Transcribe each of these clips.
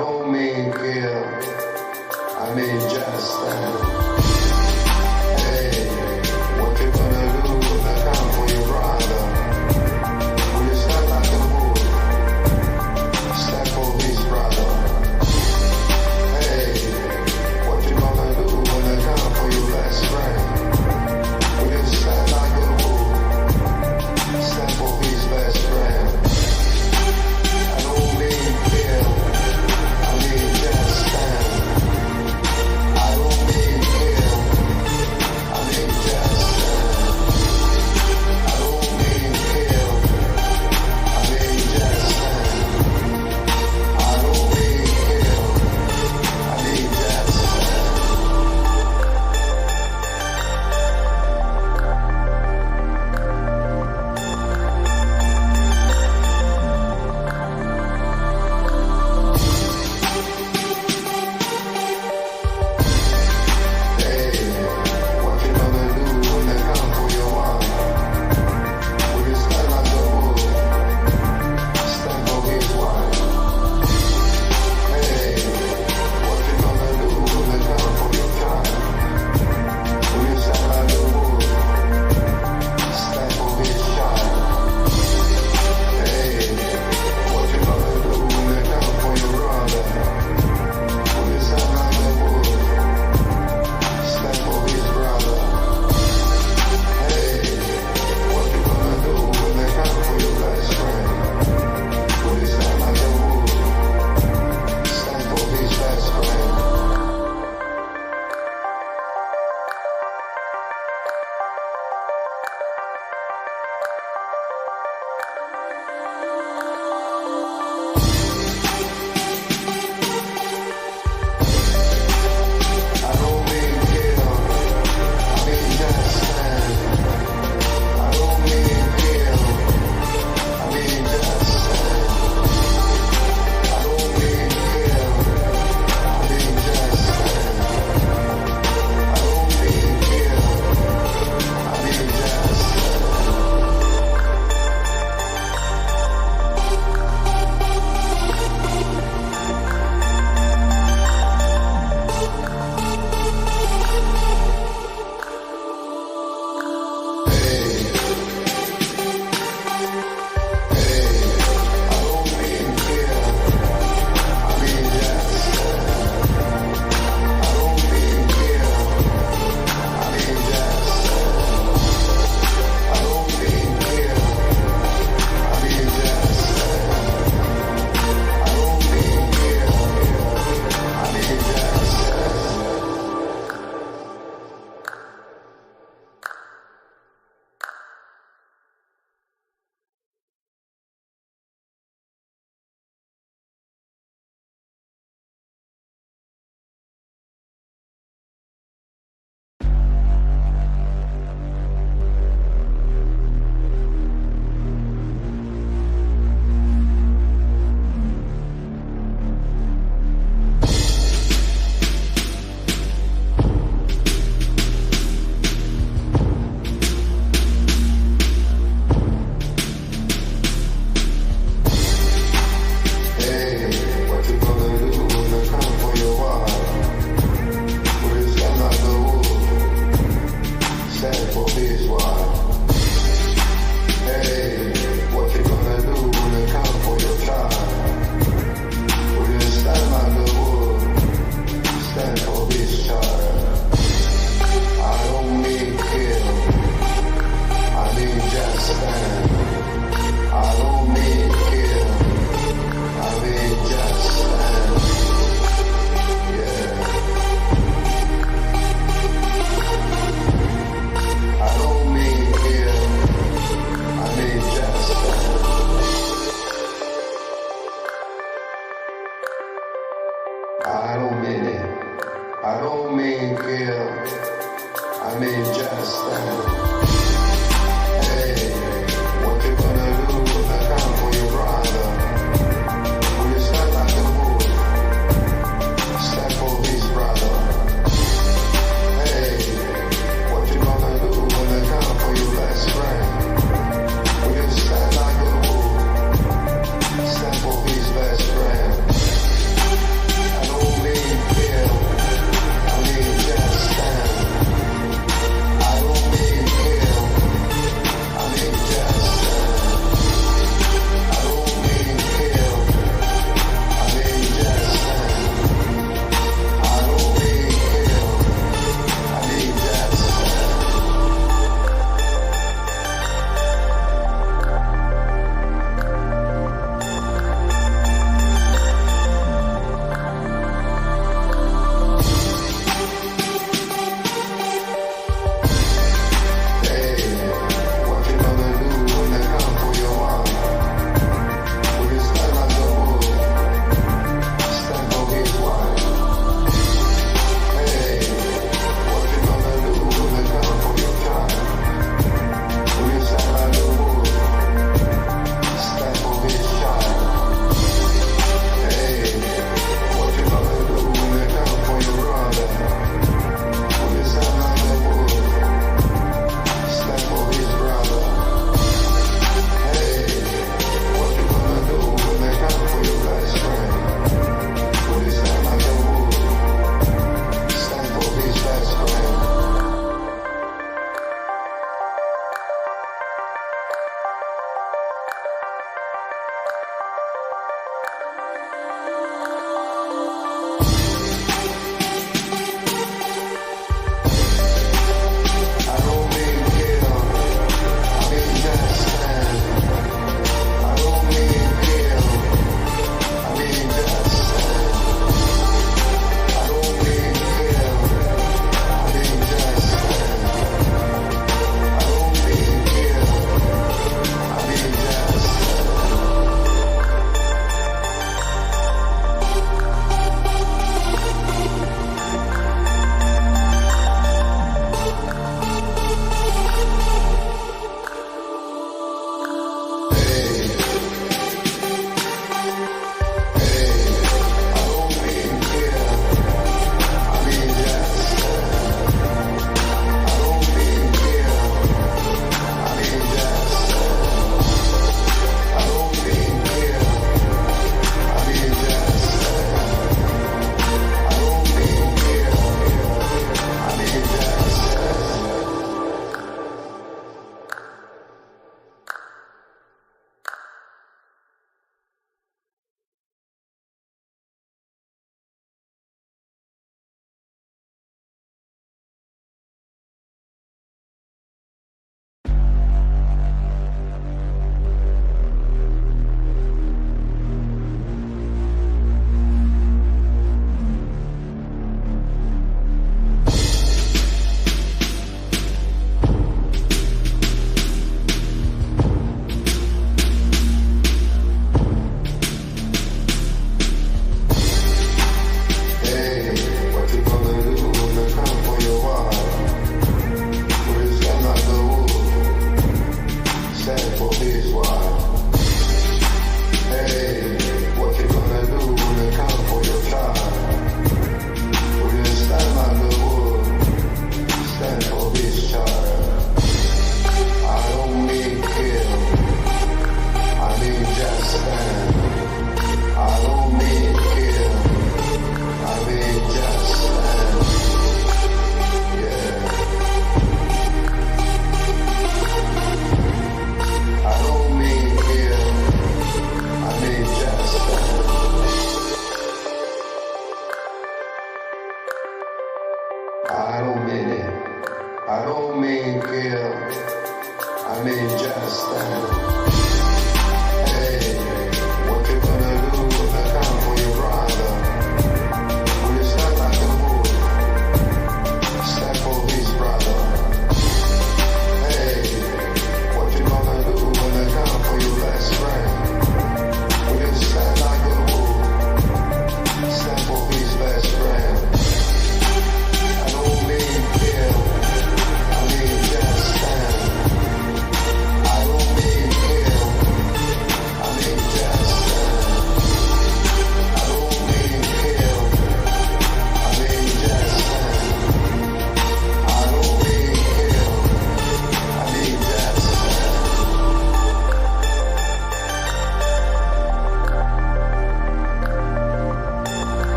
don't mean kill, I mean just stand. Hey, what you gonna do when I come for your brother? Will you stand like a bull? Stand for his brother. Hey, what you gonna do when I come for your best friend? Will you stand like a bull? Stand for his best friend. I don't mean kill, I mean just stand. I don't mean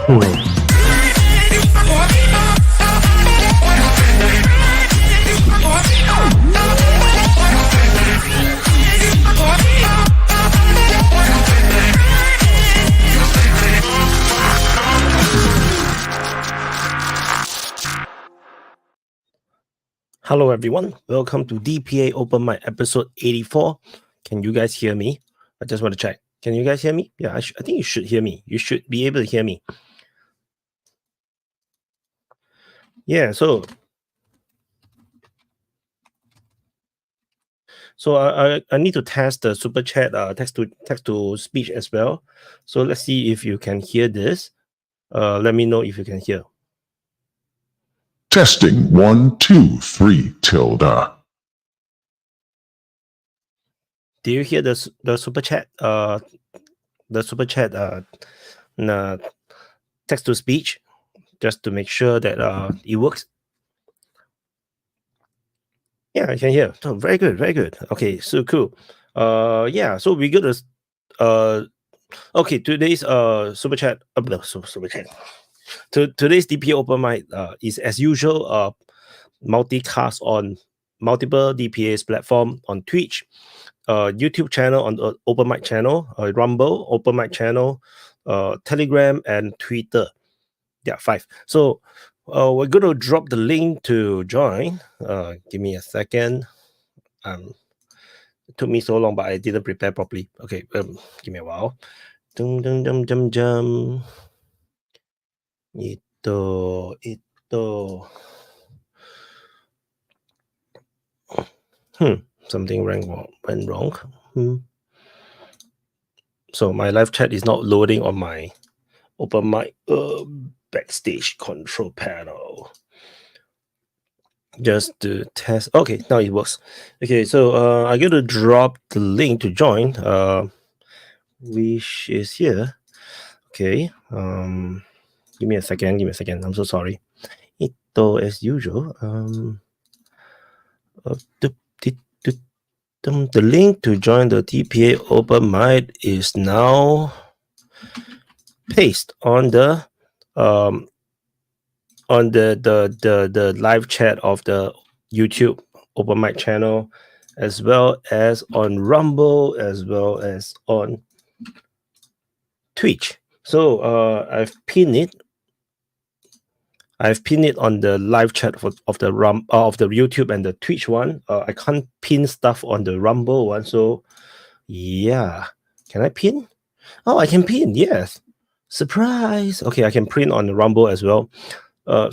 Hello everyone, welcome to DPA Open Mic episode 84. Can you guys hear me? I just want to check. Can you guys hear me? Yeah, I think you should hear me. You should be able to hear me. Yeah, so I need to test the super chat text to speech as well. So let's see if you can hear this. Let me know if you can hear. Testing 1, 2, 3 tilde. Do you hear the super chat? The super chat text to speech, just to make sure that it works. Yeah, I can hear. Oh, very good, very good. Okay, so cool. Yeah, so we're gonna okay, today's super chat. Super chat. Today's DPA Open Mic is as usual multicast on multiple DPA's platform on Twitch, YouTube channel on the Open Mic channel, Rumble Open Mic channel, Telegram and Twitter. Yeah, 5. So we're going to drop the link to join. Give me a second. It took me so long, but I didn't prepare properly. Okay, give me a while. Something went wrong. So my live chat is not loading on my Open Mic backstage control panel. Just to test. Okay, now it works. Okay, so I'm going to drop the link to join, which is here. Okay, give me a second. I'm so sorry. Ito as usual. The link to join the DPA Open Mic is now pasted on the live chat of the YouTube Open Mic channel, as well as on Rumble, as well as on Twitch. So I've pinned it on the live chat of the YouTube and the Twitch one. I can't pin stuff on the Rumble one, so yeah. Can I pin? Oh, I can pin. Yes. Surprise. Okay, I can print on the Rumble as well. I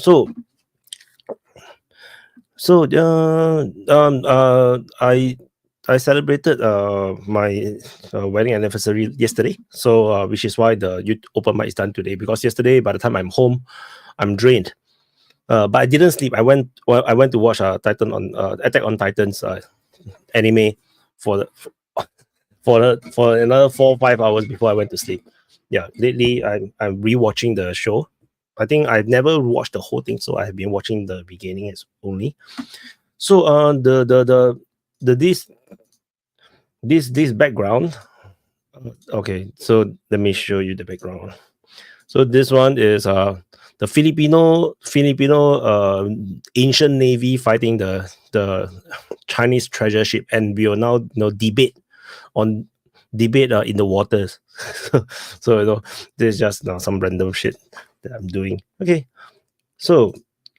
celebrated my wedding anniversary yesterday. So which is why the Open Mic is done today, because yesterday by the time I'm home, I'm drained. But I didn't sleep. I went to watch Attack on Titans anime for another 4 or 5 hours before I went to sleep. Yeah, lately I'm rewatching the show. I think I've never watched the whole thing, so I have been watching the beginning only. So this background. Okay, so let me show you the background. So this one is the Filipino ancient navy fighting the Chinese treasure ship, and we will now debate in the waters. So there's just some random shit that I'm doing. Okay, so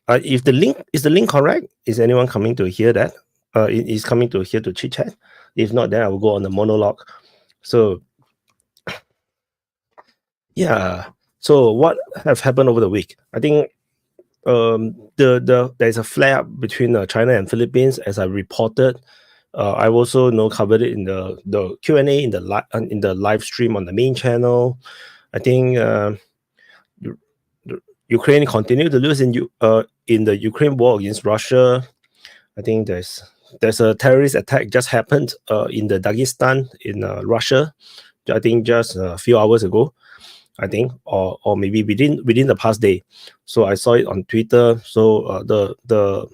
if the link correct? Is anyone coming to hear that? Is coming to hear to chit chat? If not, then I will go on the monologue. So yeah. So what have happened over the week? I think there's a flare up between China and Philippines, as I reported. I also covered it in the Q&A in the live stream on the main channel. I think Ukraine continued to lose in the Ukraine war against Russia. I think there's a terrorist attack just happened in the Dagestan in Russia. I think just a few hours ago. I think, or maybe within the past day. So I saw it on Twitter. So the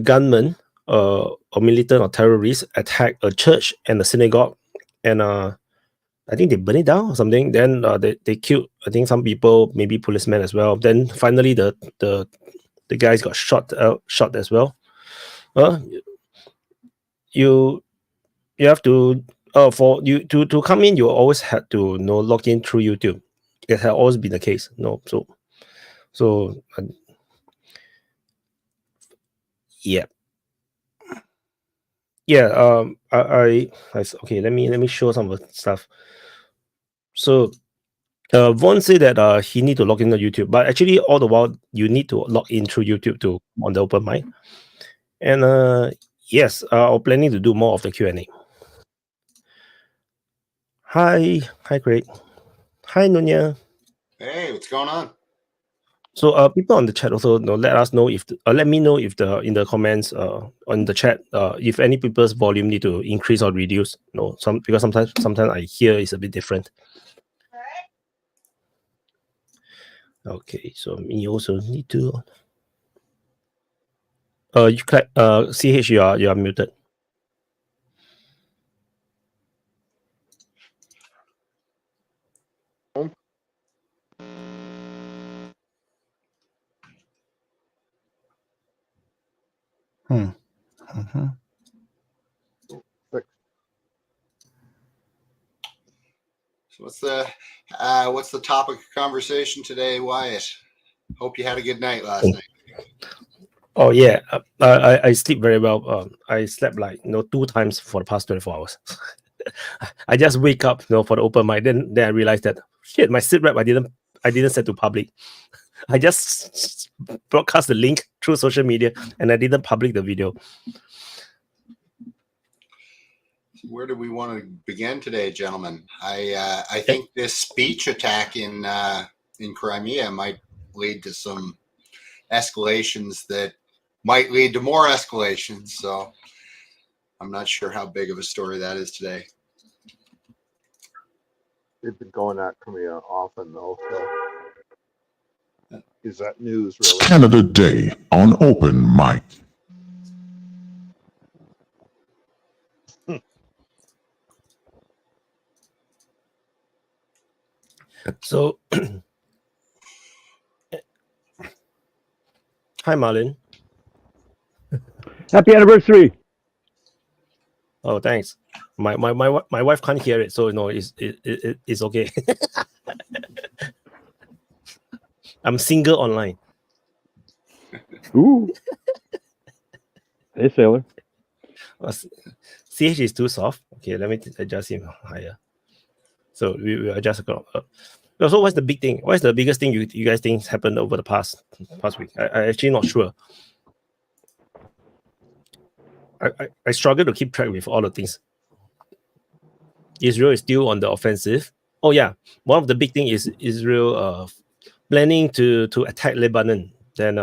gunman or militant or terrorists attacked a church and a synagogue, and I think they burned it down or something. Then they killed, I think, some people, maybe policemen as well. Then finally the guys got shot as well. You have to for you to come in, you always had to log in through YouTube. It has always been the case. Yeah. Yeah. I okay. Let me show some of the stuff. So, Vaughn said that he need to log in to YouTube, but actually, all the while you need to log in through YouTube to on the open mic. And yes, I'm planning to do more of the Q&A. Hi, Craig. Hi, Nunya. Hey, what's going on? So, people on the chat also let us know if let me know if in the comments on the chat if any people's volume need to increase or reduce. Because sometimes I hear it's a bit different. Okay, so me also need to. CH, you are muted. So what's the topic of conversation today, Wyatt? Hope you had a good night last night. Oh yeah, I sleep very well. I slept like 2 times for the past 24 hours. I just wake up for the open mic. Then I realized that shit, my sit rep I didn't set to public. I just broadcast the link through social media and I didn't public the video. Where do we want to begin today, gentlemen? I think this speech attack in Crimea might lead to some escalations that might lead to more escalations. So I'm not sure how big of a story that is today. They've been going at Crimea often, though. So is that news, really? Canada Day on Open Mic. So, hi, Marlin. Happy anniversary! Oh, thanks. My wife can't hear it, so it's okay. I'm single online. Ooh. Hey, sailor. CH is too soft. Okay, let me adjust him higher. So we adjust. So what's the big thing? What's the biggest thing you guys think happened over the past week? I actually not sure. I struggle to keep track with all the things. Israel is still on the offensive. Oh yeah, one of the big thing is Israel planning to attack Lebanon. Then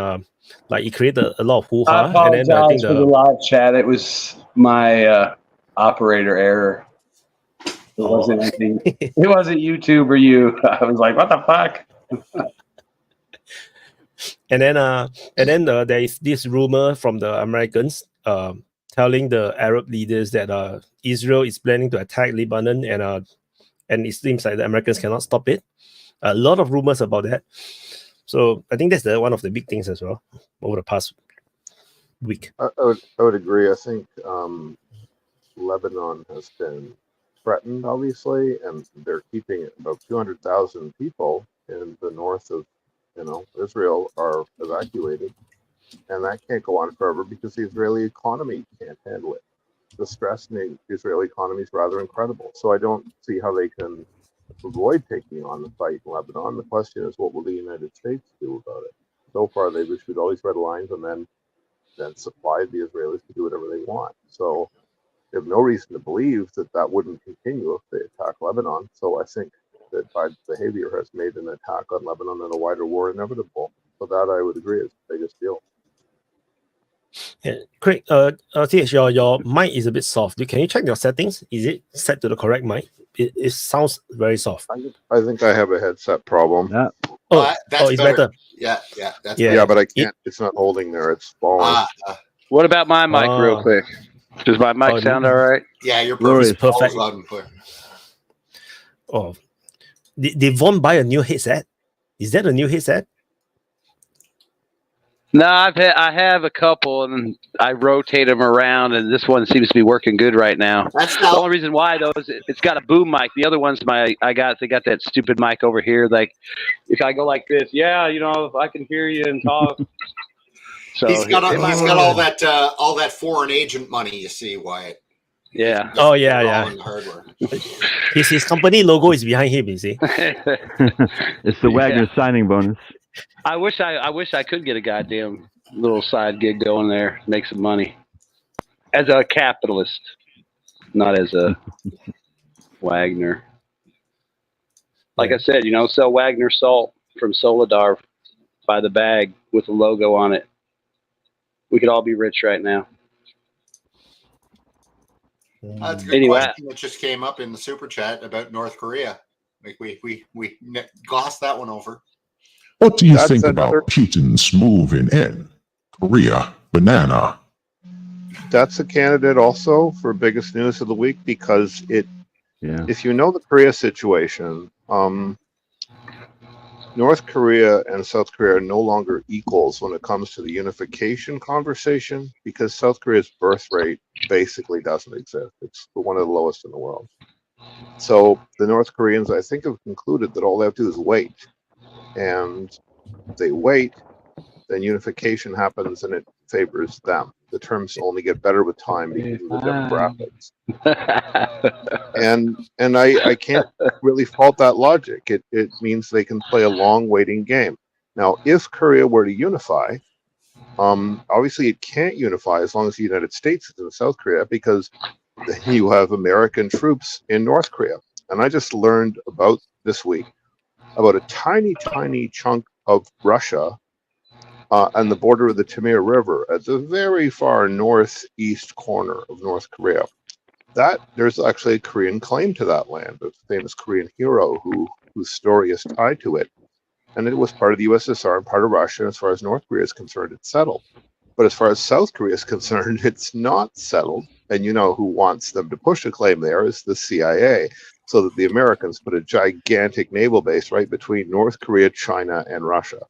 like it created a lot of hoo-ha. I apologize and then I think for the live chat. It was my operator error. It wasn't anything. It wasn't YouTube or you. I was like, what the fuck? And then there is this rumor from the Americans telling the Arab leaders that Israel is planning to attack Lebanon, and it seems like the Americans cannot stop it. A lot of rumors about that. So I think that's one of the big things as well over the past week. I would agree. I think Lebanon has been threatened, obviously, and they're keeping about 200,000 people in the north of Israel are evacuated, and that can't go on forever because the Israeli economy can't handle it. The stress in the Israeli economy is rather incredible. So I don't see how they can avoid taking on the fight in Lebanon. The question is, what will the United States do about it? So far, they've issued all these red lines and then supplied the Israelis to do whatever they want. So they have no reason to believe that wouldn't continue if they attack Lebanon. So I think that Biden's behavior has made an attack on Lebanon and a wider war inevitable. So that I would agree is the biggest deal. Yeah, Craig, TH, your mic is a bit soft. Can you check your settings? Is it set to the correct mic? It sounds very soft. I think I have a headset problem. Yeah. That's it's better. Yeah, that's Yeah. Yeah, but I can't. It's not holding there. It's falling. What about my mic, real quick? Does my mic sound all right? Yeah, you're Glorious. perfect. Perfect. Loud and clear. Oh, did Vaughn buy a new headset? Is that a new headset? No, I have a couple, and I rotate them around, and this one seems to be working good right now. That's The not. only reason why though is it's got a boom mic. The other one's they got that stupid mic over here. Like if I go like this, I can hear you and talk. So He's got all that foreign agent money. You see, Wyatt. Yeah. Oh yeah. In the hardware. His company logo is behind him. You see. It's the Wagner signing bonus. I wish I could get a goddamn little side gig going there, make some money as a capitalist, not as a Wagner. Like I said, sell Wagner salt from Solidar by the bag with a logo on it. We could all be rich right now. That's a good question that just came up in the super chat about North Korea. Like we glossed that one over. What do you think about Putin's move in Korea? Banana. That's a candidate also for biggest news of the week because if you know the Korea situation, North Korea and South Korea are no longer equals when it comes to the unification conversation because South Korea's birth rate basically doesn't exist. It's one of the lowest in the world. So the North Koreans, I think, have concluded that all they have to do is wait. And if they wait, then unification happens and it favors them. The terms only get better with time because of the demographics. And I can't really fault that logic. It means they can play a long waiting game. Now, if Korea were to unify, obviously it can't unify as long as the United States is in South Korea because you have American troops in North Korea. And I just learned about this week about a tiny, tiny chunk of Russia on the border of the Timir River at the very far northeast corner of North Korea. There's actually a Korean claim to that land, a famous Korean hero whose story is tied to it. And it was part of the USSR and part of Russia. And as far as North Korea is concerned, it's settled. But as far as South Korea is concerned, it's not settled. And you know who wants them to push a claim there is the CIA, so that the Americans put a gigantic naval base right between North Korea, China, and Russia.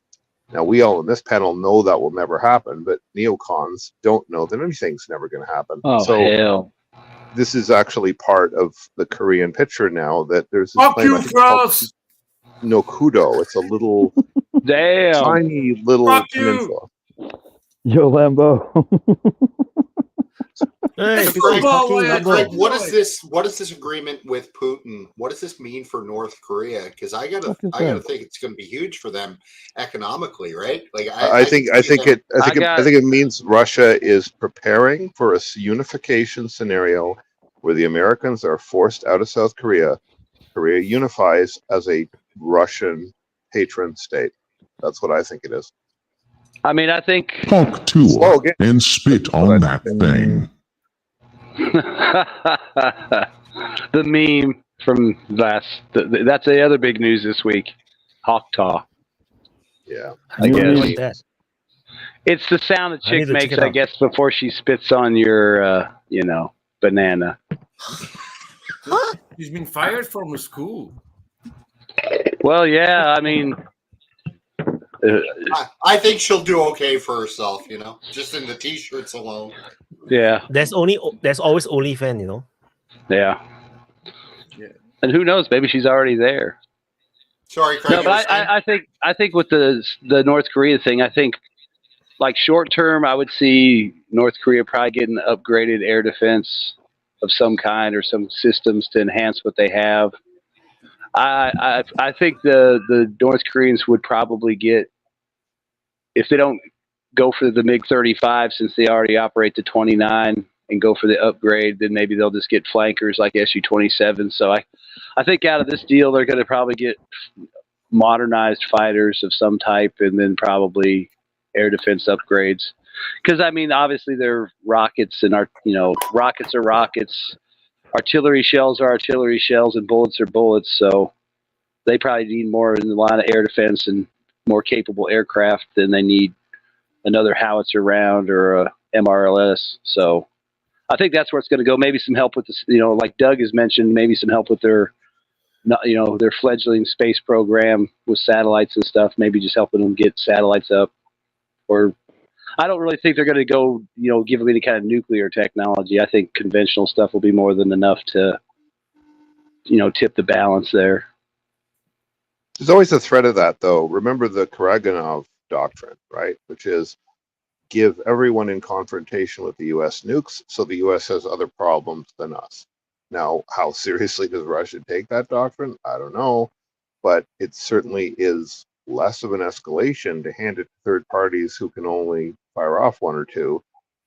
Now, we all in this panel know that will never happen, but neocons don't know that anything's never going to happen. Oh, so hell. This is actually part of the Korean picture now that there's this Fuck claim, you, I think it's called Frost! Nokudo. It's a little, Damn. tiny little Fuck you. peninsula. Yo, Lambo. Hey, Greg, people are talking Wyatt, about- Greg, what is this agreement with Putin? What does this mean for North Korea? Because I gotta think it's going to be huge for them economically, right? Like I think it means Russia is preparing for a unification scenario where the Americans are forced out of South Korea. Korea unifies as a Russian patron state. That's what I think it is. I mean, I think Talk to Slow her again. and spit on that thing. the meme from that's the other big news this week. Houthis. Yeah. I guess like that. it's the sound the I need chick to check makes, it I out. guess, before she spits on your, banana. She's been fired from school. Well, yeah, I mean, I think she'll do okay for herself, just in the t-shirts alone. yeah, There's always OnlyFans, you know. yeah. Yeah. And who knows? Maybe she's already there. Sorry, Craig. No, you were but saying? I think with the North Korea thing, I think like short term, I would see North Korea probably getting upgraded air defense of some kind or some systems to enhance what they have. I think the North Koreans would probably get, if they don't go for the MiG-35 since they already operate the 29 and go for the upgrade, then maybe they'll just get flankers like Su-27. So I think out of this deal, they're going to probably get modernized fighters of some type and then probably air defense upgrades. Because, I mean, obviously they're rockets and, rockets are rockets. Artillery shells are artillery shells and bullets are bullets. So they probably need more in the line of air defense and more capable aircraft than they need another howitzer round or a MRLS. So I think that's where it's going to go. Maybe some help with this, like Doug has mentioned, maybe some help with their their fledgling space program with satellites and stuff, maybe just helping them get satellites up. Or I don't really think they're going to go, give them any kind of nuclear technology. I think conventional stuff will be more than enough to, tip the balance there. There's always a threat of that, though. Remember the Karaganov doctrine, right? Which is give everyone in confrontation with the U.S. nukes so the U.S. has other problems than us. Now, how seriously does Russia take that doctrine? I don't know. But it certainly is less of an escalation to hand it to third parties who can only fire off one or two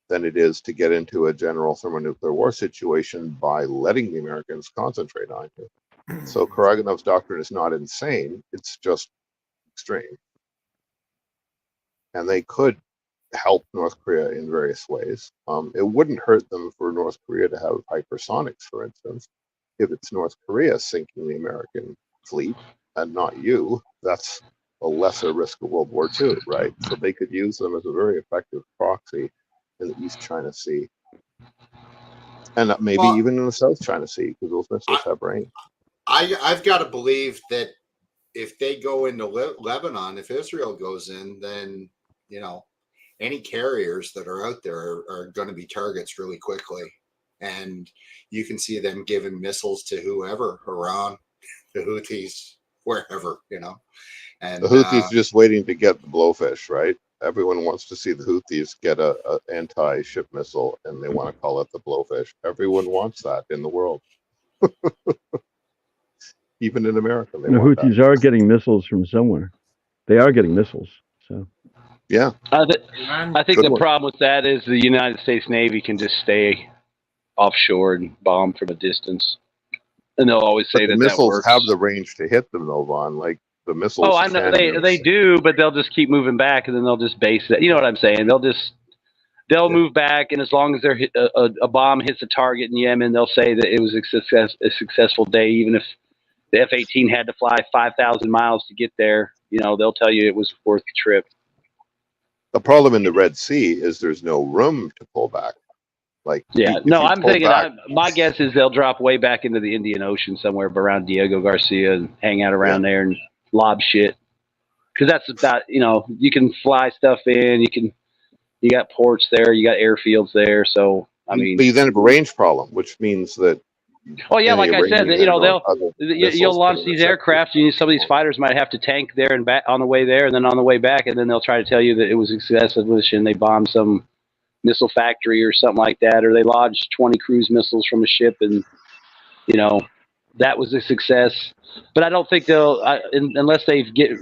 than it is to get into a general thermonuclear war situation by letting the Americans concentrate on it. So Karaganov's doctrine is not insane. It's just extreme. And they could help North Korea in various ways. It wouldn't hurt them for North Korea to have hypersonics, for instance. If it's North Korea sinking the American fleet and not you, that's a lesser risk of World War II, right? So they could use them as a very effective proxy in the East China Sea. And maybe even in the South China Sea, because those missiles have range. I've got to believe that if they go into Lebanon, if Israel goes in, then, any carriers that are out there are going to be targets really quickly. And you can see them giving missiles to whoever, Iran, the Houthis, wherever, And the Houthis are just waiting to get the blowfish, right? Everyone wants to see the Houthis get a anti-ship missile, and they want to call it the blowfish. Everyone wants that in the world. Even in America, the Houthis are getting missiles from somewhere. They are getting missiles. So, yeah. I think the problem with that is the United States Navy can just stay offshore and bomb from a distance, and they'll always say that missiles works. have the range to hit them, though, Vaughn. Like the missiles. Oh, I know they do, but they'll just keep moving back, and then they'll just base it. You know what I'm saying? They'll move back, and as long as a bomb hits a target in Yemen, they'll say that it was a successful day, even if the F-18 had to fly 5,000 miles to get there. They'll tell you it was worth the trip. The problem in the Red Sea is there's no room to pull back. I'm thinking. My guess is they'll drop way back into the Indian Ocean somewhere around Diego Garcia and hang out around there and lob shit. Because that's about you can fly stuff in. You got ports there. You got airfields there. So but you then have a range problem, which means that. Oh yeah, like I said, you'll launch these aircraft. Some of these fighters might have to tank there and back on the way there, and then on the way back, and then they'll try to tell you that it was a successful mission. They bombed some missile factory or something like that, or they lodged 20 cruise missiles from a ship, and that was a success. But I don't think they'll, unless they get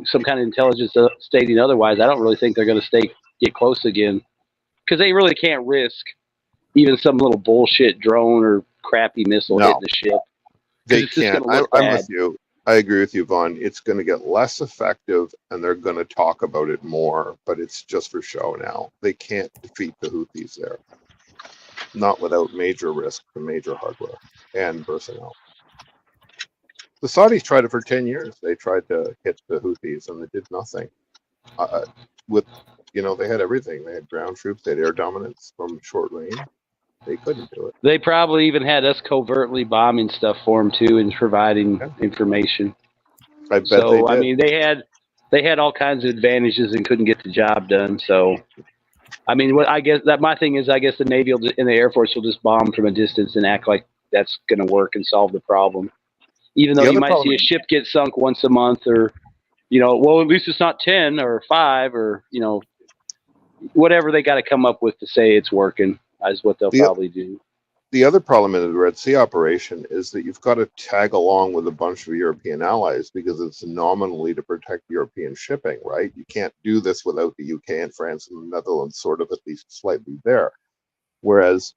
some kind of intelligence stating otherwise. I don't really think they're going to get close again, because they really can't risk even some little bullshit drone or crappy missile hitting the ship. They can't. I'm with you. I agree with you, Vaughn. It's going to get less effective, and they're going to talk about it more, but it's just for show now. They can't defeat the Houthis there. Not without major risk to major hardware and personnel. The Saudis tried it for 10 years. They tried to hit the Houthis, and they did nothing. They had everything. They had ground troops. They had air dominance from short range. They couldn't do it. They probably even had us covertly bombing stuff for them too, and providing information. I bet they did. I mean, they had all kinds of advantages and couldn't get the job done. So, I mean, my thing is, I guess the Navy and the Air Force will just bomb from a distance and act like that's going to work and solve the problem. Even though you might see a ship get sunk once a month, or at least it's not 10 or 5 or whatever they got to come up with to say it's working. Is what they'll probably do. The other problem in the Red Sea operation is that you've got to tag along with a bunch of European allies, because it's nominally to protect European shipping, right? You can't do this without the UK and France and the Netherlands sort of at least slightly there. Whereas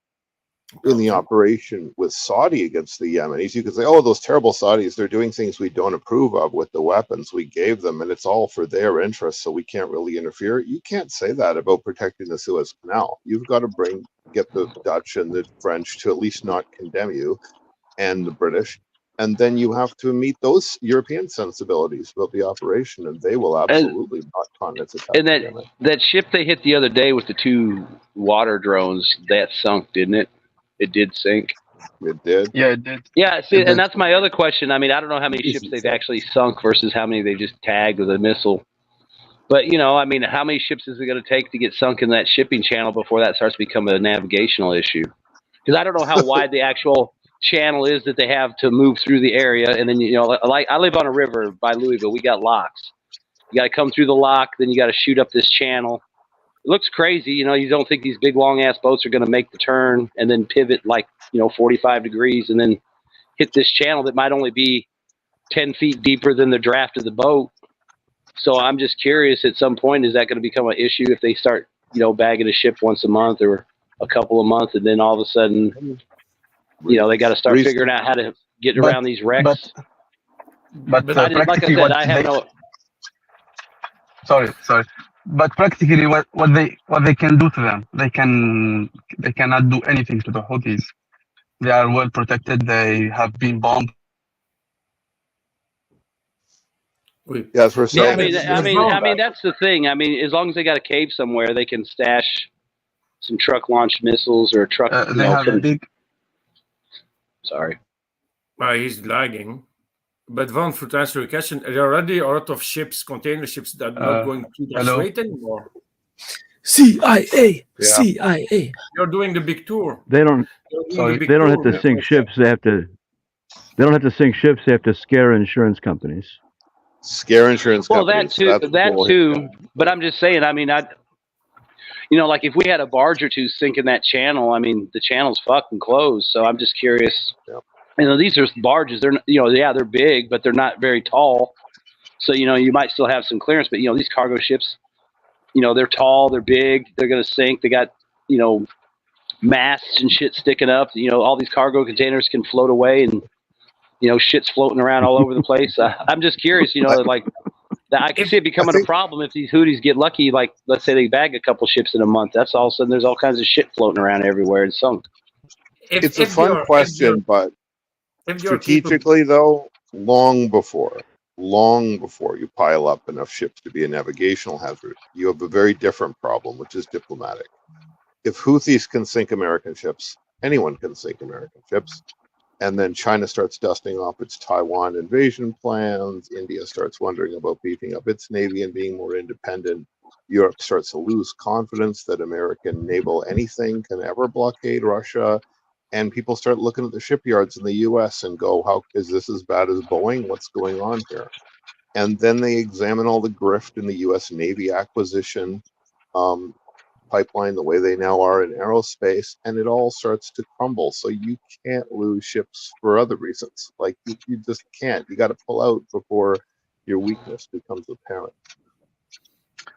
in the operation with Saudi against the Yemenis, you could say, oh, those terrible Saudis, they're doing things we don't approve of with the weapons we gave them, and it's all for their interests, so we can't really interfere. You can't say that about protecting the Suez Canal. You've got to get the Dutch and the French to at least not condemn you, and the British, and then you have to meet those European sensibilities about the operation, and they will absolutely not countenance attack. And that ship they hit the other day with the 2 water drones, that sunk, didn't it? It did sink. It did. Yeah, it did. Yeah, see, It and did. that's my other question. I mean, I don't know how many ships they've actually sunk versus how many they just tagged with a missile. But, you know, I mean, how many ships is it going to take to get sunk in that shipping channel before that starts to become a navigational issue? Because I don't know how wide the actual channel is that they have to move through the area. And then, you know, like I live on a river by Louisville. We got locks. You got to come through the lock. Then you got to shoot up this channel. It looks crazy. You know, you don't think these big, long-ass boats are going to make the turn and then pivot like, you know, 45 degrees and then hit this channel that might only be 10 feet deeper than the draft of the boat. So I'm just curious, at some point, is that going to become an issue if they start, you know, bagging a ship once a month or a couple of months, and then all of a sudden, you know, they got to start figuring out how to get around these wrecks. But like I said, I have no. Sorry. But practically, what they can do to them, they cannot do anything to the Houthis. They are well protected. They have been bombed. Yes, we're Yeah, saying. I mean, that's the thing. I mean, as long as they got a cave somewhere, they can stash some truck-launched missiles or a truck. They have a big. Sorry. He's lagging. But Van, to answer your question, there are already a lot of ships, container ships, that are not going through that strait anymore. CIA. You're doing the big tour. They don't have to sink ships. They don't have to sink ships. They have to scare insurance companies. Scare insurance companies. Well, that too. But I'm just saying. I mean, you know, like if we had a barge or two sinking that channel, I mean, the channel's fucking closed. So I'm just curious. Yep. You know, these are barges. They're, you know, yeah, they're big, but they're not very tall. So, you know, you might still have some clearance. But, you know, these cargo ships, you know, they're tall, they're big, they're going to sink. They got, you know, masts and shit sticking up. You know, all these cargo containers can float away and, you know, shit's floating around all over the place. I'm just curious, you know, like I can see it becoming a problem if these Houthis get lucky. Like, let's say they bag a couple ships in a month. That's all of a sudden there's all kinds of shit floating around everywhere and sunk. It's a fun question, but strategically, though, long before you pile up enough ships to be a navigational hazard, you have a very different problem, which is diplomatic. If Houthis can sink American ships, anyone can sink American ships. And then China starts dusting off its Taiwan invasion plans. India starts wondering about beefing up its navy and being more independent. Europe starts to lose confidence that American naval anything can ever blockade Russia. And people start looking at the shipyards in the U.S. and go, how is this as bad as Boeing? What's going on here? And then they examine all the grift in the U.S. Navy acquisition pipeline, the way they now are in aerospace, and it all starts to crumble. So you can't lose ships for other reasons. Like, you just can't. You got to pull out before your weakness becomes apparent.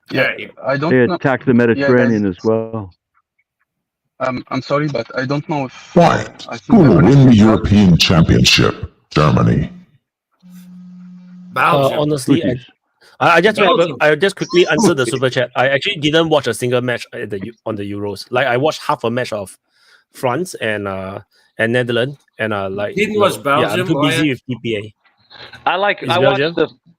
Yeah, I don't They know. attacked the Mediterranean as well. I'm sorry, but I don't know if Wyatt, I think who the will British win the have- European Championship? Germany. Belgium. Honestly, Houthis. I just Belgium. I just quickly answer the super chat. I actually didn't watch a single match on the Euros. Like, I watched half a match of France and Netherlands, and like Didn't watch Belgium, I'm too busy Wyatt. with DPA.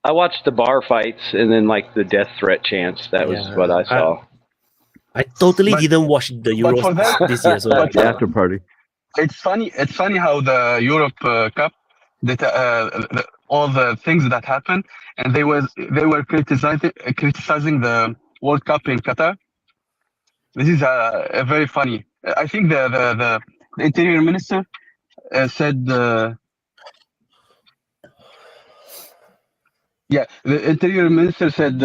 I watched the bar fights and then like the death threat chants. That was Yeah, what I saw. I totally But- didn't watch the but for that- Euros this year. So but The after party. It's funny how the Europe Cup, all the things that happened, and they were criticizing the World Cup in Qatar. This is a very funny. I think the Interior Minister said. The Interior Minister said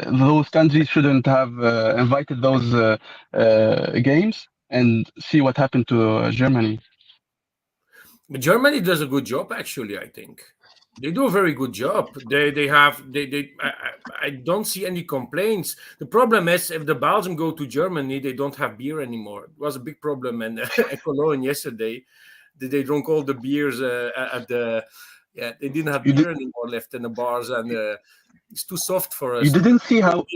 those countries shouldn't have invited those games, and see what happened to Germany. But Germany does a good job, actually. I think they do a very good job. I don't see any complaints. The problem is if the Belgium go to Germany, they don't have beer anymore. It was a big problem in Cologne yesterday. They drank all the beers at the. Yeah, they didn't have beer anymore left in the bars, and it's too soft for us. You didn't see how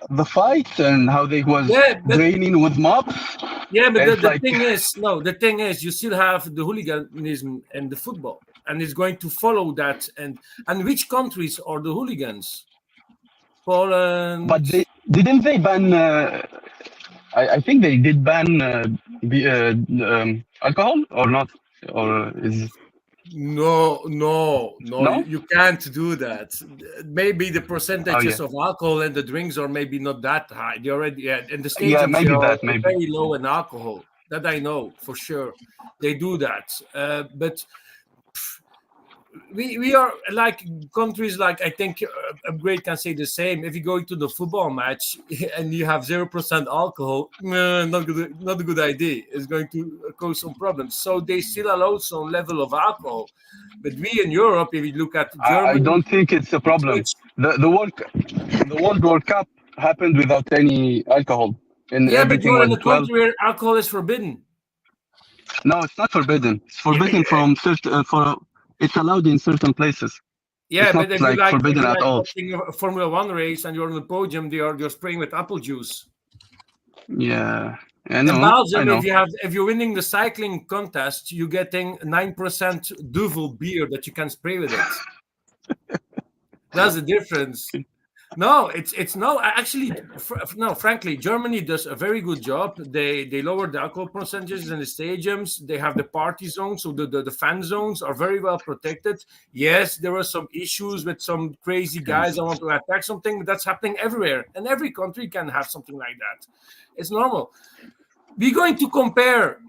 the fights and how they was draining with mops. Yeah, but It's the like- thing is, you still have the hooliganism and the football, and it's going to follow that. And which countries are the hooligans? Poland. But didn't they ban? I think they did ban alcohol or not, or is No, no? you can't do that. Maybe the percentages Oh, of alcohol and the drinks are maybe not that high. They already, in the yeah, stadiums, maybe they are that, maybe. very low in alcohol. That I know for sure. They do that. But we are like countries like, I think Upgrade can say the same. If you go to the football match and you have 0% alcohol, not a good idea. It's going to cause some problems. So they still allow some level of alcohol. But we in Europe, if you look at Germany, I don't think it's a problem. The World Cup happened without any alcohol, and yeah, but everything you're was in a 12. country where alcohol is forbidden. No, it's not forbidden. It's forbidden from certain it's allowed in certain places. Yeah, it's but not if like forbidden at all. watching a Formula One race and you're on the podium, you're spraying with apple juice. Yeah, I In know. Belgium, if you're winning the cycling contest, you're getting 9% Duvel beer that you can spray with it. That's the difference. No, it's no. Actually, no. Frankly, Germany does a very good job. They lower the alcohol percentages in the stadiums. They have the party zones, so the fan zones are very well protected. Yes, there are some issues with some crazy guys that want to attack something, but that's happening everywhere, and every country can have something like that. It's normal. We're going to compare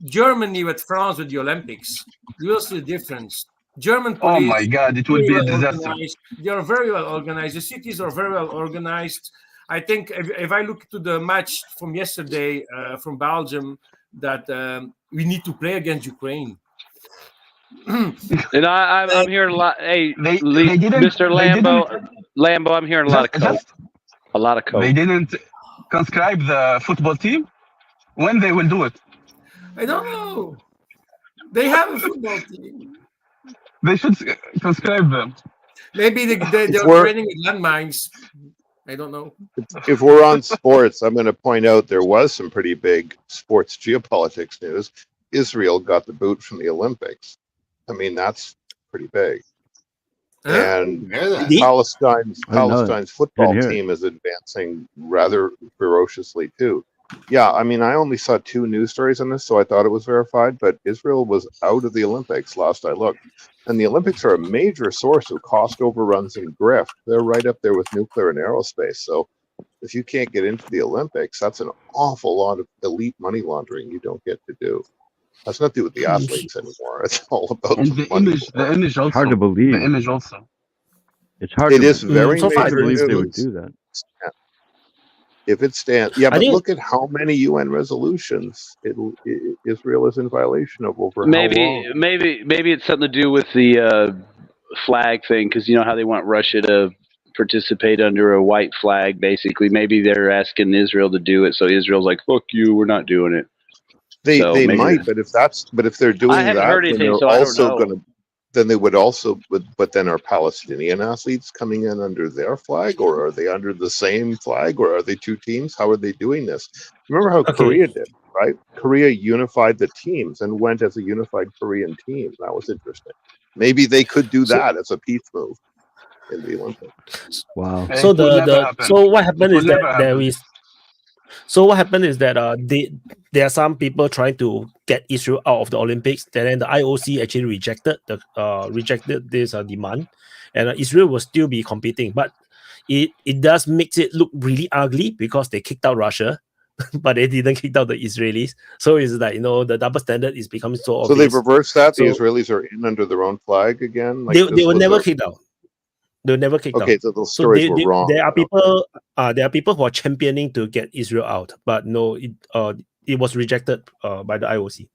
Germany with France with the Olympics. You will see the difference. German police. Oh my God, it would be a disaster. They are very well organized. The cities are very well organized. I think if I look to the match from yesterday from Belgium, that we need to play against Ukraine. And I'm hearing a lot. Hey, They Mr. Lambo, I'm hearing a lot of coke. A lot of coke. They didn't conscribe the football team. When they will do it? I don't know. They have a football team. They should conscribe them. Maybe they're training with landmines. I don't know. If we're on sports, I'm going to point out there was some pretty big sports geopolitics news. Israel got the boot from the Olympics. I mean, that's pretty big. And Palestine's football team is advancing rather ferociously too. Yeah, I mean, I only saw 2 news stories on this, so I thought it was verified, but Israel was out of the Olympics last I looked. And the Olympics are a major source of cost overruns and grift. They're right up there with nuclear and aerospace. So if you can't get into the Olympics, that's an awful lot of elite money laundering you don't get to do. That's not to do with the athletes anymore. It's all about the image also. Hard to believe. The image also. It's hard. It is very hard to believe they would do that. If it stands, but look at how many UN resolutions Israel is in violation of over how long. Maybe it's something to do with the flag thing, because you know how they want Russia to participate under a white flag. Basically, maybe they're asking Israel to do it, so Israel's like, "Fuck you, we're not doing it." They might, but if they're doing that, then they're also going to. Then they would also, but then are Palestinian athletes coming in under their flag, or are they under the same flag, or are they 2 teams? How are they doing this? Remember how Korea did, right? Korea unified the teams and went as a unified Korean team. That was interesting. Maybe they could do that as a peace move in the Olympics. Wow. So what happened is that what happened is that there are some people trying to get Israel out of the Olympics, and then the IOC actually rejected this demand, and Israel will still be competing, but it does makes it look really ugly because they kicked out Russia, but they didn't kick out the Israelis. So it's like, the double standard is becoming so obvious. So they've reversed that. The Israelis are in under their own flag again. Like they were never kicked out. They were never kicked out. Okay, so those stories were wrong. There are people who are championing to get Israel out, but no, it was rejected by the IOC.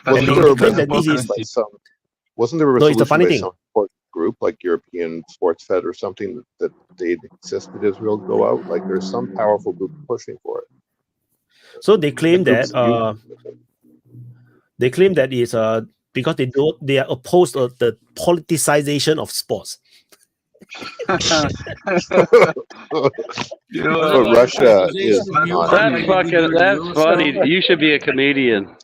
Wasn't there a resolution by some sport group like European Sports Fed or something that they insist that Israel go out? Like there's some powerful group pushing for it. So they claim that it's because they are opposed to the politicization of sports. Russia is not. That's funny. You should be a comedian.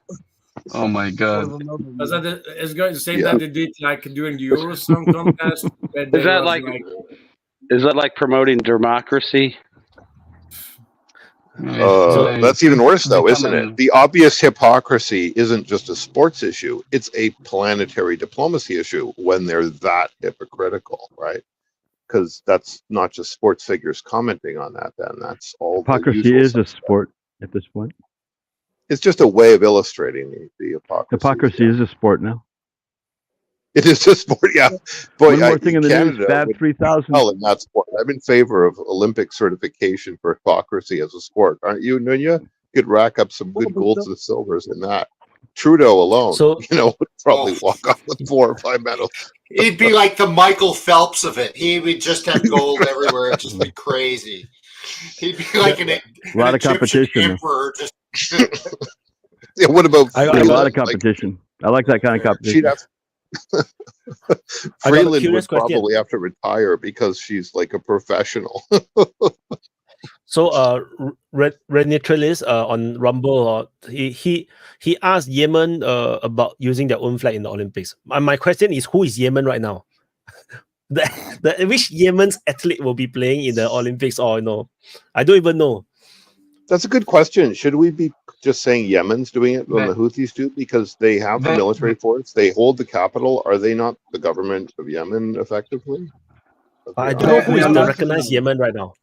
Oh my God! It's going to say that they did like during the Eurosong contest. Is that like promoting democracy? That's even worse, though, isn't it? The obvious hypocrisy isn't just a sports issue; it's a planetary diplomacy issue when they're that hypocritical, right? Because that's not just sports figures commenting on that. Then that's all. Hypocrisy is a sport at this point. It's just a way of illustrating the hypocrisy. Hypocrisy is a sport now. It is a sport, yeah. Boy, One more thing in the Canada news, Fab 3000. Well, in that sport, I'm in favor of Olympic certification for hypocrisy as a sport, aren't you, Nunya? You could rack up some good golds and silvers in that. Trudeau alone, would probably walk off with 4 or 5 medals. He'd be like the Michael Phelps of it. He would just have gold everywhere. It'd just be crazy. He'd be like a lot of competition. Emperor. Yeah, what about a lot of competition? I like that kind of competition. Freeland would probably have to retire because she's like a professional. So, Renetralis on Rumble, he asked Yemen about using their own flag in the Olympics. My question is, who is Yemen right now? Which Yemen's athlete will be playing in the Olympics? Or I don't even know. That's a good question. Should we be just saying Yemen's doing it when the Houthis do? Because they have the military force. They hold the capital. Are they not the government of Yemen, effectively? I don't know who is the recognized Yemen right now.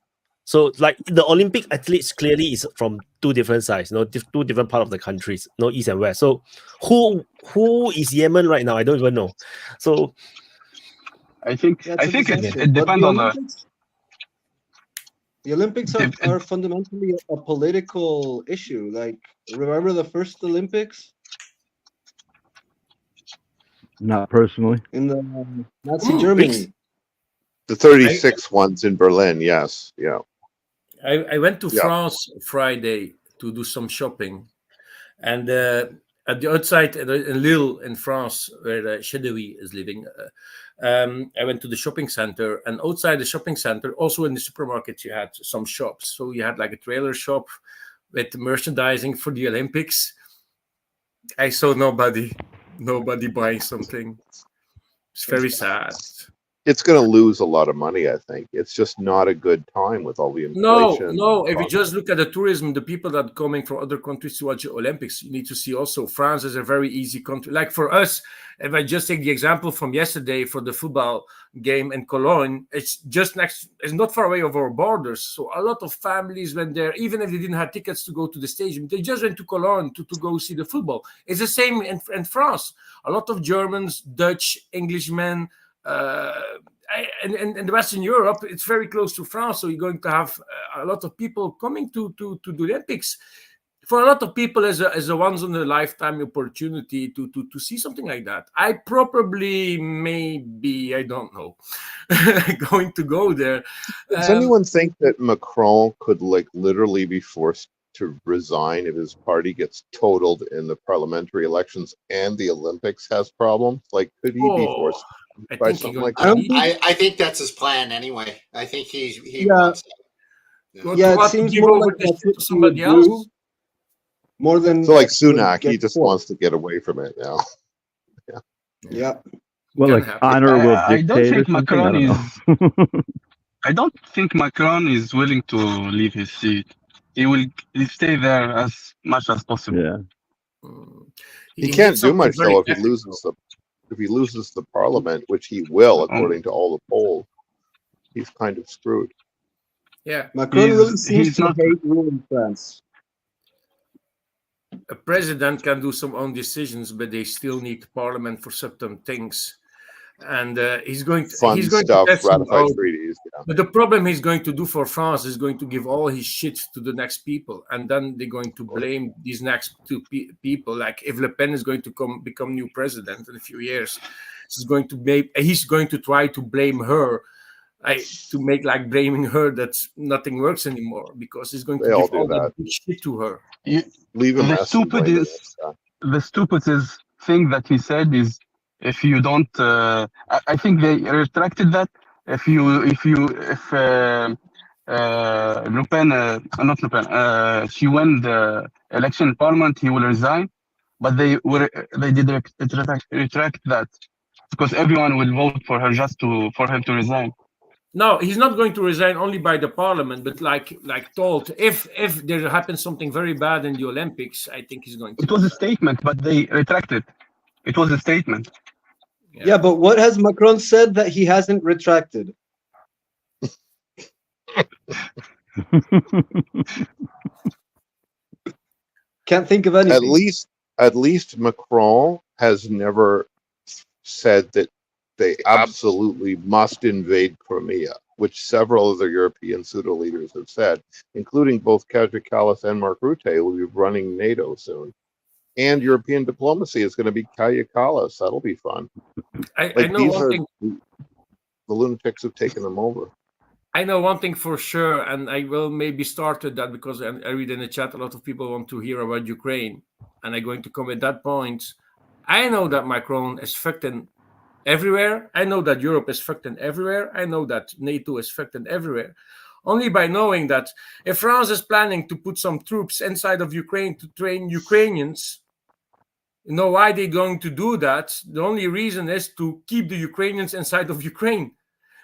So, like, the Olympic athletes clearly is from 2 different sides, 2 different parts of the countries, east and west. So, who is Yemen right now? I don't even know. So, I think it depends on the Olympics are fundamentally a political issue. Like, remember the first Olympics? Not personally. In the Nazi Germany. The 36 ones in Berlin, yes. Yeah. I went to France Friday to do some shopping. And at the outside, in Lille, in France, where Chedewi is living, I went to the shopping center, and outside the shopping center, also in the supermarket, you had some shops. So you had like a trailer shop with merchandising for the Olympics. I saw nobody buying something. It's very sad. It's going to lose a lot of money, I think. It's just not a good time with all the inflation. No. If you just look at the tourism, the people that are coming from other countries to watch the Olympics, you need to see also France is a very easy country. Like for us, if I just take the example from yesterday for the football game in Cologne, it's just it's not far away of our borders. So a lot of families went there, even if they didn't have tickets to go to the stadium, they just went to Cologne to go see the football. It's the same in France. A lot of Germans, Dutch, Englishmen, in the Western Europe, it's very close to France, so you're going to have a lot of people coming to the Olympics. For a lot of people, as a once in a lifetime opportunity to see something like that. I probably, maybe, I don't know, going to go there. Does anyone think that Macron could literally be forced to resign if his party gets totaled in the parliamentary elections and the Olympics has problems? Could he be forced? I think that's his plan anyway. I think he wants it. Yeah, it seems more like that's what somebody else. More than so, like Sunak, he just wants to get away from it now. Yeah. Well, honor will dictate. I don't think Macron is. I don't think Macron is willing to leave his seat. He will stay there as much as possible. Yeah. He can't do much though if he loses the parliament, which he will, according to all the polls. He's kind of screwed. Yeah, Macron really seems to hate ruling France. A president can do some own decisions, but they still need parliament for certain things. And he's going to ratify treaties. Yeah. But the problem he's going to do for France is going to give all his shit to the next people, and then they're going to blame these next 2 people. Like if Le Pen is going to become new president in a few years, he's going to try to blame her, to make like blaming her that nothing works anymore, because he's going to give all that big shit to her. The stupidest thing that he said is, if you don't, I think they retracted that. If Le Pen, not Le Pen, she won the election in parliament, he will resign. But they did retract that, because everyone will vote for her for him to resign. No, he's not going to resign only by the parliament, but like told, if there happens something very bad in the Olympics, I think he's going to. It was a statement, but they retracted. It was a statement. Yeah, but what has Macron said that he hasn't retracted? Can't think of anything. At least Macron has never said that they absolutely must invade Crimea, which several of the European pseudo leaders have said, including both Kaja Kallas and Mark Rutte, who will be running NATO soon. And European diplomacy is going to be Kaja Kallas. That'll be fun. I know one thing. The lunatics have taken them over. I know one thing for sure, and I will maybe start with that because I read in the chat a lot of people want to hear about Ukraine, and I'm going to come at that point. I know that Macron is fucked in everywhere. I know that Europe is fucked in everywhere. I know that NATO is fucked in everywhere. Only by knowing that if France is planning to put some troops inside of Ukraine to train Ukrainians, you know why they're going to do that? The only reason is to keep the Ukrainians inside of Ukraine.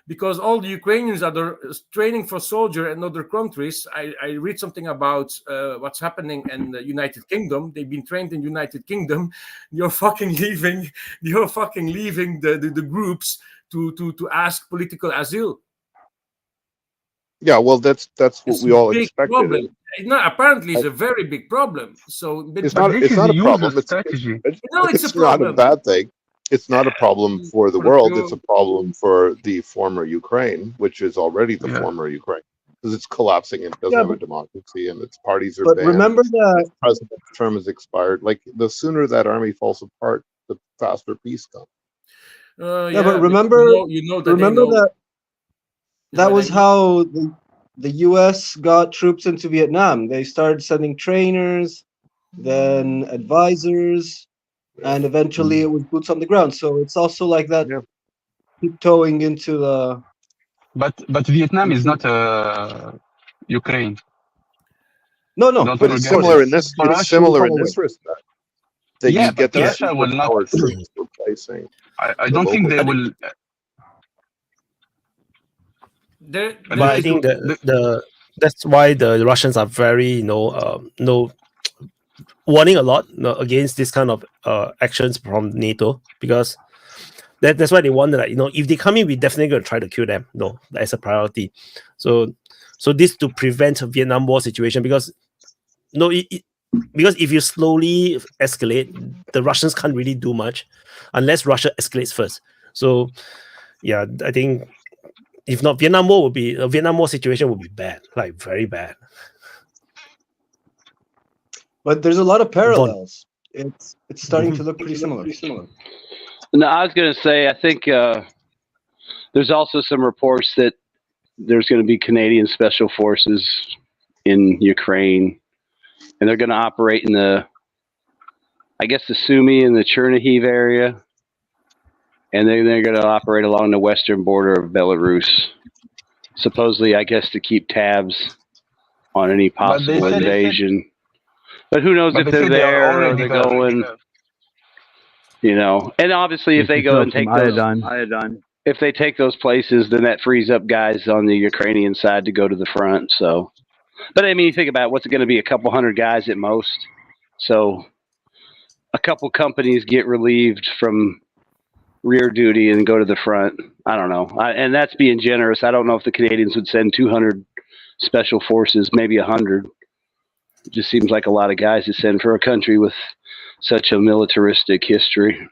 Because all the Ukrainians that are training for soldier in other countries, I read something about what's happening in the United Kingdom. They've been trained in the United Kingdom. You're fucking leaving the groups to ask political asylum. Yeah, well, that's what we all expected. Problem. No, apparently, it's a very big problem. So it's not a problem. It's a problem. Not a bad thing. It's not a problem for the world. It's a problem for the former Ukraine, which is already the former Ukraine, because it's collapsing and doesn't have a democracy, and its parties are banned. But remember that the president's term has expired. Like, the sooner that army falls apart, the faster peace comes. But remember, that was how the U.S. got troops into Vietnam. They started sending trainers, then advisors. And eventually it was boots on the ground. So it's also like that, tiptoeing into the. But Vietnam is not Ukraine. No, but it's similar in this. It's similar in this respect. That you get the Russia will not replacing. I don't think they will. But I think that's why the Russians are very warning a lot against this kind of actions from NATO, because that's why they want that, if they come in, we're definitely going to try to kill them. No, that's a priority. So this to prevent a Vietnam War situation, because because if you slowly escalate, the Russians can't really do much unless Russia escalates first. So yeah, I think if not, Vietnam War situation would be bad, like very bad. But there's a lot of parallels. It's starting to look pretty similar. No, I was going to say, I think there's also some reports that there's going to be Canadian special forces in Ukraine, and they're going to operate in the Sumy and the Chernihiv area, and then they're going to operate along the western border of Belarus, supposedly, I guess, to keep tabs on any possible invasion. But who knows if they're there or they're going, and obviously if they go and take iodine, if they take those places, then that frees up guys on the Ukrainian side to go to the front. So, but I mean, you think about it, what's it going to be? A couple hundred guys at most. So a couple companies get relieved from rear duty and go to the front. I don't know. And that's being generous. I don't know if the Canadians would send 200 special forces, maybe 100. It just seems like a lot of guys to send for a country with such a militaristic history.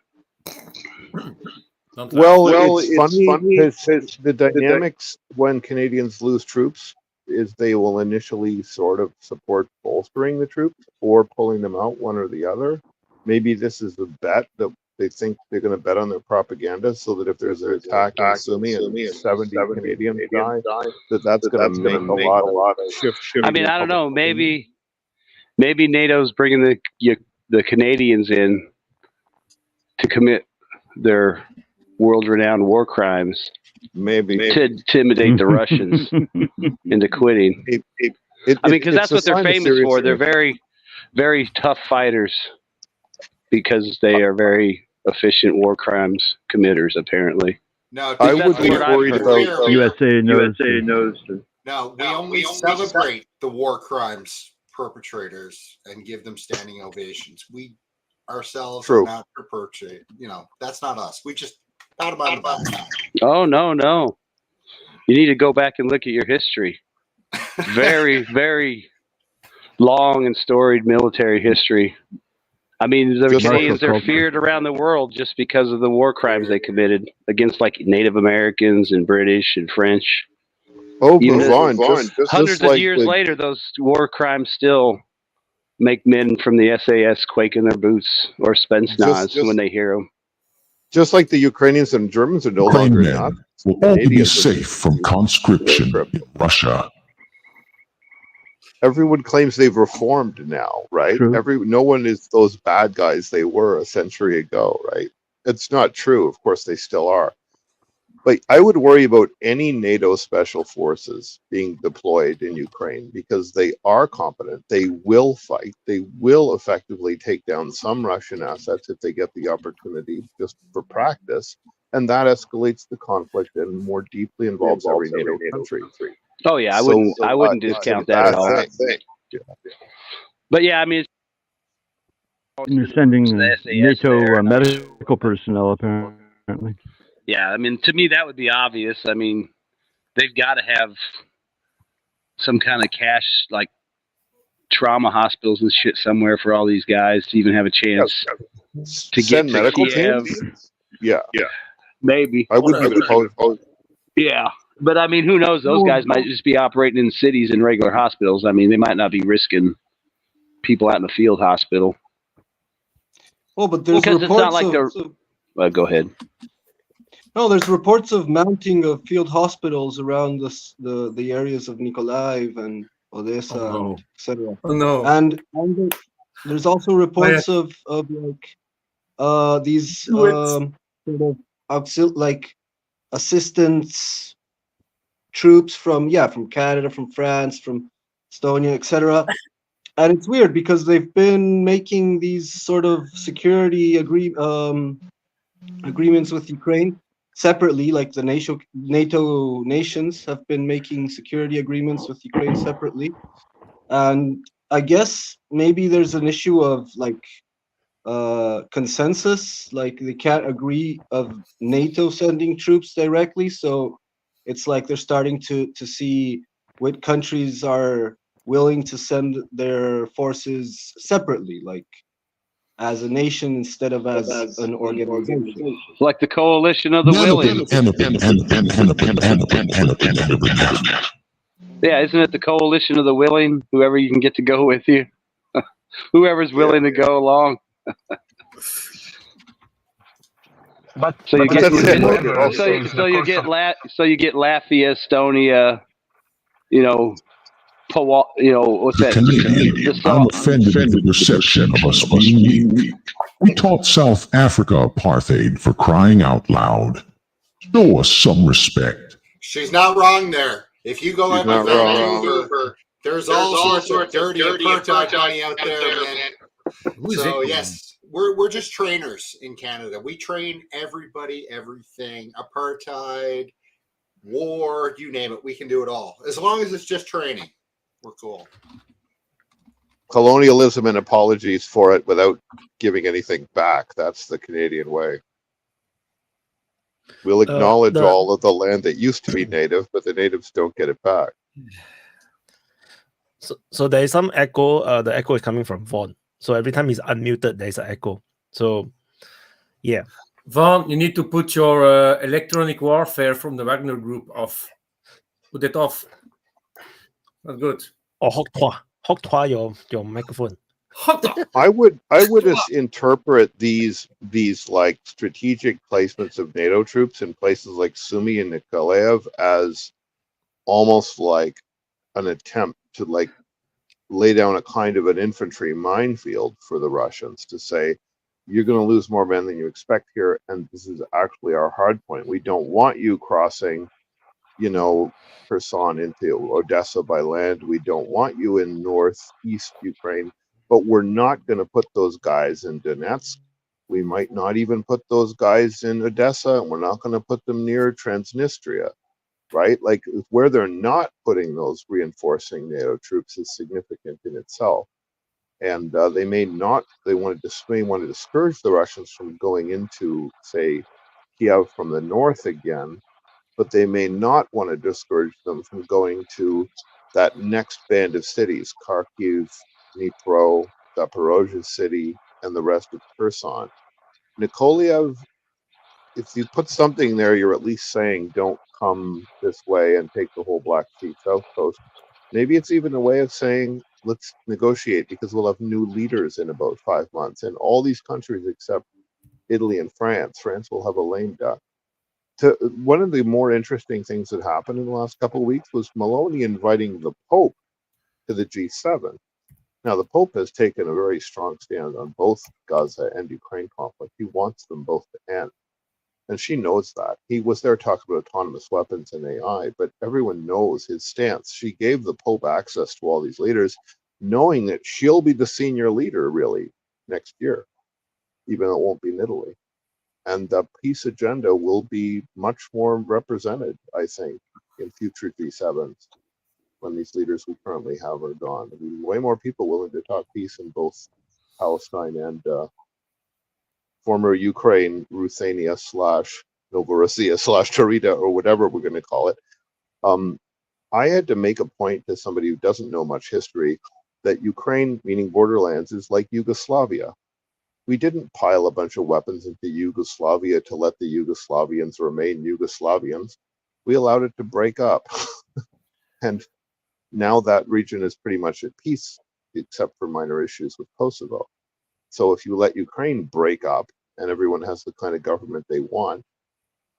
Well, it's funny because the dynamics when Canadians lose troops is they will initially sort of support bolstering the troops or pulling them out, one or the other. Maybe this is a bet that they think they're going to bet on their propaganda, so that if there's an attack in Sumy and 70 Canadians die, that's going to make a lot of shift. I mean, I don't know. Maybe NATO's bringing the Canadians in to commit their world-renowned war crimes. Maybe to intimidate the Russians into quitting. Because that's what they're famous for. They're very, very tough fighters because they are very efficient war crimes committers, apparently. No, I would be worried about USA knows. No, we only celebrate the war crimes perpetrators and give them standing ovations. We ourselves are not perpetrating. You know, that's not us. We just pat them on the back. Oh, no. You need to go back and look at your history. Very, very long and storied military history. I mean, the Canadians are feared around the world just because of the war crimes they committed against, like, Native Americans and British and French. Oh, Vaughn, hundreds of years later, those war crimes still make men from the SAS quake in their boots or Spetsnaz when they hear them. Just like the Ukrainians and Germans are no longer not. Will only be safe from conscription in Russia. Everyone claims they've reformed now, right? No one is those bad guys they were a century ago, right? It's not true. Of course, they still are. But I would worry about any NATO special forces being deployed in Ukraine because they are competent. They will fight. They will effectively take down some Russian assets if they get the opportunity just for practice. And that escalates the conflict and more deeply involves every NATO country. Oh, yeah. I wouldn't discount that at all. But, yeah, I mean, you're sending NATO medical personnel, apparently. Yeah, I mean, to me, that would be obvious. I mean, they've got to have some kind of cash, like trauma hospitals and shit somewhere for all these guys to even have a chance to get to medical Kiev. teams? Yeah. Maybe. I would be opposed. Yeah, but I mean, who knows? Those guys might just be operating in cities in regular hospitals. I mean, they might not be risking people out in the field hospital. Oh, but there's because reports it's not like go ahead. No, there's reports of mounting of field hospitals around the areas of Mykolaiv and Odessa, etc. Oh no! And there's also reports of like these sort of like assistance troops from Canada, from France, from Estonia, etc. And it's weird because they've been making these sort of security agreements with Ukraine separately, like the NATO nations have been making security agreements with Ukraine separately. And I guess maybe there's an issue of like consensus, like they can't agree of NATO sending troops directly. So it's like they're starting to see what countries are willing to send their forces separately, like as a nation instead of as an organization. Like the coalition of the willing. Yeah, isn't it the coalition of the willing? Whoever you can get to go with you. Whoever's willing to go along. So you get Latvia, Estonia, what's that? I'm offended with the perception of us being weak. We taught South Africa apartheid for crying out loud. Show us some respect. She's not wrong there. If you go on Vancouver, there's all sorts of dirty apartheid money out there, man. So yes, we're just trainers in Canada. We train everybody, everything. Apartheid, war, you name it, we can do it all. As long as it's just training, we're cool. Colonialism and apologies for it without giving anything back. That's the Canadian way. We'll acknowledge all of the land that used to be native, but the natives don't get it back. So there is some echo. The echo is coming from Vaughn. So every time he's unmuted, there's an echo. So, yeah. Vaughn, you need to put your electronic warfare from the Wagner group off. Put it off. Not good. Or Hok Tuah your microphone. I would just interpret these like strategic placements of NATO troops in places like Sumy and Nikolaev as almost like an attempt to like lay down a kind of an infantry minefield for the Russians to say, you're going to lose more men than you expect here, and this is actually our hard point. We don't want you crossing, Kherson into Odessa by land. We don't want you in northeast Ukraine, but we're not going to put those guys in Donetsk We might not even put those guys in Odessa, and we're not going to put them near Transnistria, right? Like where they're not putting those reinforcing NATO troops is significant in itself. And they may want to discourage the Russians from going into, say, Kiev from the north again, but they may not want to discourage them from going to that next band of cities, Kharkiv, Dnipro, Zaporozhye city, and the rest of Kherson. Nikolaev, if you put something there, you're at least saying don't come this way and take the whole Black Sea South Coast. Maybe it's even a way of saying let's negotiate because we'll have new leaders in about 5 months. And all these countries except Italy and France will have a lame duck. One of the more interesting things that happened in the last couple of weeks was Meloni inviting the Pope to the G7. Now, the Pope has taken a very strong stand on both Gaza and Ukraine conflict. He wants them both to end. And she knows that. He was there talking about autonomous weapons and AI, but everyone knows his stance. She gave the Pope access to all these leaders, knowing that she'll be the senior leader, really, next year, even though it won't be in Italy. And the peace agenda will be much more represented, I think, in future G7s when these leaders we currently have are gone. There'll be way more people willing to talk peace in both Palestine and former Ukraine, Ruthenia / Novorossiya / Tarita, or whatever we're going to call it. I had to make a point to somebody who doesn't know much history that Ukraine, meaning borderlands, is like Yugoslavia. We didn't pile a bunch of weapons into Yugoslavia to let the Yugoslavians remain Yugoslavians. We allowed it to break up. And now that region is pretty much at peace, except for minor issues with Kosovo. So if you let Ukraine break up and everyone has the kind of government they want,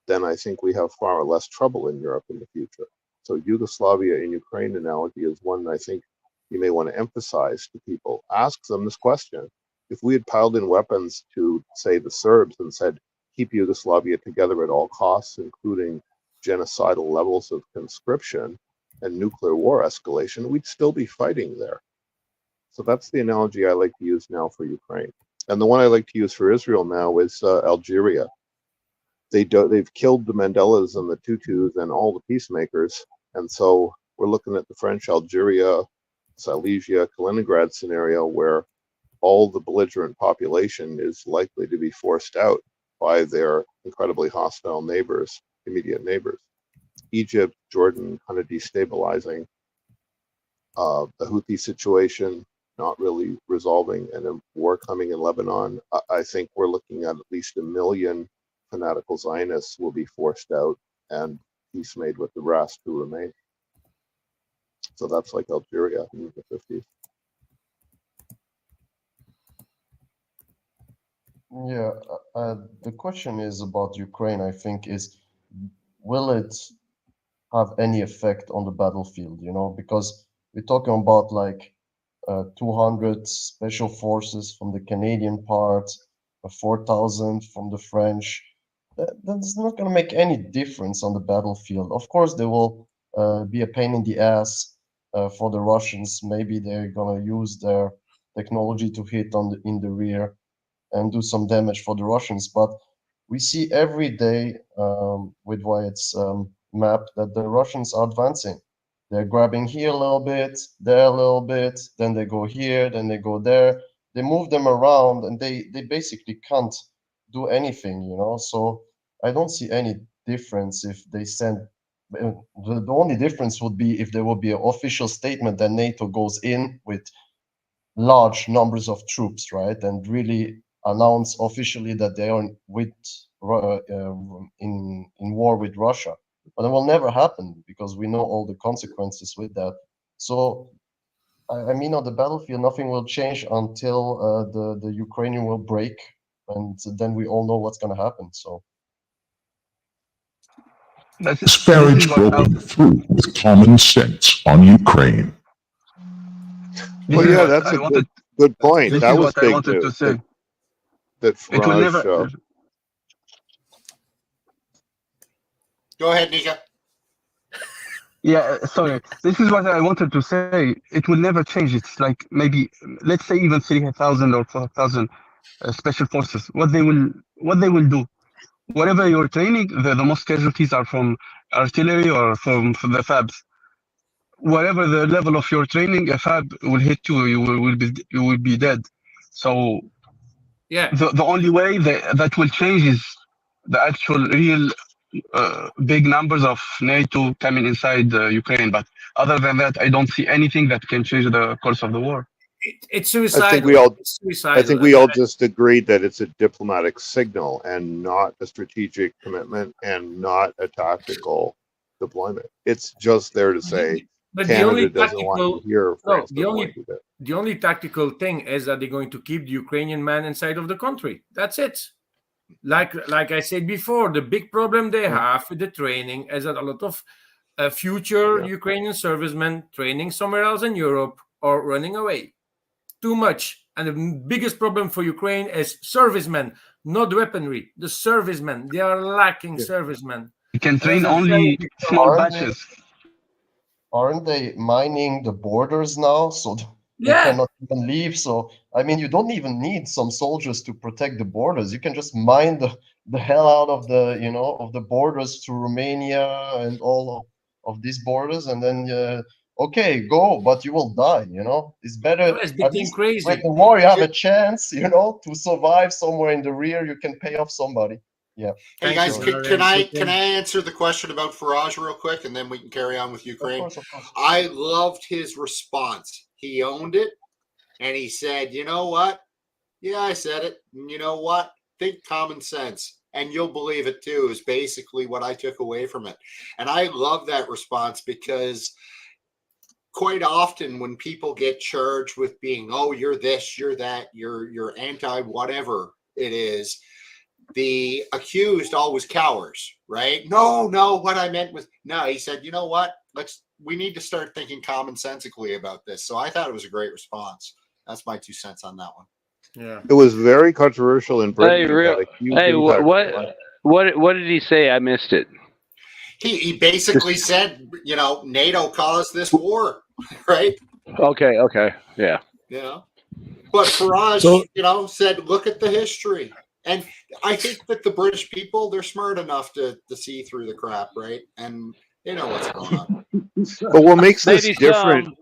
then I think we have far less trouble in Europe in the future. So Yugoslavia and Ukraine analogy is one I think you may want to emphasize to people. Ask them this question. If we had piled in weapons to, say, the Serbs and said, keep Yugoslavia together at all costs, including genocidal levels of conscription and nuclear war escalation, we'd still be fighting there. So that's the analogy I like to use now for Ukraine. And the one I like to use for Israel now is Algeria. They've killed the Mandelas and the Tutus and all the peacemakers. And so we're looking at the French Algeria, Silesia, Kaliningrad scenario where all the belligerent population is likely to be forced out by their incredibly hostile neighbors, immediate neighbors. Egypt, Jordan kind of destabilizing. The Houthi situation not really resolving, and a war coming in Lebanon. I think we're looking at least 1 million fanatical Zionists will be forced out and peace made with the rest who remain. So that's like Algeria in the 50s. Yeah, the question is about Ukraine, I think, is will it have any effect on the battlefield, because we're talking about like 200 special forces from the Canadian part, 4,000 from the French. That's not going to make any difference on the battlefield. Of course, there will be a pain in the ass for the Russians. Maybe they're going to use their technology to hit in the rear and do some damage for the Russians. But we see every day with Wyatt's map that the Russians are advancing. They're grabbing here a little bit, there a little bit, then they go here, then they go there. They move them around and they basically can't do anything, So I don't see any difference if they send. The only difference would be if there would be an official statement that NATO goes in with large numbers of troops, right? And really announce officially that they are in war with Russia. But it will never happen because we know all the consequences with that. So, I mean, on the battlefield, nothing will change until the Ukrainian will break, and then we all know what's going to happen. So, Farage broken through with common sense on Ukraine. Well, yeah, that's a good point. This That is was what I big wanted to say. that It will never. Farage. Go ahead, Nika. Yeah, sorry. This is what I wanted to say. It will never change. It's like maybe, let's say even 3,000 or 4,000. special forces. What they will do? Whatever you're training, the most casualties are from artillery or from the FABs. Whatever the level of your training, a FAB will hit you. You will be dead. So yeah, the only way that will change is the actual real big numbers of NATO coming inside Ukraine. But other than that, I don't see anything that can change the course of the war. It's suicidal. I think we all just agreed that it's a diplomatic signal and not a strategic commitment and not a tactical deployment. It's just there to say Canada doesn't want to hear. The only tactical thing is that they're going to keep the Ukrainian man inside of the country. That's it. Like I said before, the big problem they have with the training is that a lot of future Ukrainian servicemen training somewhere else in Europe are running away. Too much. And the biggest problem for Ukraine is servicemen, not weaponry. The servicemen, they are lacking servicemen. You can train only small batches. Aren't they mining the borders now? So they cannot even leave. So, I mean, you don't even need some soldiers to protect the borders. You can just mine the hell out of the borders to Romania and all of these borders. And then, okay, go, but you will die, It's better. It's getting crazy. With the war, you have a chance, to survive somewhere in the rear. You can pay off somebody. Yeah. Hey guys, can I answer the question about Farage real quick, and then we can carry on with Ukraine? Of course. I loved his response. He owned it, and he said, "You know what? Yeah, I said it. And you know what? Think common sense, and you'll believe it too." Is basically what I took away from it, and I love that response because quite often when people get charged with being, "Oh, you're this, you're that, you're anti whatever it is," the accused always cowers, right? No, what I meant was, no, he said, "You know what? We need to start thinking commonsensically about this." So I thought it was a great response. That's my 2 cents on that one. Yeah. It was very controversial in Britain. What did he say? I missed it. He basically said, NATO caused this war, right? Okay, yeah. But Farage, said, look at the history. And I think that the British people, they're smart enough to see through the crap, right? And they know what's going on. But what makes this different?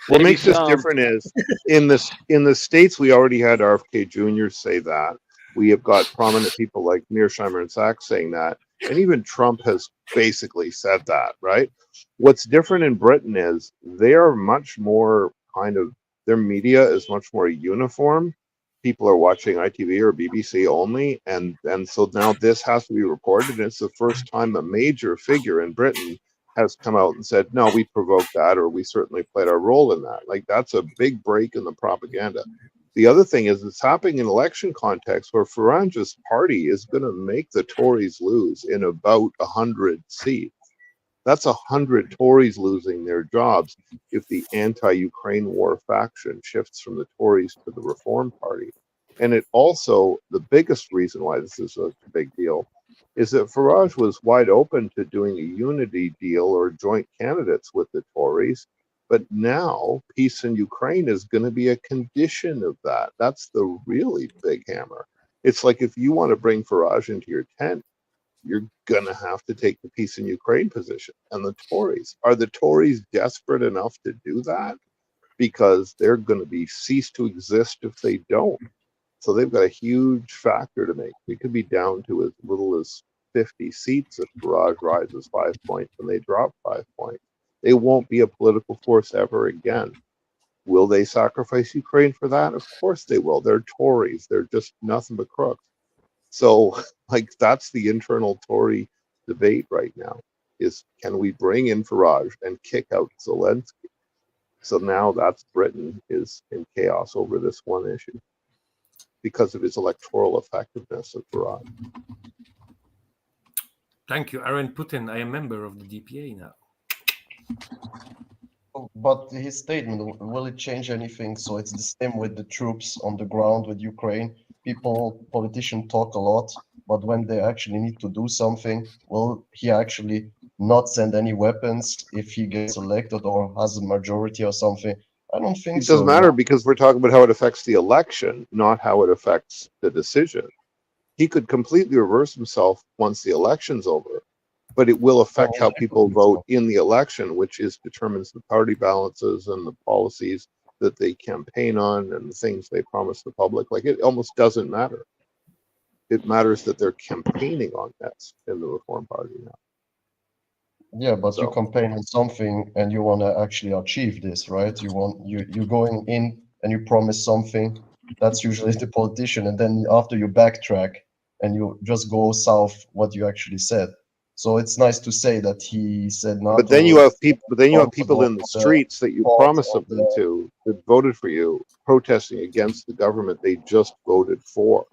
What makes this different is in the States, we already had RFK Jr. say that. We have got prominent people like Mearsheimer and Sachs saying that. And even Trump has basically said that, right? What's different in Britain is they are much more their media is much more uniform. People are watching ITV or BBC only. And so now this has to be reported. And it's the first time a major figure in Britain has come out and said, no, we provoked that, or we certainly played our role in that. Like, that's a big break in the propaganda. The other thing is it's happening in election context where Farage's party is going to make the Tories lose in about 100 seats. That's 100 Tories losing their jobs if the anti-Ukraine war faction shifts from the Tories to the Reform Party. And it also, the biggest reason why this is such a big deal is that Farage was wide open to doing a unity deal or joint candidates with the Tories. But now peace in Ukraine is going to be a condition of that. That's the really big hammer. It's like if you want to bring Farage into your tent, you're going to have to take the peace in Ukraine position. And the Tories, are the Tories desperate enough to do that? Because they're going to be cease to exist if they don't. So they've got a huge factor to make. We could be down to as little as 50 seats if Farage rises 5 points and they drop 5 points. They won't be a political force ever again. Will they sacrifice Ukraine for that? Of course they will. They're Tories. They're just nothing but crooks. So, that's the internal Tory debate right now, is can we bring in Farage and kick out Zelensky? So now that's Britain is in chaos over this one issue because of his electoral effectiveness of Farage. Thank you, Aaron Putin. I am a member of the DPA now. But his statement, will it change anything? So it's the same with the troops on the ground with Ukraine. Politicians talk a lot, but when they actually need to do something, will he actually not send any weapons if he gets elected or has a majority or something? I don't think It doesn't so. matter because we're talking about how it affects the election, not how it affects the decision. He could completely reverse himself once the election's over, but it will affect how people vote in the election, which determines the party balances and the policies that they campaign on and the things they promise the public. Like, it almost doesn't matter. It matters that they're campaigning on this in the Reform Party now. Yeah, but you campaign on something and you want to actually achieve this, right? You're going in and you promise something. That's usually the politician, and then after you backtrack and you just go south what you actually said. So it's nice to say that he said not. But then you have people. But then you have people in the streets that you promised something to, that voted for you, protesting against the government they just voted for.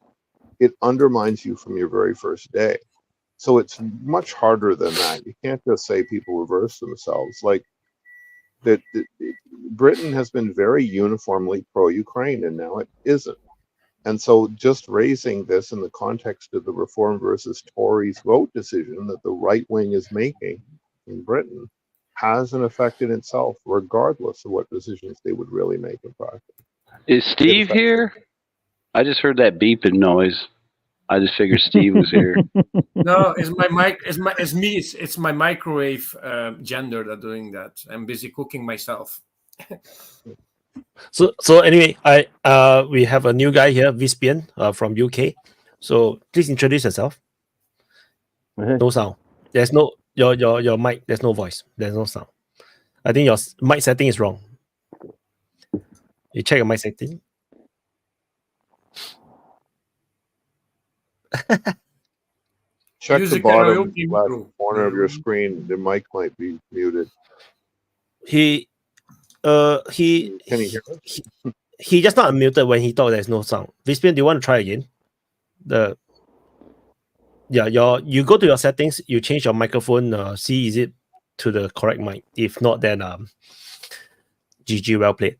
It undermines you from your very first day. So it's much harder than that. You can't just say people reverse themselves. Like that, Britain has been very uniformly pro-Ukraine, and now it isn't. And so just raising this in the context of the Reform versus Tories vote decision that the right wing is making in Britain has an effect in itself, regardless of what decisions they would really make in practice. Is Steve here? I just heard that beeping noise. I just figured Steve was here. No, it's my mic. It's me. It's my microwave gender that doing that. I'm busy cooking myself. So anyway, we have a new guy here, Vispian, from UK. So please introduce yourself. No sound. There's no your mic. There's no voice. There's no sound. I think your mic setting is wrong. You check your mic setting. Check the bottom left corner of your screen. The mic might be muted. He Can you hear us? He just not unmuted when he thought there's no sound. Vispian, do you want to try again? You go to your settings, you change your microphone, see is it to the correct mic. If not, then GG, well played.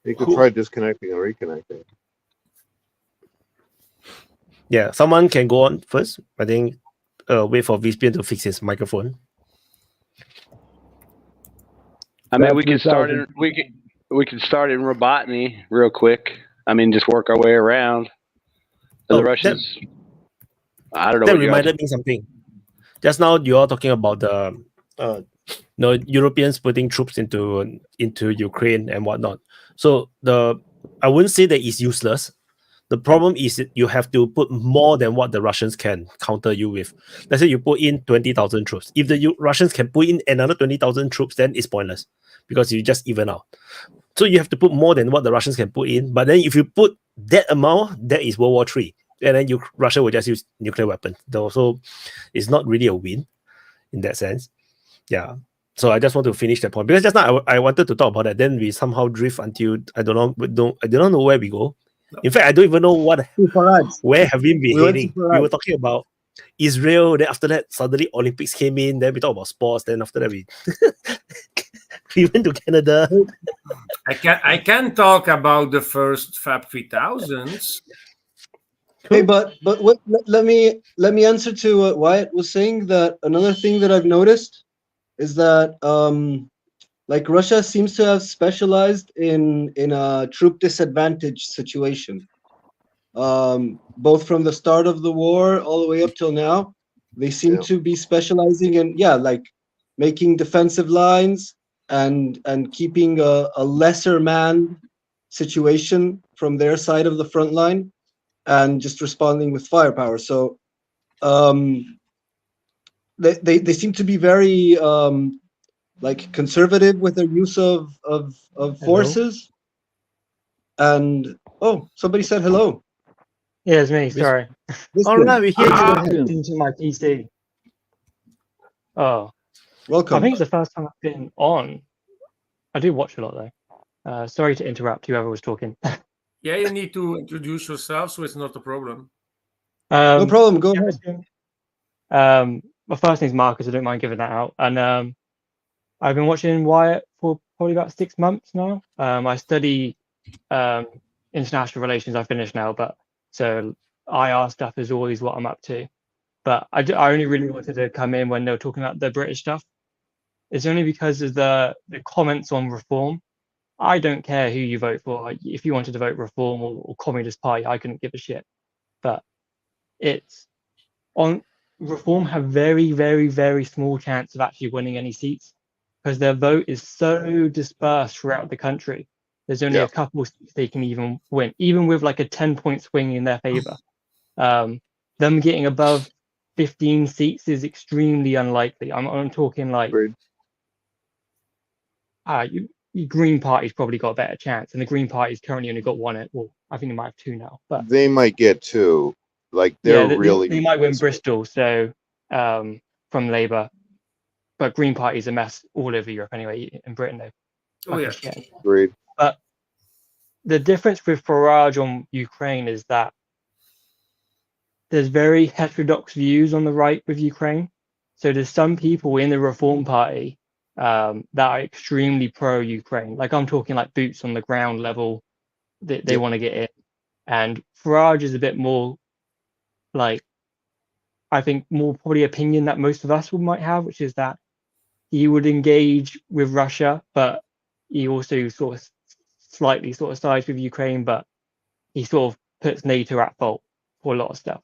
You could try disconnecting and reconnecting. Yeah, someone can go on first. I think wait for Vispian to fix his microphone. I mean, we can start in Robotny real quick. I mean, just work our way around. The Russians. I don't know. That reminded me something. Just now, you are talking about the Europeans putting troops into Ukraine and whatnot. So I wouldn't say that it's useless. The problem is that you have to put more than what the Russians can counter you with. Let's say you put in 20,000 troops. If the Russians can put in another 20,000 troops, then it's pointless because you just even out. So you have to put more than what the Russians can put in. But then if you put that amount, that is World War III. And then Russia will just use nuclear weapons. So it's not really a win in that sense. Yeah. So I just want to finish that point because just now I wanted to talk about that. Then we somehow drift until I don't know where we go. In fact, I don't even know where have we been heading. We were talking about Israel. Then after that, suddenly Olympics came in. Then we talk about sports. Then after that, we went to Canada. I can talk about the first Fab 3000s. Hey, but what? Let me answer to what Wyatt was saying. That another thing that I've noticed is that like Russia seems to have specialized in a troop disadvantage situation. Both from the start of the war all the way up till now, they seem to be specializing in like making defensive lines and keeping a lesser manned situation from their side of the front line and just responding with firepower. So they seem to be very like conservative with their use of forces. And somebody said hello. Yeah, it's me. Sorry. All right, we hear you. Into my PC. Oh, welcome. I think it's the first time I've been on. I do watch a lot though. Sorry to interrupt whoever was talking. Yeah, you need to introduce yourself, so it's not a problem. No problem. Go ahead. My first name's Marcus. I don't mind giving that out. And I've been watching Wyatt for probably about 6 months now. I study international relations. I finished now, but so IR stuff is always what I'm up to. but I only really wanted to come in when they were talking about the British stuff. It's only because of the comments on reform. I don't care who you vote for. Like, if you wanted to vote Reform or Communist Party, I couldn't give a shit. But it's on Reform have very, very, very small chance of actually winning any seats because their vote is so dispersed throughout the country. There's only a couple seats they can even win, even with like a 10-point swing in their favor. Them getting above 15 seats is extremely unlikely. I'm talking like Green Party's probably got a better chance, and the Green Party's currently only got one. Well, I think they might have two now, but they might get two. Like they're really they might win Bristol, so from Labour, but Green Party's a mess all over Europe anyway. In Britain, though, Agreed. But the difference with Farage on Ukraine is that there's very heterodox views on the right with Ukraine. So there's some people in the Reform Party that are extremely pro-Ukraine. Like I'm talking like boots on the ground level. They want to get in. And Farage is a bit more like, I think more probably opinion that most of us might have, which is that he would engage with Russia, but he also sort of slightly sort of sides with Ukraine, but he sort of puts NATO at fault for a lot of stuff,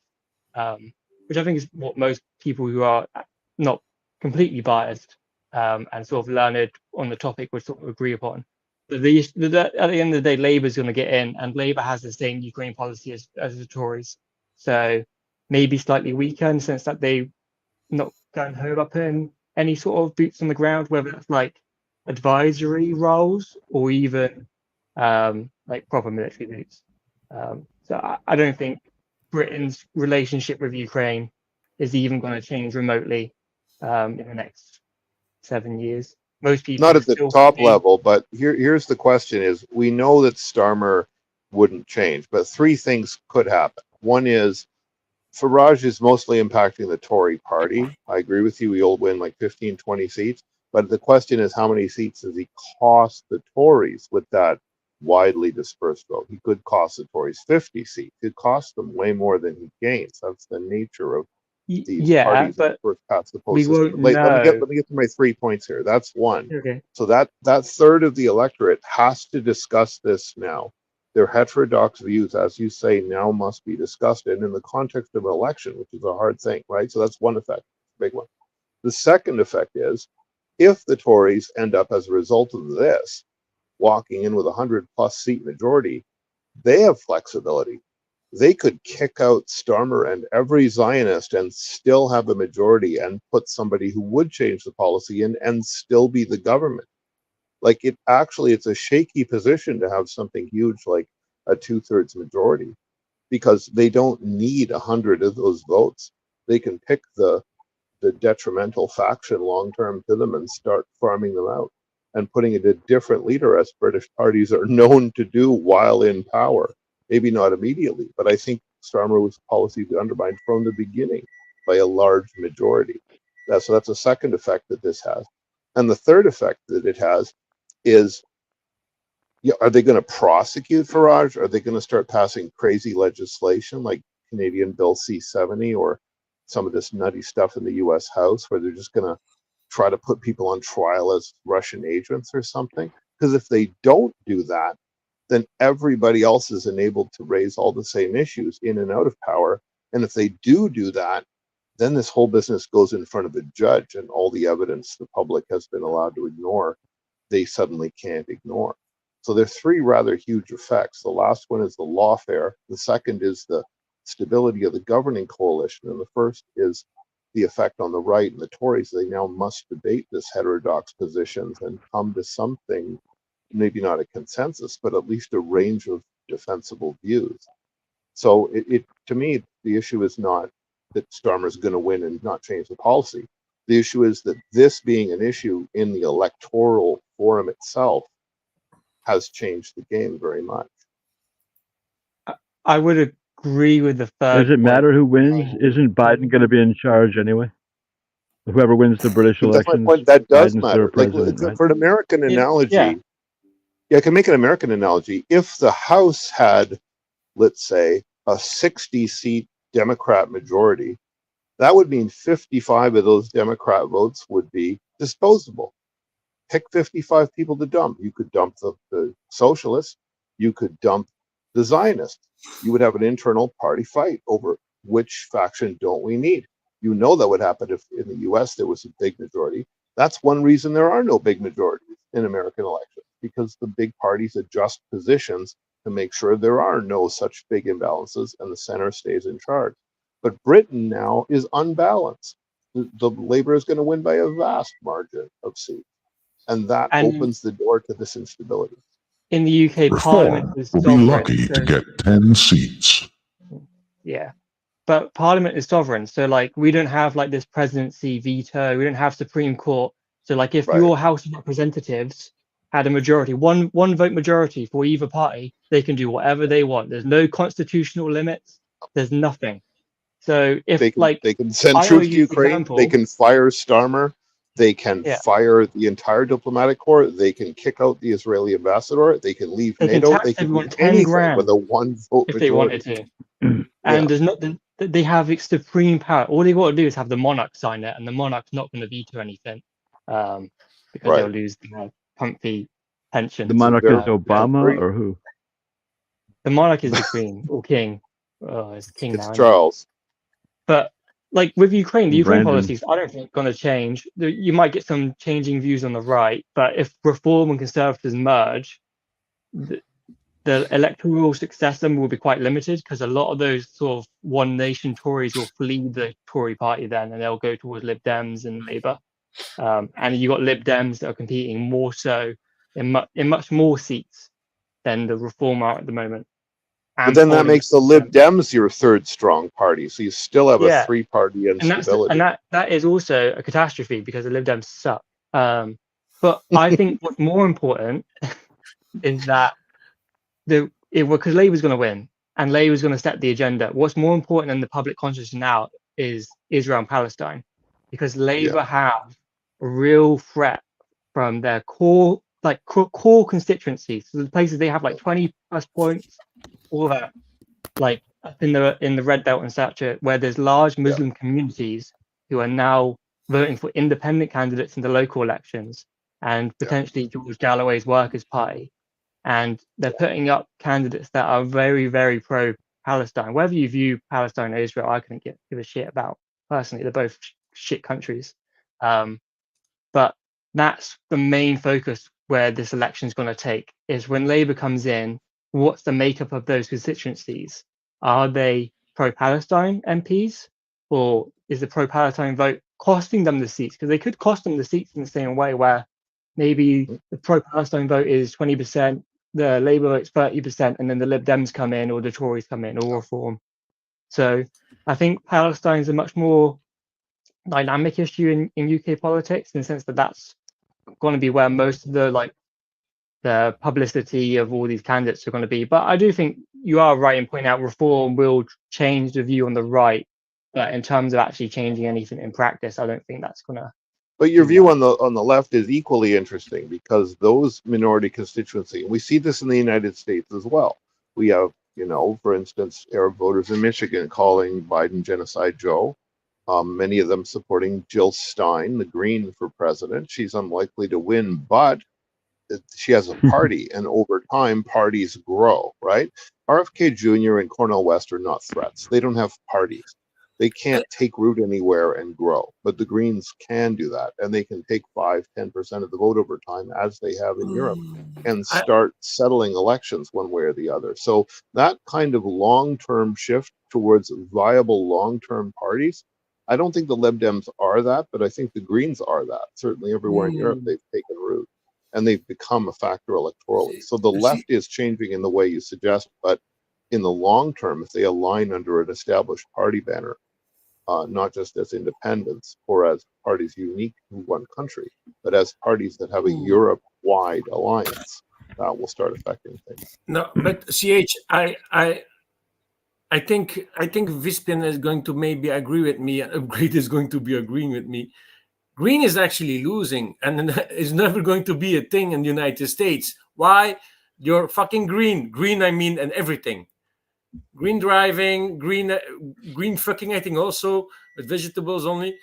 which I think is what most people who are not completely biased and sort of learned on the topic would sort of agree upon. But at the end of the day, Labour's going to get in, and Labour has the same Ukraine policy as the Tories. So maybe slightly weaker in the sense that they not going to up in any sort of boots on the ground, whether it's like advisory roles or even like proper military boots. So I don't think Britain's relationship with Ukraine is even going to change remotely in the next 7 years. Most people not at the top level, but here's the question: is we know that Starmer wouldn't change, but three things could happen. One is Farage is mostly impacting the Tory party. I agree with you. He'll win like 15, 20 seats. But the question is, how many seats does he cost the Tories with that widely dispersed vote? He could cost the Tories 50 seats. It costs them way more than he gains. That's the nature of these parties. But first past the post we system. won't know. Let me get to my 3 points here. That's one. Okay. So that third of the electorate has to discuss this now. Their heterodox views, as you say, now must be discussed, and in the context of an election, which is a hard thing, right? So that's one effect, big one. The second effect is, if the Tories end up, as a result of this, walking in with a 100+ seat majority, they have flexibility. They could kick out Starmer and every Zionist and still have a majority and put somebody who would change the policy in and still be the government. Like it's a shaky position to have something huge like a 2/3 majority, because they don't need 100 of those votes. They can pick the detrimental faction long term to them and start farming them out and putting in a different leader, as British parties are known to do while in power. Maybe not immediately, but I think Starmer was policy undermined from the beginning by a large majority. So that's a second effect that this has. And the third effect that it has is, are they going to prosecute Farage? Are they going to start passing crazy legislation like Canadian Bill C-70 or some of this nutty stuff in the U.S. House, where they're just going to try to put people on trial as Russian agents or something? Because if they don't do that, then everybody else is enabled to raise all the same issues in and out of power. And if they do that, then this whole business goes in front of a judge, and all the evidence the public has been allowed to ignore, they suddenly can't ignore. So there are three rather huge effects. The last one is the lawfare. The second is the stability of the governing coalition. And the first is the effect on the right and the Tories. They now must debate this heterodox positions and come to something, maybe not a consensus, but at least a range of defensible views. So it to me, the issue is not that Starmer's going to win and not change the policy. The issue is that this being an issue in the electoral forum itself has changed the game very much. I would agree with the third. Does it matter who wins? Isn't Biden going to be in charge anyway? Whoever wins the British elections, that does Biden's matter. their president, right? For an American analogy, yeah, I can make an American analogy. If the House had, let's say, a 60-seat Democrat majority, That would mean 55 of those Democrat votes would be disposable. Pick 55 people to dump. You could dump the socialists. You could dump the Zionists. You would have an internal party fight over which faction don't we need. You know that would happen if in the US there was a big majority. That's one reason there are no big majorities in American elections, because the big parties adjust positions to make sure there are no such big imbalances and the center stays in charge. But Britain now is unbalanced. The Labour is going to win by a vast margin of seats. And that opens the door to this instability. In the UK, Parliament Reform is will be sovereign. lucky to get 10 seats. Yeah. But Parliament is sovereign. So, like, we don't have, like, this presidency veto. We don't have Supreme Court. So, like, if your House of Representatives had a majority, one vote majority for either party, they can do whatever they want. There's no constitutional limits. There's nothing. So, if, they can send troops to Ukraine, they can fire Starmer, they can fire the entire diplomatic corps, they can kick out the Israeli ambassador, they can leave NATO, they can do anything with a one vote if majority. they wanted to. And there's not they have supreme power. All they got to do is have the monarch sign it, and the monarch's not going to veto anything, because they'll lose their comfy pension. The monarch is Obama or who? The monarch is the queen or king. Oh, it's king now. Charles. But like with Ukraine, the Ukraine policies, I don't think going to change. You might get some changing views on the right, but if Reform and Conservatives merge, the electoral success then will be quite limited, because a lot of those sort of one nation Tories will flee the Tory party then, and they'll go towards Lib Dems and Labour. And you got Lib Dems that are competing more so in much more seats than the Reform are at the moment. But then that makes the Lib Dems your third strong party, so you still have a three-party instability. And that is also a catastrophe, because the Lib Dems suck. But I think what's more important is that because Labour's going to win, and Labour's going to set the agenda. What's more important in the public consciousness now is Israel and Palestine, because Labour have a real threat from their core constituencies, so the places they have like 20+ points, all that, like in the Red Belt and Stature, where there's large Muslim communities who are now voting for independent candidates in the local elections, and potentially George Galloway's Workers' Party, and they're putting up candidates that are very, very pro-Palestine. Whether you view Palestine or Israel, I couldn't give a shit about personally. They're both shit countries, but that's the main focus where this election is going to take, is when Labour comes in, what's the makeup of those constituencies? Are they pro-Palestine MPs, or is the pro-Palestine vote costing them the seats? Because they could cost them the seats in the same way, where maybe the pro-Palestine vote is 20%, the Labour vote's 30%, and then the Lib Dems come in, or the Tories come in, or Reform. So I think Palestine's a much more dynamic issue in UK politics, in the sense that that's going to be where most of the publicity of all these candidates are going to be. But I do think you are right in pointing out Reform will change the view on the right, but in terms of actually changing anything in practice, I don't think that's going to. But your view on the left is equally interesting, because those minority constituencies, we see this in the United States as well. We have, for instance, Arab voters in Michigan calling Biden Genocide Joe. Many of them supporting Jill Stein, the Green, for president. She's unlikely to win, but she has a party, and over time, parties grow, right? RFK Jr. and Cornel West are not threats. They don't have parties. They can't take root anywhere and grow, but the Greens can do that, and they can take 5-10% of the vote over time, as they have in Europe, and start settling elections one way or the other. So that kind of long-term shift towards viable long-term parties, I don't think the Lib Dems are that, but I think the Greens are that. Certainly everywhere in Europe, they've taken root, and they've become a factor electorally. So the left is changing in the way you suggest, but in the long term, if they align under an established party banner, not just as independents or as parties unique to one country, but as parties that have a Europe-wide alliance, that will start affecting things. No, but CH, I think Vispian is going to maybe agree with me, and Upgrade is going to be agreeing with me. Green is actually losing, and is never going to be a thing in the United States. Why? You're fucking green. Green, I mean, and everything. green driving, green fucking eating also, with vegetables only.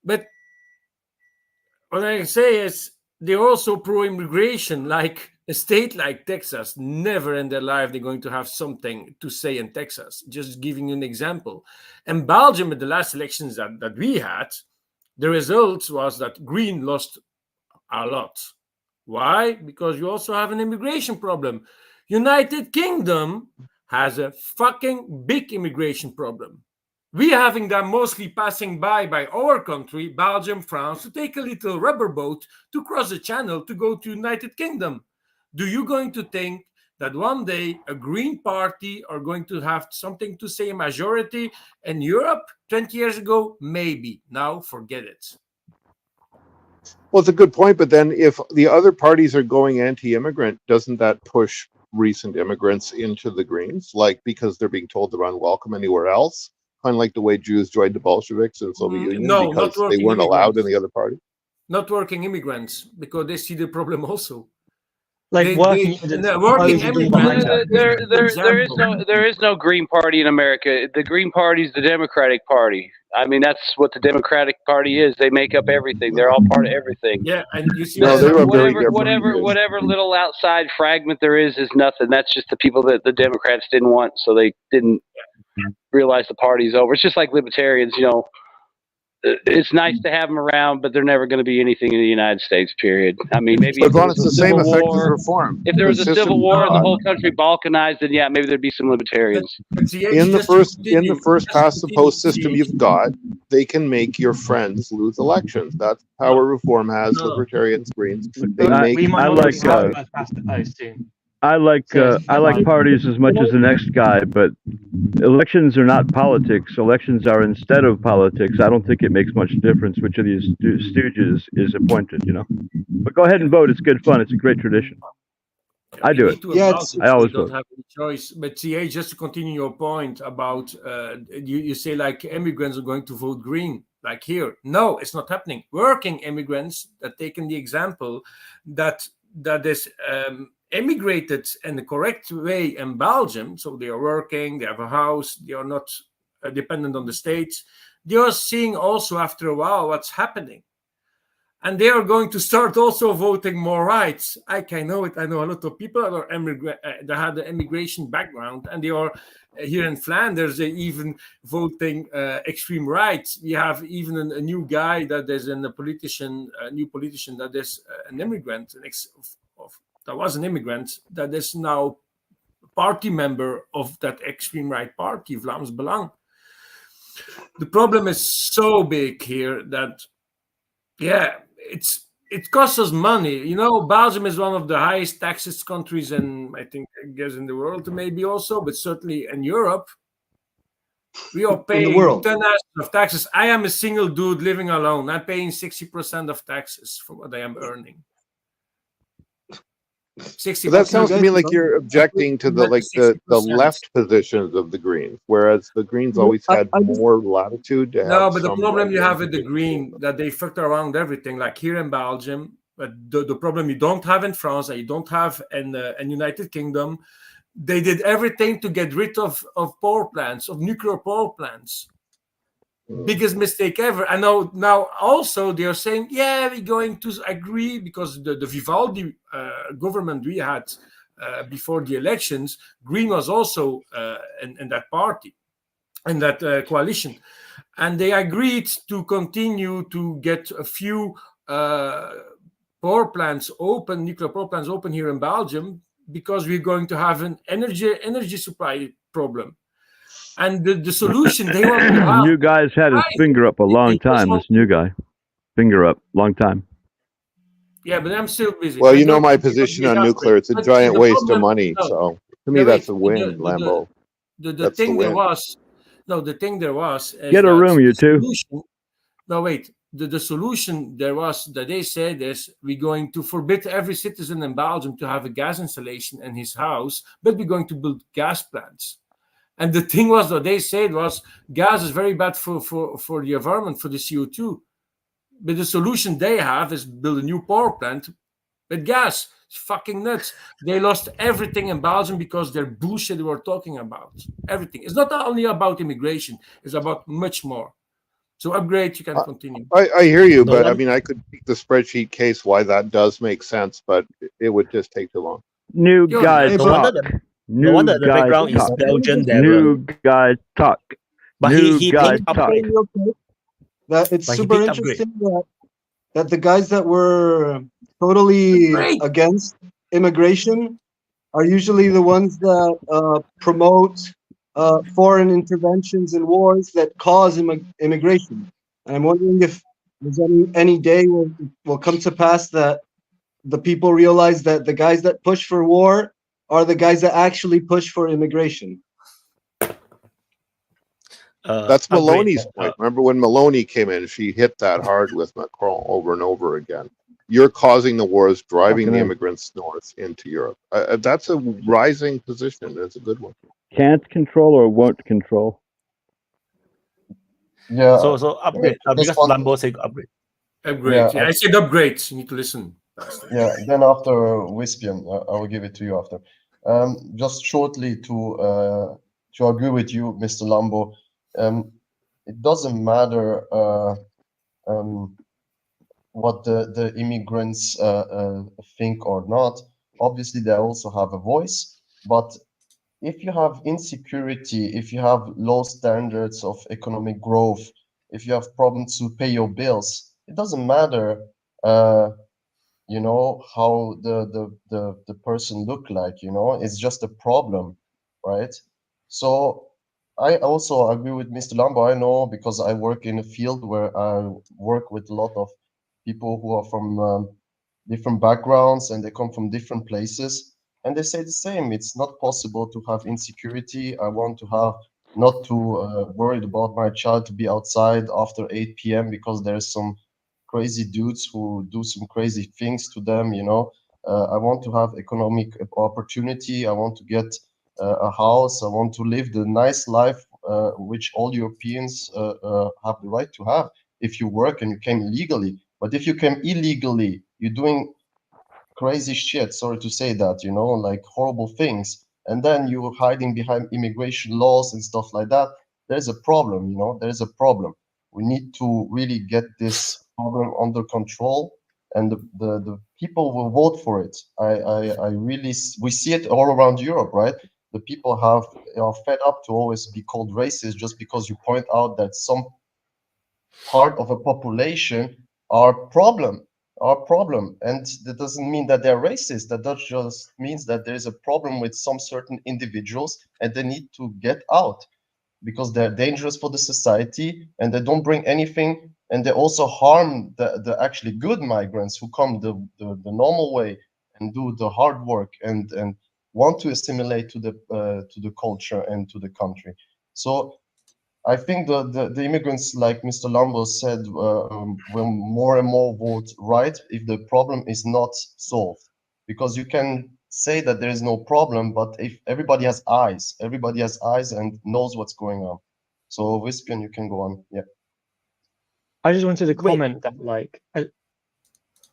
But what I can say is they're also pro-immigration, like a state like Texas. Never in their life they're going to have something to say in Texas. Just giving you an example. And Belgium, at the last elections that we had, the results was that Green lost a lot. Why? Because you also have an immigration problem. United Kingdom has a fucking big immigration problem. We having them mostly passing by our country, Belgium, France, to take a little rubber boat to cross the channel to go to United Kingdom. Do you going to think that one day a Green Party are going to have something to say, a majority in Europe? 20 years ago, maybe. Now, forget it. Well, it's a good point, but then if the other parties are going anti-immigrant, doesn't that push recent immigrants into the Greens? Like, because they're being told they're unwelcome anywhere else? Kind of like the way Jews joined the Bolsheviks in the Soviet Union because they weren't allowed in the other party? Not working immigrants, because they see the problem also. Like working immigrants. There is no Green Party in America. The Green Party is the Democratic Party. I mean, that's what the Democratic Party is. They make up everything. They're all part of everything. Yeah, and you see, whatever little outside fragment there is nothing. That's just the people that the Democrats didn't want, so they didn't realize the party's over. It's just like libertarians, you know. It's nice to have them around, but they're never going to be anything in the United States, period. I mean, maybe but it's the same effect as reform. If there was a civil war and the whole country balkanized, then yeah, maybe there'd be some libertarians. In the first past the post system you've got, they can make your friends lose elections. That's power reform has libertarians, Greens. I like parties as much as the next guy, but elections are not politics. Elections are instead of politics. I don't think it makes much difference which of these stooges is appointed, you know. But go ahead and vote. It's good fun. It's a great tradition. I do it. Yeah, I always don't vote. have any choice. But CA, just to continue your point about you say like immigrants are going to vote Green, like here. No, it's not happening. Working immigrants that taken the example that is emigrated in the correct way in Belgium, so they are working, they have a house, they are not dependent on the states. They are seeing also after a while what's happening. And they are going to start also voting more rights. I know it. I know a lot of people that are that had the immigration background, and they are here in Flanders. They even voting extreme rights. We have even a new guy that is a new politician that is an immigrant, that was an immigrant that is now party member of that extreme right party, Vlaams Belang. The problem is so big here that, yeah, it costs us money. You know, Belgium is one of the highest taxes countries in, I guess in the world maybe also, but certainly in Europe. We are paying 10 of taxes. I am a single dude living alone. I'm paying 60% of taxes for what I am earning. 60%. But that sounds to me like you're objecting to the left positions of the Greens, whereas the Greens always had more latitude to have. No, but the problem you have with the Green that they fucked around everything, like here in Belgium. But the problem you don't have in France and you don't have in United Kingdom, they did everything to get rid of power plants, of nuclear power plants. Biggest mistake ever. I know now also they are saying, yeah, we're going to agree because the Vivaldi government we had before the elections, Green was also in that party, in that coalition. And they agreed to continue to get a few power plants open, nuclear power plants open here in Belgium, because we're going to have an energy supply problem. And the solution they want to have. New guy's had his finger up a long time. This new guy, finger up, long time. Yeah, but I'm still busy. Well, you know my position on nuclear. It's a giant waste of money. So to me, that's a win, Lambo. The thing there was. Get a room, you two. No, wait. The solution there was that they said is we're going to forbid every citizen in Belgium to have a gas installation in his house, but we're going to build gas plants. And the thing was what they said was gas is very bad for the environment, for the CO2. But the solution they have is build a new power plant With gas. It's fucking nuts. They lost everything in Belgium because their bullshit they were talking about. Everything. It's not only about immigration. It's about much more. So upgrade, you can continue. I hear you, but I mean, I could make the spreadsheet case why that does make sense, but it would just take too long. New guys talk. New guys talk. New guys talk. But he guys picked talk. That it's But he super picked upgrade. interesting that the guys that were totally against immigration are usually the ones that promote foreign interventions in wars that cause immigration. And I'm wondering if there's any day will come to pass that the people realize that the guys that push for war are the guys that actually push for immigration. That's Maloney's point. Remember when Maloney came in, she hit that hard with Macron over and over again. You're causing the wars, driving the immigrants north into Europe. That's a rising position. That's a good one. Can't control or won't control. Yeah. So upgrade. Because Lambo said upgrade. Upgrade. Yeah, I said upgrades. You need to listen. Yeah. Then after Vispian, I will give it to you after. Just shortly to agree with you, Mr. Lambo. It doesn't matter what the immigrants think or not. Obviously, they also have a voice. But if you have insecurity, if you have low standards of economic growth, if you have problems to pay your bills, it doesn't matter, you know, how the person look like. You know, it's just a problem, right? So I also agree with Mr. Lambo. I know because I work in a field where I work with a lot of people who are from different backgrounds and they come from different places, and they say the same. It's not possible to have insecurity. I want to have not to worried about my child to be outside after 8 p.m. because there's some crazy dudes who do some crazy things to them. You know, I want to have economic opportunity. I want to get a house. I want to live the nice life which all Europeans have the right to have if you work and you came legally. But if you came illegally, you're doing crazy shit, sorry to say that, you know, like horrible things, and then you're hiding behind immigration laws and stuff like that, there's a problem, you know, there's a problem. We need to really get this problem under control, and the people will vote for it. I really, we see it all around Europe, right? The people are fed up to always be called racist just because you point out that some part of a population are problem, and that doesn't mean that they're racist. That just means that there is a problem with some certain individuals and they need to get out because they're dangerous for the society and they don't bring anything, and they also harm the actually good migrants who come the normal way and do the hard work and want to assimilate to the culture and to the country. So I think the immigrants, like Mr. Lambo said, will more and more vote right if the problem is not solved. Because you can say that there is no problem, but if everybody has eyes and knows what's going on. So Vispian, you can go on. Yeah. I just wanted to comment that, like,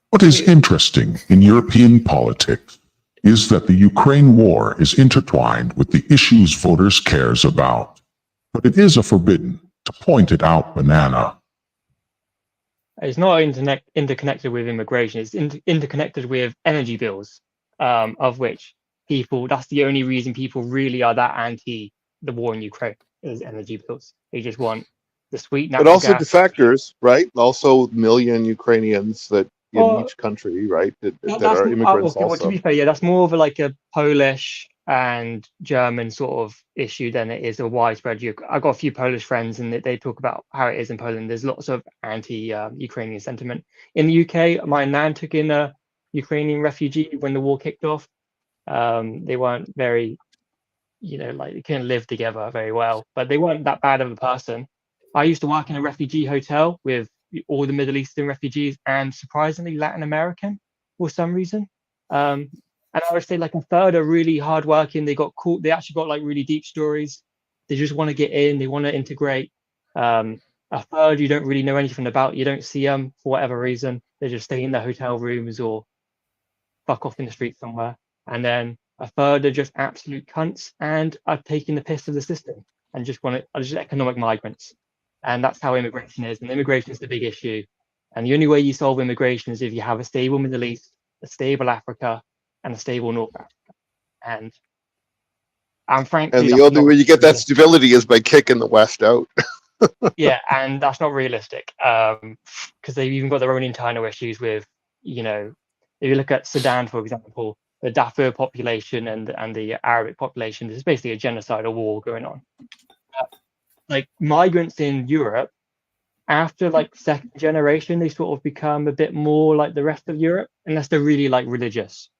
What is interesting in European politics is that the Ukraine war is intertwined with the issues voters cares about. But it is a forbidden to point it out banana. It's not interconnected with immigration. It's interconnected with energy bills, of which people, that's the only reason people really are that anti the war in Ukraine is energy bills. They just want the sweet natural But also gas. defectors, right? Also million Ukrainians that in each country, right? That are immigrants okay, also. well, to be fair, yeah, that's more of like a Polish and German sort of issue than it is a widespread. I've got a few Polish friends and they talk about how it is in Poland. There's lots of anti-Ukrainian sentiment. In the UK, my nan took in a Ukrainian refugee when the war kicked off. They weren't very, you know, like they couldn't live together very well, but they weren't that bad of a person. I used to work in a refugee hotel with all the Middle Eastern refugees and surprisingly Latin American for some reason. And I would say like a third are really hardworking. They got caught. They actually got like really deep stories. They just want to get in. They want to integrate. A third you don't really know anything about. You don't see them for whatever reason. They just stay in their hotel rooms or fuck off in the street somewhere, and then a third are just absolute cunts and are taking the piss of the system and are just economic migrants. And that's how immigration is. And immigration is the big issue. And the only way you solve immigration is if you have a stable Middle East, a stable Africa, and a stable North Africa. And frankly, And the only way you get that stability is by kicking the West out. Yeah, and that's not realistic, because they've even got their own internal issues with, you know, if you look at Sudan, for example, the Darfur population and the Arabic population, there's basically a genocidal war going on. Like migrants in Europe, after like second generation, they sort of become a bit more like the rest of Europe, unless they're really like religious.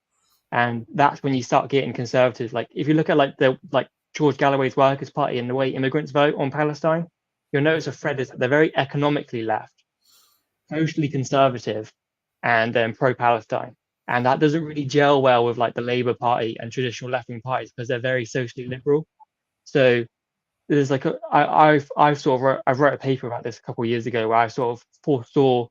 And that's when you start getting conservative. Like if you look at like George Galloway's Workers' Party and the way immigrants vote on Palestine, you'll notice a thread is that they're very economically left, socially conservative, and then pro-Palestine. And that doesn't really gel well with like the Labour Party and traditional left-wing parties because they're very socially liberal. So there's like I wrote a paper about this a couple of years ago where I sort of foresaw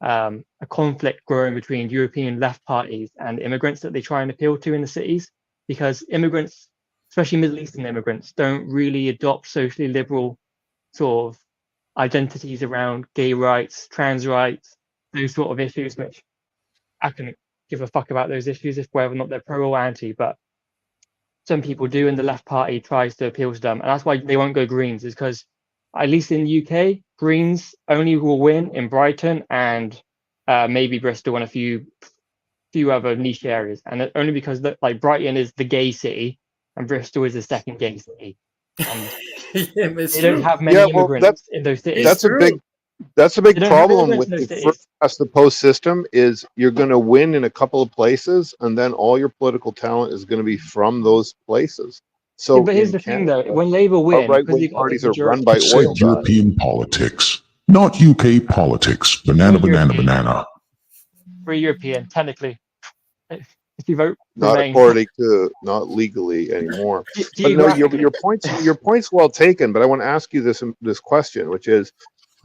a conflict growing between European left parties and immigrants that they try and appeal to in the cities, because immigrants, especially Middle Eastern immigrants, don't really adopt socially liberal sort of identities around gay rights, trans rights, those sort of issues, which I can give a fuck about those issues if whether or not they're pro or anti, but some people do, and the left party tries to appeal to them, and that's why they won't go Greens, is because at least in the UK, Greens only will win in Brighton and maybe Bristol and a few other niche areas, and only because like Brighton is the gay city and Bristol is the second gay city. And they don't have many immigrants in those cities. That's a big problem with the first past the post system is you're going to win in a couple of places, and then all your political talent is going to be from those places. So, yeah, but here's the thing, though: when Labour win, right-wing parties are run by oil European politics, not UK politics. Banana. Free European, technically. If you vote, not according to, not legally anymore. But no, your point's well taken. But I want to ask you this question, which is,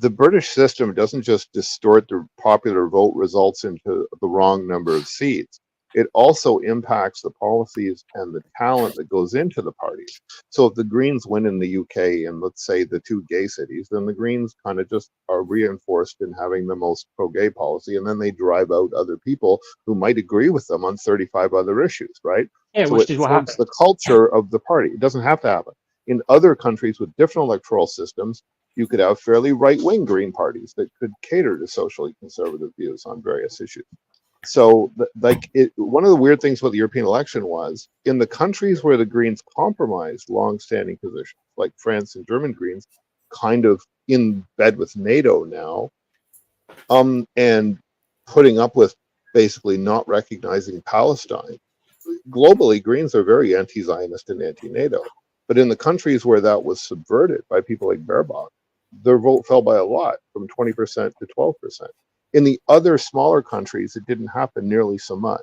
the British system doesn't just distort the popular vote results into the wrong number of seats. It also impacts the policies and the talent that goes into the parties. So if the Greens win in the UK and let's say the two gay cities, then the Greens kind of just are reinforced in having the most pro-gay policy, and then they drive out other people who might agree with them on 35 other issues, right? Yeah, so which it is what forms happens. the culture of the party. It doesn't have to happen. In other countries with different electoral systems, you could have fairly right-wing Green parties that could cater to socially conservative views on various issues. So, one of the weird things about the European election was, in the countries where the Greens compromised long-standing positions, like France and German Greens, kind of in bed with NATO now, and putting up with basically not recognizing Palestine. Globally, Greens are very anti-Zionist and anti-NATO. But in the countries where that was subverted by people like Baerbock, their vote fell by a lot, from 20% to 12%. In the other smaller countries, it didn't happen nearly so much.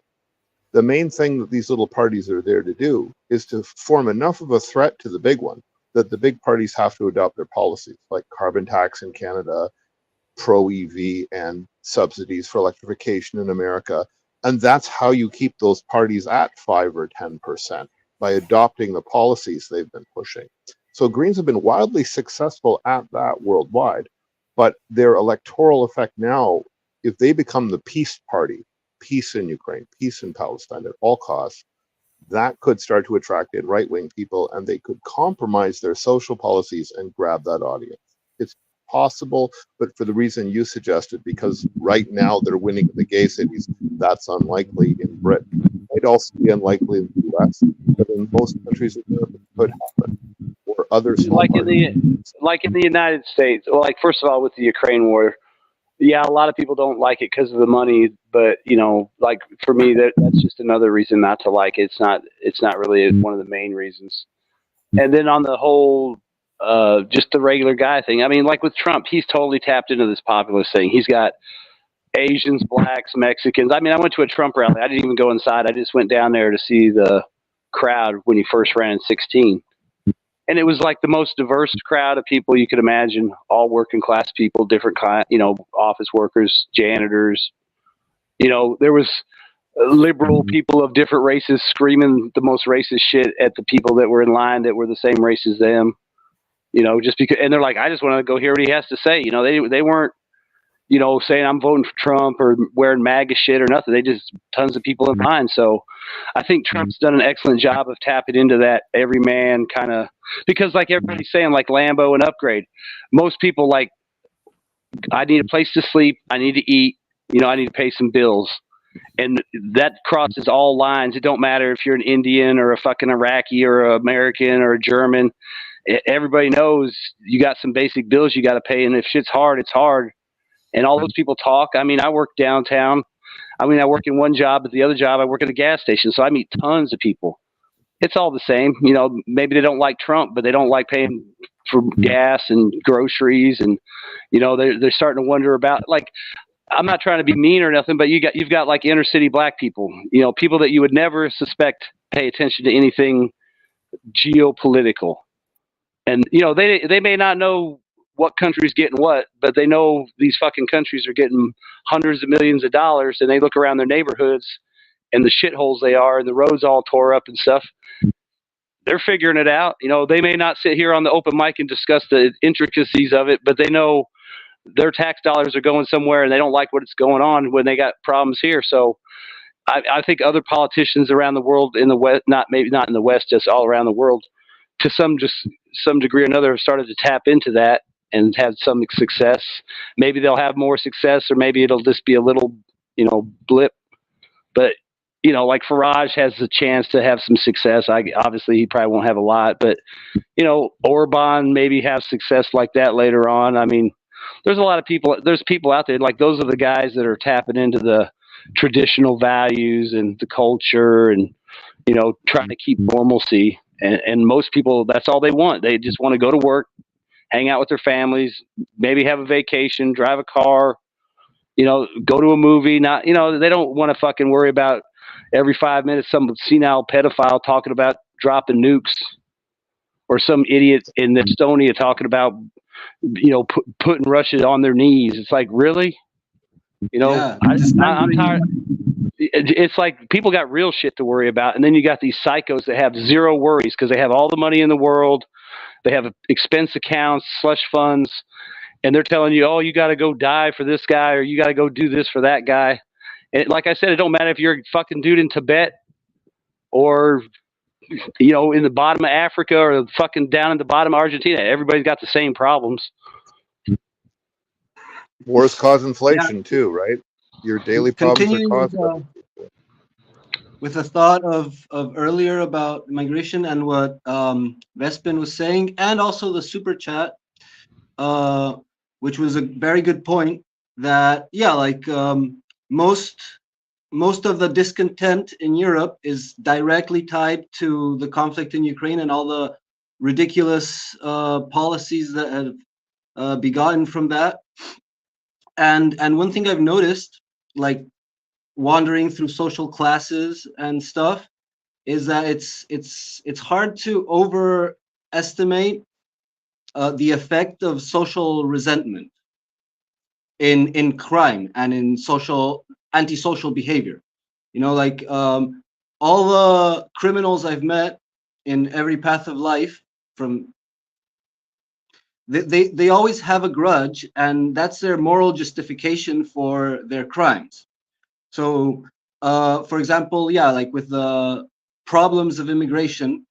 The main thing that these little parties are there to do is to form enough of a threat to the big one that the big parties have to adopt their policies, like carbon tax in Canada, pro-EV, and subsidies for electrification in America. And that's how you keep those parties at 5 or 10%, by adopting the policies they've been pushing. So Greens have been wildly successful at that worldwide, but their electoral effect now, if they become the peace party, peace in Ukraine, peace in Palestine at all costs, that could start to attract in right-wing people, and they could compromise their social policies and grab that audience. It's possible, but for the reason you suggested, because right now they're winning in the gay cities, that's unlikely in Britain. It'd also be unlikely in the US, but in most countries it could happen. Or other small like in the United States, well, like first of all, with the Ukraine war, yeah, a lot of people don't like it because of the money, but you know, like for me, that's just another reason not to like it. It's not really one of the main reasons. And then on the whole, just the regular guy thing. I mean, like with Trump, he's totally tapped into this populist thing. He's got Asians, blacks, Mexicans. I mean, I went to a Trump rally. I didn't even go inside. I just went down there to see the crowd when he first ran in 2016. And it was like the most diverse crowd of people you could imagine, all working class people, different kind, you know, office workers, janitors. You know, there was liberal people of different races screaming the most racist shit at the people that were in line that were the same race as them. Just because, and they're like, I just want to go hear what he has to say. They weren't, saying I'm voting for Trump or wearing MAGA shit or nothing. They just tons of people in line. So I think Trump's done an excellent job of tapping into that everyman kind of, because like everybody's saying, like Lambo and Upgrade, most people like, I need a place to sleep. I need to eat, I need to pay some bills. And that crosses all lines. It don't matter if you're an Indian or a fucking Iraqi or an American or a German. Everybody knows you got some basic bills you got to pay. And if shit's hard, it's hard. And all those people talk. I mean, I work downtown. I work in one job, but the other job, I work at a gas station. So I meet tons of people. It's all the same. Maybe they don't like Trump, but they don't like paying for gas and groceries. And, they're starting to wonder about, like, I'm not trying to be mean or nothing, but you've got like inner city black people, people that you would never suspect pay attention to anything geopolitical. And, they may not know what country's getting what, but they know these fucking countries are getting hundreds of millions of dollars, and they look around their neighborhoods and the shitholes they are and the roads all tore up and stuff. They're figuring it out. They may not sit here on the open mic and discuss the intricacies of it, but they know their tax dollars are going somewhere and they don't like what's going on when they got problems here. So I think other politicians around the world in the West, maybe not in the West, just all around the world, to some degree or another, have started to tap into that and had some success. Maybe they'll have more success, or maybe it'll just be a little, blip. But, like Farage has the chance to have some success. Obviously he probably won't have a lot, but, Orban maybe have success like that later on. I mean, there's a lot of people, there's people out there, like those are the guys that are tapping into the traditional values and the culture and, trying to keep normalcy. And most people, that's all they want. They just want to go to work, hang out with their families, maybe have a vacation, drive a car, go to a movie. Not, they don't want to fucking worry about every 5 minutes some senile pedophile talking about dropping nukes, or some idiot in Estonia talking about, putting Russia on their knees. It's like, really? I'm tired. It's like people got real shit to worry about. And then you got these psychos that have zero worries because they have all the money in the world. They have expense accounts, slush funds, and they're telling you, oh, you got to go die for this guy, or you got to go do this for that guy. And like I said, it don't matter if you're a fucking dude in Tibet or, in the bottom of Africa or fucking down in the bottom of Argentina. Everybody's got the same problems. Wars cause inflation too, right? Your daily problems are caused with the thought of earlier about migration and what Vispian was saying, and also the super chat, which was a very good point. That most of the discontent in Europe is directly tied to the conflict in Ukraine and all the ridiculous policies that have begotten from that. And one thing I've noticed, like wandering through social classes and stuff, is that it's hard to overestimate the effect of social resentment in crime and in antisocial behavior. All the criminals I've met in every path of life, they always have a grudge, and that's their moral justification for their crimes. So, for example, like with the problems of immigration,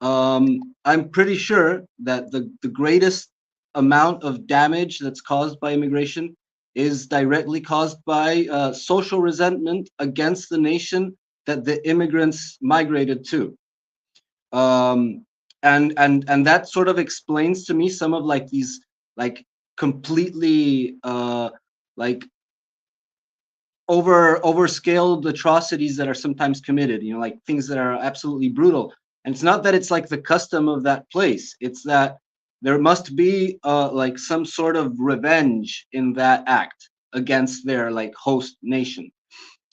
I'm pretty sure that the greatest amount of damage that's caused by immigration is directly caused by social resentment against the nation that the immigrants migrated to. And that sort of explains to me some of these completely overscaled atrocities that are sometimes committed, like things that are absolutely brutal. And it's not that it's like the custom of that place, it's that there must be some sort of revenge in that act against their host nation.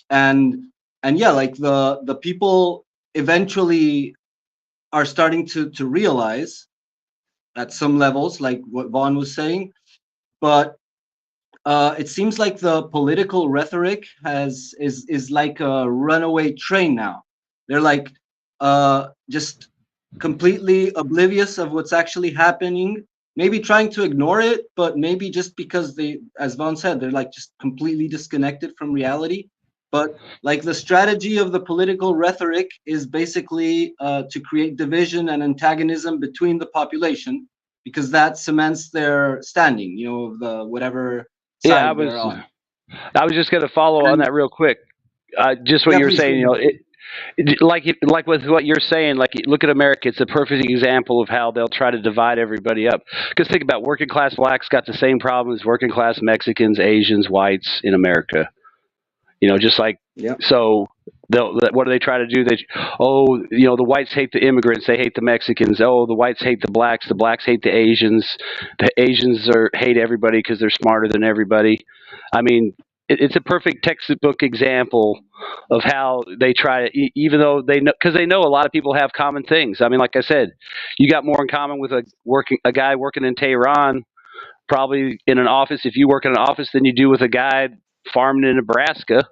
And the people eventually are starting to realize at some levels, like what Vaughn was saying, but it seems like the political rhetoric is like a runaway train now. They're like just completely oblivious of what's actually happening, maybe trying to ignore it, but maybe just because they, as Vaughn said, they're like just completely disconnected from reality. But like the strategy of the political rhetoric is basically to create division and antagonism between the population, because that cements their standing, you know, the whatever Yeah, side they're on. I was just going to follow on that real quick. Just what Yeah, you were please, saying, you know, like with what you're saying, like look at America. It's a perfect example of how they'll try to divide everybody up. Because think about working class blacks got the same problem as working class Mexicans, Asians, whites in America. You know, just like so. What do they try to do? You know, the whites hate the immigrants, they hate the Mexicans. Oh, the whites hate the blacks hate the Asians hate everybody because they're smarter than everybody. I mean, it's a perfect textbook example of how they try to, even though they know, because they know a lot of people have common things. I mean, like I said, you got more in common with a guy working in Tehran, probably in an office, if you work in an office, than you do with a guy farming in Nebraska.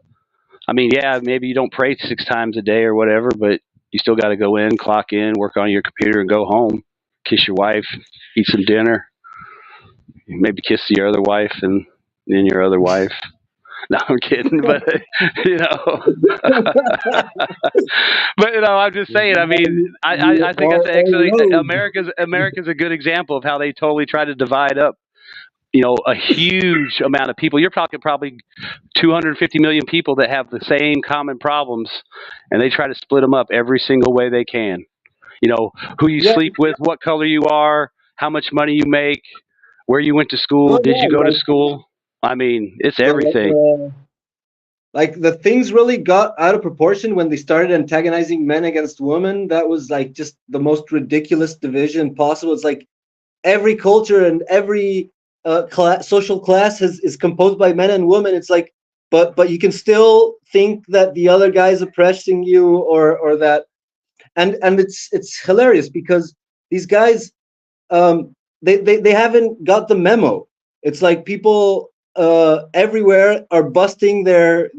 I mean, yeah, maybe you don't pray 6 times a day or whatever, but you still got to go in, clock in, work on your computer, and go home. Kiss your wife, eat some dinner, maybe kiss your other wife and then your other wife. No, I'm kidding, but you know, but you know, I'm just saying. I mean, I think that's actually America's a good example of how they totally try to divide up, you know, a huge amount of people. You're talking probably 250 million people that have the same common problems, and they try to split them up every single way they can. You know, who you sleep with, what color you are, how much money you make, where you went to school, did you go to school? I mean, it's everything. Like the things really got out of proportion when they started antagonizing men against women. That was like just the most ridiculous division possible. It's like every culture and every social class is composed by men and women. It's like, but you can still think that the other guy's oppressing you, or that, and it's hilarious because these guys, they haven't got the memo. It's like people everywhere are busting their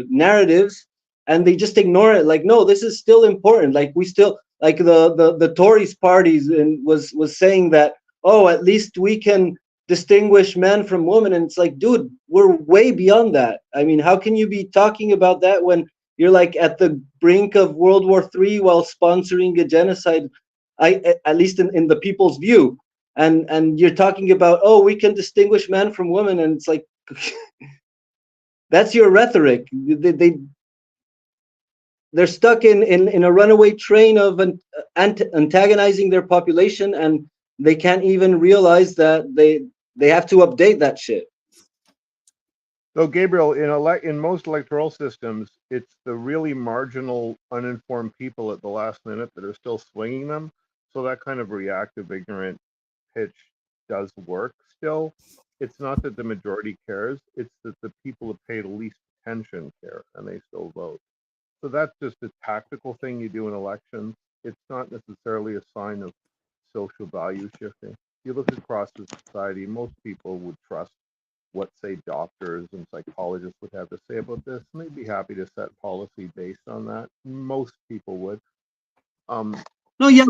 narratives, and they just ignore it. Like, no, this is still important. Like, we still, like the Tories parties was saying that, oh, at least we can distinguish men from women, and it's like, dude, we're way beyond that. I mean, how can you be talking about that when you're like at the brink of World War III while sponsoring a genocide? At least in the people's view. And you're talking about, oh, we can distinguish men from women, and it's like that's your rhetoric. They're stuck in a runaway train of antagonizing their population, and they can't even realize that they have to update that shit. So, Gabriel, in most electoral systems, it's the really marginal, uninformed people at the last minute that are still swinging them. So that kind of reactive, ignorant pitch does work still. It's not that the majority cares, it's that the people who pay the least attention care, and they still vote. So that's just a tactical thing you do in elections. It's not necessarily a sign of social value shifting. If you look across the society, most people would trust what, say, doctors and psychologists would have to say about this, and they'd be happy to set policy based on that. Most people would. No, yeah,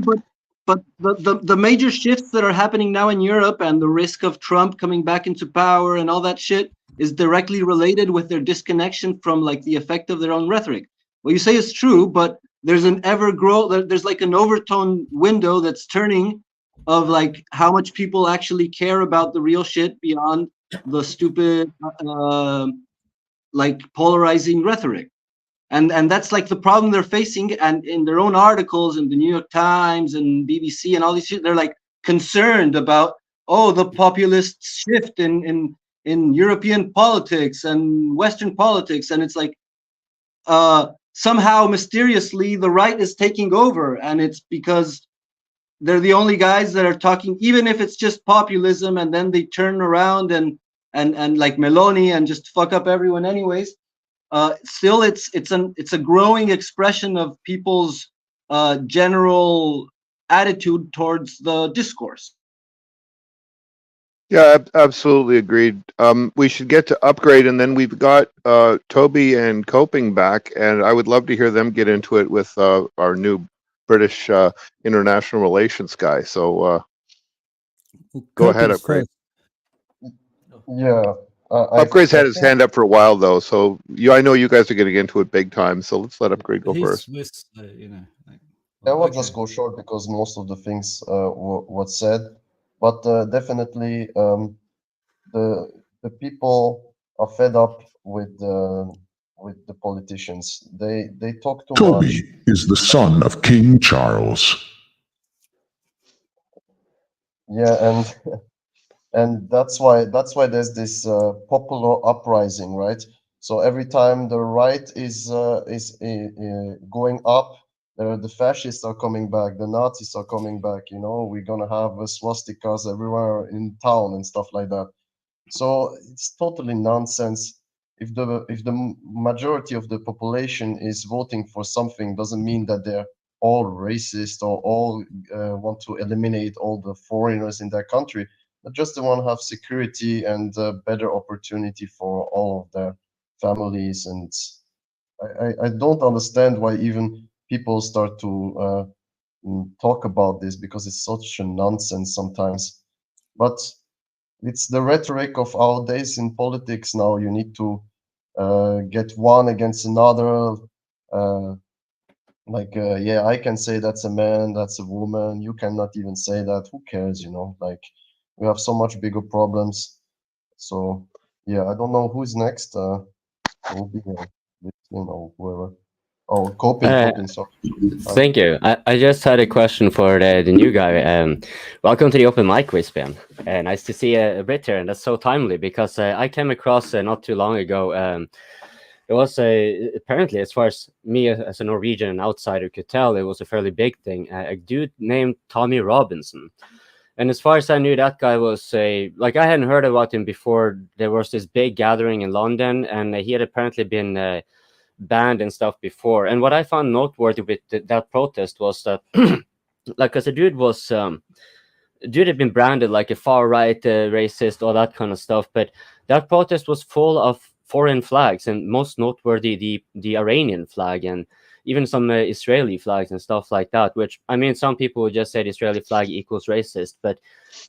but the major shifts that are happening now in Europe and the risk of Trump coming back into power and all that shit is directly related with their disconnection from like the effect of their own rhetoric. What you say is true, but there's there's like an overtone window that's turning of like how much people actually care about the real shit beyond the stupid like polarizing rhetoric. And that's like the problem they're facing. And in their own articles in the New York Times and BBC and all these shit, they're like concerned about, oh, the populist shift in European politics and Western politics. And it's like somehow mysteriously the right is taking over, and it's because they're the only guys that are talking, even if it's just populism, and then they turn around and like Meloni and just fuck up everyone anyways. Still, it's a growing expression of people's general attitude towards the discourse. Yeah, absolutely agreed. We should get to upgrade, and then we've got Toby and Coping back, and I would love to hear them get into it with our new British international relations guy. So go ahead, Upgrade. Yeah. Upgrade's had his think hand up for a while, though, so I know you guys are getting into it big time. So let's let Upgrade go first. I will just go short because most of the things was said, but definitely the people are fed up with the politicians. They talk too much. Toby is the son of King Charles. Yeah, and and that's why there's this popular uprising, right? So every time the right is going up, the fascists are coming back, the Nazis are coming back. You know, we're gonna have swastikas everywhere in town and stuff like that. So it's totally nonsense. If the majority of the population is voting for something, doesn't mean that they're all racist or all want to eliminate all the foreigners in their country. But just they want to have security and better opportunity for all of their families. And I don't understand why even people start to talk about this, because it's such a nonsense sometimes. But it's the rhetoric of our days in politics now. You need to get one against another. Yeah, I can say that's a man, that's a woman. You cannot even say that. Who cares, you know? Like, we have so much bigger problems. So, yeah, I don't know who's next. Will be, whoever. Oh, coping, sorry. Thank you. I just had a question for the new guy. Welcome to the Open Mic, Vispian. Nice to see a Brit here, and that's so timely because I came across not too long ago. It was apparently, as far as me as a Norwegian outsider could tell, it was a fairly big thing. A dude named Tommy Robinson. And as far as I knew, that guy was like, I hadn't heard about him before. There was this big gathering in London, and he had apparently been banned and stuff before. And what I found noteworthy with that protest was that, like, as a dude was, dude had been branded like a far right racist, all that kind of stuff. But that protest was full of foreign flags, and most noteworthy the Iranian flag, and even some Israeli flags and stuff like that. Which, I mean, some people would just say the Israeli flag equals racist, but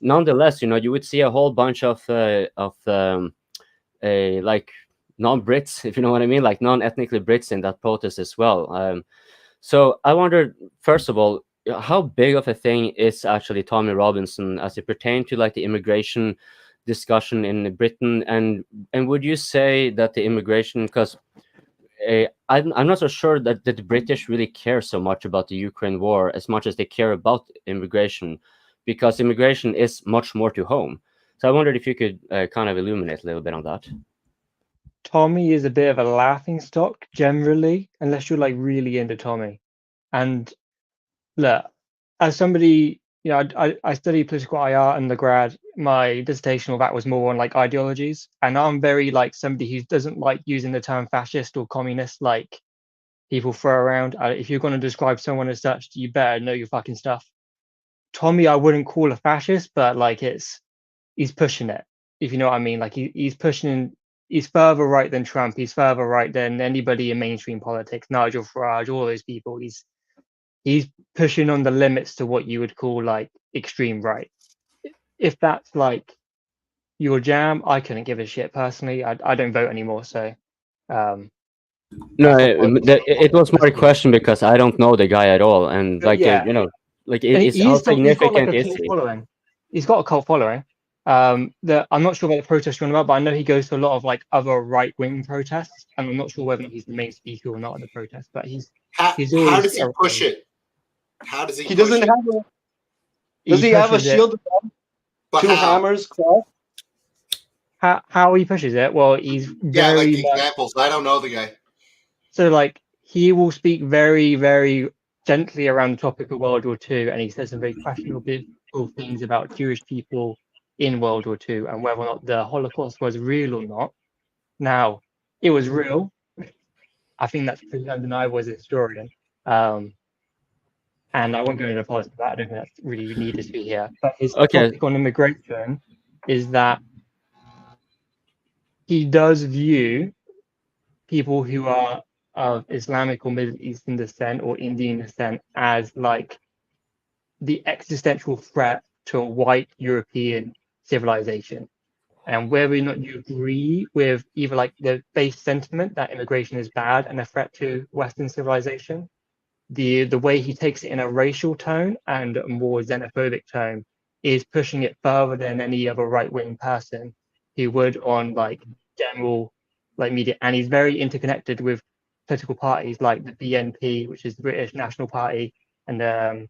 nonetheless, you know, you would see a whole bunch of like non-Brits, if you know what I mean, like non-ethnically Brits in that protest as well. So I wondered, first of all, how big of a thing is actually Tommy Robinson as it pertains to like the immigration discussion in Britain, and would you say that the immigration, because I'm not so sure that the British really care so much about the Ukraine war as much as they care about immigration, because immigration is much more to home. So I wondered if you could kind of illuminate a little bit on that. Tommy is a bit of a laughing stock generally, unless you're like really into Tommy. And look, as somebody, you know, I studied political IR undergrad. My dissertational that was more on like ideologies, and I'm very like somebody who doesn't like using the term fascist or communist like people throw around. If you're going to describe someone as such, you better know your fucking stuff. Tommy, I wouldn't call a fascist, but like he's pushing it, if you know what I mean. Like he's pushing. He's further right than Trump. He's further right than anybody in mainstream politics. Nigel Farage, all those people. He's pushing on the limits to what you would call like extreme right. If that's like your jam, I couldn't give a shit personally. I don't vote anymore, so. No, it was more a question because I don't know the guy at all, and like yeah, you know, like it's how significant is he? Following. He's got a cult following. I'm not sure about the protest you're on about, but I know he goes to a lot of like other right-wing protests, and I'm not sure whether he's the main speaker or not at the protest. But he's always. How does he push it? How does he? He doesn't have a. Does he have a shield? Two hammers, cross. How he pushes it? Well, he's very. Yeah, like examples. I don't know the guy. So like he will speak very, very gently around the topic of World War II, and he says some very questionable things about Jewish people in World War II and whether or not the Holocaust was real or not. Now, it was real. I think that's pretty undeniable as a historian. And I won't go into politics of that. I don't think that's really needed to be here. But his topic on immigration is that he does view people who are of Islamic or Middle Eastern descent or Indian descent as like the existential threat to a white European civilization. And whether or not you agree with either like the base sentiment that immigration is bad and a threat to Western civilization, the way he takes it in a racial tone and a more xenophobic tone is pushing it further than any other right-wing person who would on like general like media. And he's very interconnected with political parties like the BNP, which is the British National Party, and the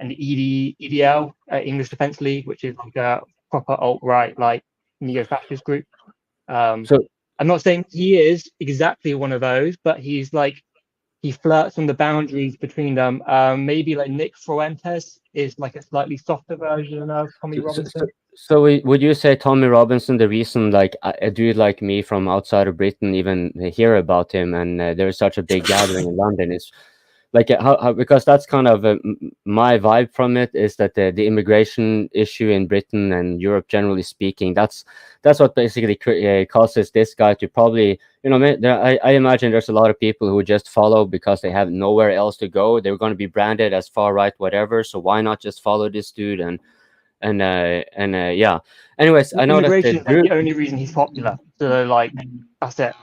EDL, English Defence League, which is like a proper alt-right like neo-fascist group. So I'm not saying he is exactly one of those, but he's like he flirts on the boundaries between them. Maybe like Nick Fuentes is like a slightly softer version of Tommy Robinson. So would you say Tommy Robinson, the reason like a dude like me from outside of Britain even hear about him and there's such a big gathering in London is like how because that's kind of my vibe from it is that the immigration issue in Britain and Europe generally speaking, that's what basically causes this guy to probably, you know, I imagine there's a lot of people who just follow because they have nowhere else to go. They're going to be branded as far right whatever, so why not just follow this dude and yeah. Anyways, I know immigration is the only reason he's popular, so like that's it.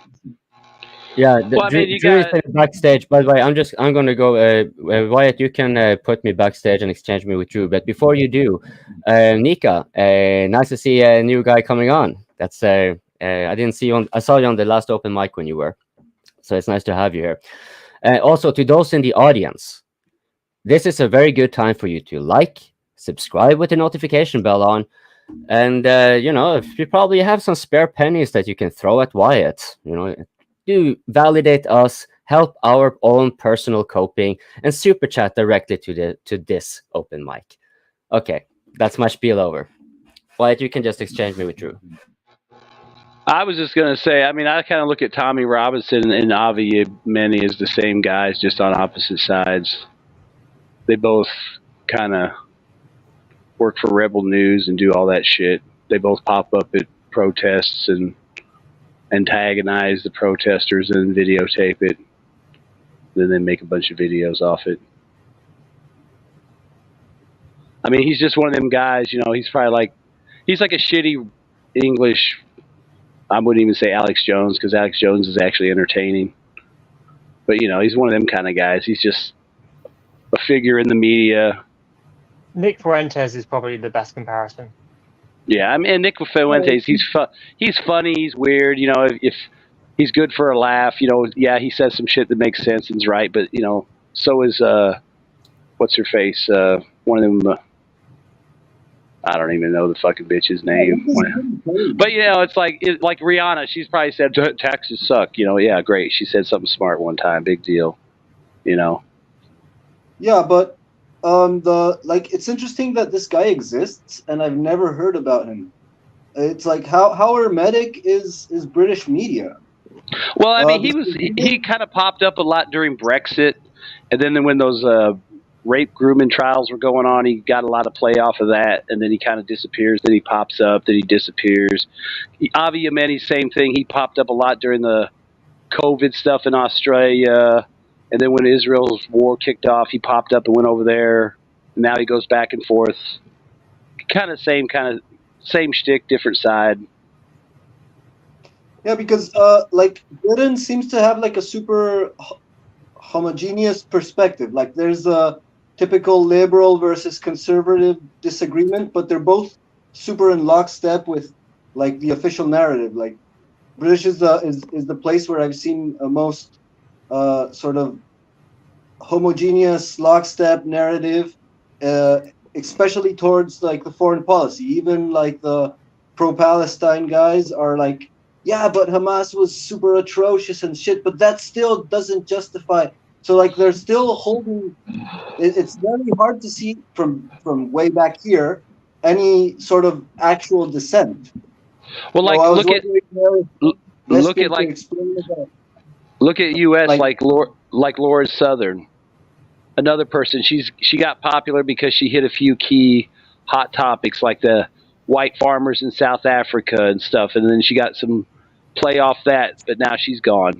Yeah, Well, I mean, you Drew is got backstage. By the way, I'm going to go. Wyatt, you can put me backstage and exchange me with Drew. But before you do, Nika, nice to see a new guy coming on. That's I didn't see you on. I saw you on the last open mic when you were, so it's nice to have you here. Also, to those in the audience, this is a very good time for you to like, subscribe with the notification bell on, and you know, if you probably have some spare pennies that you can throw at Wyatt, you know. Do validate us, help our own personal coping, and super chat directly to this open mic. Okay, that's my spiel over. Wyatt, you can just exchange me with Drew. I was just gonna say, I mean, I kind of look at Tommy Robinson and Avi Many as the same guys, just on opposite sides. They both kind of work for Rebel News and do all that shit. They both pop up at protests and antagonize the protesters and videotape it. Then they make a bunch of videos off it. I mean, he's just one of them guys, you know, he's like a shitty English, I wouldn't even say Alex Jones, because Alex Jones is actually entertaining. But, you know, he's one of them kind of guys. He's just a figure in the media. Nick Fuentes is probably the best comparison. Yeah, I mean, Nick Fuentes, he's funny, he's weird, you know, if he's good for a laugh, you know, yeah, he says some shit that makes sense and's right, but, you know, so is, what's her face, one of them, I don't even know the fucking bitch's name. But, you know, it's like Rihanna, she's probably said, taxes suck, you know, yeah, great, she said something smart one time, big deal, you know. Yeah, but it's interesting that this guy exists and I've never heard about him. It's like how hermetic is British media? Well, I mean, he kind of popped up a lot during Brexit, and then when those rape grooming trials were going on, he got a lot of play off of that, and then he kind of disappears. Then he pops up, then he disappears. Avi Yemeni, same thing. He popped up a lot during the COVID stuff in Australia. And then when Israel's war kicked off, he popped up and went over there. And now he goes back and forth. Kind of same shtick, different side. Yeah, because Britain seems to have like a super homogeneous perspective. Like there's a typical liberal versus conservative disagreement, but they're both super in lockstep with like the official narrative. Like British is the place where I've seen most sort of homogeneous lockstep narrative, especially towards like the foreign policy. Even like the pro-Palestine guys are like, yeah, but Hamas was super atrocious and shit, but that still doesn't justify. So like they're still holding. It's very hard to see from way back here any sort of actual dissent. Well, like look at U.S. like Laura Southern, another person. She got popular because she hit a few key hot topics like the white farmers in South Africa and stuff, and then she got some play off that, but now she's gone.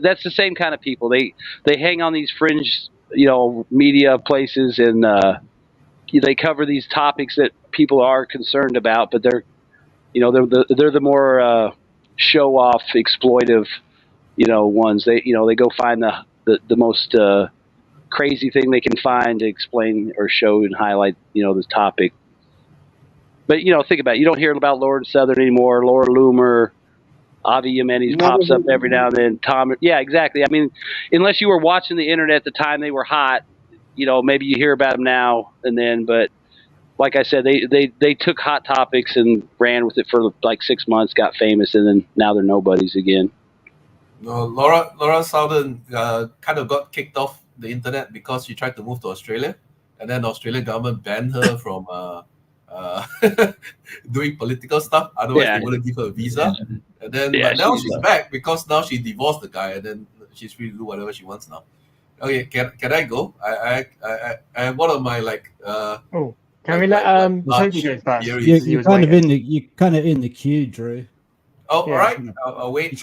That's the same kind of people. They hang on these fringe, media places, and they cover these topics that people are concerned about, but they're the more show off, exploitive, ones. They go find the most crazy thing they can find to explain or show and highlight this topic. But think about it. You don't hear about Lord Southern anymore. Laura Loomer, Avi Yemenis pops up every now and then. Tom, yeah, exactly. I mean, unless you were watching the internet at the time they were hot, maybe you hear about them now and then. But like I said, they took hot topics and ran with it for like 6 months, got famous, and then now they're nobodies again. No, Laura Southern kind of got kicked off the internet because she tried to move to Australia, and then the Australian government banned her from doing political stuff. Otherwise, they wouldn't give her a visa. And then, but now she's back because now she divorced the guy, and then she's free to do whatever she wants now. Okay, can I go? I one of my can we let Toby go first? You're kind of in the queue, Drew. Oh, all right. I'll wait.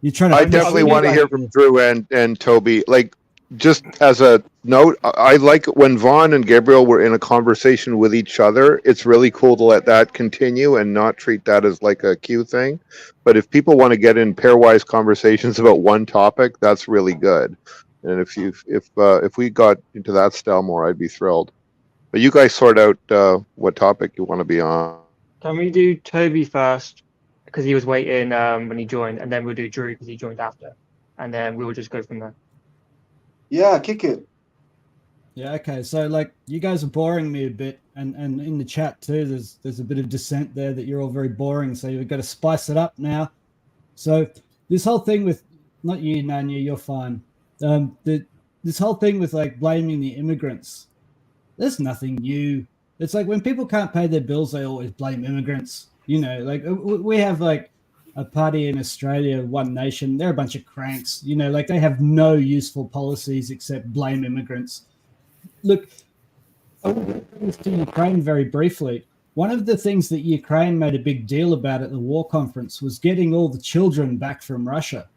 You're trying to. I definitely want to hear from Drew and Toby. Like, just as a note, I like when Vaughn and Gabriel were in a conversation with each other. It's really cool to let that continue and not treat that as like a queue thing. But if people want to get in pairwise conversations about one topic, that's really good. And if we got into that style more, I'd be thrilled. But you guys sort out what topic you want to be on. Can we do Toby first because he was waiting when he joined, and then we'll do Drew because he joined after, and then we'll just go from there. Yeah, kick it. Yeah, okay. So like you guys are boring me a bit, and in the chat too, there's a bit of dissent there that you're all very boring. So you've got to spice it up now. So this whole thing with not you, Nanya, you're fine. This whole thing with like blaming the immigrants, there's nothing new. It's like when people can't pay their bills, they always blame immigrants. Like we have like a party in Australia, One Nation. They're a bunch of cranks. Like they have no useful policies except blame immigrants. Look, I want to bring this to Ukraine very briefly. One of the things that Ukraine made a big deal about at the war conference was getting all the children back from Russia,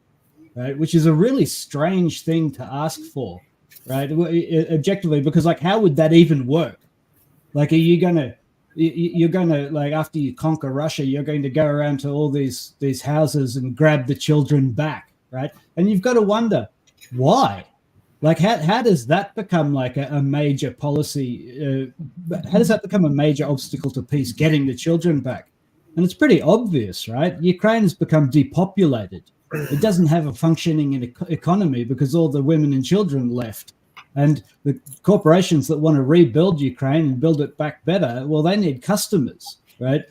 right? Which is a really strange thing to ask for, right? Objectively, because like, how would that even work? Like, you're gonna like after you conquer Russia, you're going to go around to all these houses and grab the children back, right? And you've got to wonder why. Like, how does that become like a major policy? How does that become a major obstacle to peace, getting the children back? And it's pretty obvious, right? Ukraine has become depopulated. It doesn't have a functioning economy because all the women and children left. And the corporations that want to rebuild Ukraine and build it back better, well, they need customers, right?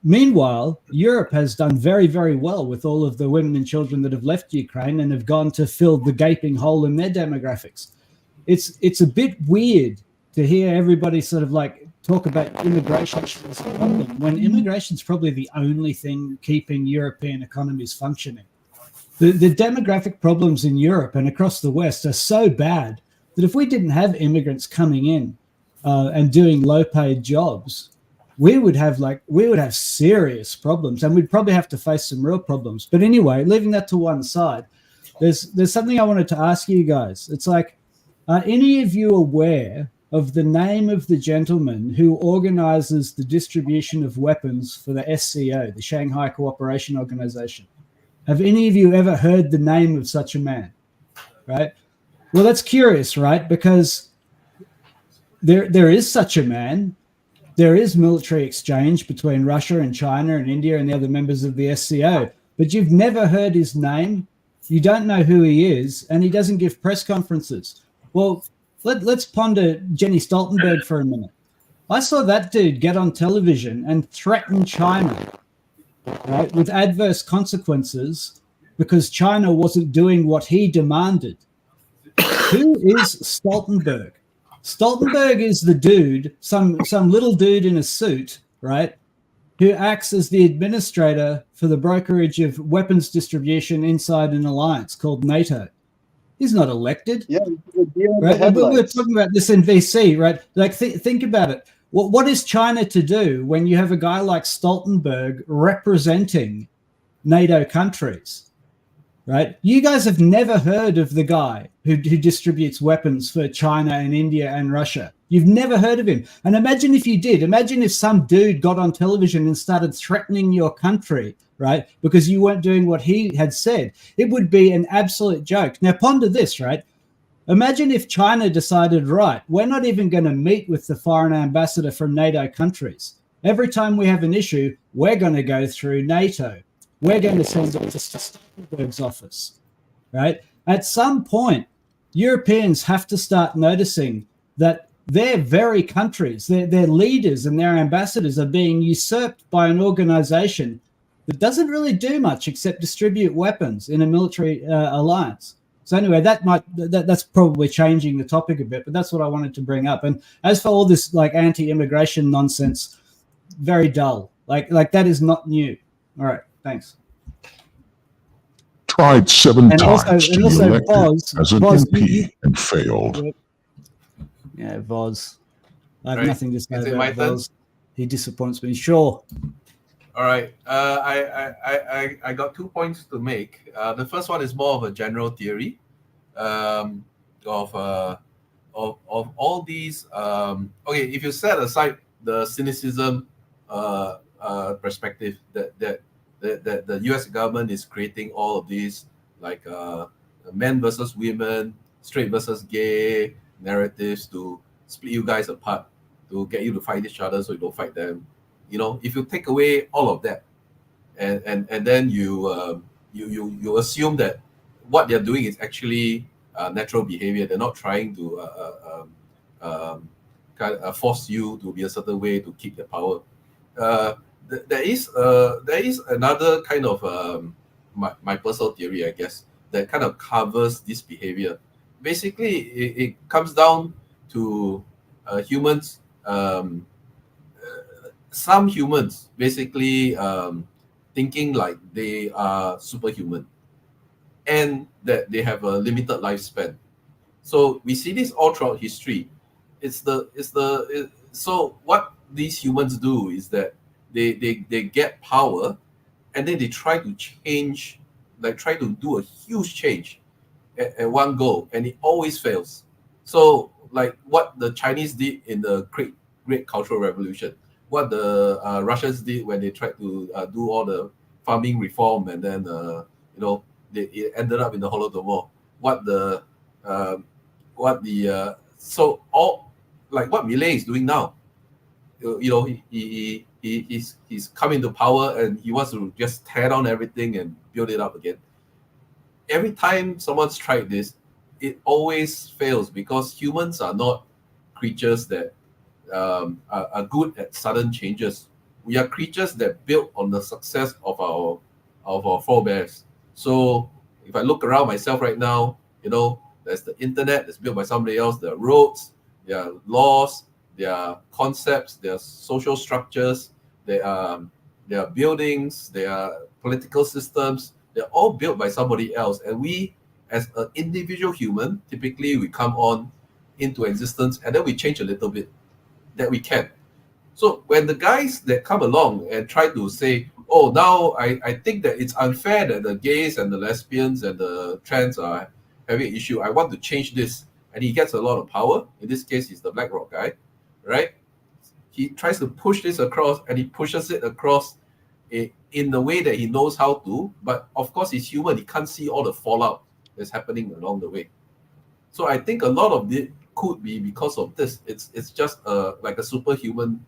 Meanwhile, Europe has done very, very well with all of the women and children that have left Ukraine and have gone to fill the gaping hole in their demographics. It's a bit weird to hear everybody sort of like talk about immigration as a problem when immigration is probably the only thing keeping European economies functioning. The demographic problems in Europe and across the West are so bad that if we didn't have immigrants coming in and doing low-paid jobs, we would have serious problems, and we'd probably have to face some real problems. But anyway, leaving that to one side, there's something I wanted to ask you guys. It's like, are any of you aware of the name of the gentleman who organizes the distribution of weapons for the SCO, the Shanghai Cooperation Organization? Have any of you ever heard the name of such a man? Right? Well, that's curious, right? Because there is such a man. There is military exchange between Russia and China and India and the other members of the SCO, but you've never heard his name. You don't know who he is, and he doesn't give press conferences. Well, let's ponder Jenny Stoltenberg for a minute. I saw that dude get on television and threaten China, right, with adverse consequences because China wasn't doing what he demanded. Who is Stoltenberg? Stoltenberg is the dude, some little dude in a suit, right, who acts as the administrator for the brokerage of weapons distribution inside an alliance called NATO. He's not elected. Yeah, right? We're talking about this in VC, right? Like, think about it. What is China to do when you have a guy like Stoltenberg representing NATO countries, right? You guys have never heard of the guy who distributes weapons for China and India and Russia. You've never heard of him. And imagine if you did. Imagine if some dude got on television and started threatening your country, right? Because you weren't doing what he had said. It would be an absolute joke. Now ponder this, right? Imagine if China decided, right, we're not even going to meet with the foreign ambassador from NATO countries. Every time we have an issue, we're going to go through NATO. We're going to send it to Stoltenberg's office, right? At some point, Europeans have to start noticing that their very countries, their leaders and their ambassadors are being usurped by an organization that doesn't really do much except distribute weapons in a military alliance. So anyway, that's probably changing the topic a bit, but that's what I wanted to bring up. And as for all this like anti-immigration nonsense, very dull. Like that is not new. All right, thanks. Tried 7 times to be elected Voz, as an MP and failed. Yeah, Voz. I have Right. nothing to say Is it my about turn? Voz. He disappoints me. Sure. All right. I got 2 points to make. The first one is more of a general theory of all these. Okay, if you set aside the cynicism perspective that the U.S. government is creating all of these like men versus women, straight versus gay narratives to split you guys apart, to get you to fight each other so you don't fight them. You know, if you take away all of that, and then you assume that what they're doing is actually natural behavior. They're not trying to force you to be a certain way to keep their power. There is another kind of my personal theory, I guess, that kind of covers this behavior. Basically, it comes down to humans. Some humans basically thinking like they are superhuman and that they have a limited lifespan. So we see this all throughout history. So what these humans do is that they get power and then they try to change, like try to do a huge change at one go, and it always fails. So like what the Chinese did in the Great Cultural Revolution, what the Russians did when they tried to do all the farming reform, and then it ended up in the Holodomor. What Millet is doing now. He's come into power and he wants to just tear down everything and build it up again. Every time someone's tried this, it always fails because humans are not creatures that are good at sudden changes. We are creatures that build on the success of our forebears. So if I look around myself right now, there's the internet that's built by somebody else. There are roads, there are laws, there are concepts, there are social structures, there are buildings, there are political systems. They're all built by somebody else, and we, as an individual human, typically we come on into existence and then we change a little bit that we can. So when the guys that come along and try to say, oh, now I think that it's unfair that the gays and the lesbians and the trans are having an issue, I want to change this, and he gets a lot of power. In this case, he's the BlackRock guy, right? He tries to push this across, and he pushes it across in the way that he knows how to, but of course he's human, he can't see all the fallout that's happening along the way. So I think a lot of it could be because of this. It's just like a superhuman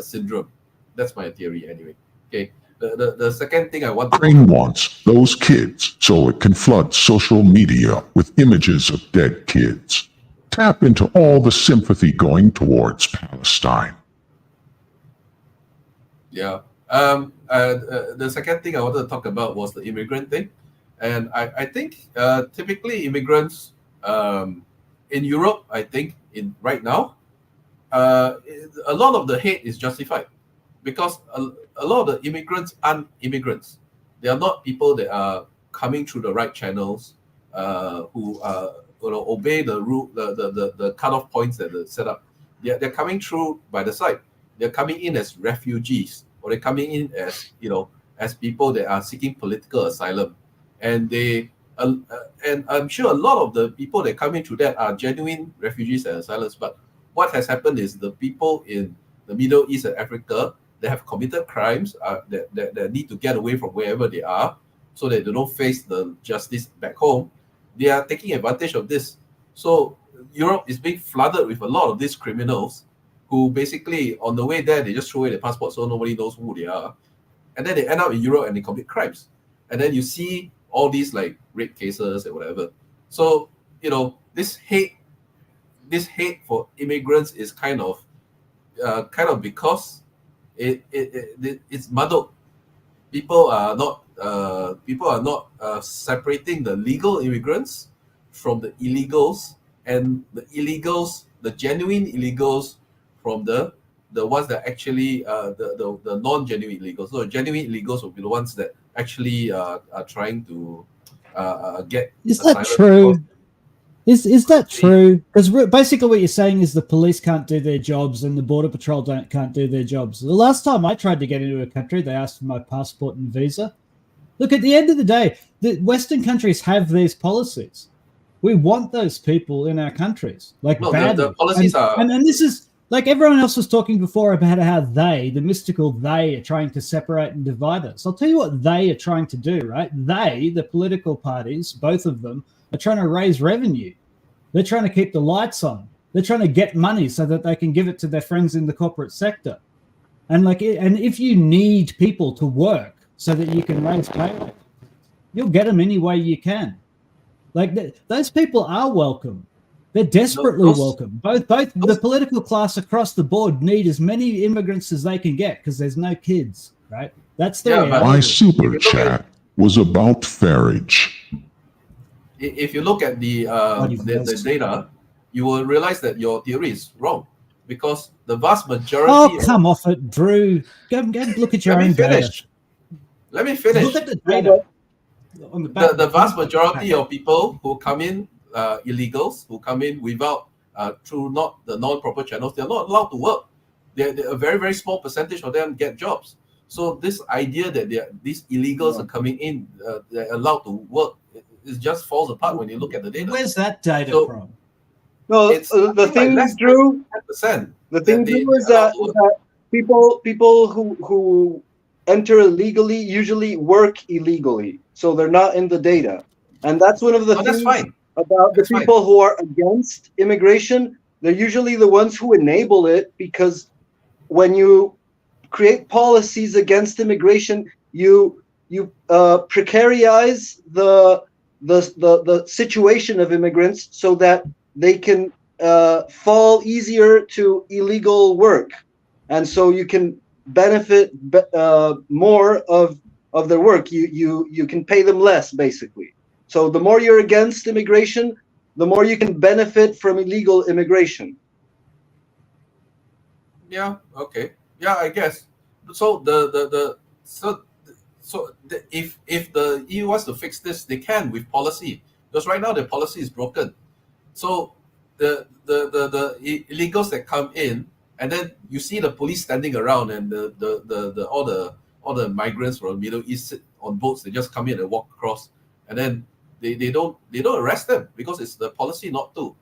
syndrome. That's my theory anyway. Okay. The second thing I want to... Ukraine wants those kids so it can flood social media with images of dead kids. Tap into all the sympathy going towards Palestine. Yeah. The second thing I wanted to talk about was the immigrant thing. And I think typically immigrants in Europe, I think right now, a lot of the hate is justified because a lot of the immigrants aren't immigrants. They are not people that are coming through the right channels, who obey the rule, the cutoff points that are set up. they're coming through by the side. They're coming in as refugees, or they're coming in as as people that are seeking political asylum, and and I'm sure a lot of the people that come in through that are genuine refugees and asylums. But what has happened is the people in the Middle East and Africa that have committed crimes that need to get away from wherever they are, so that they don't face the justice back home. They are taking advantage of this. So Europe is being flooded with a lot of these criminals who basically on the way there they just throw away their passport so nobody knows who they are, and then they end up in Europe and they commit crimes, and then you see all these like rape cases and whatever. So this hate for immigrants is kind of because it's muddled. People are not separating the legal immigrants from the illegals, and the genuine illegals from the ones that actually the non-genuine illegals. So genuine illegals will be the ones that actually are trying to get. Is that true? Is that true? Because basically what you're saying is the police can't do their jobs and the border patrol can't do their jobs. The last time I tried to get into a country, they asked for my passport and visa. Look, at the end of the day, the Western countries have these policies. We want those people in our countries, badly. The policies are, and this is like everyone else was talking before about how the mystical they, are trying to separate and divide us. I'll tell you what they are trying to do, right? They, the political parties, both of them, are trying to raise revenue. They're trying to keep the lights on. They're trying to get money so that they can give it to their friends in the corporate sector. And if you need people to work so that you can raise payroll, you'll get them any way you can. Those people are welcome. They're desperately welcome. Both the political class across the board need as many immigrants as they can get because there's no kids, right? That's the reality. My super chat was about Farage. If you look at the data, you will realize that your theory is wrong, because the vast majority. Oh, come off it, Drew. Go and look at your own data. Let me finish. Look at the data. The vast majority of people who come in, illegals who come in without through not the non-proper channels, they're not allowed to work. They're a very, very small percentage of them get jobs. So this idea that these illegals are coming in, they're allowed to work, it just falls apart when you look at the data. Where's that data from? No, the thing, Drew. The thing, Drew, is that people who enter illegally usually work illegally, so they're not in the data, and that's one of the things about the people who are against immigration. They're usually the ones who enable it, because when you create policies against immigration, you precarize the situation of immigrants so that they can fall easier to illegal work, and so you can benefit more of their work. You can pay them less, basically. So the more you're against immigration, the more you can benefit from illegal immigration. Yeah. Okay. Yeah, I guess. So if the EU wants to fix this, they can with policy, because right now the policy is broken. So the illegals that come in, and then you see the police standing around, and all the migrants from the Middle East sit on boats. They just come in and walk across, and then they don't arrest them, because it's the policy not to,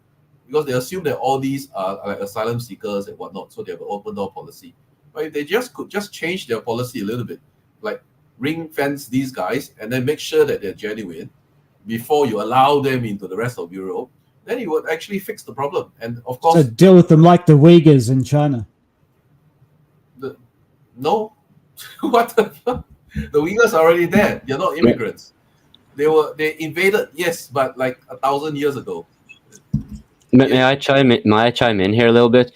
because they assume that all these are like asylum seekers and whatnot. So they have an open door policy. But if they could just change their policy a little bit, like ring fence these guys and then make sure that they're genuine before you allow them into the rest of Europe, then you would actually fix the problem. And of course, so deal with them like the Uyghurs in China. No, what the fuck? The Uyghurs are already there. They're not immigrants. They invaded, yes, but like 1,000 years ago. May I chime in here a little bit?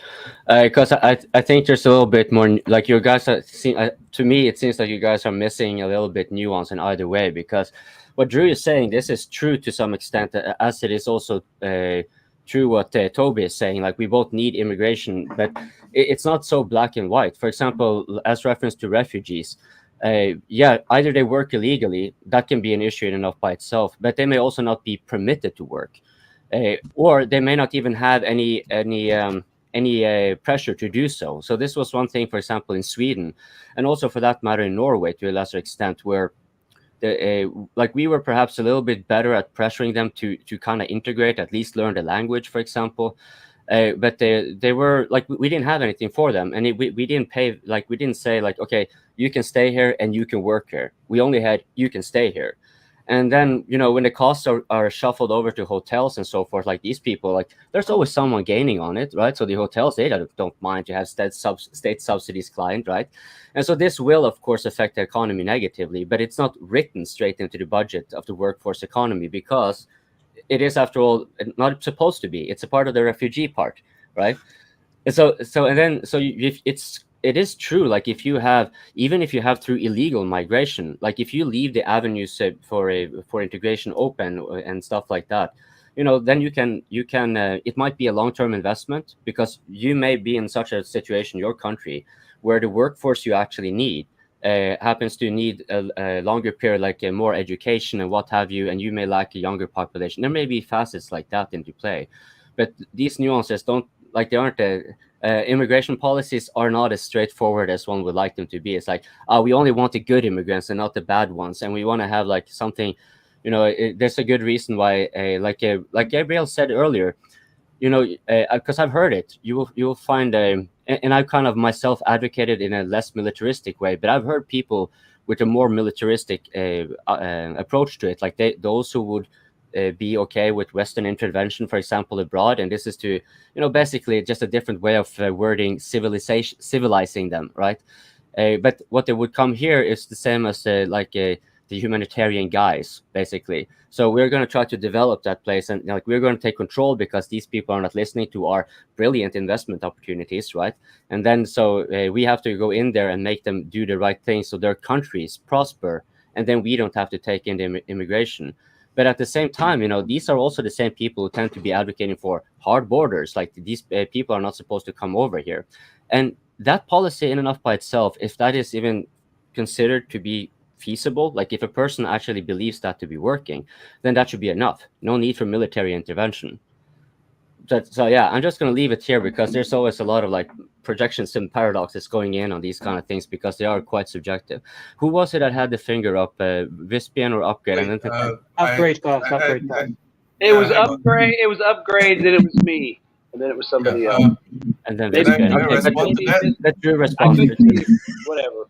Because I think there's a little bit more, like you guys are to me it seems like you guys are missing a little bit nuance in either way, because what Drew is saying, this is true to some extent, as it is also true what Toby is saying. Like, we both need immigration, but it's not so black and white. For example, as reference to refugees, either they work illegally, that can be an issue in and of by itself, but they may also not be permitted to work, or they may not even have any pressure to do so. So this was one thing, for example, in Sweden, and also for that matter in Norway to a lesser extent, where like we were perhaps a little bit better at pressuring them to kind of integrate, at least learn the language, for example. But they were like, we didn't have anything for them, and we didn't pay, like we didn't say like, okay, you can stay here and you can work here. We only had, you can stay here. And then, you know, when the costs are shuffled over to hotels and so forth, like these people, like there's always someone gaining on it, right? So the hotels, they don't mind to have state subsidies client, right? And so this will, of course, affect the economy negatively, but it's not written straight into the budget of the workforce economy because it is, after all, not supposed to be. It's a part of the refugee part, right? And so it is true. Like even if you have through illegal migration, like if you leave the avenues for integration open and stuff like that, you know, then you can it might be a long-term investment because you may be in such a situation in your country where the workforce you actually need happens to need a longer period, like more education and what have you, and you may lack a younger population. There may be facets like that into play, but these nuances immigration policies are not as straightforward as one would like them to be. It's like, we only want the good immigrants and not the bad ones, and we want to have like something, you know, there's a good reason why, like Gabriel said earlier, you know, because I've heard it, you will find and I've kind of myself advocated in a less militaristic way, but I've heard people with a more militaristic approach to it, like those who would be okay with Western intervention, for example, abroad, and this is to, you know, basically just a different way of wording civilizing them, right? But what they would come here is the same as the humanitarian guys, basically. So we're going to try to develop that place, and like we're going to take control because these people are not listening to our brilliant investment opportunities, right? And then so we have to go in there and make them do the right thing so their countries prosper, and then we don't have to take in the immigration. But at the same time, you know, these are also the same people who tend to be advocating for hard borders. Like these people are not supposed to come over here. And that policy in and of by itself, if that is even considered to be feasible, like if a person actually believes that to be working, then that should be enough. No need for military intervention. So yeah, I'm just going to leave it here because there's always a lot of like projections and paradoxes going in on these kind of things because they are quite subjective. Who was it that had the finger up? Vispian or Upgrade? Wait, Upgrade class. It was Upgrade. It was Upgrade. Then it was me, and then it was somebody else. And then Can I respond to that? Let you respond. Whatever.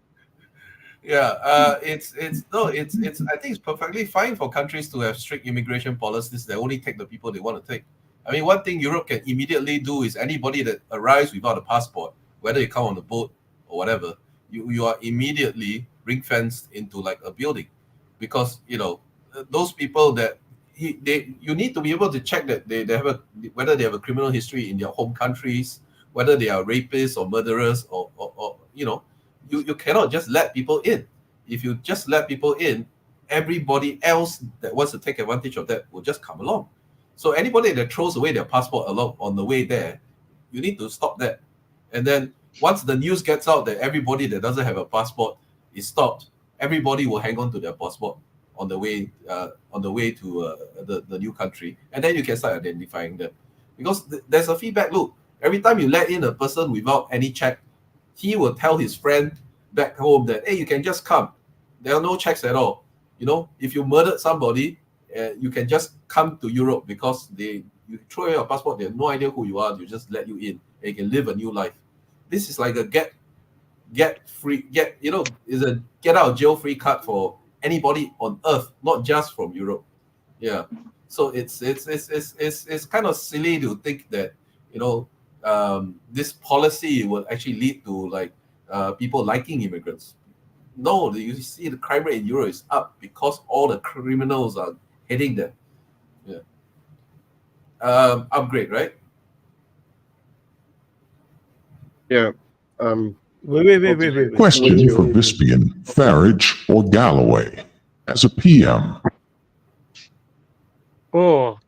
Yeah, it's I think it's perfectly fine for countries to have strict immigration policies that only take the people they want to take. I mean, one thing Europe can immediately do is anybody that arrives without a passport, whether you come on a boat or whatever, you are immediately ring-fenced into like a building, because you know those people that you need to be able to check that they have whether they have a criminal history in their home countries, whether they are rapists or murderers or you know. You cannot just let people in. If you just let people in, everybody else that wants to take advantage of that will just come along. So anybody that throws away their passport along on the way there, you need to stop that. And then once the news gets out that everybody that doesn't have a passport is stopped, everybody will hang on to their passport on the way to the new country, and then you can start identifying them. Because there's a feedback loop. Every time you let in a person without any check, he will tell his friend back home that, hey, you can just come. There are no checks at all. You know, if you murdered somebody, you can just come to Europe because you throw in your passport, they have no idea who you are, they just let you in, and you can live a new life. This is like a get out of jail free card for anybody on earth, not just from Europe. Yeah. So it's kind of silly to think that, you know, this policy will actually lead to like people liking immigrants. No, you see the crime rate in Europe is up because all the criminals are heading there. Yeah. Upgrade, right? Yeah. Wait. Question for Vispian, Farage, or Galloway as a PM. Oh.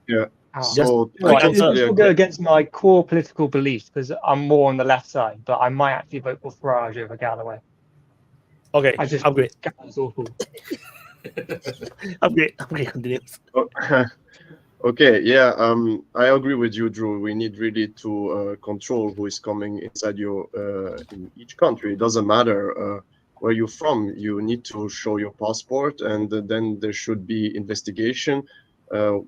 Yeah. So this will go against my core political beliefs because I'm more on the left side, but I might actually vote for Farage over Galloway. Okay, Upgrade. Galloway's awful. Upgrade continues. Okay, yeah, I agree with you, Drew. We need really to control who is coming inside your in each country. It doesn't matter where you're from. You need to show your passport, and then there should be investigation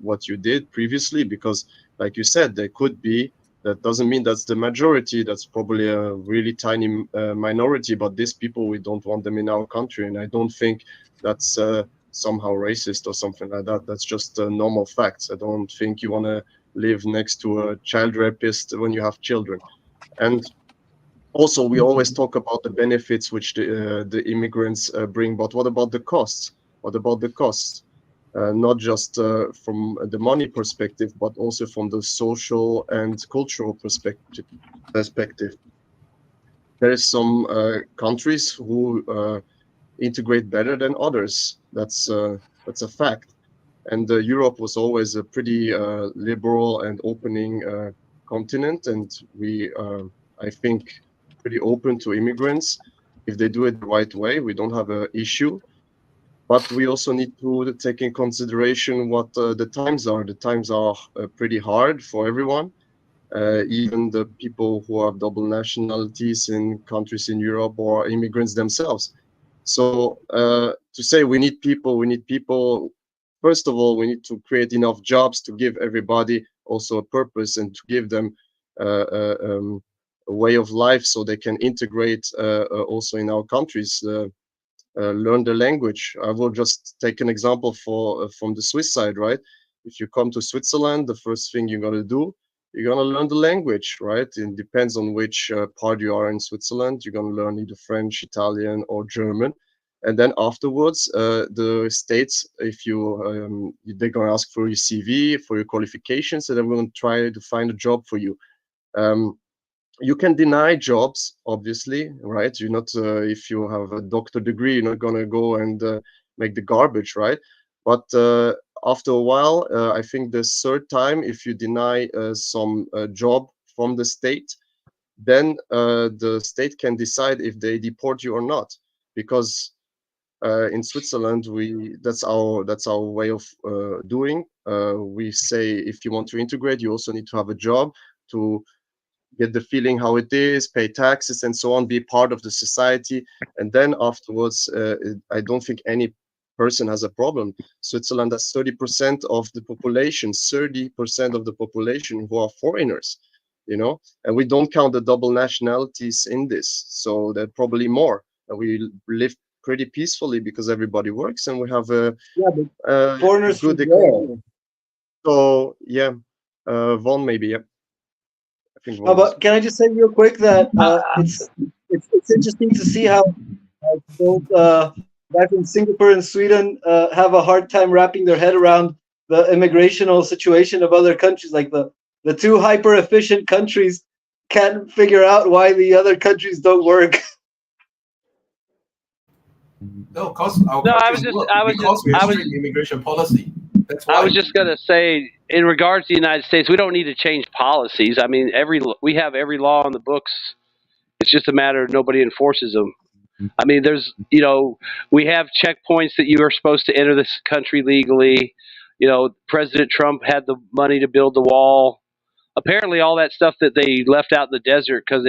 what you did previously, because, like you said, there could be. That doesn't mean that's the majority. That's probably a really tiny minority. But these people, we don't want them in our country, and I don't think that's somehow racist or something like that. That's just normal facts. I don't think you want to live next to a child rapist when you have children. And also, we always talk about the benefits which the immigrants bring, but what about the costs? What about the costs? Not just from the money perspective, but also from the social and cultural perspective. There is some countries who integrate better than others. That's a fact. And Europe was always a pretty liberal and opening continent, and we, I think, pretty open to immigrants. If they do it the right way, we don't have an issue. But we also need to take in consideration what the times are. The times are pretty hard for everyone, even the people who have double nationalities in countries in Europe or immigrants themselves. So to say we need people, first of all, we need to create enough jobs to give everybody also a purpose and to give them a way of life so they can integrate also in our countries. Learn the language. I will just take an example from the Swiss side, right? If you come to Switzerland, the first thing you're gonna do, you're gonna learn the language, right? It depends on which part you are in Switzerland. You're gonna learn either French, Italian, or German, and then afterwards, the states, if you they're gonna ask for your CV, for your qualifications, and they're gonna try to find a job for you. You can deny jobs, obviously, right? You're not, if you have a doctor degree, you're not gonna go and make the garbage, right? But after a while, I think the third time, if you deny some job from the state, then the state can decide if they deport you or not. Because in Switzerland, that's our way of doing. We say if you want to integrate, you also need to have a job to get the feeling how it is, pay taxes and so on, be part of the society. And then afterwards, I don't think any person has a problem. Switzerland has 30% of the population, 30% of the population who are foreigners, you know, and we don't count the double nationalities in this. So there are probably more. And we live pretty peacefully because everybody works and we have a foreigners good economy. So yeah, Von maybe, yeah. But can I just say real quick that it's interesting to see how both guys in Singapore and Sweden have a hard time wrapping their head around the immigrational situation of other countries. Like the two hyper efficient countries can't figure out why the other countries don't work. No, because our countries work because we have strict immigration policy. That's why. I was just gonna say, in regards to the United States, we don't need to change policies. I mean, we have every law on the books. It's just a matter of nobody enforces them. I mean, we have checkpoints that you are supposed to enter this country legally. You know, President Trump had the money to build the wall. Apparently, all that stuff that they left out in the desert because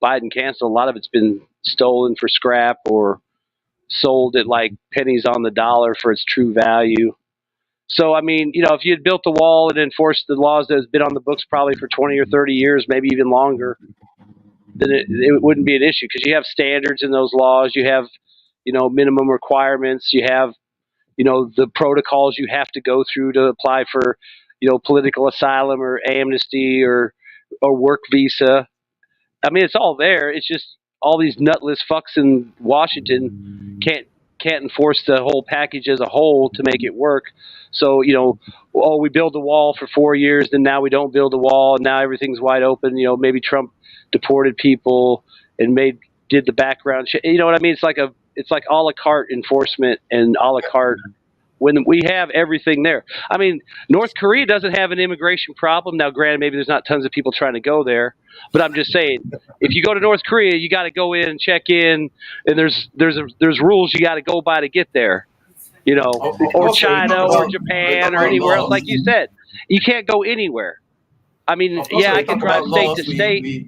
Biden canceled, a lot of it's been stolen for scrap or sold at like pennies on the dollar for its true value. So, I mean, if you had built the wall and enforced the laws that has been on the books probably for 20 or 30 years, maybe even longer, then it wouldn't be an issue because you have standards in those laws. You have, minimum requirements. You have, the protocols you have to go through to apply for, political asylum or amnesty or work visa. I mean, it's all there. It's just all these nutless fucks in Washington can't enforce the whole package as a whole to make it work. So, we build a wall for 4 years, then now we don't build a wall, and now everything's wide open. Maybe Trump deported people and did the background check. You know what I mean? It's like a la carte enforcement and a la carte when we have everything there. I mean, North Korea doesn't have an immigration problem. Now, granted, maybe there's not tons of people trying to go there, but I'm just saying, if you go to North Korea, you got to go in and check in, and there's rules you got to go by to get there, or China or Japan or anywhere else, like you said. You can't go anywhere. I mean, yeah, I can drive state to state,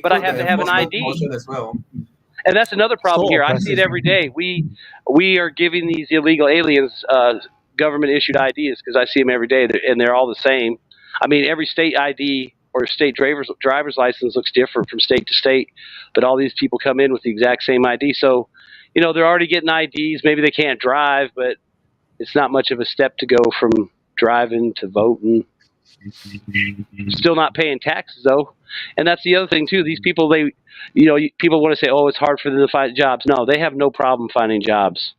but I have to have an ID. As well. And that's another problem here. I see it every day. We are giving these illegal aliens government issued IDs because I see them every day, and they're all the same. I mean, every state ID or state driver's license looks different from state to state, but all these people come in with the exact same ID. So, you know, they're already getting IDs. Maybe they can't drive, but it's not much of a step to go from driving to voting. Still not paying taxes though, and that's the other thing too. These people, people want to say, "Oh, it's hard for them to find jobs." No, they have no problem finding jobs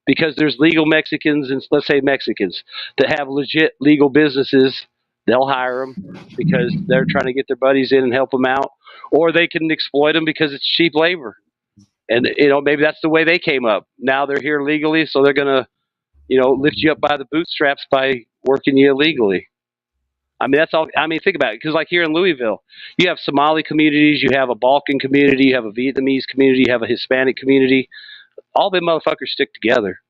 because there's legal Mexicans and let's say Mexicans that have legit legal businesses. They'll hire them because they're trying to get their buddies in and help them out, or they can exploit them because it's cheap labor. And maybe that's the way they came up. Now they're here legally, so they're gonna, lift you up by the bootstraps by working you illegally. I mean, that's all. I mean, think about it. Because like here in Louisville, you have Somali communities, you have a Balkan community, you have a Vietnamese community, you have a Hispanic community. All them motherfuckers stick together.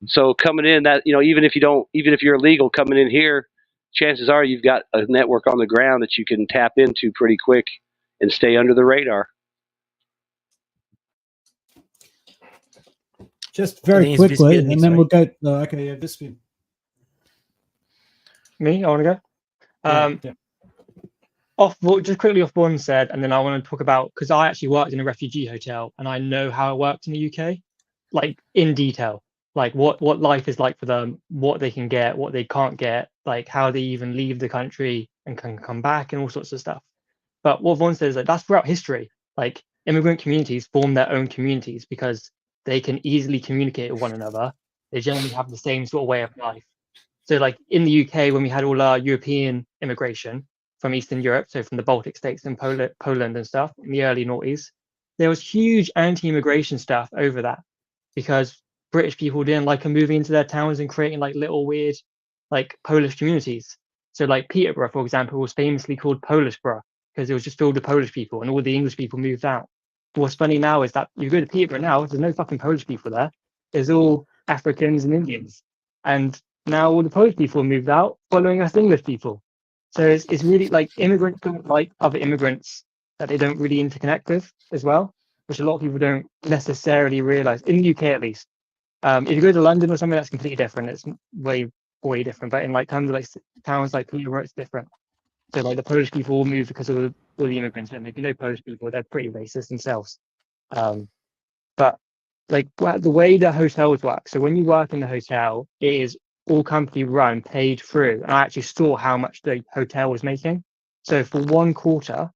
So coming in even if you're illegal coming in here, chances are you've got a network on the ground that you can tap into pretty quick and stay under the radar. Just very quickly, and then we'll go. Okay, yeah, Vispian. Me, I want to go. Just quickly off one said, and then I want to talk about, because I actually worked in a refugee hotel and I know how it works in the UK, like in detail, like what life is like for them, what they can get, what they can't get, like how they even leave the country and can come back and all sorts of stuff. But what Vaughn says, like that's throughout history, like immigrant communities form their own communities because they can easily communicate with one another. They generally have the same sort of way of life. So like in the UK, when we had all our European immigration from Eastern Europe, so from the Baltic states and Poland and stuff in the early noughties, there was huge anti-immigration stuff over that because British people didn't like them moving into their towns and creating like little weird like Polish communities. So like Peterborough, for example, was famously called Polishborough because it was just filled with Polish people and all the English people moved out. But what's funny now is that you go to Peterborough now, there's no fucking Polish people there. There's all Africans and Indians. And now all the Polish people moved out, following us English people. So it's really like immigrants don't like other immigrants that they don't really interconnect with as well, which a lot of people don't necessarily realize, in the UK at least. If you go to London or something, that's completely different. It's way different. But in like terms of like towns like Peterborough, it's different. So like the Polish people all moved because of all the immigrants. And if you know Polish people, they're pretty racist themselves. But like the way the hotels work, so when you work in the hotel, it is all company run, paid through. And I actually saw how much the hotel was making. So for one quarter,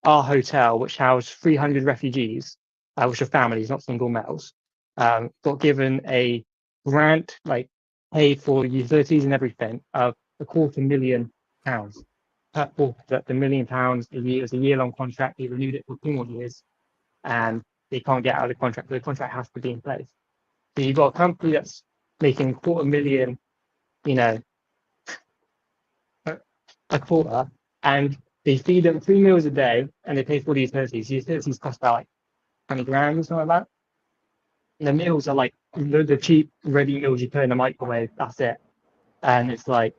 our hotel, which housed 300 refugees, which are families, not single males, got given a grant, like paid for utilities and everything, of £250,000 per quarter. That's £1 million a year. It's a year-long contract. They renewed it for 2 more years, and they can't get out of the contract. So the contract has to be in place. So you've got a company that's making £250,000, a quarter, and they feed them 3 meals a day, and they pay for the utilities. The utilities cost about like 20 grand or something like that. And the meals are like the cheap ready meals you put in the microwave. That's it. And it's like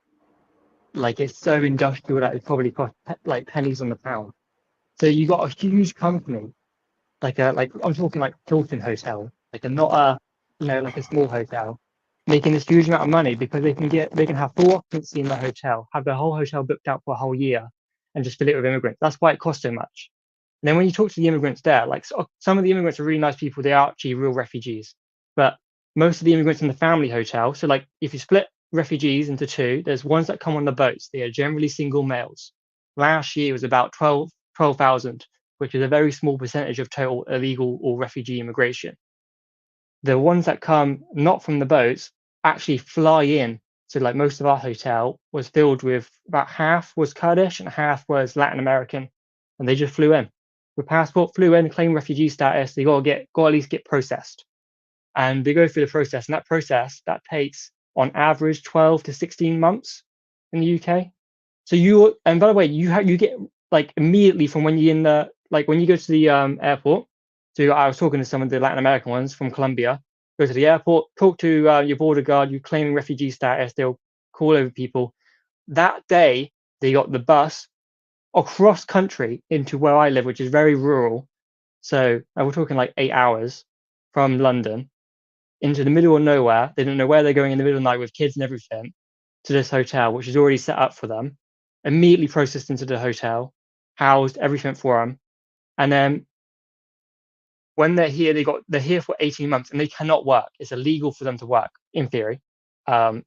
it's so industrial that it probably costs like pennies on the pound. So you got a huge company, like I'm talking like Hilton Hotel, not a small hotel, making this huge amount of money because they can have full occupancy in the hotel, have the whole hotel booked out for a whole year, and just fill it with immigrants. That's why it costs so much. And then when you talk to the immigrants there, like some of the immigrants are really nice people. They are actually real refugees. But most of the immigrants in the family hotel, so like if you split refugees into two, there's ones that come on the boats. They are generally single males. Last year was about 12,000, which is a very small percentage of total illegal or refugee immigration. The ones that come not from the boats actually fly in. So like most of our hotel was filled with about half was Kurdish and half was Latin American, and they just flew in. With passport, flew in, claim refugee status. They got at least get processed, and they go through the process. And that process that takes on average 12 to 16 months in the UK. So and by the way, you get like immediately from when you're in the when you go to the airport. So I was talking to some of the Latin American ones from Colombia. Go to the airport, talk to your border guard. You claim refugee status. They'll call over people. that day they got the bus across country into where I live, which is very rural. So we're talking like 8 hours from London into the middle of nowhere. They don't know where they're going in the middle of the night with kids and everything, to this hotel, which is already set up for them. Immediately processed into the hotel, housed, everything for them. And then when they're here, they're here for 18 months and they cannot work. It's illegal for them to work, in theory.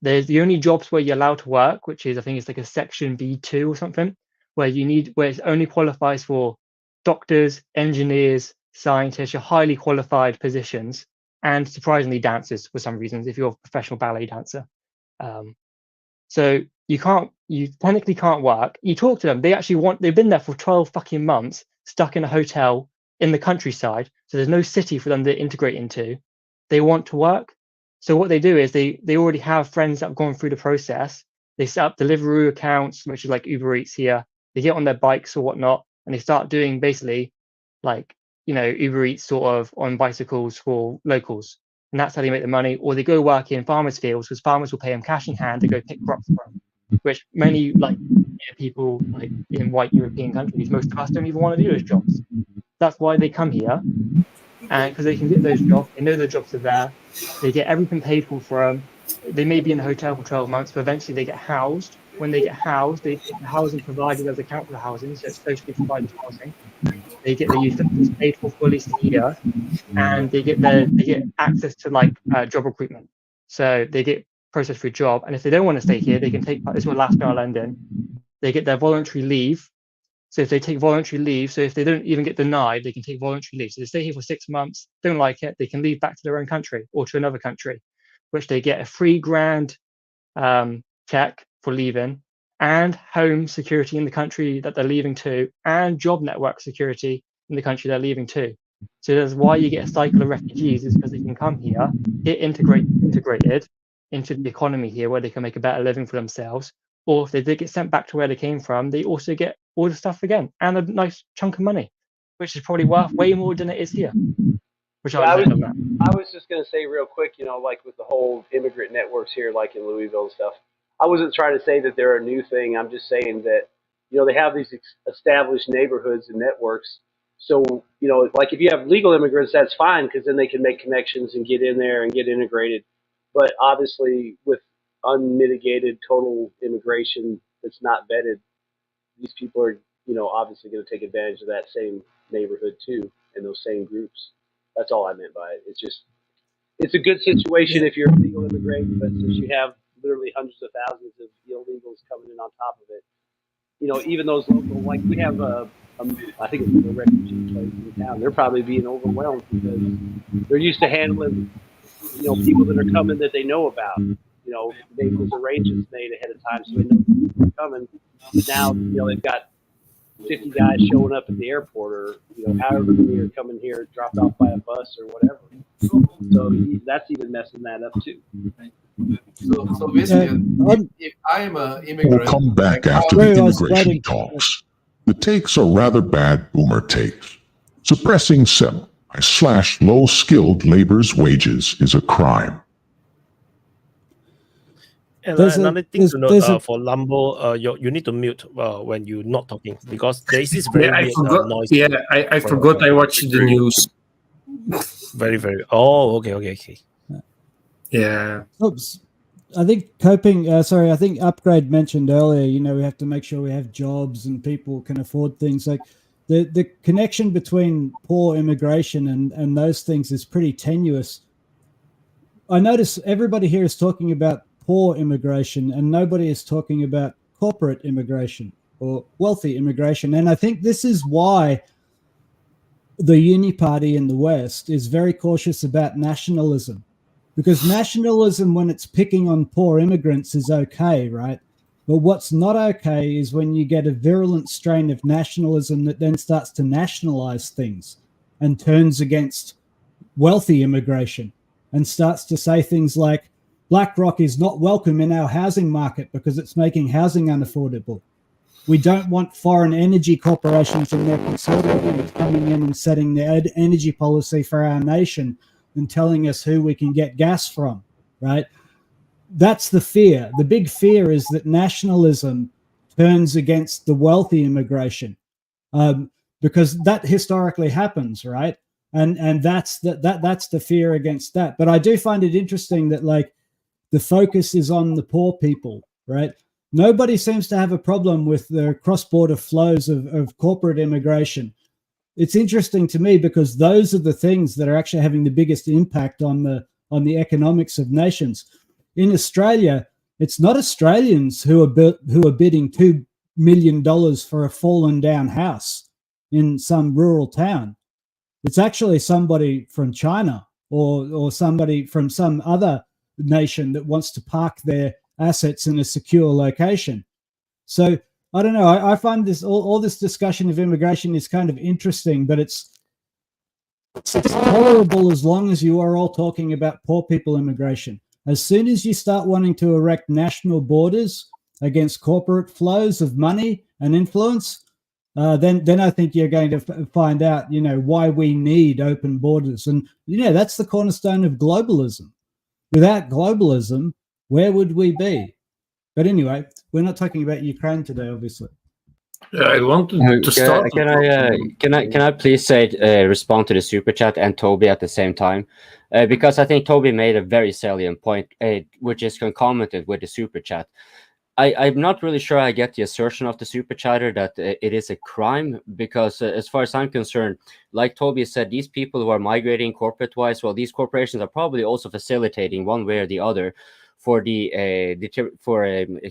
There's the only jobs where you're allowed to work, which is, I think it's like a section B2 or something, where it only qualifies for doctors, engineers, scientists, your highly qualified positions, and surprisingly dancers for some reasons, if you're a professional ballet dancer. So you technically can't work. You talk to them, they've been there for 12 fucking months, stuck in a hotel in the countryside, so there's no city for them to integrate into. They want to work. So what they do is they already have friends that have gone through the process. They set up Deliveroo accounts, which is like Uber Eats here. They get on their bikes or whatnot, and they start doing basically like, Uber Eats sort of on bicycles for locals. And that's how they make the money. Or they go work in farmers' fields, because farmers will pay them cash in hand to go pick crops for them, which many people like in white European countries, most of us don't even want to do those jobs. That's why they come here, and because they can get those jobs, they know the jobs are there, they get everything paid for them. They may be in the hotel for 12 months, but eventually they get housed. When they get housed, they get the housing provided as a council housing, so it's socially provided housing. They get the utilities paid for fully here, and they get access to like job recruitment. So they get processed for a job, and if they don't want to stay here, they can take. This is what last year I learned in. They get their voluntary leave. So if they take voluntary leave, so if they don't even get denied, they can take voluntary leave. So they stay here for 6 months, don't like it, they can leave back to their own country or to another country, which they get a $3,000 check for leaving, and home security in the country that they're leaving to, and job network security in the country they're leaving to. So that's why you get a cycle of refugees, is because they can come here, get integrated into the economy here, where they can make a better living for themselves. Or if they did get sent back to where they came from, they also get all the stuff again, and a nice chunk of money, which is probably worth way more than it is here. Which I was just going to say real quick, like with the whole immigrant networks here, like in Louisville and stuff, I wasn't trying to say that they're a new thing. I'm just saying that, they have these established neighborhoods and networks. So, like if you have legal immigrants, that's fine, because then they can make connections and get in there and get integrated. But obviously with unmitigated total immigration that's not vetted, these people are, obviously going to take advantage of that same neighborhood too, and those same groups. That's all I meant by it. It's a good situation if you're a legal immigrant, but since you have literally hundreds of thousands of illegals coming in on top of it, even those local, like we have I think it's a refugee place in town, they're probably being overwhelmed because they're used to handling, people that are coming that they know about. Maybe there's arrangements made ahead of time, so they know people are coming. But now, they've got 50 guys showing up at the airport, or however many are coming here, dropped off by a bus or whatever. So that's even messing that up too. So basically, if I am an immigrant, we'll come back after the immigration talks. The takes are rather bad boomer takes. Suppressing semi/low-skilled labor's wages is a crime. And another thing to note for Lambo, you need to mute when you're not talking, because there is this very weird noise. Yeah, I forgot I watched the news. Very, very. Oh, okay. Yeah. Oops. I think I think Upgrade mentioned earlier, we have to make sure we have jobs and people can afford things. Like the connection between poor immigration and those things is pretty tenuous. I notice everybody here is talking about poor immigration and nobody is talking about corporate immigration or wealthy immigration. And I think this is why the Uni Party in the West is very cautious about nationalism, because nationalism, when it's picking on poor immigrants, is okay, right? But what's not okay is when you get a virulent strain of nationalism that then starts to nationalize things and turns against wealthy immigration and starts to say things like, BlackRock is not welcome in our housing market because it's making housing unaffordable. We don't want foreign energy corporations and their consortium coming in and setting their energy policy for our nation and telling us who we can get gas from, right? that's the fear. The big fear is that nationalism turns against the wealthy immigration, because that historically happens, right? And that's the fear against that. But I do find it interesting that like the focus is on the poor people, right? Nobody seems to have a problem with the cross-border flows of corporate immigration. It's interesting to me because those are the things that are actually having the biggest impact on the economics of nations. In Australia, it's not Australians who are bidding $2 million for a fallen down house in some rural town. It's actually somebody from China or somebody from some other nation that wants to park their assets in a secure location. So I don't know. I find this all this discussion of immigration is kind of interesting, but it's tolerable as long as you are all talking about poor people immigration. As soon as you start wanting to erect national borders against corporate flows of money and influence, then I think you're going to find out, why we need open borders. And, that's the cornerstone of globalism. Without globalism, where would we be? But anyway, we're not talking about Ukraine today, obviously. I wanted to start. Can I please respond to the super chat and Toby at the same time, because I think Toby made a very salient point, which is concomitant with the super chat. I'm not really sure I get the assertion of the super chatter that it is a crime, because as far as I'm concerned, like Toby said, these people who are migrating corporate-wise, well, these corporations are probably also facilitating one way or the other for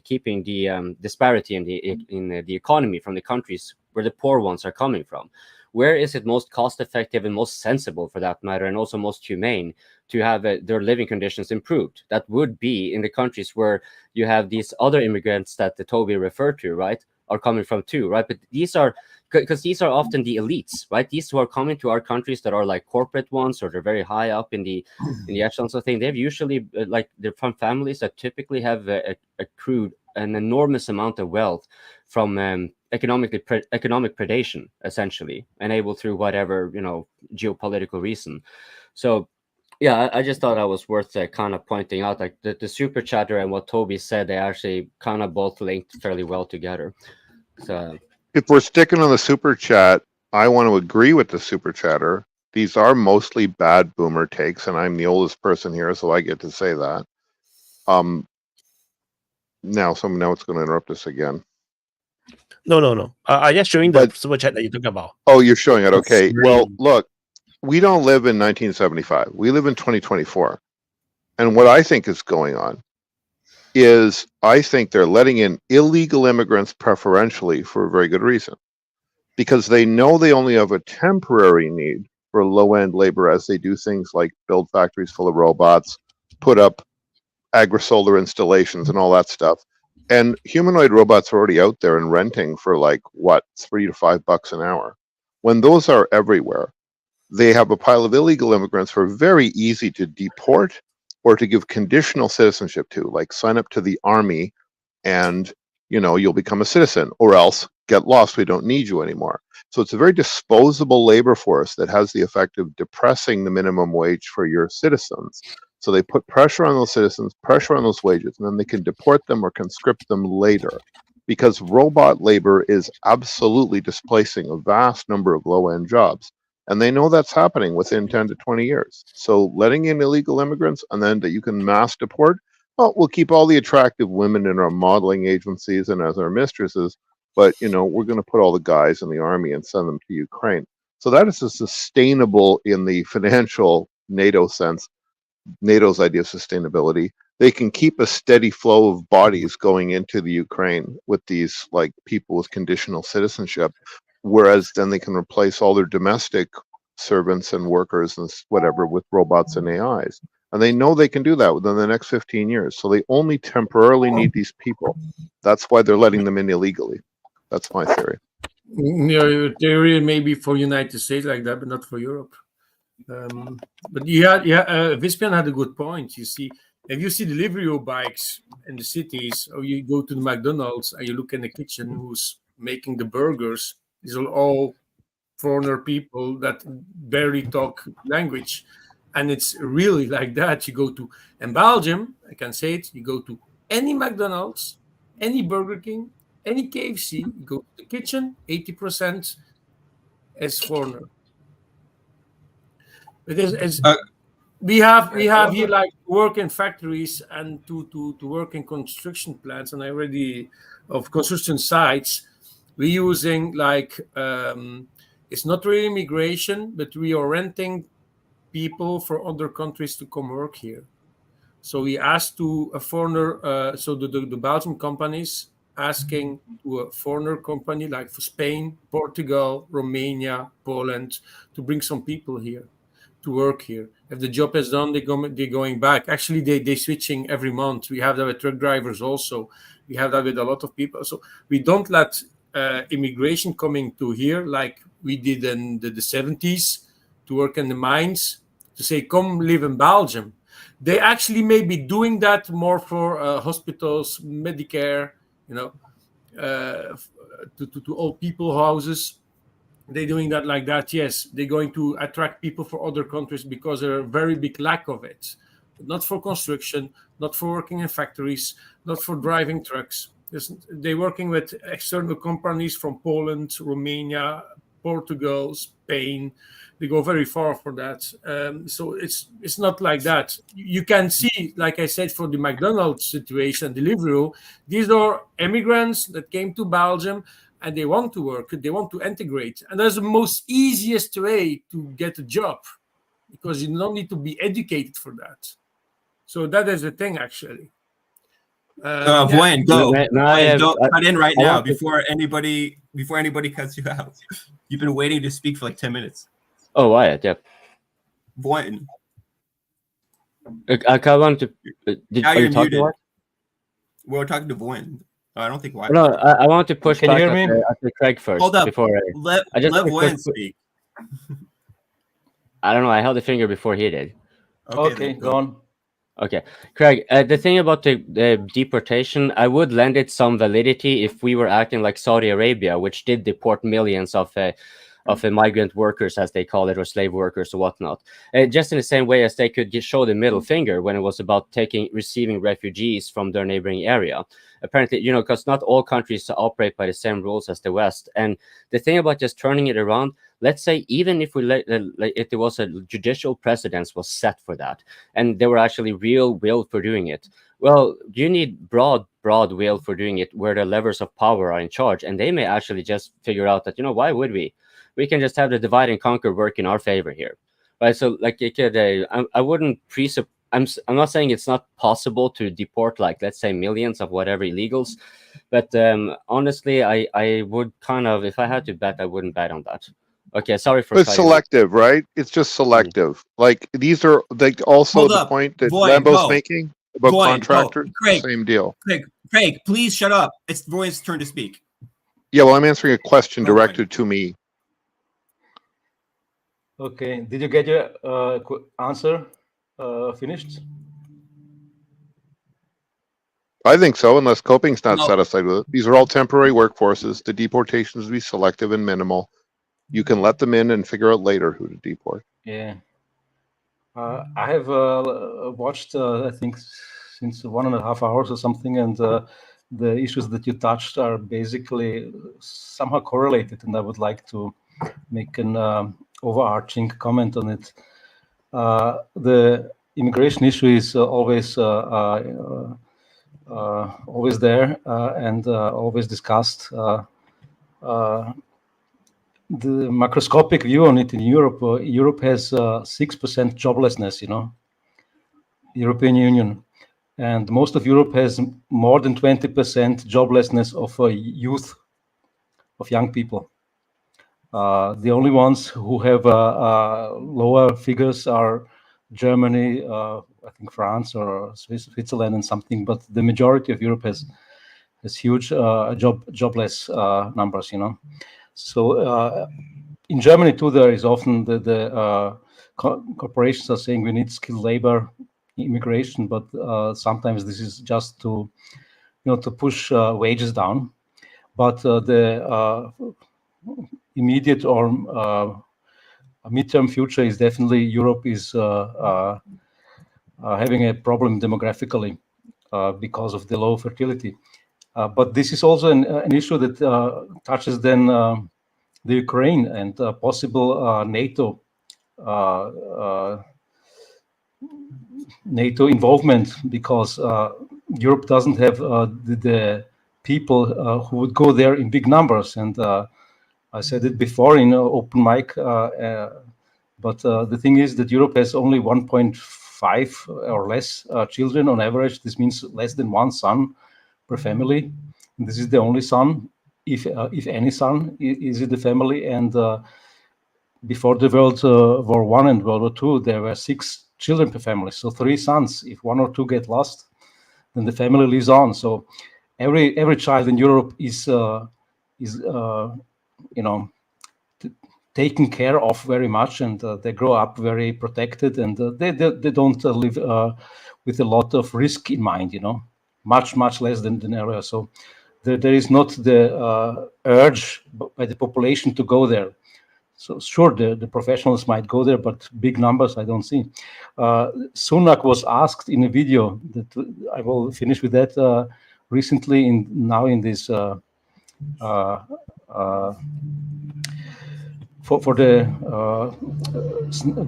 keeping the disparity in the economy from the countries where the poor ones are coming from. Where is it most cost-effective and most sensible, for that matter, and also most humane to have their living conditions improved? That would be in the countries where you have these other immigrants that the Toby referred to, right, are coming from too, right? But these are often the elites, right? These who are coming to our countries that are like corporate ones, or they're very high up in the echelons of thing. They've usually they're from families that typically have accrued an enormous amount of wealth from economic predation, essentially, enabled through whatever geopolitical reason. So yeah, I just thought that was worth kind of pointing out, like the super chatter and what Toby said, they actually kind of both linked fairly well together. So if we're sticking on the super chat, I want to agree with the super chatter. These are mostly bad boomer takes, and I'm the oldest person here, so I get to say that. Now it's going to interrupt us again. No. I just showing the super chat that you talking about. Oh, you're showing it. Okay. Well, look, we don't live in 1975. We live in 2024. And what I think is going on is I think they're letting in illegal immigrants preferentially for a very good reason. Because they know they only have a temporary need for low-end labor as they do things like build factories full of robots, put up agri-solar installations and all that stuff. And humanoid robots are already out there and renting for like, what, $3 to $5 an hour. When those are everywhere, they have a pile of illegal immigrants who are very easy to deport or to give conditional citizenship to, like sign up to the army and, you'll become a citizen, or else get lost, we don't need you anymore. So it's a very disposable labor force that has the effect of depressing the minimum wage for your citizens. So they put pressure on those citizens, pressure on those wages, and then they can deport them or conscript them later. Because robot labor is absolutely displacing a vast number of low-end jobs. And they know that's happening within 10 to 20 years. So letting in illegal immigrants and then that you can mass deport, well, we'll keep all the attractive women in our modeling agencies and as our mistresses, but, we're going to put all the guys in the army and send them to Ukraine. So that is a sustainable, in the financial NATO sense, NATO's idea of sustainability. They can keep a steady flow of bodies going into the Ukraine with these like people with conditional citizenship, whereas then they can replace all their domestic servants and workers and whatever with robots and AIs. And they know they can do that within the next 15 years. So they only temporarily need these people. That's why they're letting them in illegally. That's my theory. Theory maybe for United States like that, but not for Europe. But Vispian had a good point. You see, if you see delivery bikes in the cities, or you go to the McDonald's and you look in the kitchen, who's making the burgers, these are all foreigner people that barely talk language, And it's really like that. You go to, in Belgium, I can say it, you go to any McDonald's, any Burger King, any KFC, you go to the kitchen, 80% is foreigner. It is we have here like work in factories and to work in construction plants, and I already of construction sites. We're using like it's not really immigration, but we are renting people for other countries to come work here. So we asked to a foreigner, so the Belgian companies asking to a foreigner company like for Spain, Portugal, Romania, Poland to bring some people here to work here. If the job is done, they're going back. Actually, they're switching every month. We have that with truck drivers also. We have that with a lot of people. So we don't let immigration coming to here like we did in the 70s to work in the mines, to say, come live in Belgium. They actually may be doing that more for hospitals, Medicare, to old people houses. They're doing that like that, yes. They're going to attract people for other countries because there's a very big lack of it. But not for construction, not for working in factories, not for driving trucks. They're working with external companies from Poland, Romania, Portugal, Spain. They go very far for that. So it's not like that. You can see, like I said, for the McDonald's situation, Deliveroo, these are immigrants that came to Belgium and they want to work, they want to integrate. And that's the most easiest way to get a job because you don't need to be educated for that. So that is the thing, actually. Voyan, go. Go cut in right now before anybody cuts you out. You've been waiting to speak for like 10 minutes. Oh, Wyatt, yeah. Voyan. I want to. Now are you're you talking muted. about? We're talking to Voyan. I don't think Wyatt. No, I want to push Can back you hear me? after Craig first. Hold up. Before let Voyan speak. I don't know. I held the finger before he did. Okay, go on. Okay, Craig, the thing about the deportation, I would lend it some validity if we were acting like Saudi Arabia, which did deport millions of migrant workers, as they call it, or slave workers or whatnot. Just in the same way as they could just show the middle finger when it was about receiving refugees from their neighboring area. Apparently, because not all countries operate by the same rules as the West. And the thing about just turning it around, let's say even if if there was a judicial precedence was set for that, and there were actually real will for doing it, well, you need broad will for doing it where the levers of power are in charge, and they may actually just figure out that, why would we? We can just have the divide and conquer work in our favor here, right? So, like, I wouldn't presuppose. I'm not saying it's not possible to deport, like, let's say, millions of whatever illegals, but honestly, I would kind of, if I had to bet, I wouldn't bet on that. Okay, sorry for. It's selective, right? It's just selective. Like these are like also Hold the up. point that Voyan, Lambo's go. making about Voyan, contractors. go. Craig, same deal. Craig, please shut up. It's Voyan's turn to speak. Yeah, well, I'm answering a question directed to me. Okay, did you get your answer finished? I think so, unless Coping's not No. satisfied with it. These are all temporary workforces. The deportations will be selective and minimal. You can let them in and figure out later who to deport. Yeah. I have watched, I think, since 1.5 hours or something, and the issues that you touched are basically somehow correlated, and I would like to make an overarching comment on it. The immigration issue is always there and always discussed. The macroscopic view on it in Europe, Europe has 6% joblessness, European Union. And most of Europe has more than 20% joblessness of youth, of young people. The only ones who have lower figures are Germany, I think France or Switzerland and something, but the majority of Europe has huge jobless numbers, So in Germany too, there is often the corporations are saying we need skilled labor immigration, but sometimes this is just to to push wages down. But the immediate or midterm future is definitely Europe is having a problem demographically because of the low fertility. But this is also an issue that touches then the Ukraine and possible NATO involvement, because Europe doesn't have the people who would go there in big numbers. And I said it before in open mic, but the thing is that Europe has only 1.5 or less children on average. This means less than one son per family. And this is the only son, if any son, is in the family. And before the World War I and World War II, there were 6 children per family. So 3 sons. If 1 or 2 get lost, then the family lives on. So every child in Europe is taken care of very much, and they grow up very protected, and they don't live with a lot of risk in mind, much less than earlier. So there is not the urge by the population to go there. So sure, the professionals might go there, but big numbers I don't see. Sunak was asked in a video that I will finish with that recently in this for the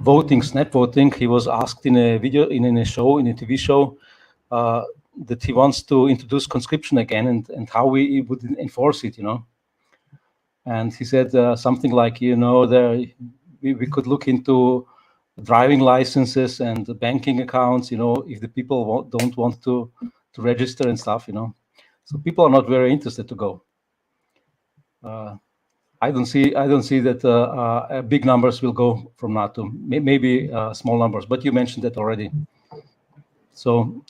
voting, snap voting. He was asked in a video, in a TV show, that he wants to introduce conscription again and how we would enforce it, And he said something like, we could look into driving licenses and banking accounts, if the people don't want to register and stuff, So people are not very interested to go. I don't see that big numbers will go from NATO. Maybe small numbers, but you mentioned that already. So,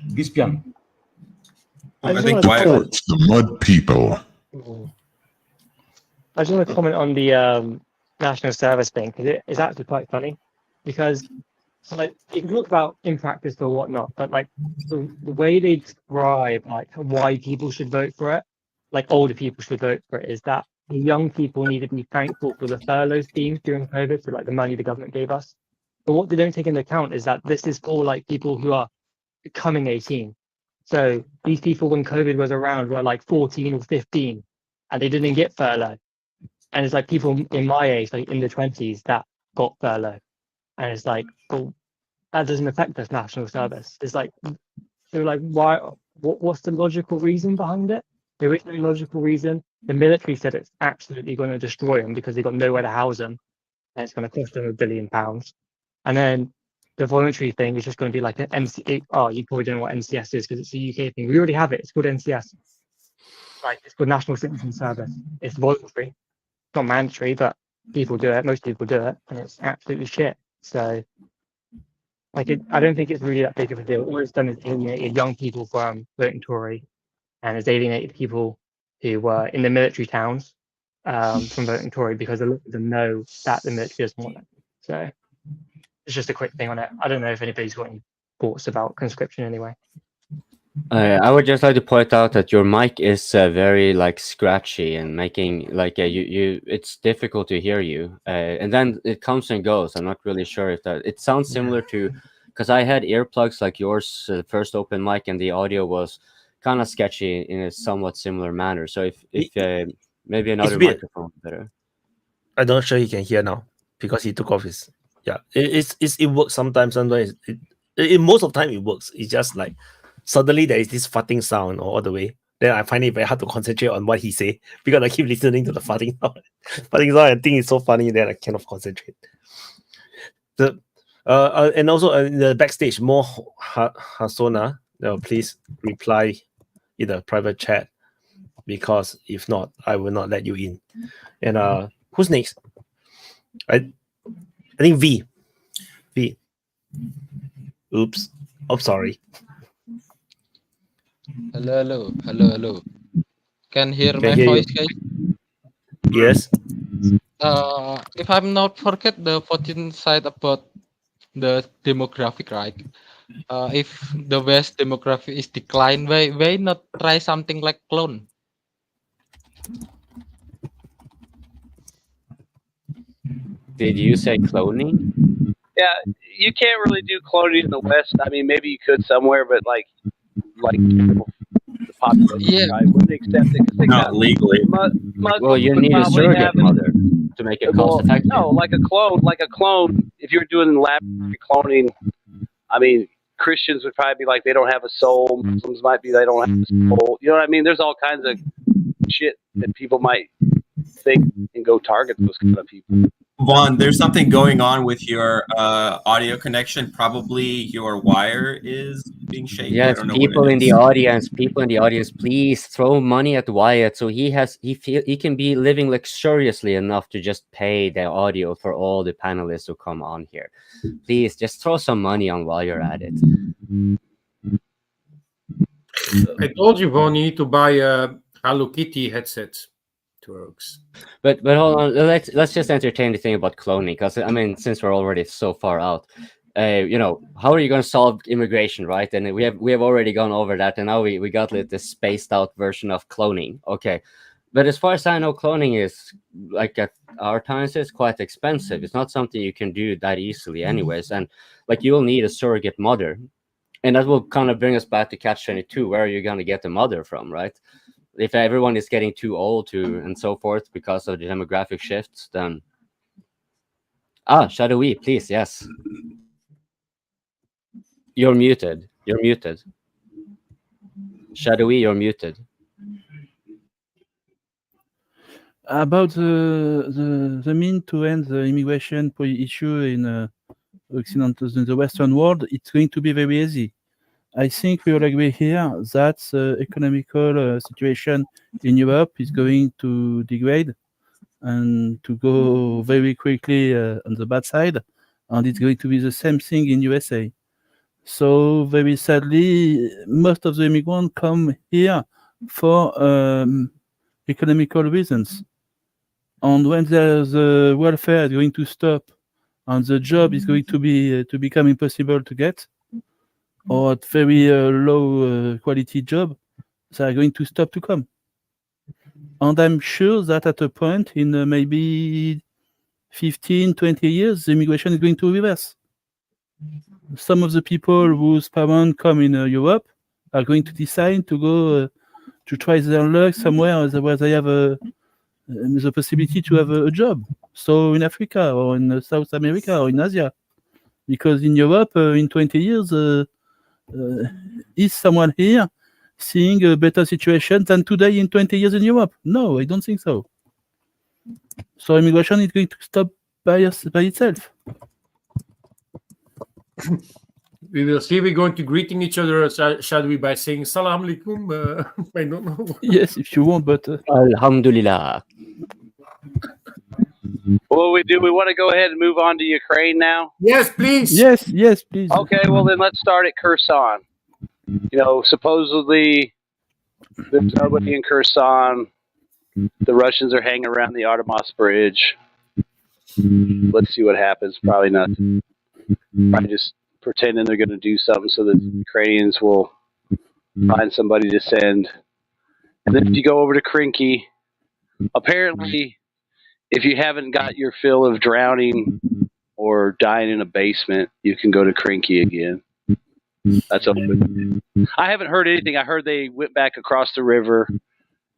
Vispian. I think the mud people. I just want to comment on the national service thing, because it's actually quite funny, because you can talk about in practice or whatnot, but the way they describe why people should vote for it, older people should vote for it, is that the young people need to be thankful for the furlough schemes during COVID, for the money the government gave us. But what they don't take into account is that this is for people who are becoming 18. So these people, when COVID was around, were 14 or 15, and they didn't get furlough. And it's people in my age, in the 20s, that got furlough. And it's well, that doesn't affect us national service. It's they're why? What's the logical reason behind it? There is no logical reason. The military said it's absolutely going to destroy them because they've got nowhere to house them, and it's going to cost them £1 billion. And then the voluntary thing is just going to be an MC. Oh, you probably don't know what NCS is because it's a UK thing. We already have it. It's called NCS. It's called National Citizen Service. It's voluntary. It's not mandatory, but people do it. Most people do it, and it's absolutely shit. So, I don't think it's really that big of a deal. All it's done is alienated young people from voting Tory, and it's alienated people who were in the military towns from voting Tory, because a lot of them know that the military doesn't want it. So, it's just a quick thing on it. I don't know if anybody's got any thoughts about conscription anyway. I would just like to point out that your mic is very scratchy and making it's difficult to hear you, and then it comes and goes. I'm not really sure if that it sounds similar to, because I had earplugs like yours first open mic, and the audio was kind of sketchy in a somewhat similar manner. So if maybe another microphone better. I'm not sure he can hear now because he took off his. Yeah, it works sometimes. Sometimes most of the time it works. It's just suddenly there is this farting sound all the way. Then I find it very hard to concentrate on what he say because I keep listening to the farting sound. Farting sound, I think it's so funny that I cannot concentrate. And also in the backstage, more Hasona, please reply in the private chat, because if not, I will not let you in. And who's next? I think V. Oops. I'm sorry. Hello. Can hear my hear voice, you. guys? Yes. If I'm not forget the 14th side about the demographic, right? If the West demographic is declined, why not try something like clone? did you say cloning? Yeah, you can't really do cloning in the West. I mean, maybe you could somewhere, but like the population probably wouldn't accept it because they Not legally. Well, you need a surrogate mother to make it cost effective. No, like a clone. If you're doing laboratory cloning, I mean, Christians would probably be like they don't have a soul. Muslims might be they don't have a soul. You know what I mean? There's all kinds of shit that people might think and go target those kind of people. Vaughn, there's something going on with your audio connection. Probably your wire is being shaky. Yes, people in the audience, please throw money at Wyatt so he can be living luxuriously enough to just pay the audio for all the panelists who come on here. Please just throw some money on while you're at it. I told you, Vaughn, you need to buy a Hello Kitty headset. But hold on, let's just entertain the thing about cloning, because I mean, since we're already so far out, you know, how are you going to solve immigration, right? And we have already gone over that, and now we got like this spaced out version of cloning. Okay, but as far as I know, cloning is like at our times is quite expensive. It's not something you can do that easily, anyways, and like you'll need a surrogate mother, and that will kind of bring us back to catch-22. Where are you going to get the mother from, right? If everyone is getting too old and so forth because of the demographic shifts, then Shadowy, please, yes. You're muted. Shadowy, you're muted. About the mean to end the immigration issue in the Western world, it's going to be very easy. I think we all agree here that the economical situation in Europe is going to degrade and to go very quickly on the bad side, and it's going to be the same thing in USA. So very sadly, most of the immigrants come here for economical reasons. And when the welfare is going to stop and the job is going to become impossible to get, or at very low quality job, they are going to stop to come. And I'm sure that at a point in maybe 15, 20 years, the immigration is going to reverse. Some of the people whose parents come in Europe are going to decide to go to try their luck somewhere where they have the possibility to have a job. So in Africa or in South America or in Asia. Because in Europe, in 20 years, is someone here seeing a better situation than today in 20 years in Europe? No, I don't think so. So immigration is going to stop by itself. We will see. We're going to greeting each other, shall we, by saying Salam alaikum? I don't know. Yes, if you want, but Alhamdulillah. Well, we want to go ahead and move on to Ukraine now. Yes, please. Yes, please. Okay, well then let's start at Kherson. You know, supposedly there's nobody in Kherson. The Russians are hanging around the Artemis Bridge. Let's see what happens. Probably nothing. Probably just pretending they're going to do something so that the Ukrainians will find somebody to send. And then if you go over to Krinky, apparently, if you haven't got your fill of drowning or dying in a basement, you can go to Krinky again. That's open. I haven't heard anything. I heard they went back across the river,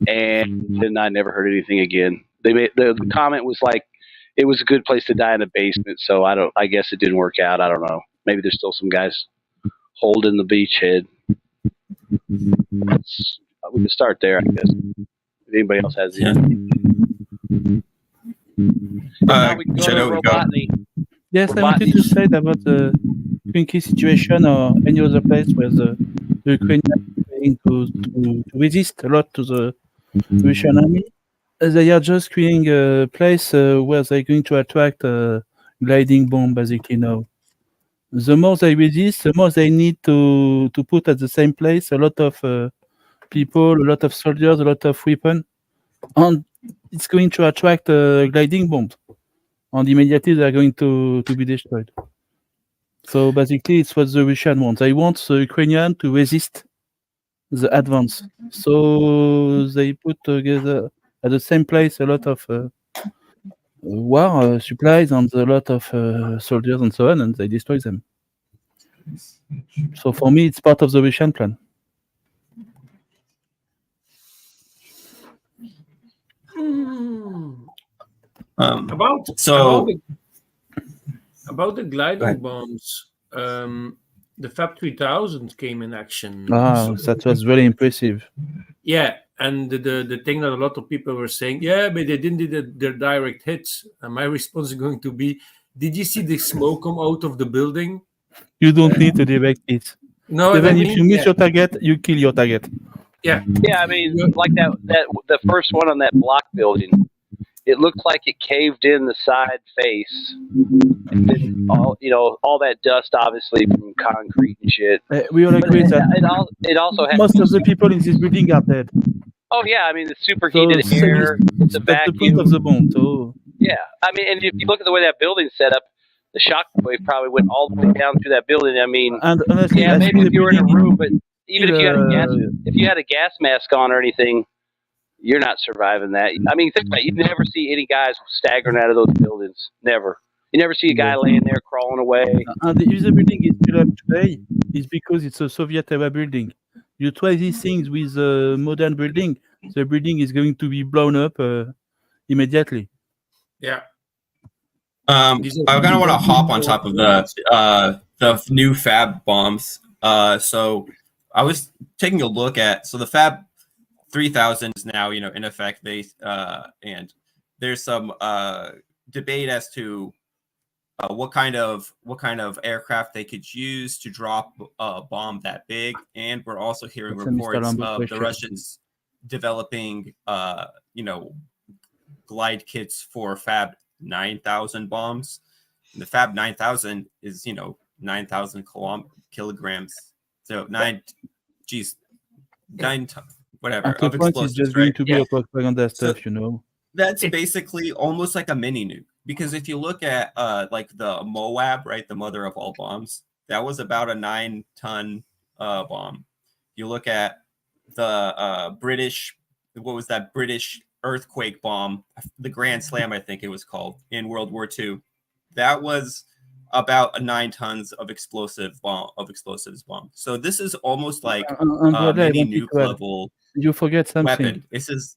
and then I never heard anything again. They made the comment was like it was a good place to die in a basement. So I guess it didn't work out. I don't know. Maybe there's still some guys holding the beachhead. We can start there, I guess. If anybody else has anything. Yes, I wanted to say about the Krinky situation or any other place where the Ukrainians are trying to resist a lot to the Russian army. They are just creating a place where they're going to attract a gliding bomb, basically now. The more they resist, the more they need to put at the same place a lot of people, a lot of soldiers, a lot of weapons. And it's going to attract gliding bombs. And immediately they are going to be destroyed. So basically, it's what the Russians want. They want the Ukrainian to resist the advance. So they put together at the same place a lot of war supplies and a lot of soldiers and so on, and they destroy them. So for me, it's part of the Russian plan. About the gliding bombs, the Fab 3000 came in action. That was very impressive. Yeah, and the thing that a lot of people were saying, yeah, but they didn't do their direct hits. And my response is going to be, did you see the smoke come out of the building? You don't need to direct it. No, even if you miss your target, you kill your target. Yeah. Yeah, I mean, like that the first one on that block building, it looked like it caved in the side face. And then all that dust, obviously, from concrete and shit. We all agree that it also had most of the people in this building are dead. Oh yeah, I mean the superheated air, it's a that's vacuum. the point of the bomb. So Yeah, I mean, and if you look at the way that building's set up, the shockwave probably went all the way down through that building. I mean, and honestly, yeah, maybe if you were in a room, but even if if you had a gas mask on or anything, you're not surviving that. I mean, think about it. You never see any guys staggering out of those buildings. Never. You never see a guy laying there crawling away. And if the building is still up today, it's because it's a Soviet era building. You try these things with a modern building, the building is going to be blown up immediately. Yeah. I kind of want to hop on top of the new Fab bombs. So I was taking a look at the Fab 3000 is now in effect. And there's some debate as to what kind of aircraft they could use to drop a bomb that big, and we're also hearing reports of the Russians developing glide kits for Fab 9000 bombs. And the Fab 9000 is 9,000 kilograms, so whatever At of the point, it's explosives, just right? going to be a propaganda stuff, That's basically almost like a mini nuke, because if you look at like the Moab, right, the mother of all bombs, that was about a 9-ton bomb. You look at the British, what was that British earthquake bomb, the Grand Slam, I think it was called, in World War II. That was about 9 tons of explosives bomb. So this is almost like a mini nuke level. You forget something. Weapon. This is.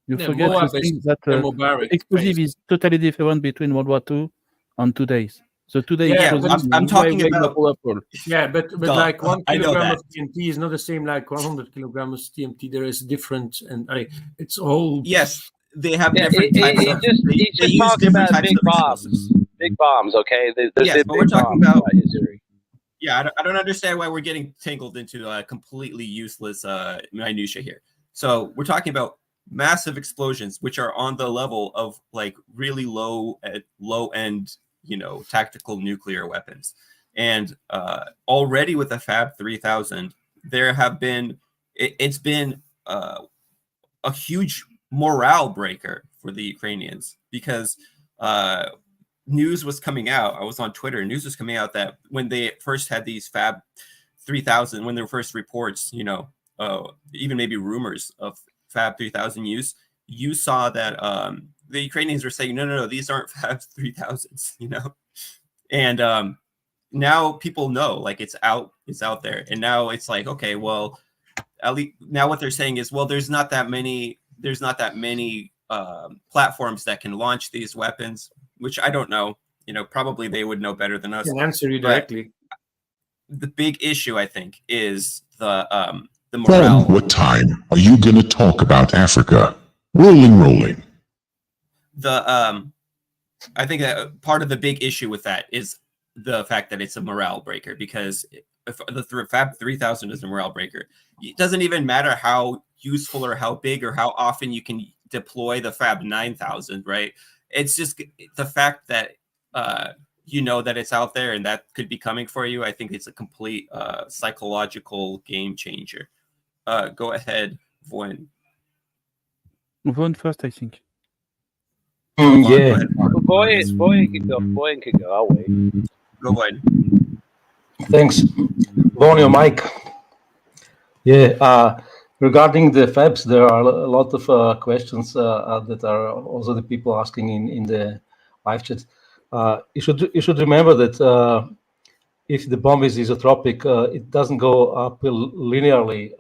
You forget something that explosive is totally different between World War II and today's. So today, I'm talking about. Yeah, but like 1 kilogram of TNT is not the same like 100 kilograms of TNT. There is different, and it's all. Yes, they have different types of. He's just talking about big bombs. Big bombs, okay? Yes, but we're talking about. Yeah, I don't understand why we're getting tangled into completely useless minutia here. So we're talking about massive explosions, which are on the level of like really low end, tactical nuclear weapons. And already with the Fab 3000, there have been it's been a huge morale breaker for the Ukrainians, because news was coming out. I was on Twitter. News was coming out that when they first had these Fab 3000, when there were first reports, even maybe rumors of Fab 3000 use, you saw that the Ukrainians were saying, no, these aren't Fab 3000s, and now people know, like it's out there, and now it's like, okay, well, at least now what they're saying is, well, there's not that many platforms that can launch these weapons, which I don't know. Probably they would know better than us. I can answer you directly. The big issue, I think, is the morale. What time are you going to talk about Africa? Rolling. I think that part of the big issue with that is the fact that it's a morale breaker, because if the Fab 3000 is a morale breaker, it doesn't even matter how useful or how big or how often you can deploy the Fab 9000, right? It's just the fact that that it's out there and that could be coming for you. I think it's a complete psychological game changer. Go ahead, Voin. Voin first, I think. Yeah. Voin can go. Voin can go. I'll wait. Go ahead. Thanks. Go on your mic. Yeah. Regarding the fabs, there are a lot of questions that are also the people asking in the live chat. You should remember that if the bomb is isotropic, it doesn't go up linearly.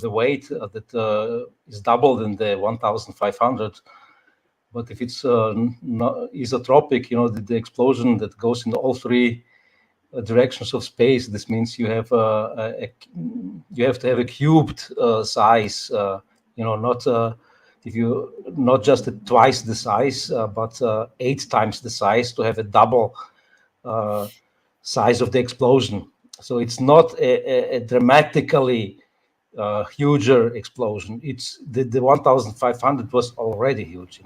The weight that is doubled in the 1,500. But if it's not isotropic, the explosion that goes in all three directions of space. This means you have to have a cubed size. Not just twice the size, but 8 times the size to have a double size of the explosion. So it's not a dramatically huger explosion. It's the 1,500 was already huge,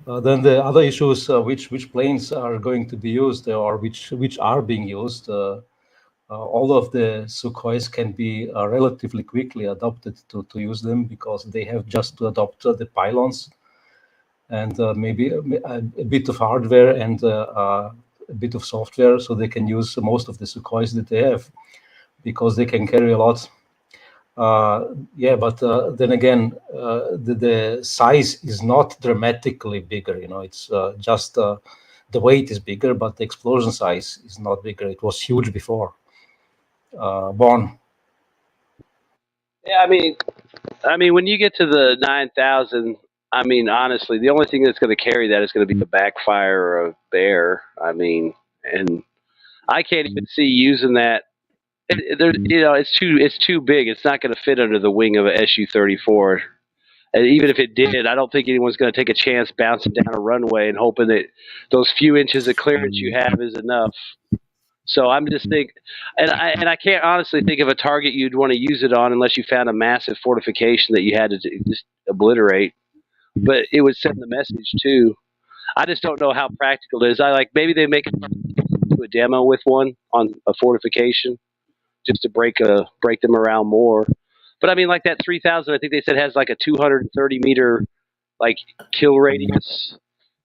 then the other issues, which planes are going to be used or which are being used. All of the Sukhois can be relatively quickly adopted to use them because they have just to adopt the pylons and maybe a bit of hardware and a bit of software, so they can use most of the Sukhois that they have because they can carry a lot. But then again, the size is not dramatically bigger. It's just the weight is bigger, but the explosion size is not bigger. It was huge before. Born. Yeah, I mean, when you get to the 9,000, honestly, the only thing that's going to carry that is going to be the backfire or a bear. And I can't even see using that. It's too big. It's not going to fit under the wing of a Su-34. And even if it did, I don't think anyone's going to take a chance bouncing down a runway and hoping that those few inches of clearance you have is enough. So I'm just thinking, and I can't honestly think of a target you'd want to use it on unless you found a massive fortification that you had to just obliterate. But it would send the message too. I just don't know how practical it is. Maybe they make it to a demo with one on a fortification, just to break them around more. But that 3,000, I think they said has a 230 meter kill radius.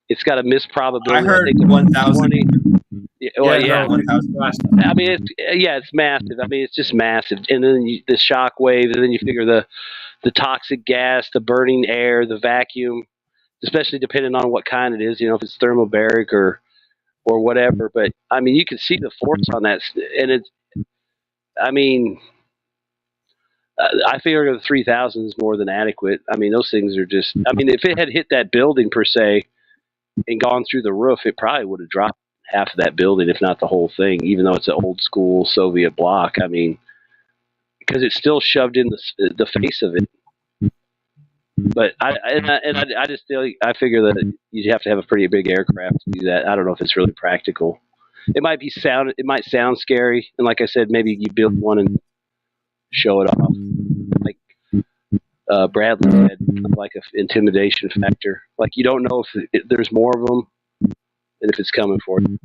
It's got a miss probability. I heard 1,000. Well, yeah. 1,000. It's massive. It's just massive. And then the shock wave, and then you figure the toxic gas, the burning air, the vacuum, especially depending on what kind it is. If it's thermobaric or whatever. But you can see the force on that, and it's. I figure the 3,000 is more than adequate. Those things are just. If it had hit that building per se and gone through the roof, it probably would have dropped half of that building, if not the whole thing, even though it's an old school Soviet block. Because it's still shoved in the face of it. But I just figure that you'd have to have a pretty big aircraft to do that. I don't know if it's really practical. It might sound scary, and like I said, maybe you build one and show it off, like Bradley said, like an intimidation factor. You don't know if there's more of them, and if it's coming for you.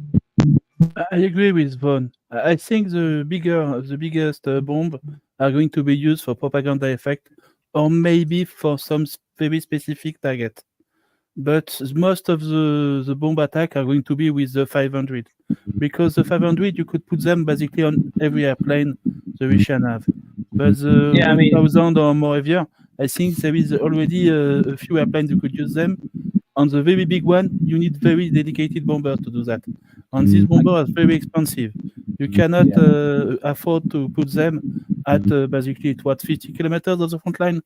I agree with Vaughn. I think the biggest bomb are going to be used for propaganda effect, or maybe for some very specific target. But most of the bomb attack are going to be with the 500, because the 500 you could put them basically on every airplane the Russian have. But the 1,000 or more heavier, I think there is already a few airplanes you could use them. On the very big one, you need very dedicated bombers to do that. And these bombers are very expensive. You cannot afford to put them at basically 50 kilometers of the front line.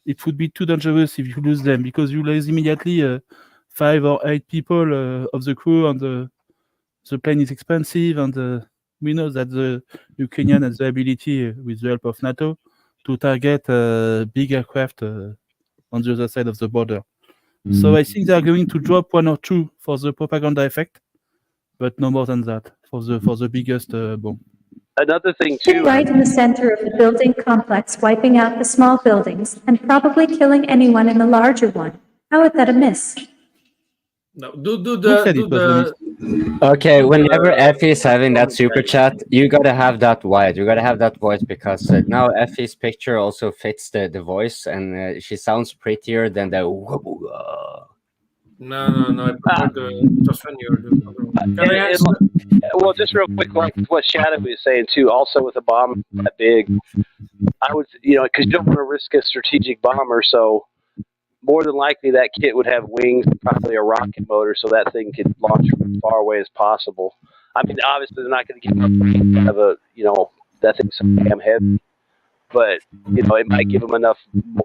It would be too dangerous if you lose them, because you lose immediately 5 or 8 people of the crew, and the plane is expensive, and we know that the Ukrainian has the ability, with the help of NATO, to target big aircraft on the other side of the border. So I think they are going to drop 1 or 2 for the propaganda effect, but no more than that for the biggest bomb. Another thing too, right in the center of the building complex, wiping out the small buildings and probably killing anyone in the larger one. How is that a miss? No, Okay, whenever Effie is having that super chat, you gotta have that Wyatt. You gotta have that voice, because now Effie's picture also fits the voice, and she sounds prettier than the. No. I prefer just when you're well, just real quick, like what Shadow was saying too. Also, with a bomb that big, I would, because you don't want to risk a strategic bomber, so more than likely that kit would have wings and probably a rocket motor, so that thing could launch from as far away as possible. I mean, obviously they're not going to give up have a, that thing's so damn heavy, but it might give them enough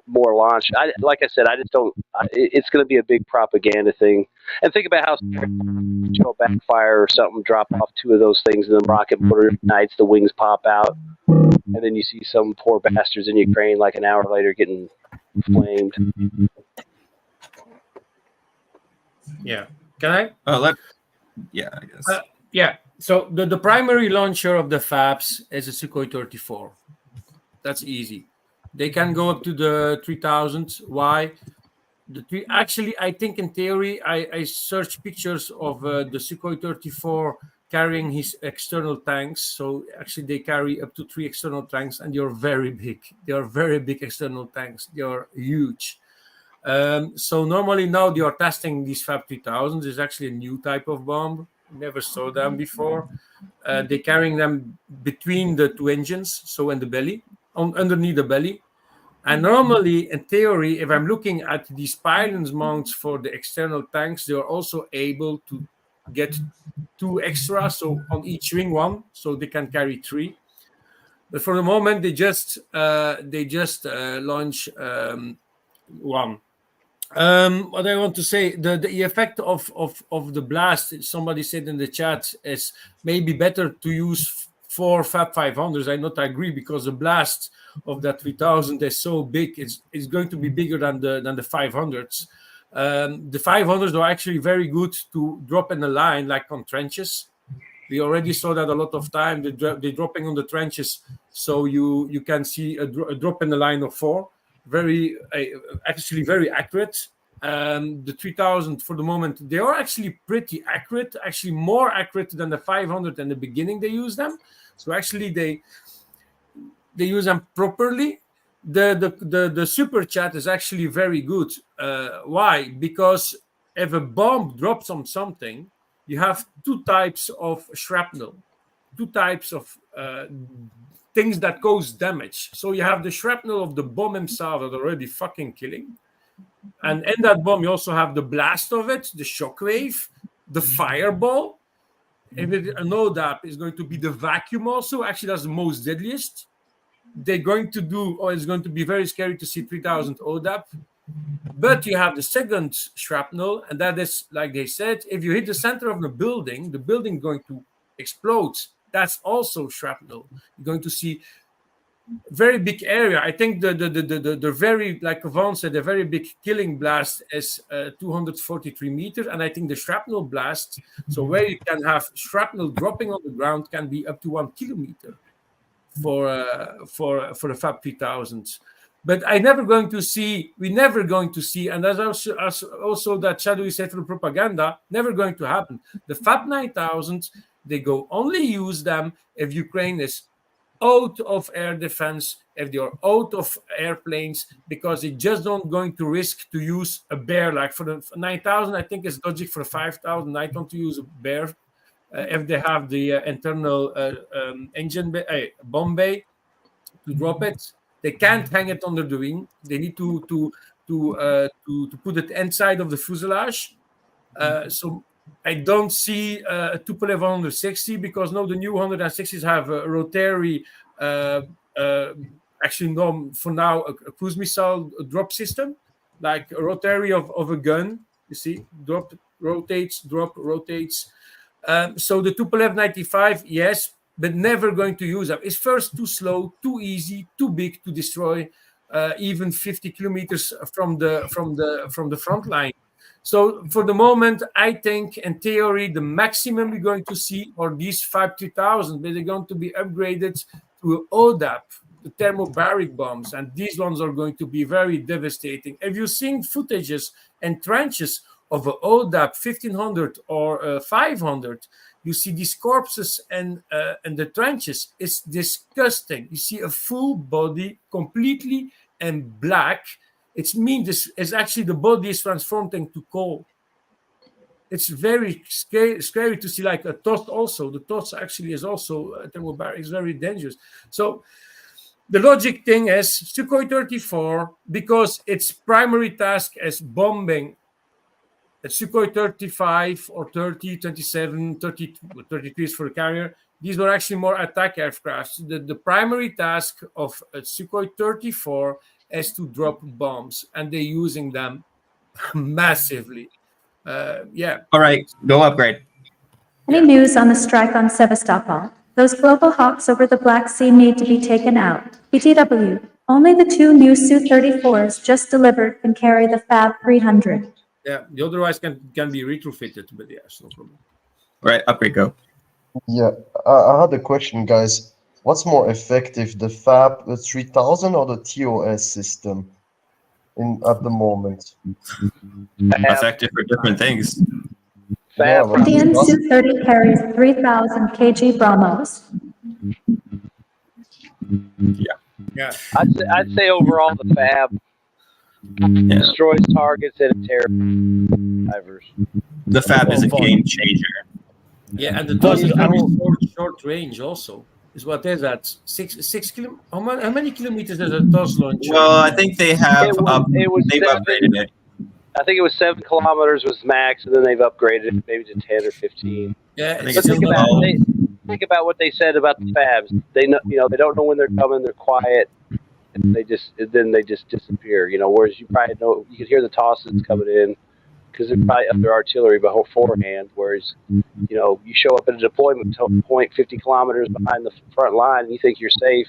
more launch. Like I said, I just don't. It's going to be a big propaganda thing. And think about how backfire or something, drop off 2 of those things, and then rocket motor ignites, the wings pop out, and then you see some poor bastards in Ukraine like an hour later getting flamed. Yeah. Can I? Yeah, I guess. Yeah. So the primary launcher of the FABs is a Sukhoi 34. That's easy. They can go up to the 3000. Why? Actually, I think in theory, I searched pictures of the Sukhoi 34 carrying his external tanks. So actually, they carry up to 3 external tanks, and they're very big. They are very big external tanks. They are huge. So normally now they are testing these FAB 3000s. It's actually a new type of bomb. Never saw them before. They're carrying them between the 2 engines, so in the belly, underneath the belly. And normally, in theory, if I'm looking at these pylons mounts for the external tanks, they are also able to get 2 extra, so on each wing 1, so they can carry 3. But for the moment, they just launch 1. What I want to say, the effect of the blast, somebody said in the chat, is maybe better to use 4 FAB 500s. I not agree, because the blast of that 3000 is so big. It's going to be bigger than the 500s. The 500s are actually very good to drop in a line, like on trenches. We already saw that a lot of time. They're dropping on the trenches, so you can see a drop in the line of 4. Actually very accurate. The 3000 for the moment, they are actually pretty accurate, actually more accurate than the 500 in the beginning they use them. So actually they use them properly. The super chat is actually very good. Why? Because if a bomb drops on something, you have 2 types of shrapnel, 2 types of things that cause damage. So you have the shrapnel of the bomb himself that already fucking killing. And in that bomb, you also have the blast of it, the shockwave, the fireball. If it, an ODAP is going to be the vacuum also. Actually, that's the most deadliest. They're going to do, or it's going to be very scary to see 3000 ODAP. But you have the second shrapnel, and that is, like they said, if you hit the center of the building is going to explode. That's also shrapnel. You're going to see very big area. I think the very, like Yvonne said, the very big killing blast is 243 meters, and I think the shrapnel blast, so where you can have shrapnel dropping on the ground, can be up to 1 kilometer for the FAB 3000s. But we're never going to see, and that's also that shadowy said for propaganda, never going to happen. The FAB 9000, they go only use them if Ukraine is out of air defense, if they are out of airplanes, because they just don't going to risk to use a bear. Like for the 9000, I think it's logic. For 5000, I don't use a bear if they have the internal engine bomb bay to drop it. They can't hang it under the wing. They need to put it inside of the fuselage. So I don't see a Tupolev 160, because no, the new 160s have a rotary, actually no, for now, a cruise missile drop system, like a rotary of a gun. You see, drop, rotates, drop, rotates. So the Tupolev 95, yes, but never going to use them. It's first too slow, too easy, too big to destroy, even 50 kilometers from the front line. So for the moment, I think in theory, the maximum we're going to see are these FAB 3000, but they're going to be upgraded to ODAP, the thermobaric bombs, and these ones are going to be very devastating. If you've seen footages and trenches of an ODAP 1500 or 500, you see these corpses and the trenches. It's disgusting. You see a full body completely in black. It means this is actually the body is transformed into coal. It's very scary to see, like a TOS also. The TOS actually is also thermobaric. It's very dangerous. So the logic thing is Sukhoi 34, because its primary task is bombing at Sukhoi 35 or 30, 27, 33 is for the carrier. These were actually more attack aircraft. The primary task of Sukhoi 34 is to drop bombs, and they're using them massively. Yeah. All right, go upgrade. Any news on the strike on Sevastopol? Those global hawks over the Black Sea need to be taken out. BTW, only the 2 new Su-34s just delivered can carry the Fab 300. Yeah, the otherwise can be retrofitted, but yes, no problem. All right, upgrade, go. Yeah, I had a question, guys. What's more effective, the Fab 3000 or the TOS system at the moment? Effective for different things. Yeah, The DN-Su-30 carries 3,000 kg Brahmos. Yeah. I'd say overall the Fab destroys targets at a terrible. The Fab is a game changer. Yeah, and the TOS is very short range also. Is what is that? 6 kilometers? How many kilometers does a TOS launcher? Well, I think they have they've 7, upgraded it. I think it was 7 kilometers was max, and then they've upgraded it maybe to 10 or 15. Yeah, but think about what they said about the Fabs. They know, they don't know when they're coming. They're quiet. And they just disappear. Whereas you probably know you can hear the tosses coming in because they're probably under artillery beforehand. Whereas you show up at a deployment point 50 kilometers behind the front line and you think you're safe,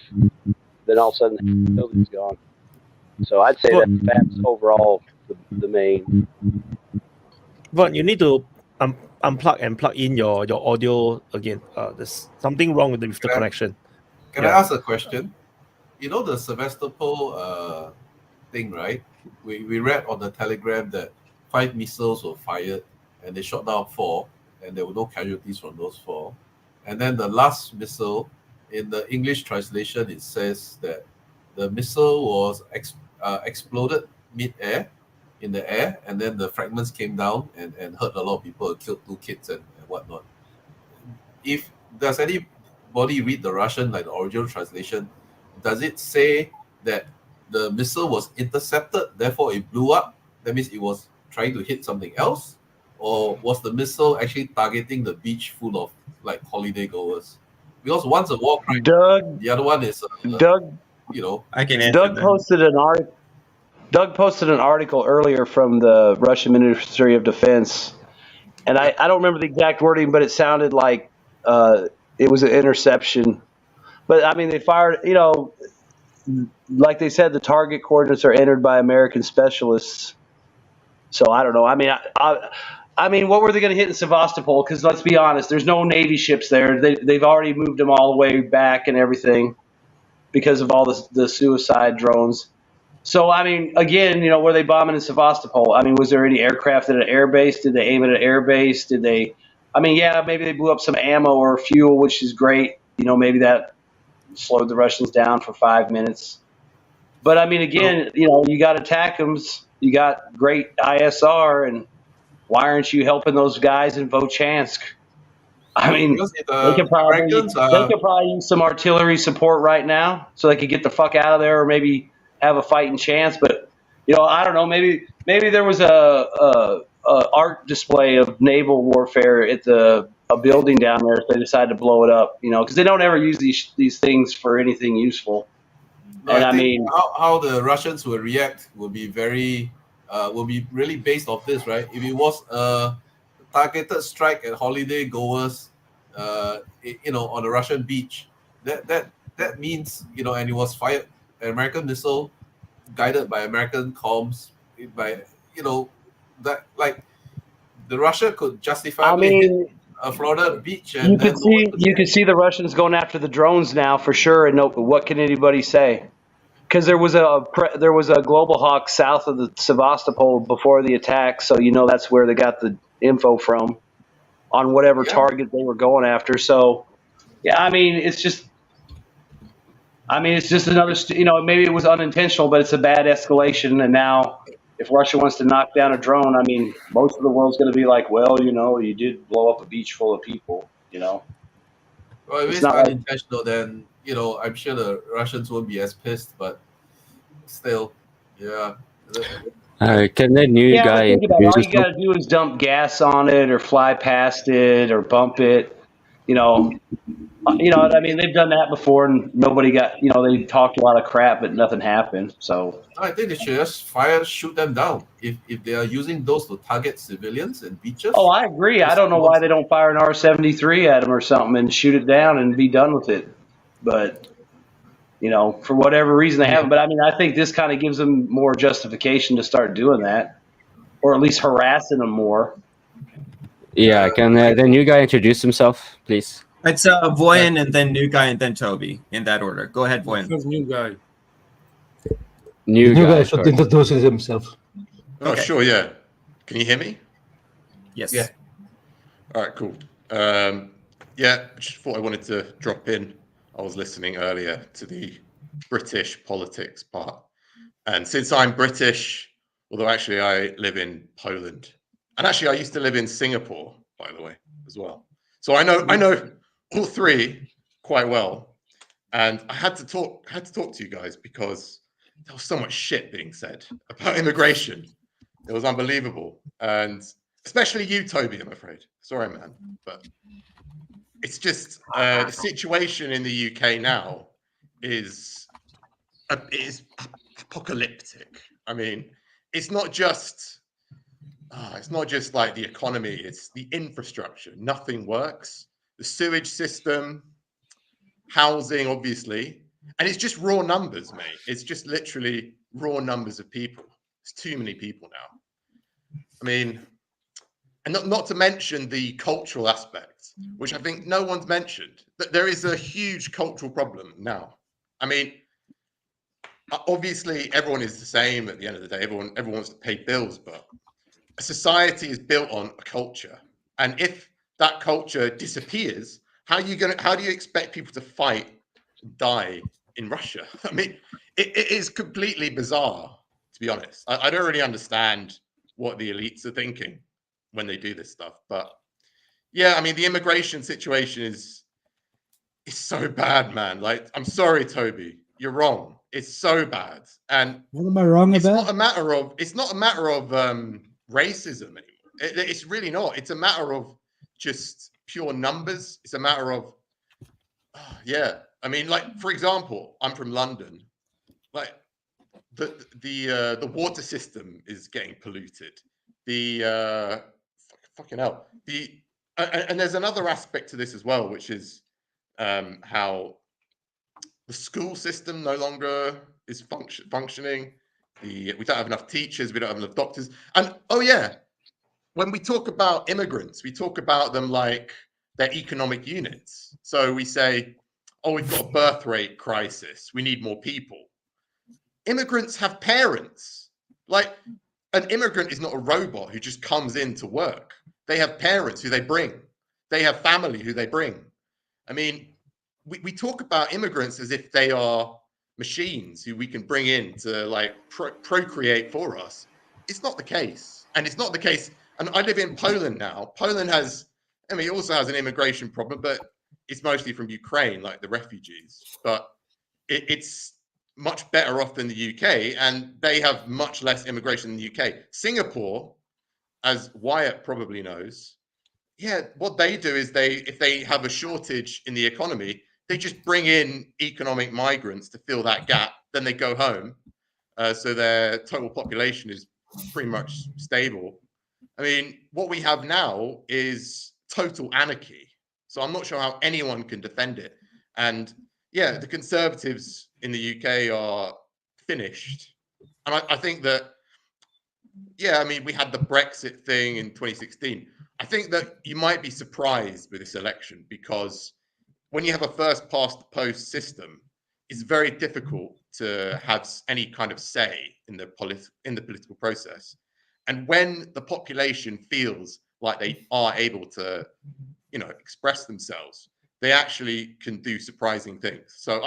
then all of a sudden the building's gone. So I'd say that Fabs overall the main. But you need to unplug and plug in your audio again. There's something wrong with the connection. Can I ask a question? You know the Sevastopol thing, right? We read on the Telegram that 5 missiles were fired and they shot down 4, and there were no casualties from those 4. And then the last missile, in the English translation, it says that the missile was exploded mid-air, in the air, and then the fragments came down and hurt a lot of people, killed 2 kids and whatnot. Does anybody read the Russian, like the original translation, does it say that the missile was intercepted, therefore it blew up? That means it was trying to hit something else? Or was the missile actually targeting the beach full of like holiday goers? Because one's a war crime, the other one is Doug. I can answer Doug that. posted an article. Doug posted an article earlier from the Russian Ministry of Defense, and I don't remember the exact wording, but it sounded like it was an interception. But I mean, they fired. Like they said, the target coordinates are entered by American specialists. So I don't know. I mean, what were they going to hit in Sevastopol? Because let's be honest, there's no Navy ships there. They've already moved them all the way back and everything because of all the suicide drones. So, I mean, again, were they bombing in Sevastopol? I mean, was there any aircraft at an air base? Did they aim at an air base? maybe they blew up some ammo or fuel, which is great. Maybe that slowed the Russians down for 5 minutes. But, I mean, again, you got ATACMS, you got great ISR, and why aren't you helping those guys in Vochansk? I mean, they could probably use some artillery support right now so they could get the fuck out of there or maybe have a fighting chance. But I don't know, maybe there was a art display of naval warfare at a building down there if they decide to blow it up, because they don't ever use these things for anything useful. No, and I mean, how the Russians will react will be really based off this, right? If it was a targeted strike at holiday goers, on a Russian beach, that means, and it was fired an American missile guided by American comms, that like the Russia could justify hit a Florida beach. And you could see the Russians going after the drones now for sure. And what can anybody say? Because there was a Global Hawk south of the Sevastopol before the attack, so that's where they got the info from on whatever target they were going after. So, it's just another, maybe it was unintentional, but it's a bad escalation. And now if Russia wants to knock down a drone, most of the world's going to be like, well, you did blow up a beach full of people, Well, if it's unintentional, then you know, I'm sure the Russians won't be as pissed, but still, yeah. Can the new Yeah, guy but think about it. introduce All you got himself? to do is dump gas on it, or fly past it, or bump it. You know, what I mean, they've done that before, and nobody got. They talked a lot of crap, but nothing happened. So I think they should just shoot them down. If they are using those to target civilians and beaches. Oh, I agree. I don't know why they don't fire an R-73 at them or something and shoot it down and be done with it. But, for whatever reason they haven't. But, I mean, I think this kind of gives them more justification to start doing that, or at least harassing them more. Yeah, can the new guy introduce himself, please? It's Voyan and then new guy and then Toby in that order. Go ahead, Voyan. New guy. New guy should introduce himself. Oh, Okay. sure, yeah. Can you hear me? Yes. Yeah. All right, cool. Yeah, just thought I wanted to drop in. I was listening earlier to the British politics part. And since I'm British, although actually I live in Poland, and actually I used to live in Singapore, by the way, as well. So I know all three quite well. And I had to talk to you guys because there was so much shit being said about immigration. It was unbelievable. And especially you, Toby, I'm afraid. Sorry, man. But it's just the situation in the UK now is apocalyptic. I mean, it's not just like the economy, it's the infrastructure. Nothing works. The sewage system, housing, obviously. And it's just raw numbers, mate. It's just literally raw numbers of people. It's too many people now. I mean, and not to mention the cultural aspects, which I think no one's mentioned. That there is a huge cultural problem now. I mean, obviously everyone is the same at the end of the day. Everyone wants to pay bills, but a society is built on a culture. And if that culture disappears, how do you expect people to fight and die in Russia? I mean, it is completely bizarre, to be honest. I don't really understand what the elites are thinking when they do this stuff. But yeah, I mean, the immigration situation is so bad, man. Like, I'm sorry, Toby, you're wrong. It's so bad. And what am I wrong it's about? Not a matter of racism anymore. It's really not. It's a matter of just pure numbers. It's a matter of yeah. I mean, like, for example, I'm from London. Like, the water system is getting polluted. The fucking hell. And there's another aspect to this as well, which is how the school system no longer is functioning. We don't have enough teachers. We don't have enough doctors. And oh yeah, when we talk about immigrants, we talk about them like they're economic units. So we say, oh, we've got a birth rate crisis. We need more people. Immigrants have parents. Like, an immigrant is not a robot who just comes in to work. They have parents who they bring. They have family who they bring. I mean, we talk about immigrants as if they are machines who we can bring in to like procreate for us. It's not the case. And it's not the case. And I live in Poland now. Poland has, I mean, it also has an immigration problem, but it's mostly from Ukraine, like the refugees. But it's much better off than the UK, and they have much less immigration than the UK. Singapore, as Wyatt probably knows, yeah, what they do is if they have a shortage in the economy, they just bring in economic migrants to fill that gap. Then they go home. So their total population is pretty much stable. I mean, what we have now is total anarchy. So I'm not sure how anyone can defend it. And yeah, the Conservatives in the UK are finished. And I think that, yeah, I mean, we had the Brexit thing in 2016. I think that you might be surprised with this election because when you have a first past the post system, it's very difficult to have any kind of say in the political process. And when the population feels like they are able to, express themselves, they actually can do surprising things. So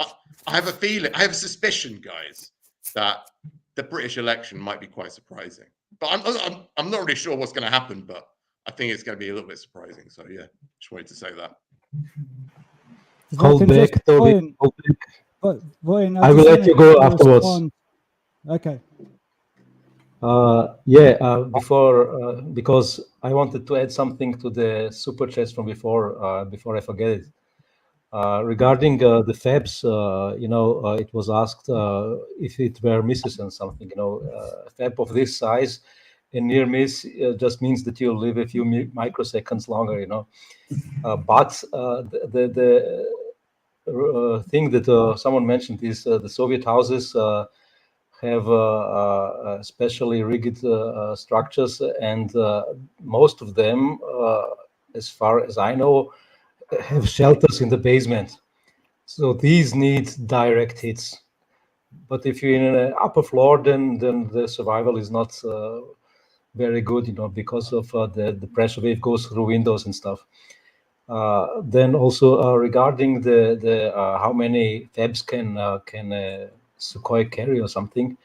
I have a feeling, I have a suspicion, guys, that the British election might be quite surprising. But I'm not really sure what's going to happen, but I think it's going to be a little bit surprising. So yeah, just wanted to say that. Hold back, Toby. Hold back. But Voin, I will let you go afterwards. Okay. Before because I wanted to add something to the super chats from before. Before I forget it, regarding the fabs, it was asked if it were misses and something. A fab of this size, a near miss just means that you'll live a few microseconds longer. But the thing that someone mentioned is the Soviet houses have specially rigged structures, and most of them, as far as I know, have shelters in the basement. So these need direct hits. But if you're in an upper floor, then the survival is not very good, because of the pressure wave goes through windows and stuff. Then also regarding the how many fabs can Sukhoi carry or something.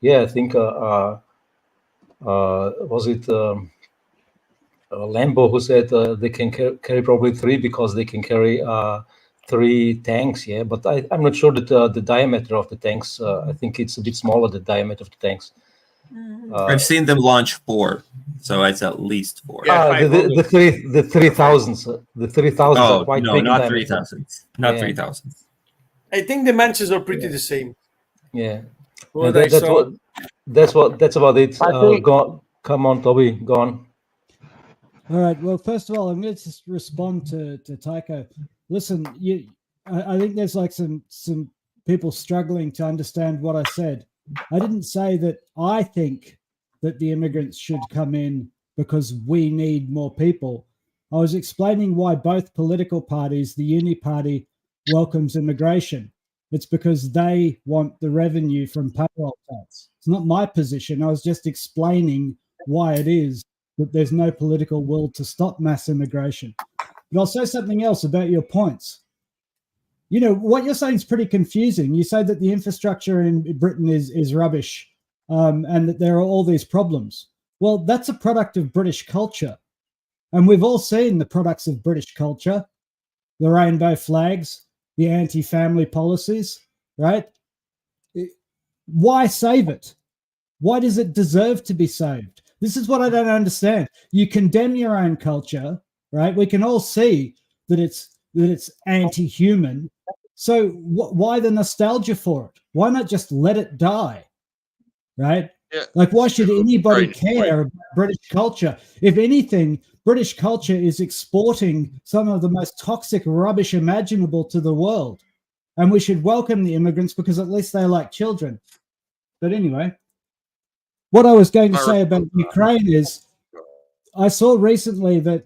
Yeah, I think was it Lambo who said they can carry probably 3 because they can carry 3 tanks. Yeah, but I'm not sure that the diameter of the tanks. I think it's a bit smaller, the diameter of the tanks. I've seen them launch 4, so it's at least 4. The 3,000s. The 3,000s are quite no, big. not 3,000s. Not 3,000s. I think the matches are pretty the same. Yeah. What And I saw. that's about it. Come on, Toby, go on. All right. Well, first of all, I'm going to just respond to Tycho. Listen, I think there's like some people struggling to understand what I said. I didn't say that I think that the immigrants should come in because we need more people. I was explaining why both political parties, the Uni Party, welcomes immigration. It's because they want the revenue from payroll tax. It's not my position. I was just explaining why it is that there's no political will to stop mass immigration. But I'll say something else about your points. What you're saying is pretty confusing. You say that the infrastructure in Britain is rubbish, and that there are all these problems. Well, that's a product of British culture. And we've all seen the products of British culture, the rainbow flags, the anti-family policies, right? Why save it? Why does it deserve to be saved? This is what I don't understand. You condemn your own culture, right? We can all see that it's anti-human. So why the nostalgia for it? Why not just let it die, right? Yeah. Like, why should anybody care about British culture? If anything, British culture is exporting some of the most toxic rubbish imaginable to the world. And we should welcome the immigrants because at least they like children. But anyway, what I was going to say about Ukraine is I saw recently that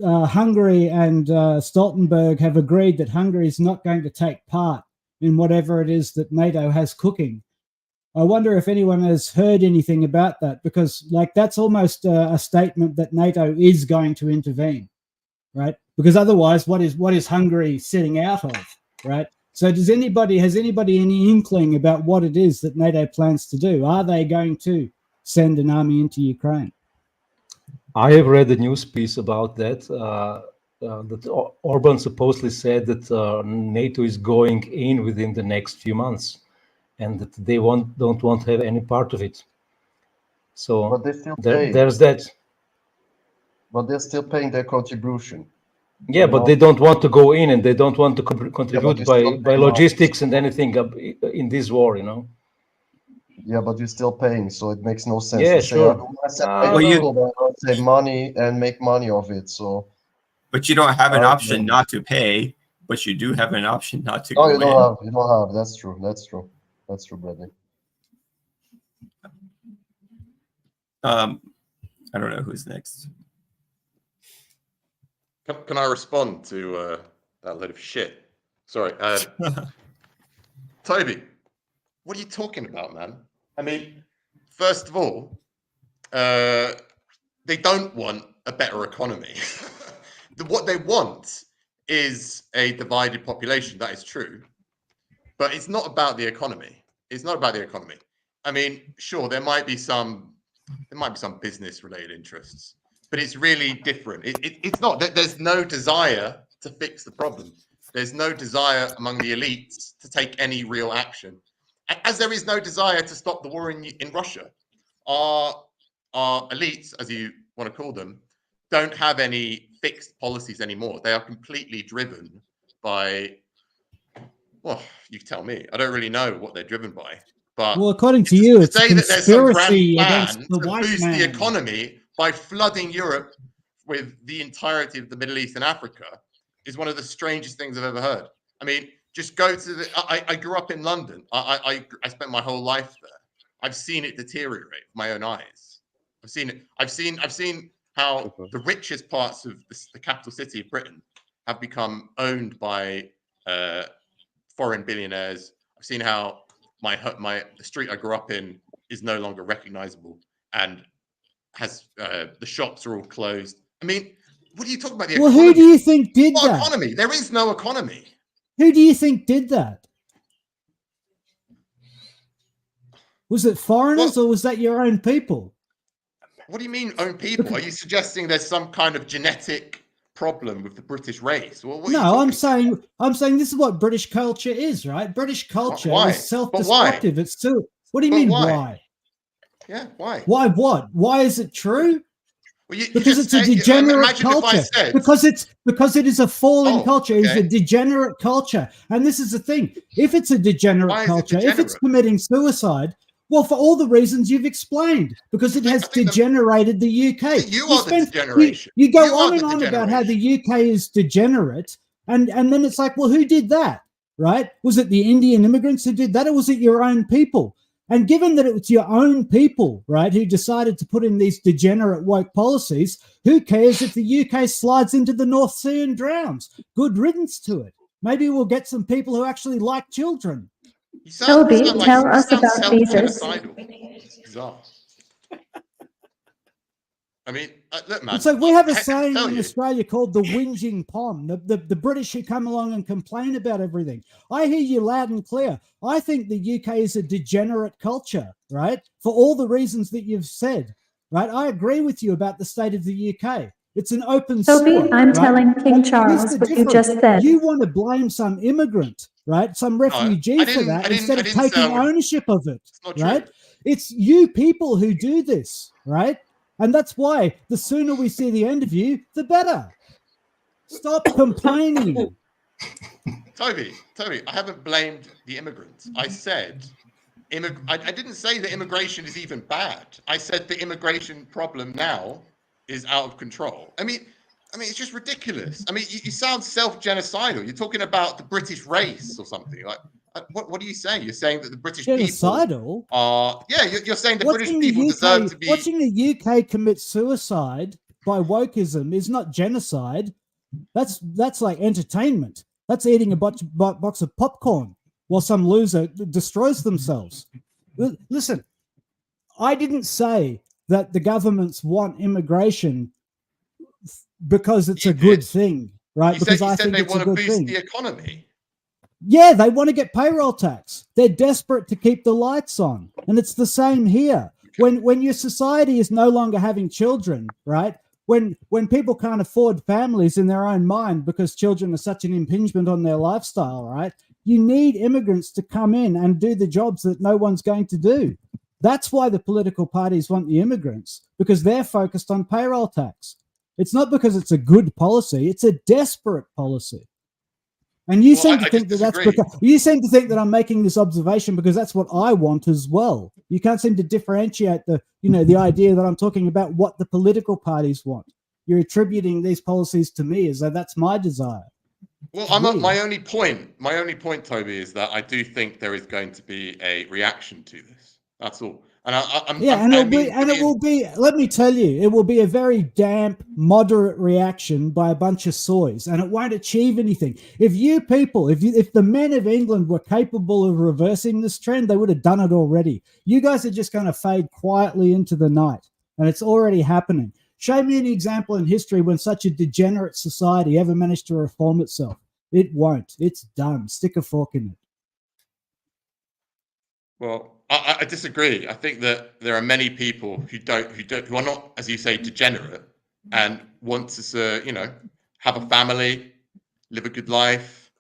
Hungary and Stoltenberg have agreed that Hungary is not going to take part in whatever it is that NATO has cooking. I wonder if anyone has heard anything about that, because that's almost a statement that NATO is going to intervene, right? Because otherwise, what is Hungary sitting out of, right? So has anybody any inkling about what it is that NATO plans to do? Are they going to send an army into Ukraine? I have read a news piece about that. That Orban supposedly said that NATO is going in within the next few months, and that they don't want to have any part of it. So but they still there's that. But they're still paying their contribution. Yeah, but they don't want to go in, and they don't want to contribute by logistics and anything in this war, Yeah, but you're still paying, so it makes no sense. Yeah, to sure. Save money and make money of it. So, but you don't have an option not to pay, but you do have an option not to. No, you don't have. That's true. That's true, Bradley. I don't know who's next. Can I respond to that load of shit? Sorry, Toby. What are you talking about, man? I mean, first of all, they don't want a better economy. What they want is a divided population. That is true, but it's not about the economy. It's not about the economy. I mean, sure, there might be some business-related interests, but it's really different. It's not that there's no desire to fix the problem. there's no desire among the elites to take any real action, as there is no desire to stop the war in Russia. Our elites, as you want to call them, don't have any fixed policies anymore. They are completely driven by, well, you tell me. I don't really know what they're driven by. But well, according to you, it's a say that there's some grand conspiracy plan against the to white boost man. the economy by flooding Europe with the entirety of the Middle East and Africa is one of the strangest things I've ever heard. I mean, just go to the. I grew up in London. I spent my whole life there. I've seen it deteriorate with my own eyes. I've seen it. I've seen how the richest parts of the capital city of Britain have become owned by foreign billionaires. I've seen how the street I grew up in is no longer recognizable and has the shops are all closed. I mean, what are you talking about? The Well, economy? who do you think did What that? economy? There is no economy. Who do you think did that? Was it foreigners or was that your own people? What do you mean own people? Are you suggesting there's some kind of genetic problem with the British race? Well, what are you No, talking I'm saying this is what British culture is, right? British culture Why? is self-destructive. It's too. What do you But mean? why? Why? Yeah, why? Why what? Why is it true? Well, you Because just it's a said- degenerate imagine if I culture. said- Because it is a fallen Oh, culture. It's okay. a degenerate culture. And this is the thing. If it's a degenerate Why is it culture, if it's degenerate? committing suicide, well, for all the reasons you've explained, because it has degenerated the UK. You are the degeneration. You go You are on and the on about how the UK is degenerate, and then it's like, well, who did that, right? Was it the Indian immigrants who did that, or was it your own people? And given that it was your own people, right, who decided to put in these degenerate woke policies, who cares if the UK slides into the North Sea and drowns? Good riddance to it. Maybe we'll get some people who actually like children. Toby, tell us about visas. It's bizarre. I mean, look, man. It's like we have a I saying tell in you. Australia called the whinging pom, the British who come along and complain about everything. I hear you loud and clear. I think the UK is a degenerate culture, right? For all the reasons that you've said, right? I agree with you about the state of the UK. It's an open Toby, sewer, I'm right? telling King But here's Charles the what you difference. just said. You want to blame some immigrant, right? Some refugee for that instead of taking ownership of it, right? It's you people who do this, right? And that's why the sooner we see the end of you, the better. Stop complaining. Toby, I haven't blamed the immigrants. I said, I didn't say that immigration is even bad. I said the immigration problem now is out of control. I mean, it's just ridiculous. I mean, you sound self-genocidal. You're talking about the British race or something. Like, what are you saying? You're saying that the British Genocidal? people are... Yeah, you're saying the British people deserve to be... Watching the UK commit suicide by wokeism is not genocide. That's like entertainment. That's eating a box of popcorn while some loser destroys themselves. Listen, I didn't say that the governments want immigration because it's a good thing, right? You because said I think they it's want a to good boost thing. the economy. Yeah, they want to get payroll tax. They're desperate to keep the lights on. And it's the same here. When your society is no longer having children, right? When people can't afford families in their own mind because children are such an impingement on their lifestyle, right? You need immigrants to come in and do the jobs that no one's going to do. That's why the political parties want the immigrants, because they're focused on payroll tax. It's not because it's a good policy, it's a desperate policy. And you seem to think that that's because you seem to think that I'm making this observation because that's what I want as well. You can't seem to differentiate the idea that I'm talking about what the political parties want. You're attributing these policies to me as though that's my desire. Well, my only point, Toby, is that I do think there is going to be a reaction to this. That's all. And it will be. Let me tell you, it will be a very damp, moderate reaction by a bunch of soys, and it won't achieve anything. If the men of England were capable of reversing this trend, they would have done it already. You guys are just going to fade quietly into the night, and it's already happening. Show me an example in history when such a degenerate society ever managed to reform itself. It won't. It's done. Stick a fork in it. Well, I disagree. I think that there are many people who are not, as you say, degenerate and want to, have a family, live a good life,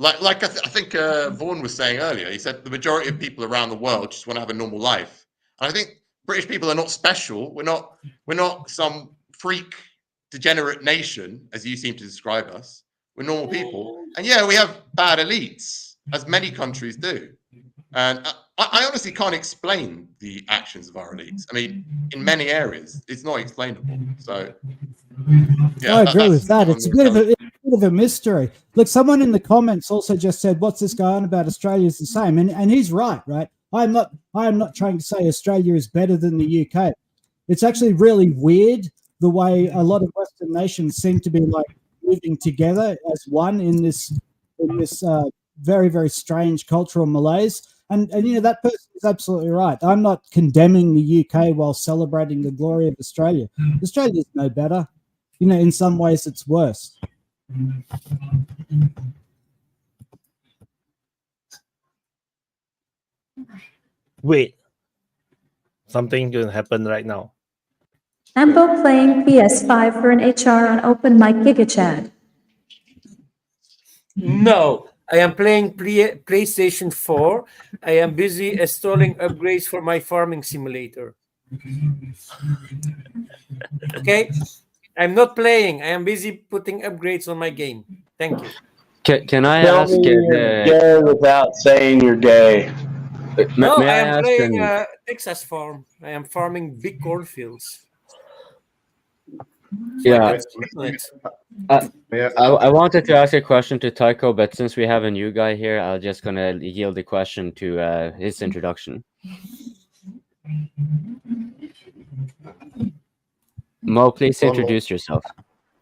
like I think Vaughan was saying earlier. He said the majority of people around the world just want to have a normal life. And I think British people are not special. We're not some freak degenerate nation, as you seem to describe us. We're normal people. And yeah, we have bad elites, as many countries do. And I honestly can't explain the actions of our elites. I mean, in many areas, it's not explainable. So, yeah, I agree with that. It's a bit of a mystery. Look, someone in the comments also just said, "What's this guy on about? Australia is the same," and he's right. Right? I am not trying to say Australia is better than the UK. It's actually really weird the way a lot of Western nations seem to be like living together as one in this very, very strange cultural malaise. And you know, that person is absolutely right. I'm not condemning the UK while celebrating the glory of Australia. Australia is no better. You know, in some ways it's worse. Wait. Something going to happen right now. Ambo playing PS5 for an HR on Open Mic GigaChat. No, I am playing PlayStation 4. I am busy installing upgrades for my farming simulator. Okay? I'm not playing. I am busy putting upgrades on my game. Thank you. Can I Tell ask? me you're gay without saying you're gay. No, May I I am ask playing an- Texas farm. I am farming big cornfields. Yeah. Excellent. I wanted to ask a question to Tycho, but since we have a new guy here, I'm just gonna yield the question to his introduction. Mo, please introduce yourself.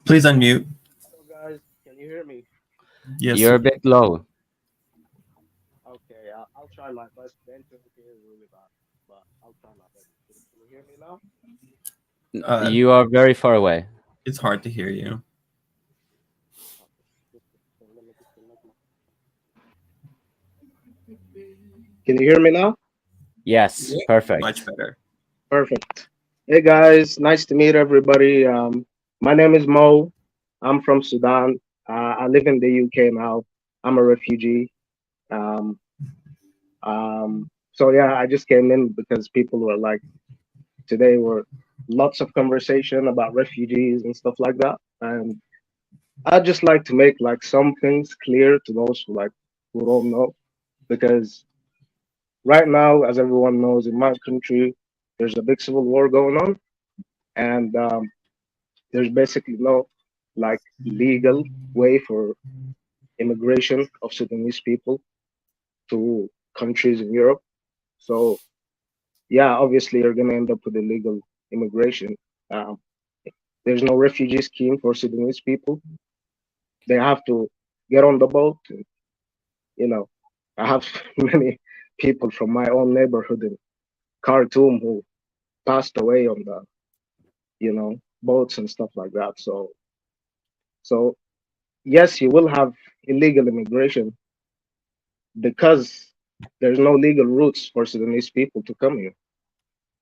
Please unmute. Hello guys, can you hear me? Yes. You're a bit low. Okay, I'll try my best. The internet here is really bad, but I'll try my best. Can you hear me now? You are very far away. It's hard to hear you. Can you hear me now? Yes, perfect. Much better. Perfect. Hey guys, nice to meet everybody. My name is Mo. I'm from Sudan. I live in the UK now. I'm a refugee. So yeah, I just came in because people were like, today were lots of conversation about refugees and stuff like that. And I'd just like to make like some things clear to those who don't know, because right now, as everyone knows, in my country, there's a big civil war going on, and there's basically no like legal way for immigration of Sudanese people to countries in Europe. So yeah, obviously you're gonna end up with illegal immigration. There's no refugee scheme for Sudanese people. They have to get on the boat. And, you know, I have many people from my own neighborhood in Khartoum who passed away on the, you know, boats and stuff like that. So yes, you will have illegal immigration because there's no legal routes for Sudanese people to come here.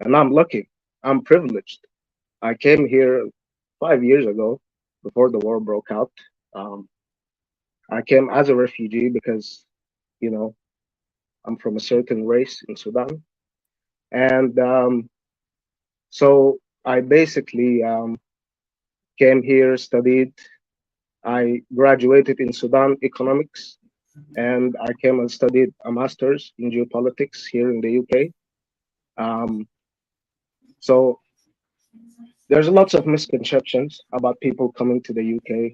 And I'm lucky. I'm privileged. I came here 5 years ago before the war broke out. I came as a refugee because, you know, I'm from a certain race in Sudan. And so I basically came here, studied. I graduated in Sudan economics, and I came and studied a master's in geopolitics here in the UK. So there's lots of misconceptions about people coming to the UK.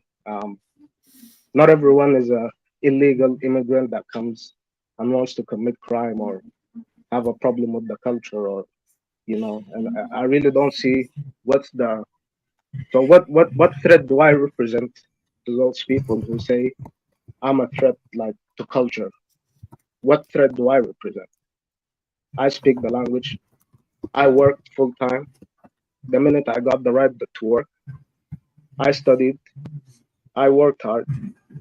Not everyone is a illegal immigrant that comes and wants to commit crime or have a problem with the culture, or you know. And I really don't see what threat do I represent to those people who say I'm a threat like to culture. What threat do I represent? I speak the language. I worked full time. The minute I got the right to work, I studied. I worked hard.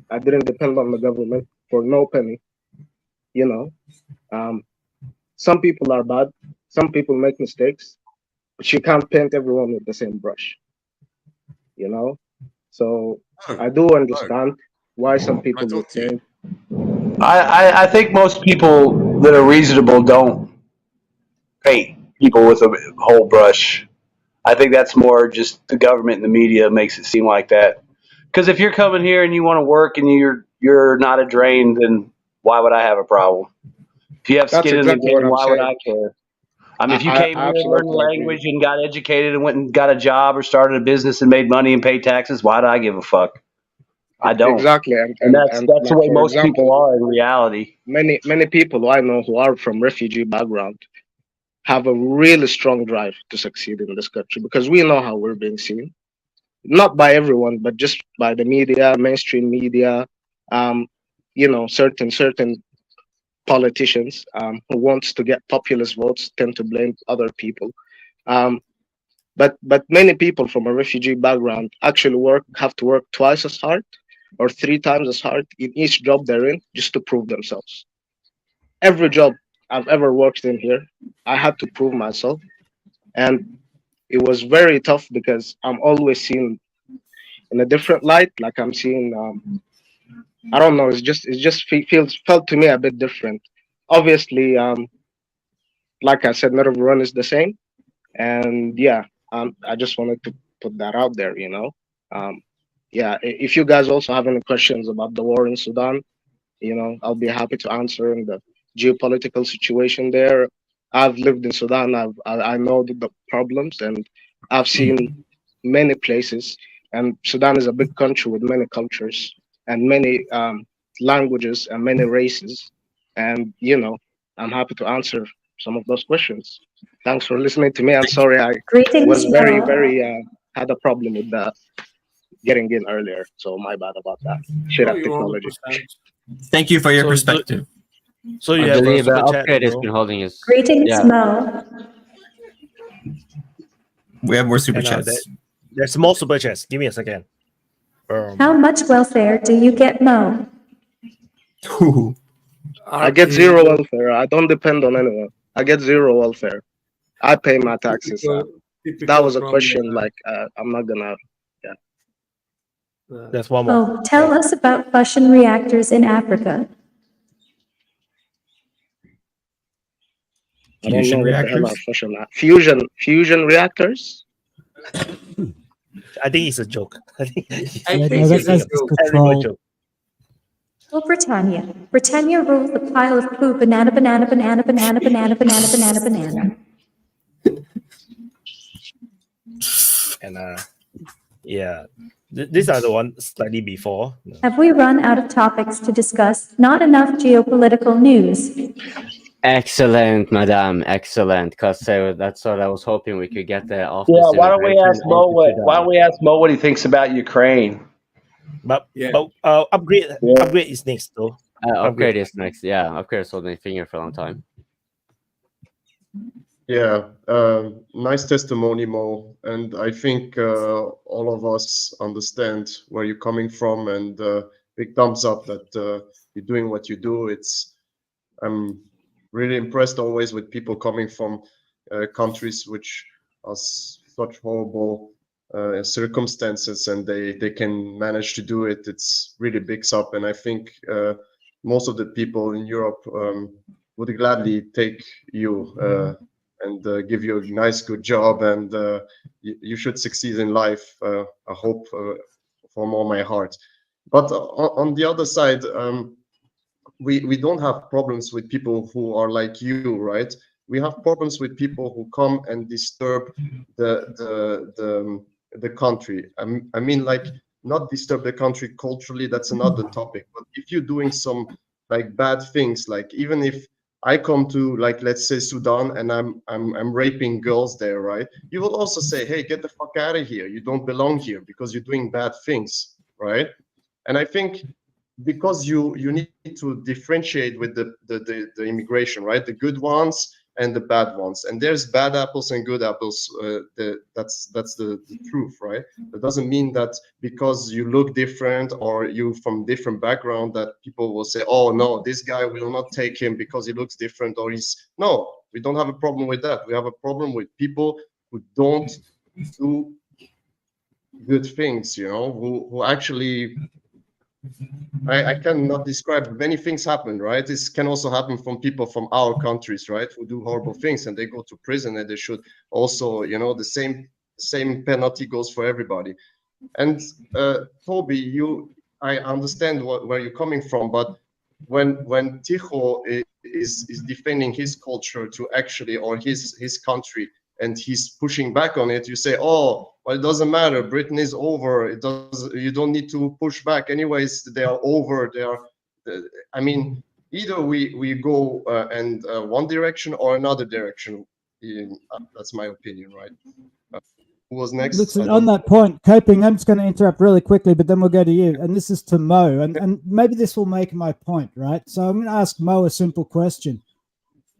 I didn't depend on the government for no penny. You know, some people are bad. Some people make mistakes, but you can't paint everyone with the same brush. You know, so I do understand why some people would think I think most people that are reasonable don't paint people with a whole brush. I think that's more just the government and the media makes it seem like that. Because if you're coming here and you want to work and you're not a drain, then why would I have a problem? If you have That's skin in the exactly what game, I'm why would saying. I care? I mean, if you I came here and learned the absolutely agree. language and got educated and went and got a job or started a business and made money and paid taxes, why do I give a fuck? I don't. Exactly, And that's the like way for most people example, are in reality. many people I know who are from refugee background have a really strong drive to succeed in this country because we know how we're being seen, not by everyone, but just by the media, mainstream media, um, certain politicians who wants to get populist votes tend to blame other people. Um, but many people from a refugee background actually have to work twice as hard or 3 times as hard in each job they're in just to prove themselves. Every job I've ever worked in here, I had to prove myself, and it was very tough because I'm always seen in a different light. Like I'm seeing, I don't know. Feels felt to me a bit different. Obviously, like I said, not everyone is the same, and yeah, I just wanted to put that out there. Um, yeah. If you guys also have any questions about the war in Sudan, I'll be happy to answer in the geopolitical situation there. I've lived in Sudan. I know the problems, and I've seen many places. And Sudan is a big country with many cultures and many languages and many races. And I'm happy to answer some of those questions. Thanks for listening to me. I'm sorry I was Greetings, very, Mo. very had a problem with the getting in earlier. So my bad about that. Shit No, up you're technology. 100%. Thank you for your So- perspective. So you I have a believe super chat, Upgrade has bro. been holding his. Greetings, Yeah. Mo. We have more super And, chats. there's more super chats. Give me a second. How much welfare do you get, Mo? I get zero welfare. I don't depend on anyone. I get zero welfare. I pay my taxes. That was a question. Like I'm not gonna. Yeah. There's one more. Oh, tell us about fusion reactors in Africa. I don't know Fusion what the hell are reactors? fusion reactors. I think it's a joke. I think that's it's a troll. joke. Oh, Britannia. Britannia rules the pile of poo, banana, banana, banana, banana, banana, banana, banana, banana. And yeah, these are the ones slightly before. Have we run out of topics to discuss? Not enough geopolitical news. Excellent, madam. Excellent. Because that's what I was hoping we could get off Yeah, this why don't we immigration ask Mo onto Sudan. why don't we ask Mo what he thinks about Ukraine? But upgrade is next though. Upgrade is next. Yeah, Upgrade is holding my finger for a long time. Yeah, nice testimony, Mo. And I think all of us understand where you're coming from, and big thumbs up that you're doing what you do. I'm really impressed always with people coming from countries which are such horrible circumstances, and they can manage to do it. It's really big up, and I think most of the people in Europe would gladly take you and give you a nice, good job, and you should succeed in life. I hope from all my heart. But on the other side, we don't have problems with people who are like you, right? We have problems with people who come and disturb the country. I mean, like, not disturb the country culturally. That's another topic. But if you're doing some like bad things, like even if I come to, like, let's say Sudan, and I'm raping girls there, right? You will also say, hey, get the fuck out of here. You don't belong here because you're doing bad things, right? And I think because you need to differentiate with the immigration, right? The good ones and the bad ones. And there's bad apples and good apples. That's the truth, right? That doesn't mean that because you look different or you from different background that people will say, oh no, this guy will not take him because he looks different, or no, we don't have a problem with that. We have a problem with people who don't do good things, who actually I cannot describe. Many things happen, right? This can also happen from people from our countries, right, who do horrible things and they go to prison, and they should also, you know, the same penalty goes for everybody. And Toby, I understand where you're coming from, but when Tycho is defending his culture to actually, or his country, and he's pushing back on it, you say, oh, well, it doesn't matter, Britain is over, it does, you don't need to push back anyways, they are over, they are, I mean, either we go and one direction or another direction. That's my opinion, right? Who was next? Listen, on that point, Coping, I'm just going to interrupt really quickly, but then we'll go to you. And this is to Mo, and maybe this will make my point, right? So I'm going to ask Mo a simple question.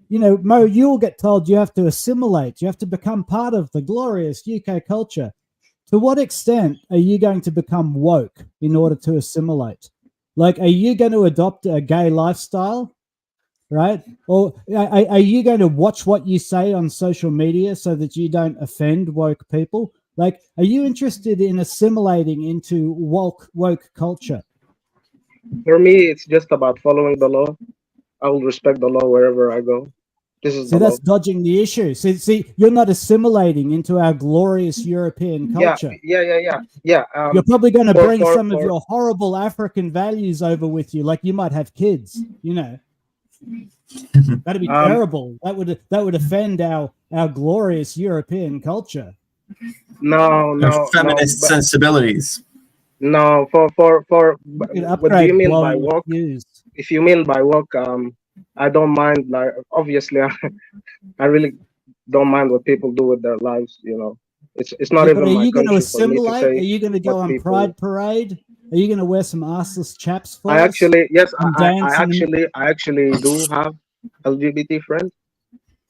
You know, Mo, you'll get told you have to assimilate, you have to become part of the glorious UK culture. To what extent are you going to become woke in order to assimilate? Like, are you going to adopt a gay lifestyle, right? Or are you going to watch what you say on social media so that you don't offend woke people? Like, are you interested in assimilating into woke culture? For me, it's just about following the law. I will respect the law wherever I go. This is See, the that's law. dodging the issue. See, you're not assimilating into our glorious European culture. Yeah. You're probably going to bring some of your horrible African values over with you, like you might have kids, you know. That'd be terrible. That would offend our glorious European culture. No, feminist sensibilities. No, for what do you mean by woke? If you mean by woke, I don't mind. Like, obviously, I really don't mind what people do with their lives. You know, it's not even my country for me to say. Are you going to go on Pride Parade? Are you going to wear some arseless chaps for I us? actually, yes, I I actually do have LGBT friends.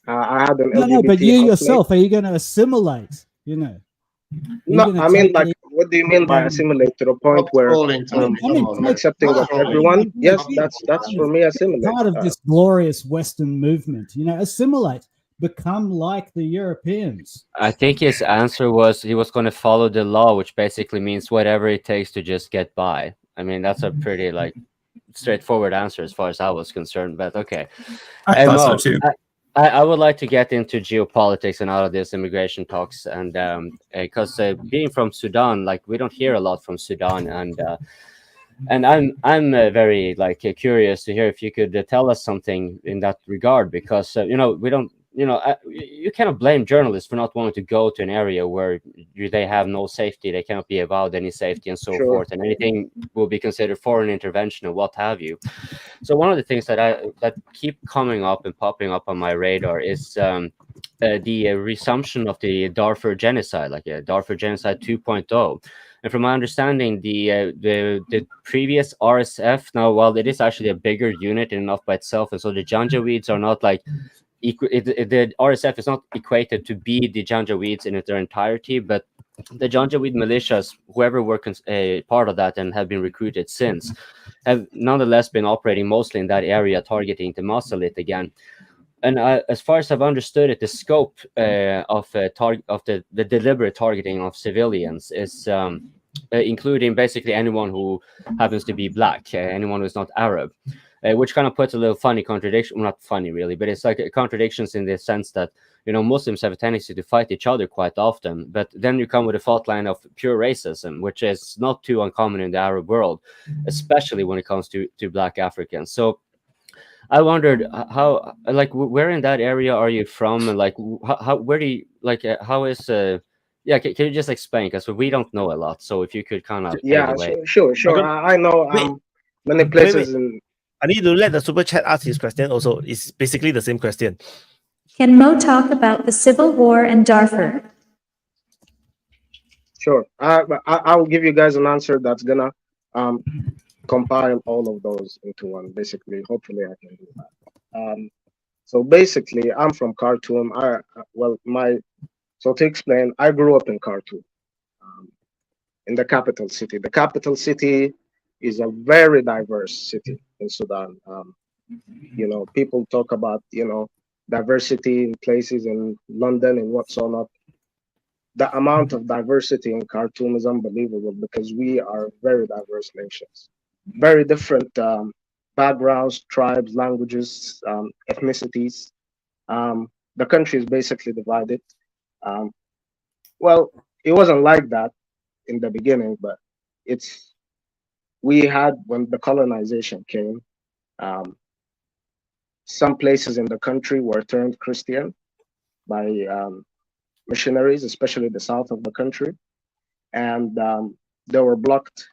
I had an LGBT. No, but you housemate. yourself, are you going to assimilate? You know. No, I mean, like, what do you mean by assimilate? To the point where I'm accepting of everyone? Yes, that's for me assimilate. Part of this glorious Western movement, you know, assimilate, become like the Europeans. I think his answer was he was going to follow the law, which basically means whatever it takes to just get by. I mean, that's a pretty like straightforward answer as far as I was concerned. But okay, I thought so too. I would like to get into geopolitics and all of this immigration talks, and because being from Sudan, like we don't hear a lot from Sudan, and I'm very like curious to hear if you could tell us something in that regard, because you know, we don't, you know, you cannot blame journalists for not wanting to go to an area where they have no safety, they cannot be avowed any safety and so forth, and anything will be considered foreign intervention or what have you. So one of the things that keep coming up and popping up on my radar is the resumption of the Darfur genocide, like Darfur genocide 2.0. And from my understanding, the previous RSF, now, while it is actually a bigger unit in and of by itself, and so the Janjaweeds are not like the RSF is not equated to be the Janjaweeds in their entirety, but the Janjaweed militias, whoever were part of that and have been recruited since, have nonetheless been operating mostly in that area, targeting the Masalit again. And as far as I've understood it, the scope of the deliberate targeting of civilians is including basically anyone who happens to be black, anyone who's not Arab. Which kind of puts a little funny contradiction, well, not funny really, but it's like contradictions in the sense that, you know, Muslims have a tendency to fight each other quite often, but then you come with a fault line of pure racism, which is not too uncommon in the Arab world, especially when it comes to black Africans. So I wondered how, like, where in that area are you from, and like, how where do you, like, how is yeah, can you just explain, because we don't know a lot, so if you could kind of Sure. I know many places in. I need to let the super chat ask his question also. It's basically the same question. Can Mo talk about the civil war in Darfur? Sure. I will give you guys an answer that's gonna compile all of those into one. Basically, hopefully, I can do that. So basically, I'm from Khartoum. So to explain, I grew up in Khartoum, in the capital city. The capital city is a very diverse city in Sudan. You know, people talk about, you know, diversity in places in London and whatsoever. The amount of diversity in Khartoum is unbelievable because we are very diverse nations. very different backgrounds, tribes, languages, ethnicities. The country is basically divided. Um, well, it wasn't like that in the beginning, but we had, when the colonization came, some places in the country were turned Christian by missionaries, especially the south of the country, and they were blocked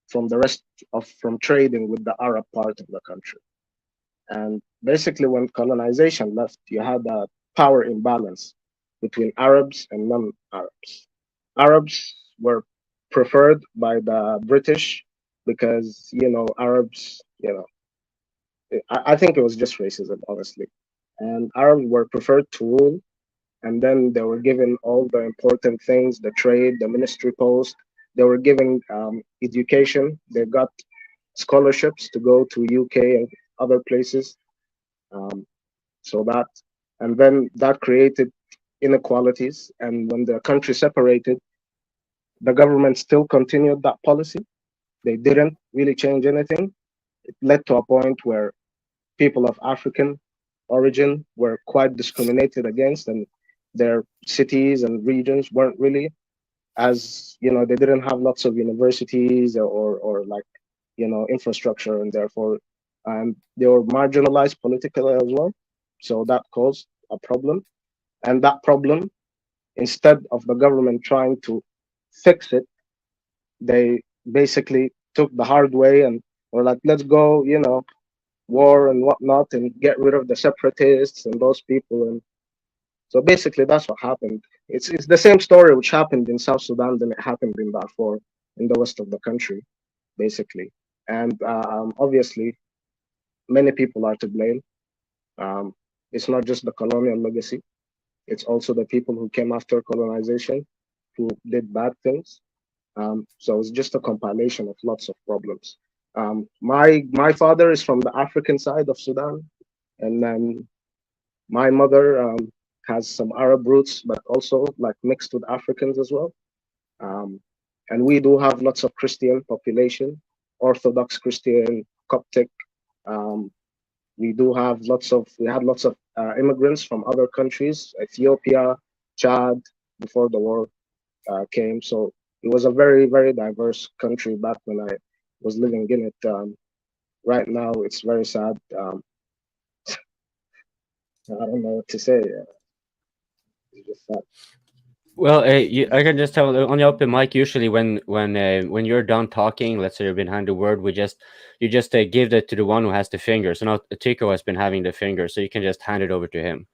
from the rest from trading with the Arab part of the country. And basically, when colonization left, you had a power imbalance between Arabs and non-Arabs. Arabs were preferred by the British because, Arabs, I think it was just racism, honestly. And Arabs were preferred to rule, and then they were given all the important things, the trade, the ministry post. They were given education. They got scholarships to go to UK and other places. And then that created inequalities. And when the country separated, the government still continued that policy. They didn't really change anything. It led to a point where people of African origin were quite discriminated against, and their cities and regions weren't really as, they didn't have lots of universities or like, infrastructure, and therefore they were marginalized politically as well. So that caused a problem. And that problem, instead of the government trying to fix it, they basically took the hard way and were like, let's go, war and whatnot, and get rid of the separatists and those people. And so basically that's what happened. It's the same story which happened in South Sudan than it happened in Darfur, in the west of the country, basically. And obviously, many people are to blame. It's not just the colonial legacy. It's also the people who came after colonization who did bad things. So it's just a compilation of lots of problems. My father is from the African side of Sudan, and then my mother has some Arab roots, but also like mixed with Africans as well. And we do have lots of Christian population, Orthodox Christian, Coptic. We had lots of immigrants from other countries, Ethiopia, Chad, before the war came. So it was a very, very diverse country back when I was living in it. Right now, it's very sad. I don't know what to say. It's just sad. Well, I can just tell on the open mic. Usually, when you're done talking, let's say you've been handed the word, you just give it to the one who has the finger. So now Tycho has been having the finger, so you can just hand it over to him.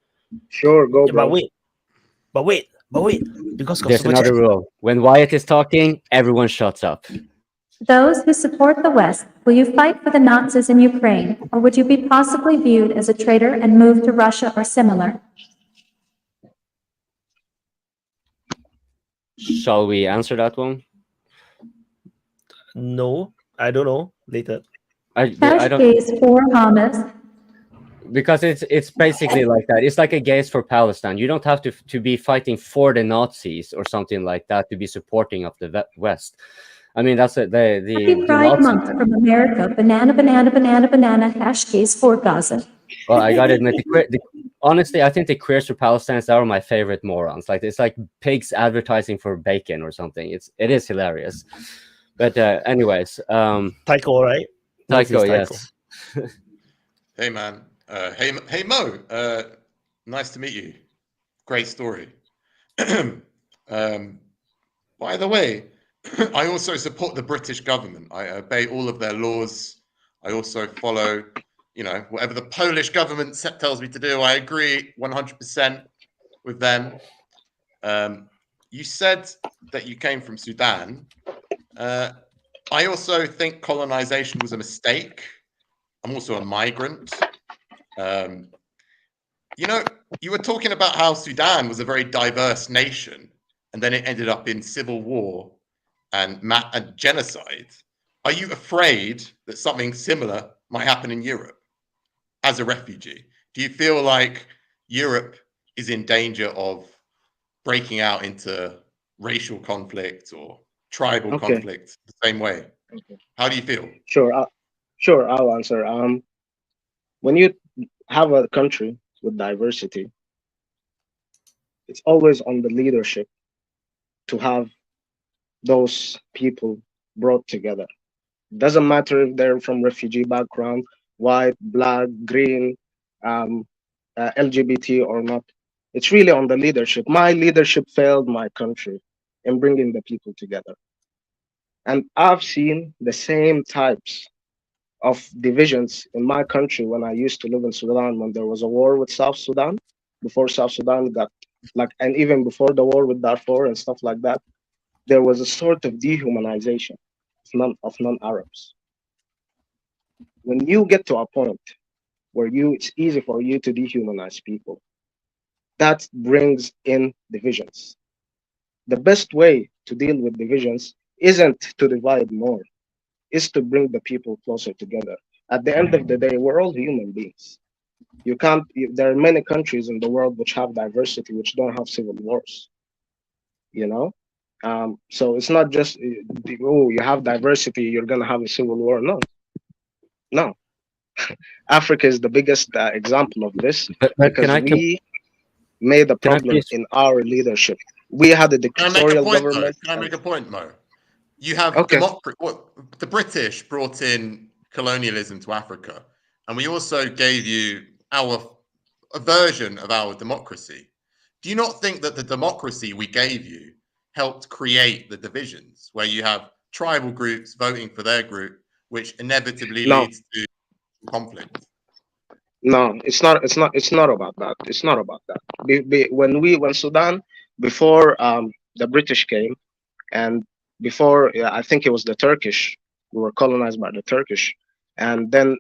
Sure, go, bro. But wait, because there's another rule. When Wyatt is talking, everyone shuts up. Those who support the West, will you fight for the Nazis in Ukraine, or would you be possibly viewed as a traitor and move to Russia or similar? Shall we answer that one? No, I don't know. Later. I don't. For Hamas. Because it's basically like that. It's like a gaze for Palestine. You don't have to be fighting for the Nazis or something like that to be supporting of the West. I mean, that's the Happy Pride Month from America. Banana. Hash case for Gaza. Well, I gotta admit, honestly, I think the queers for Palestine are my favorite morons. Like, it's like pigs advertising for bacon or something. It is hilarious. But anyways, Tycho, right? Tycho, yes. Hey man, hey Mo, nice to meet you. Great story. By the way, I also support the British government. I obey all of their laws. I also follow, whatever the Polish government tells me to do. I agree 100% with them. You said that you came from Sudan. I also think colonization was a mistake. I'm also a migrant. You were talking about how Sudan was a very diverse nation, and then it ended up in civil war and genocide. Are you afraid that something similar might happen in Europe as a refugee? Do you feel like Europe is in danger of breaking out into racial conflict or tribal conflict the same way? Okay. How do you feel? Sure, I'll answer. When you have a country with diversity, it's always on the leadership to have those people brought together. Doesn't matter if they're from refugee background, white, black, green, LGBT or not. It's really on the leadership. My leadership failed my country in bringing the people together. And I've seen the same types of divisions in my country when I used to live in Sudan, when there was a war with South Sudan, before South Sudan got and even before the war with Darfur and stuff like that, there was a sort of dehumanization of non-Arabs. When you get to a point where it's easy for you to dehumanize people, that brings in divisions. The best way to deal with divisions isn't to divide more, is to bring the people closer together. At the end of the day, we're all human beings. There are many countries in the world which have diversity, which don't have civil wars. So it's not just, you have diversity, you're going to have a civil war. No. Africa is the biggest example of this, because we made a problem in our leadership. We had a dictatorial government. Can I make a point, Mo? You have democracy. The British brought in colonialism to Africa, and we also gave you a version of our democracy. Do you not think that the democracy we gave you helped create the divisions, where you have tribal groups voting for their group, which inevitably leads to conflict? No, it's not about that. It's not about that. When Sudan, before the British came, and before I think it was the Turkish, we were colonized by the Turkish, and then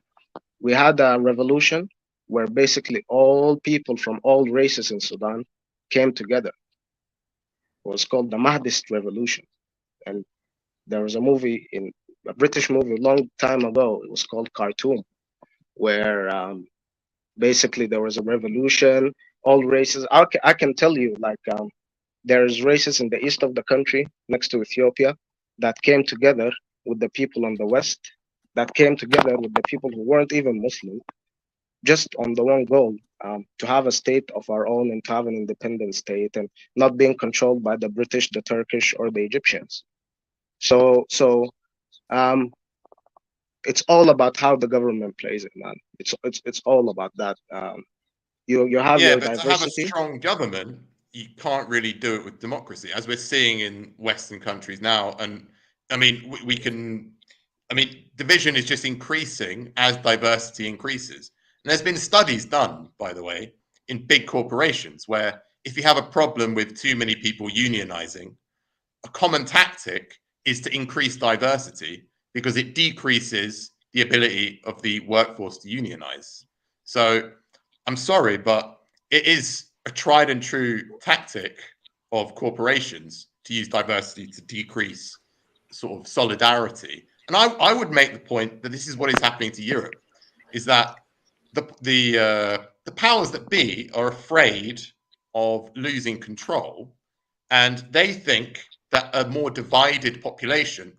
we had a revolution where basically all people from all races in Sudan came together. It was called the Mahdist Revolution, and there was a British movie a long time ago. It was called Khartoum, where basically there was a revolution. All races. I can tell you, there's races in the east of the country next to Ethiopia that came together with the people on the west, that came together with the people who weren't even Muslim, just on the one goal, to have a state of our own and to have an independent state and not being controlled by the British, the Turkish, or the Egyptians. So it's all about how the government plays it, man. It's all about that. You have your diversity. To have a strong government, you can't really do it with democracy, as we're seeing in Western countries now. And I mean, division is just increasing as diversity increases. And there's been studies done, by the way, in big corporations where if you have a problem with too many people unionizing, a common tactic is to increase diversity because it decreases the ability of the workforce to unionize. So I'm sorry, but it is a tried and true tactic of corporations to use diversity to decrease sort of solidarity. And I would make the point that this is what is happening to Europe, is that the powers that be are afraid of losing control, and they think that a more divided population,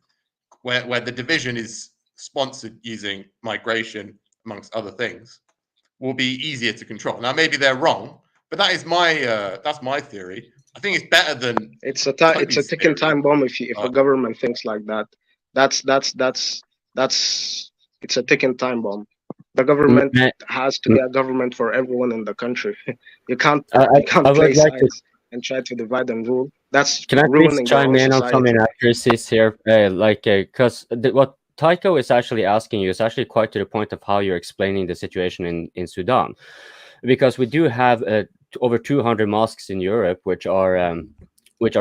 where the division is sponsored using migration, amongst other things, will be easier to control. Now, maybe they're wrong, but that's my theory. I think it's better than it's a ticking time bomb. If a government thinks like that, it's a ticking time bomb. The government has to be a government for everyone in the country. You can't play sides and try to divide and rule. That's Can I please chime in on some society. inaccuracies here? Because what Tycho is actually asking you is actually quite to the point of how you're explaining the situation in Sudan, because we do have over 200 mosques in Europe which are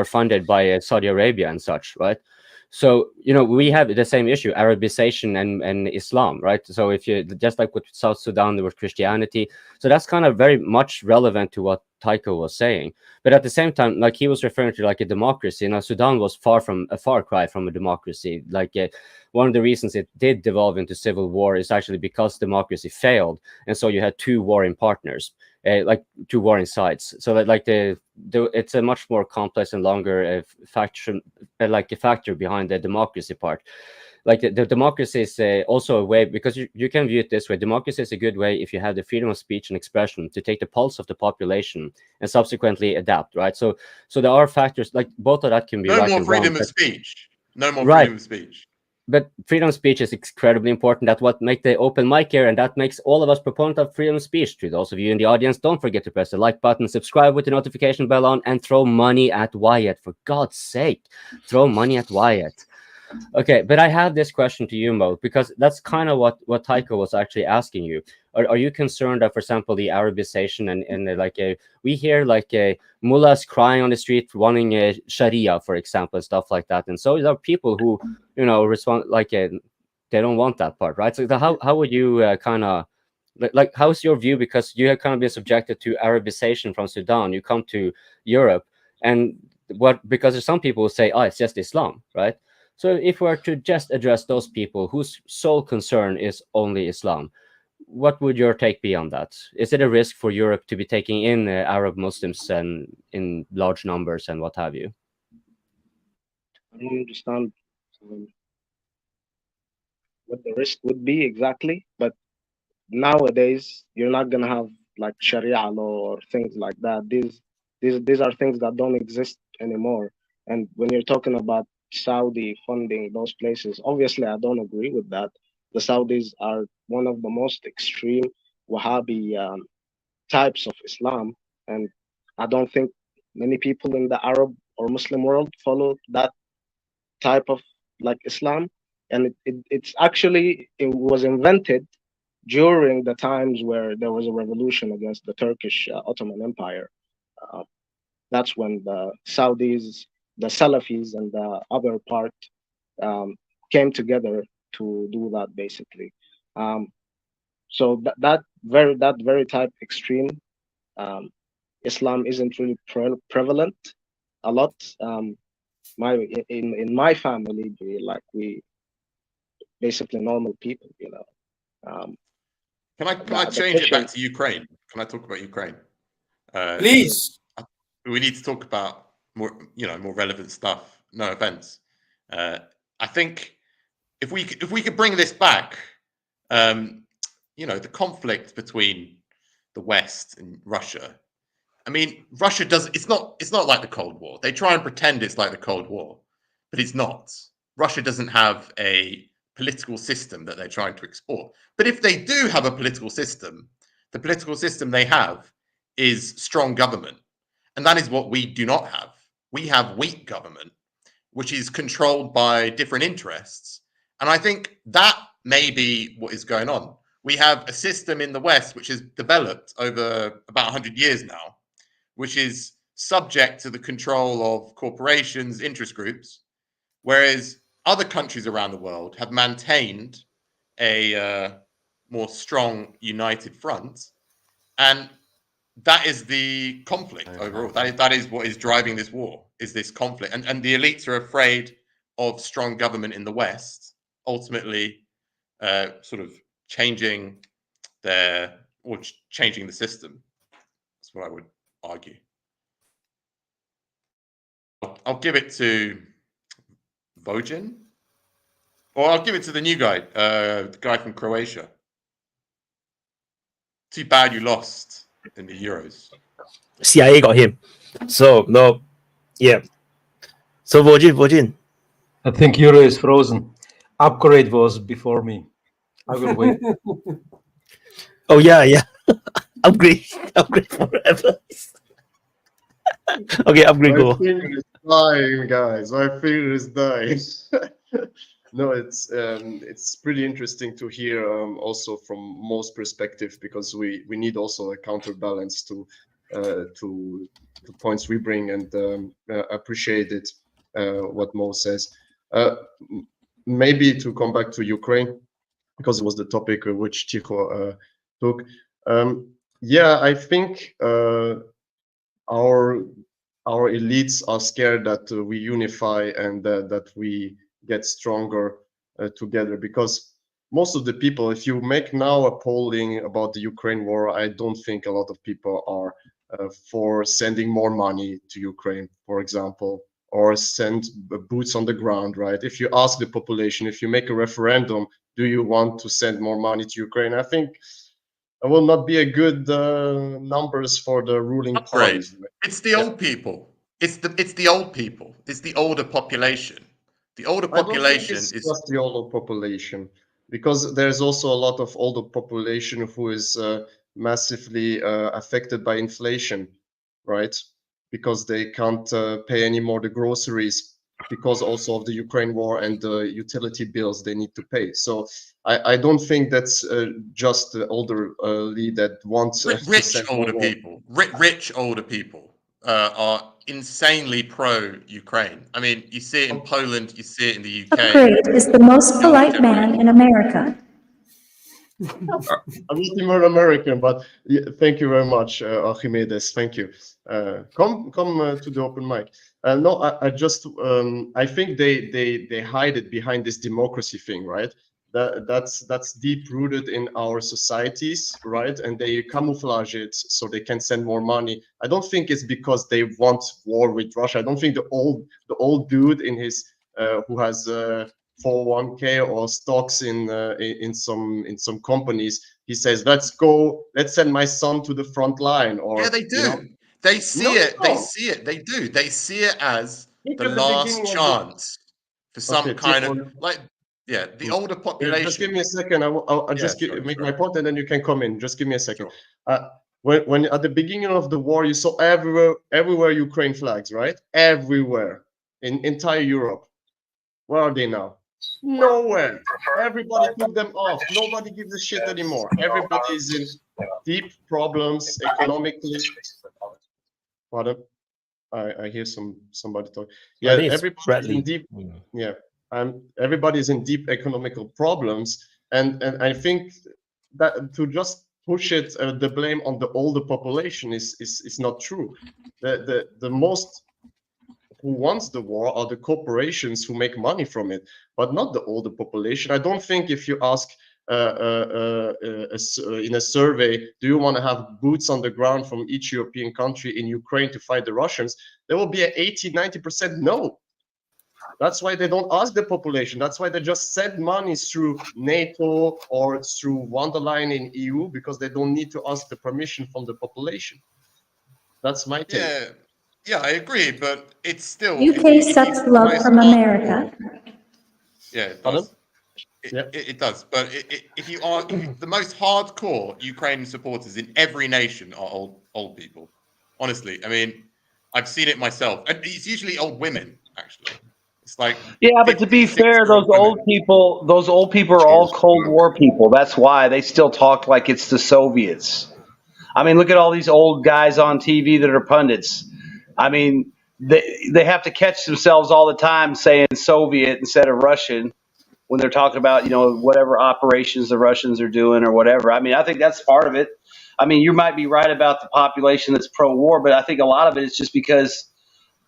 funded by Saudi Arabia and such, right? So we have the same issue, Arabization and Islam, right? So if you just like with South Sudan there was Christianity, so that's kind of very much relevant to what Tycho was saying. But at the same time, like he was referring to like a democracy. Now Sudan was a far cry from a democracy. One of the reasons it did devolve into civil war is actually because democracy failed, and so you had two warring partners, two warring sides. So that it's a much more complex and longer factor behind the democracy part. like the democracy is also a way, because you can view it this way. Democracy is a good way if you have the freedom of speech and expression to take the pulse of the population and subsequently adapt, right? So there are factors like both of that can be no right more and freedom wrong, of speech. No more right. freedom of speech. But freedom of speech is incredibly important. That's what makes the open mic here, and that makes all of us proponents of freedom of speech. To those of you in the audience, don't forget to press the like button, subscribe with the notification bell on, and throw money at Wyatt. For God's sake, throw money at Wyatt. Okay, but I have this question to you, Mo, because that's kind of what Tycho was actually asking you. Are you concerned that, for example, the Arabization and like we hear like mullahs crying on the street wanting Sharia, for example, and stuff like that, and so there are people who respond like they don't want that part, right? So how would you kind of like how's your view, because you have kind of been subjected to Arabization from Sudan, you come to Europe, and because there's some people who say, oh, it's just Islam, right? So if we were to just address those people whose sole concern is only Islam, what would your take be on that? Is it a risk for Europe to be taking in Arab Muslims and in large numbers and what have you? I don't understand what the risk would be exactly, but nowadays you're not gonna have like Sharia law or things like that. These are things that don't exist anymore. And when you're talking about Saudi funding those places, obviously I don't agree with that. The Saudis are one of the most extreme Wahhabi types of Islam, and I don't think many people in the Arab or Muslim world follow that type of like Islam. And it's actually, it was invented during the times where there was a revolution against the Turkish Ottoman Empire. That's when the Saudis, the Salafis, and the other part came together to do that, basically. So that very type extreme Islam isn't really prevalent a lot. In my family, we basically normal people, Can I change it back to Ukraine? Can I talk about Ukraine? Please. We need to talk about more relevant stuff. No offense. I think if we could bring this back, the conflict between the West and Russia. I mean, Russia does. It's not like the Cold War. They try and pretend it's like the Cold War, but it's not. Russia doesn't have a political system that they're trying to export. But if they do have a political system, the political system they have is strong government. And that is what we do not have. We have weak government, which is controlled by different interests. And I think that may be what is going on. We have a system in the West which has developed over about 100 years now, which is subject to the control of corporations, interest groups, whereas other countries around the world have maintained a more strong, united front. And that is the conflict overall. That is what is driving this war, is this conflict. And the elites are afraid of strong government in the West, ultimately sort of changing changing the system. That's what I would argue. I'll give it to Vojin, or I'll give it to the new guy, the guy from Croatia. Too bad you lost in the Euros. CIA got him. So no, yeah. So Vojin. I think Euro is frozen. Upgrade was before me. I will wait. Oh yeah. upgrade forever. Okay, upgrade go. My finger is dying, guys. My finger is dying. No, it's pretty interesting to hear also from Mo's perspective, because we need also a counterbalance to the points we bring, and appreciate it what Mo says. Maybe to come back to Ukraine, because it was the topic which Tycho took. Yeah, I think our elites are scared that we unify and that we get stronger together, because most of the people, if you make now a polling about the Ukraine war, I don't think a lot of people are for sending more money to Ukraine, for example, or send boots on the ground, right? If you ask the population, if you make a referendum, do you want to send more money to Ukraine? I think it will not be a good numbers for the ruling parties. Right? It's the old people. It's the old people. It's the older population. The older I don't think population it's is just the older population, because there's also a lot of older population who is massively affected by inflation, right? Because they can't pay anymore the groceries because also of the Ukraine war and the utility bills they need to pay. So I don't think that's just the elderly that wants to rich send older more. people. Rich older people are insanely pro-Ukraine. I mean, you see it in Poland, you see it in the UK. Upgrade is the most polite man in America. I'm not even American, but yeah, thank you very much, Archimedes. Thank you. Come to the open mic. No, I just I think they hide it behind this democracy thing, right? That's deep rooted in our societies, right? And they camouflage it so they can send more money. I don't think it's because they want war with Russia. I don't think the old dude in his who has 401k or stocks in some companies, he says, let's send my son to the front line. Or Yeah, they do. You know? They see No, it. They no. see it. They do. They see it as Look the at the last beginning of the- chance for some Okay, kind of Tiffon. like, yeah, the older Yeah, population. just give me a second. I'll just make my point, and then you can come in. Just give me a second. Sure. When at the beginning of the war, you saw everywhere Ukraine flags, right? Everywhere in entire Europe. Where are they now? Nowhere. Everybody took them off. Nobody gives a shit anymore. Everybody is in deep problems economically. Pardon? I hear somebody talk. Yeah, everybody's in deep. Yeah, everybody's in deep economical problems, and I think that to just push it the blame on the older population is not true. The most who wants the war are the corporations who make money from it, but not the older population. I don't think if you ask in a survey, do you want to have boots on the ground from each European country in Ukraine to fight the Russians? There will be an 80-90% no. That's why they don't ask the population. That's why they just send money through NATO or through Wonderline in EU, because they don't need to ask the permission from the population. That's my take. Yeah, I agree, but it's still UK sucks love from America. Yeah, it does. It does. But if you are the most hardcore Ukrainian supporters in every nation are old people. Honestly, I mean, I've seen it myself, and it's usually old women. Actually, it's like yeah. But to be fair, those old people are all Cold War people. That's why they still talk like it's the Soviets. I mean, look at all these old guys on TV that are pundits. I mean, they have to catch themselves all the time saying Soviet instead of Russian when they're talking about, whatever operations the Russians are doing or whatever. I mean, I think that's part of it. I mean, you might be right about the population that's pro-war, but I think a lot of it is just because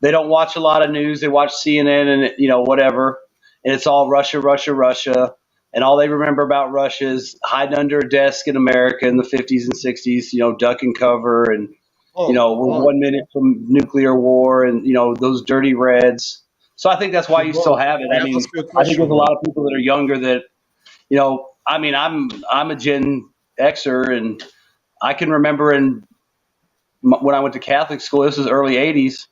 they don't watch a lot of news. They watch CNN and, whatever, and it's all Russia, Russia, Russia. And all they remember about Russia is hiding under a desk in America in the 50s and 60s, duck and cover. And, we're 1 minute from nuclear war and, those dirty Reds. So I think that's why you still have it. I mean, I think there's a lot of people that are younger that, I mean, I'm a Gen Xer, and I can remember when I went to Catholic school, this was early 80s,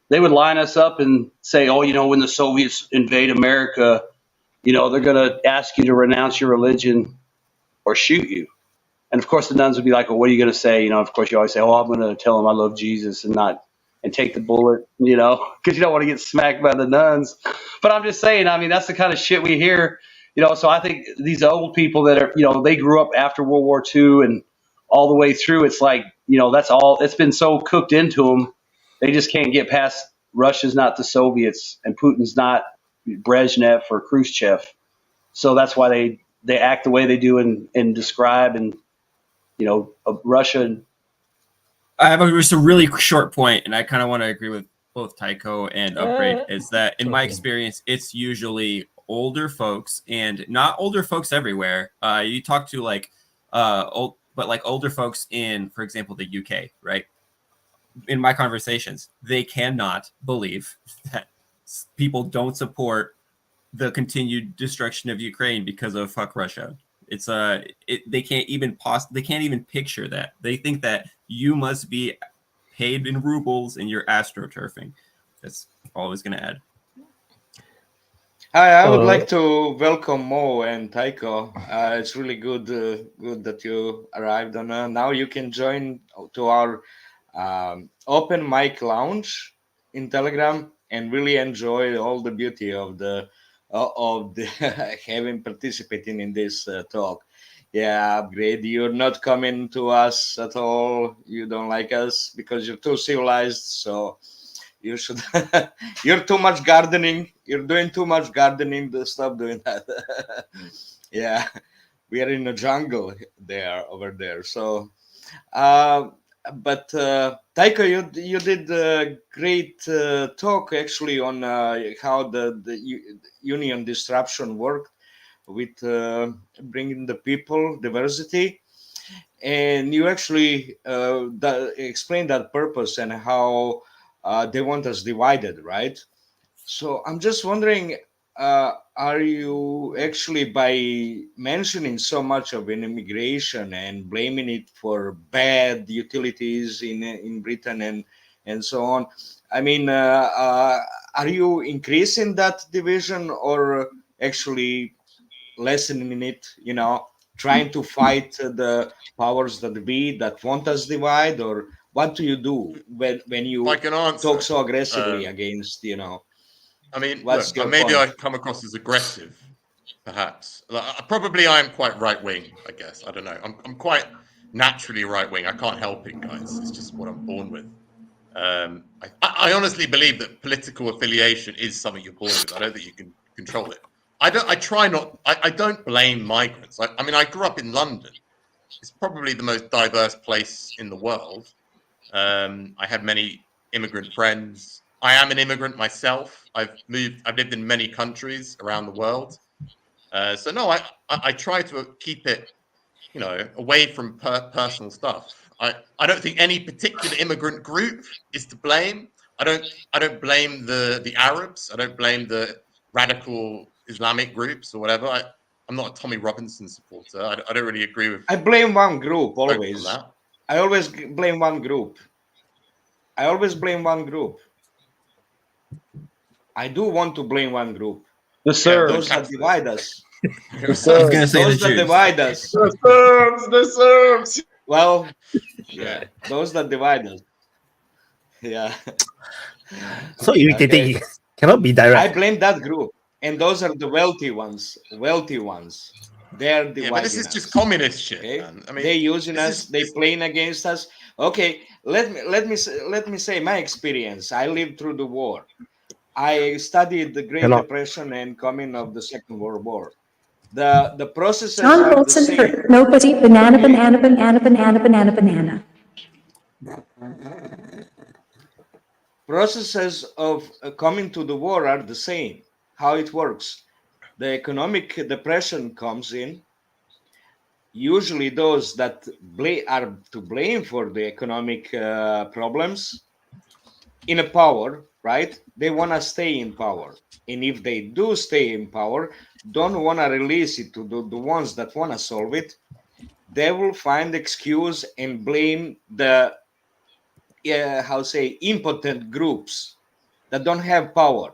they would line us up and say, oh, when the Soviets invade America, they're going to ask you to renounce your religion or shoot you. And of course the nuns would be like, well, what are you going to say? Of course you always say, oh, I'm going to tell them I love Jesus and take the bullet, because you don't want to get smacked by the nuns. But I'm just saying, I mean, that's the kind of shit we hear, so I think these old people that are, they grew up after World War II and all the way through, it's like, that's all, it's been so cooked into them. They just can't get past Russia's not the Soviets and Putin's not Brezhnev or Khrushchev. So that's why they act the way they do and describe and, Russia. I have just a really short point, and I kind of want to agree with both Tycho and Upgrade, is that in my experience, it's usually older folks, and not older folks everywhere. You talk to older folks in, for example, the UK, right? in my conversations, they cannot believe that people don't support the continued destruction of Ukraine because of fuck Russia. It's they can't even picture that. They think that you must be paid in rubles and you're astroturfing. That's all I was gonna add. Hi, I would like to welcome Mo and Tycho. It's really good that you arrived on. Now you can join to our open mic lounge in Telegram and really enjoy all the beauty of the having participating in this talk. Yeah, Upgrade, you're not coming to us at all. You don't like us because you're too civilized. So you should. You're too much gardening. You're doing too much gardening. Stop doing that. Yeah, we are in a jungle over there. So, but Tycho, you did a great talk actually on how the union disruption worked with bringing the people diversity, and you actually explained that purpose and how they want us divided, right? So I'm just wondering, are you actually, by mentioning so much of an immigration and blaming it for bad utilities in Britain and so on, I mean, are you increasing that division or actually lessening it? You know, trying to fight the powers that be that want us divide, or what do you do when you I can answer, talk so aggressively against, you know? I mean, What's look, your maybe point? I come across as aggressive, perhaps. Probably I am quite right wing, I guess. I don't know. I'm quite naturally right wing. I can't help it, guys. It's just what I'm born with. I honestly believe that political affiliation is something you're born with. I don't think you can control it. I try not. I don't blame migrants. I mean, I grew up in London. It's probably the most diverse place in the world. I had many immigrant friends. I am an immigrant myself. I've lived in many countries around the world. So no, I try to keep it, you know, away from personal stuff. I don't think any particular immigrant group is to blame. I don't blame the Arabs. I don't blame the radical Islamic groups or whatever. I'm not a Tommy Robinson supporter. I don't really agree with. I blame one group on always. that. I always blame one group. I always blame one group. I do want to blame one group. The Serbs. Those that divide us. The Serbs. Those that divide us. The Serbs. Well, yeah, those that divide us. Yeah. So irritating. Okay. Cannot be direct. I blame that group, and those are the wealthy ones. Wealthy ones. They're dividing Yeah, but this is us. just communist shit, Okay? man. I mean, they're using us. They playing against us. Okay, let me say my experience. I lived through the war. I studied the Great Depression and coming of the Second World War. The processes John are the Bolton same. for nobody, banana, banana, banana, banana, banana, banana. Processes of coming to the war are the same. How it works. The economic depression comes in. Usually those that are to blame for the economic problems in a power, right? They want to stay in power. And if they do stay in power, don't want to release it to the ones that want to solve it, they will find excuse and blame the, impotent groups that don't have power.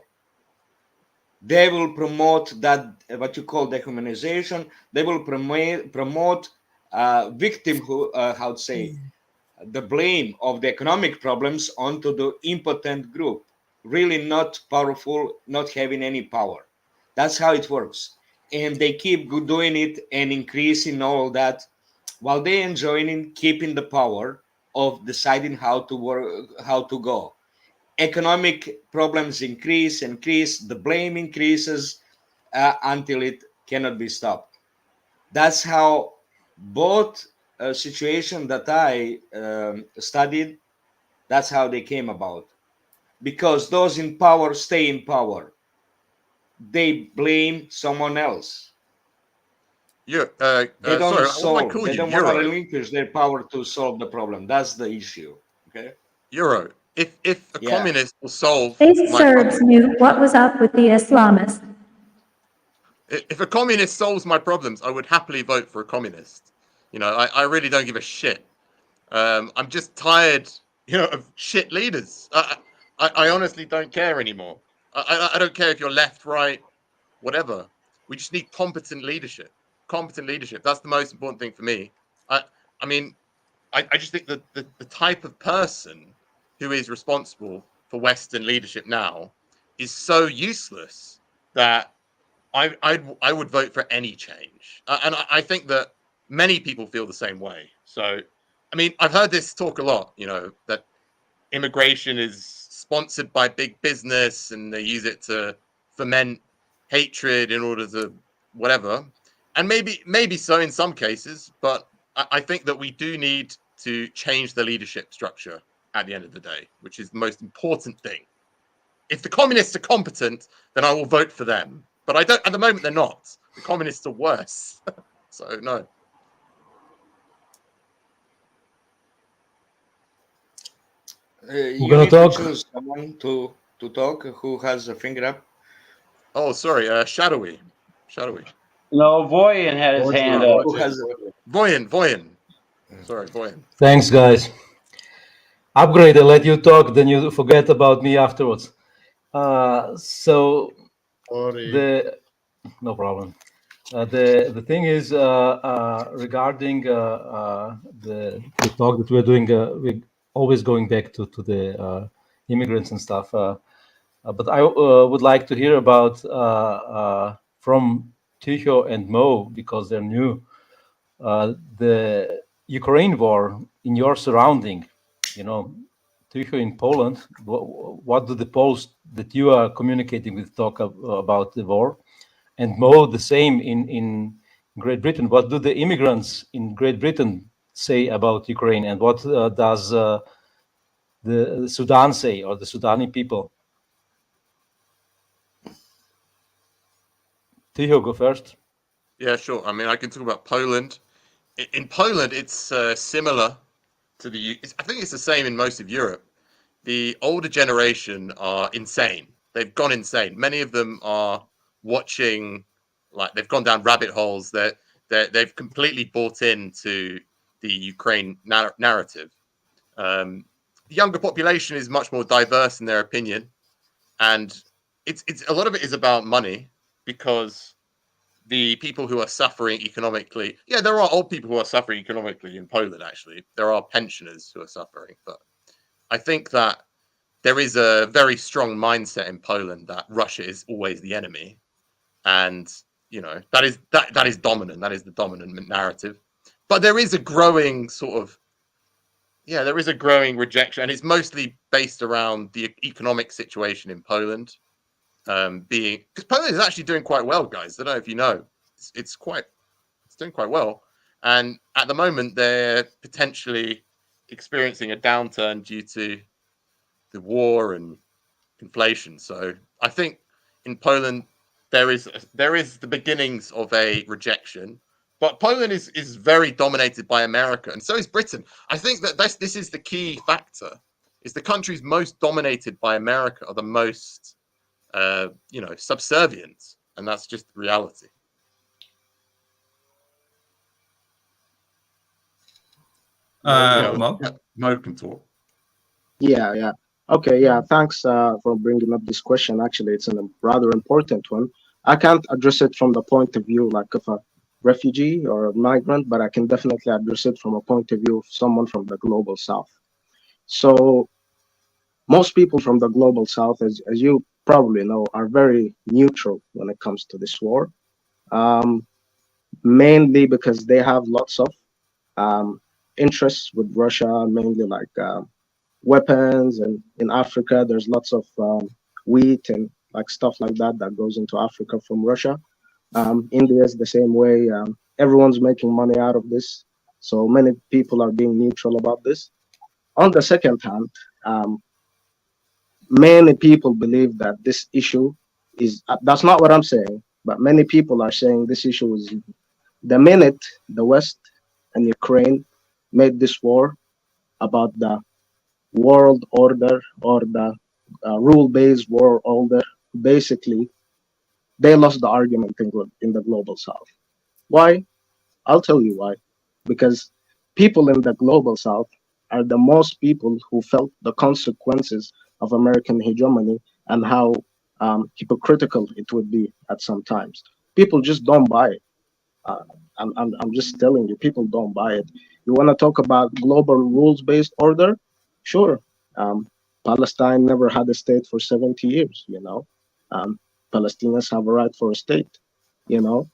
They will promote that, what you call dehumanization. They will promote victimhood, the blame of the economic problems onto the impotent group, really not powerful, not having any power. That's how it works. And they keep doing it and increasing all that while they enjoying keeping the power of deciding how to work, how to go. Economic problems increase, the blame increases until it cannot be stopped. That's how both situations that I studied, that's how they came about. Because those in power stay in power. They blame someone else. Yeah, They don't sorry, what am I solve. calling They you? don't want to Euro? relinquish their power to solve the problem. That's the issue. Okay. Euro. If a Yeah. communist will solve These my Serbs problem, knew what was up with the Islamists. if a communist solves my problems, I would happily vote for a communist. You know, I really don't give a shit. I'm just tired, you know, of shit leaders. I honestly don't care anymore. I don't care if you're left, right, whatever. We just need competent leadership. Competent leadership. That's the most important thing for me. I mean, I just think that the type of person who is responsible for Western leadership now is so useless that I would vote for any change. And I think that many people feel the same way. So, I mean, I've heard this talk a lot, you know, that immigration is sponsored by big business and they use it to foment hatred in order to whatever. And maybe so in some cases, but I think that we do need to change the leadership structure at the end of the day, which is the most important thing. If the communists are competent, then I will vote for them. But I don't. At the moment, they're not. The communists are worse. So no. You gonna need talk? to choose someone to talk who has a finger up. Oh, sorry. Shadowy. No, Voyan had his hand up. Who has Voyan. Sorry, Voyan. Thanks, guys. Upgrade, I let you talk, then you forget about me afterwards. So no problem. The thing is regarding the talk that we're doing. We're always going back to the immigrants and stuff. But I would like to hear about from Tycho and Mo, because they're new, the Ukraine war in your surrounding. You know, Tycho in Poland. What do the Poles that you are communicating with talk about the war? And Mo, the same in Great Britain. What do the immigrants in Great Britain say about Ukraine? And what does the Sudan say, or the Sudani people? Tycho, go first. Yeah, sure. I mean, I can talk about Poland. In Poland, it's similar to the. I think it's the same in most of Europe. The older generation are insane. They've gone insane. Many of them are watching, like they've gone down rabbit holes. They've completely bought into the Ukraine narrative. The younger population is much more diverse in their opinion, and it's a lot of it is about money, because the people who are suffering economically, yeah, there are old people who are suffering economically in Poland. Actually, there are pensioners who are suffering, but I think that there is a very strong mindset in Poland that Russia is always the enemy, and you know that is dominant. That is the dominant narrative. But there is a growing sort of, yeah, there is a growing rejection, and it's mostly based around the economic situation in Poland, being, because Poland is actually doing quite well, guys. I don't know if you know, it's doing quite well, and at the moment they're potentially experiencing a downturn due to the war and inflation. So I think in Poland there is the beginnings of a rejection, but Poland is very dominated by America, and so is Britain. I think that this is the key factor: is the countries most dominated by America are the most subservient, and that's just reality. Mo can talk. Yeah. Okay, yeah, thanks for bringing up this question. Actually, it's a rather important one. I can't address it from the point of view like of a refugee or a migrant, but I can definitely address it from a point of view of someone from the global south. So most people from the global south, as you probably know, are very neutral when it comes to this war, mainly because they have lots of interests with Russia, mainly like weapons, and in Africa there's lots of wheat and like stuff like that goes into Africa from Russia. India is the same way. Everyone's making money out of this, so many people are being neutral about this. On the second hand, many people believe that this issue is that's not what I'm saying, but many people are saying this issue is the minute the West and Ukraine made this war about the world order or the rule-based world order, basically, they lost the argument in the global south. Why? I'll tell you why. Because people in the global south are the most people who felt the consequences of American hegemony and how hypocritical it would be at some times. People just don't buy it. Uh, I'm just telling you, people don't buy it. You want to talk about global rules-based order? Sure. Um, Palestine never had a state for 70 years, you know. Palestinians have a right for a state, you know.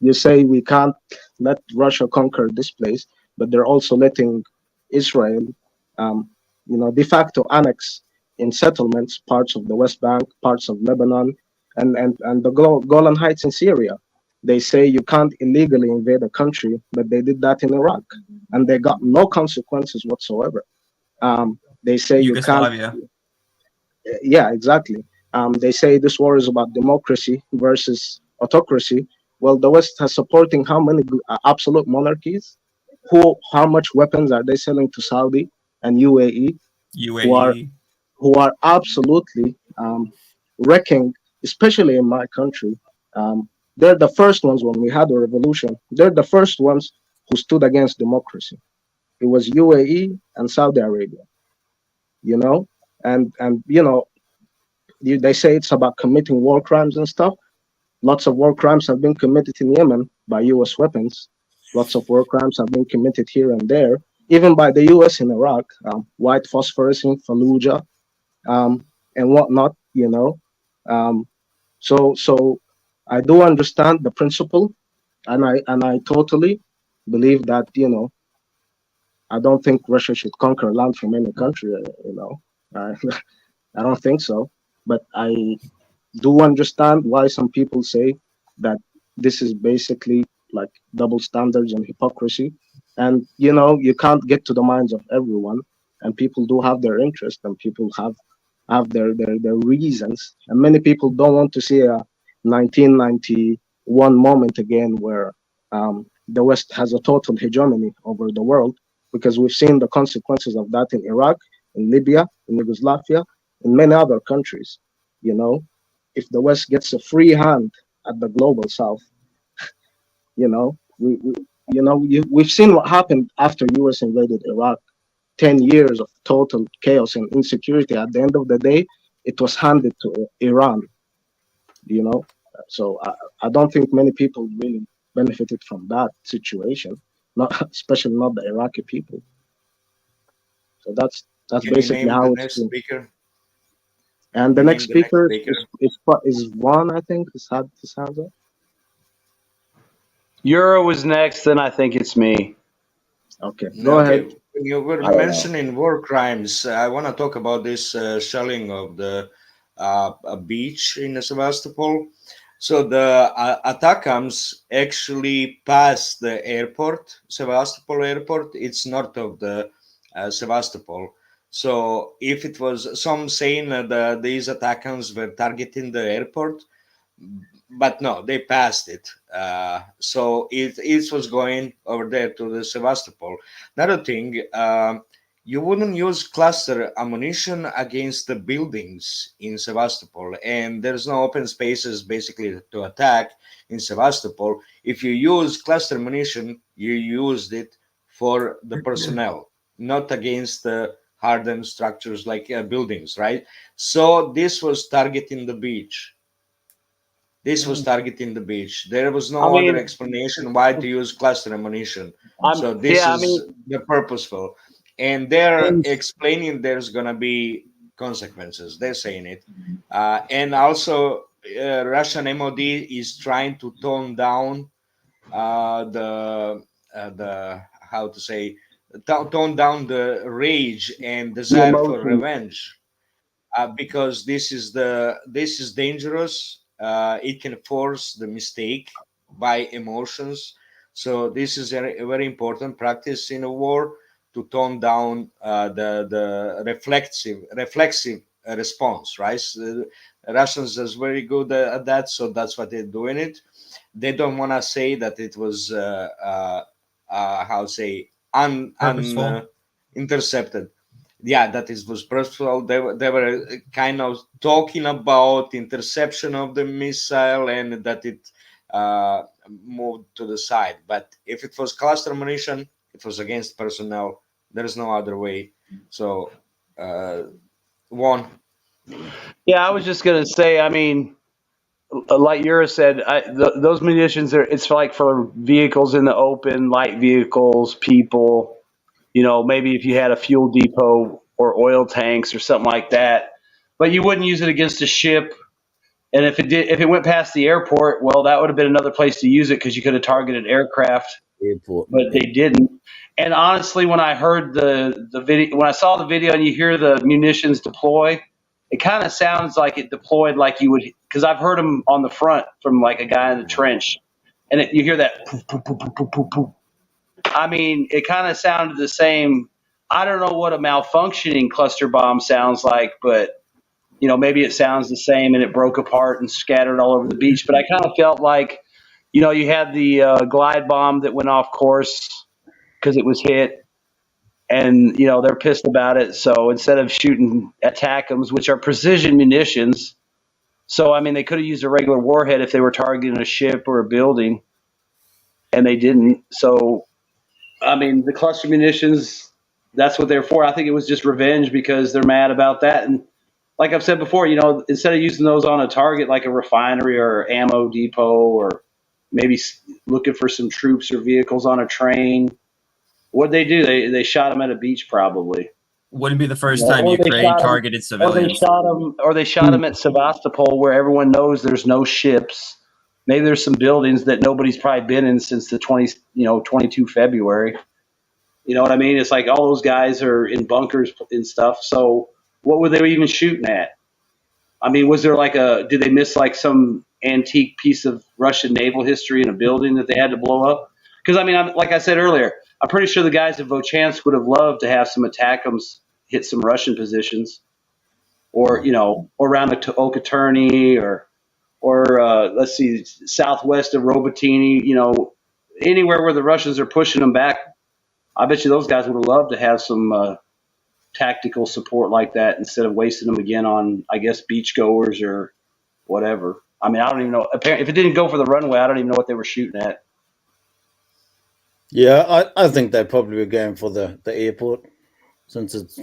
You say we can't let Russia conquer this place, but they're also letting Israel, de facto annex in settlements parts of the West Bank, parts of Lebanon, and the Golan Heights in Syria. They say you can't illegally invade a country, but they did that in Iraq, and they got no consequences whatsoever. They say you can't. Yeah, exactly. They say this war is about democracy versus autocracy. Well, the West has supporting how many absolute monarchies? How much weapons are they selling to Saudi and UAE? Who are absolutely wrecking, especially in my country. They're the first ones when we had a revolution. They're the first ones who stood against democracy. It was UAE and Saudi Arabia. You know, and they say it's about committing war crimes and stuff. Lots of war crimes have been committed in Yemen by U.S. weapons. Lots of war crimes have been committed here and there, even by the U.S. in Iraq, white phosphorus in Fallujah, and whatnot. You know, so I do understand the principle, and I totally believe that I don't think Russia should conquer land from any country. I don't think so, but I do understand why some people say that this is basically like double standards and hypocrisy. And you can't get to the minds of everyone, and people do have their interest, and people have their reasons. And many people don't want to see a 1991 moment again where the West has a total hegemony over the world, because we've seen the consequences of that in Iraq, in Libya, in Yugoslavia, in many other countries. If the West gets a free hand at the global South, we've seen what happened after U.S. invaded Iraq. 10 years of total chaos and insecurity. At the end of the day, it was handed to Iran. So I don't think many people really benefited from that situation, especially not the Iraqi people. So that's Can basically you name how the it's next been. speaker? And the next speaker is Juan, I think. His hands up. Euro was next, then I think it's me. Okay, go ahead. When you were mentioning war crimes, I want to talk about this shelling of the beach in Sevastopol. So the attackams actually passed the airport, Sevastopol airport. It's north of the Sevastopol. So if it was some saying that these attackams were targeting the airport, but no, they passed it. So it was going over there to the Sevastopol. Another thing, you wouldn't use cluster ammunition against the buildings in Sevastopol, and there's no open spaces basically to attack in Sevastopol. If you use cluster ammunition, you used it for the personnel, not against the hardened structures like buildings, right? So this was targeting the beach. This was targeting the beach. There was no other explanation why to use cluster ammunition. So this is the purposeful. And they're explaining there's going to be consequences. They're saying it. And also, Russian MOD is trying to tone down the how to say, tone down the rage and desire for revenge. Because this is dangerous. It can force the mistake by emotions. So this is a very important practice in a war, to tone down the reflexive response. Right? So the Russians is very good at that, so that's what they're doing it. They don't want to say that it was how to say intercepted. yeah, that is was Preshow. They were kind of talking about interception of the missile and that it moved to the side. But if it was cluster munition, it was against personnel. There is no other way. So, one. Yeah, I was just gonna say. I mean, like Yura said, those munitions are. It's like for vehicles in the open, light vehicles, people. You know, maybe if you had a fuel depot or oil tanks or something like that. But you wouldn't use it against a ship. And if it went past the airport, well, that would have been another place to use it because you could have targeted aircraft. Airport, but they didn't. And honestly, when I heard the video, when I saw the video and you hear the munitions deploy, it kind of sounds like it deployed like you would, because I've heard them on the front from like a guy in the trench, and you hear that poof, poof, poof, poof, poof, poof. I mean, it kind of sounded the same. I don't know what a malfunctioning cluster bomb sounds like, but you know, maybe it sounds the same and it broke apart and scattered all over the beach. But I kind of felt like, you know, you had the glide bomb that went off course because it was hit, and you know they're pissed about it. So instead of shooting ATACMs, which are precision munitions, so I mean they could have used a regular warhead if they were targeting a ship or a building, and they didn't. So I mean the cluster munitions, that's what they're for. I think it was just revenge because they're mad about that. And like I've said before, you know, instead of using those on a target like a refinery or ammo depot, or maybe looking for some troops or vehicles on a train, what'd they do? They shot them at a beach, probably. Wouldn't be the first time Ukraine targeted civilians. Or they shot them at Sevastapol, where everyone knows there's no ships. Maybe there's some buildings that nobody's probably been in since the 22 February. You know what I mean? It's like all those guys are in bunkers and stuff. So what were they even shooting at? I mean, was there like did they miss like some antique piece of Russian naval history in a building that they had to blow up? Because I mean, like I said earlier, I'm pretty sure the guys at Vochansk would have loved to have some ATACMs hit some Russian positions, or you know, around the Okatyrny, or let's see, southwest of Robotyny. You know, anywhere where the Russians are pushing them back. I bet you those guys would have loved to have some tactical support like that instead of wasting them again on, I guess, beachgoers or whatever. I mean, I don't even know. Apparently, if it didn't go for the runway, I don't even know what they were shooting at. Yeah, I think they probably were going for the airport, since it's,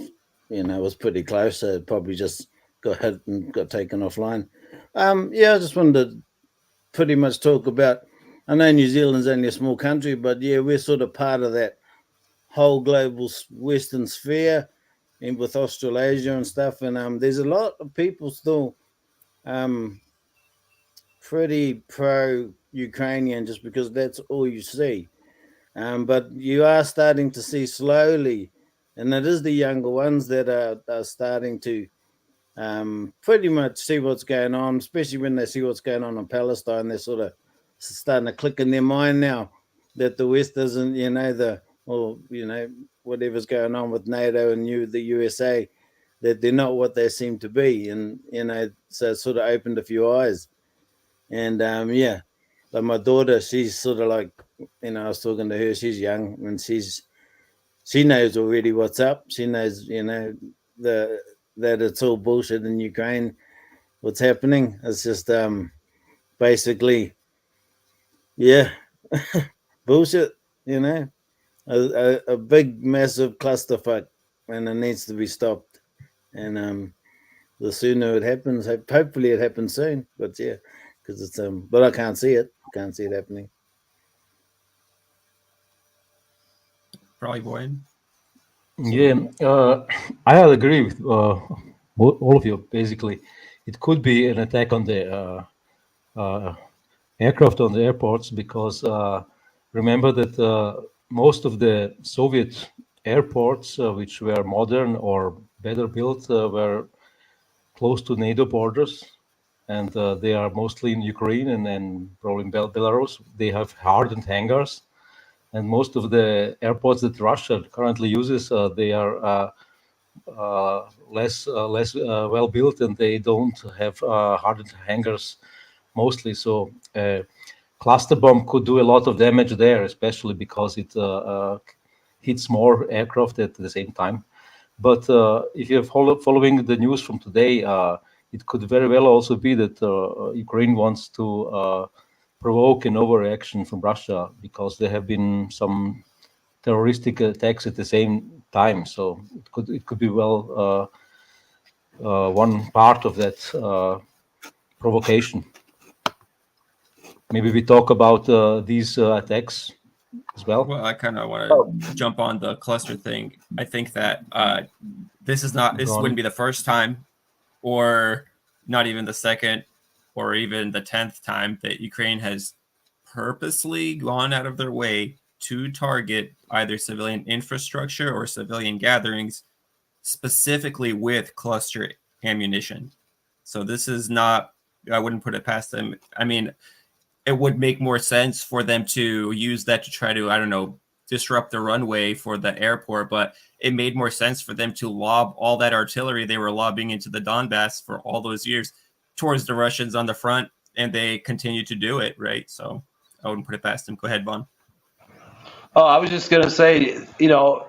you know, it was pretty close. So it probably just got hit and got taken offline. Yeah, I just wanted to pretty much talk about, I know New Zealand's only a small country, but yeah, we're sort of part of that whole global Western sphere, and with Australasia and stuff. And there's a lot of people still pretty pro-Ukrainian, just because that's all you see. But you are starting to see slowly, and it is the younger ones that are starting to pretty much see what's going on, especially when they see what's going on in Palestine. They're sort of starting to click in their mind now that the West isn't, you know, whatever's going on with NATO and the USA, that they're not what they seem to be. And, you know, so it sort of opened a few eyes. And yeah, but my daughter, she's sort of like, you know, I was talking to her, she's young, and she knows already what's up. She knows, you know, that it's all bullshit in Ukraine, what's happening. It's just basically, yeah, bullshit, you know, a big, massive clusterfuck, and it needs to be stopped. And the sooner it happens, hopefully it happens soon. But yeah, because it's but I can't see it. Can't see it happening. Probably Wyatt. Yeah, I agree with all of you. Basically, it could be an attack on the aircraft on the airports, because remember that most of the Soviet airports, which were modern or better built, were close to NATO borders, and they are mostly in Ukraine and then probably in Belarus. They have hardened hangars. And most of the airports that Russia currently uses, they are less well built, and they don't have hardened hangars mostly. So cluster bomb could do a lot of damage there, especially because it hits more aircraft at the same time. But if you're following the news from today, it could very well also be that Ukraine wants to provoke an overreaction from Russia because there have been some terroristic attacks at the same time. So it could be well one part of that provocation. Maybe we talk about these attacks as well. Well, I kind of want to jump on the cluster thing. I think that this wouldn't be the first time, or not even the second, or even the 10th time that Ukraine has purposely gone out of their way to target either civilian infrastructure or civilian gatherings, specifically with cluster ammunition. So this is not, I wouldn't put it past them. I mean, it would make more sense for them to use that to try to, I don't know, disrupt the runway for the airport, but it made more sense for them to lob all that artillery they were lobbing into the Donbass for all those years towards the Russians on the front, and they continue to do it, right? So I wouldn't put it past them. Go ahead, Vaughn. Oh, I was just going to say,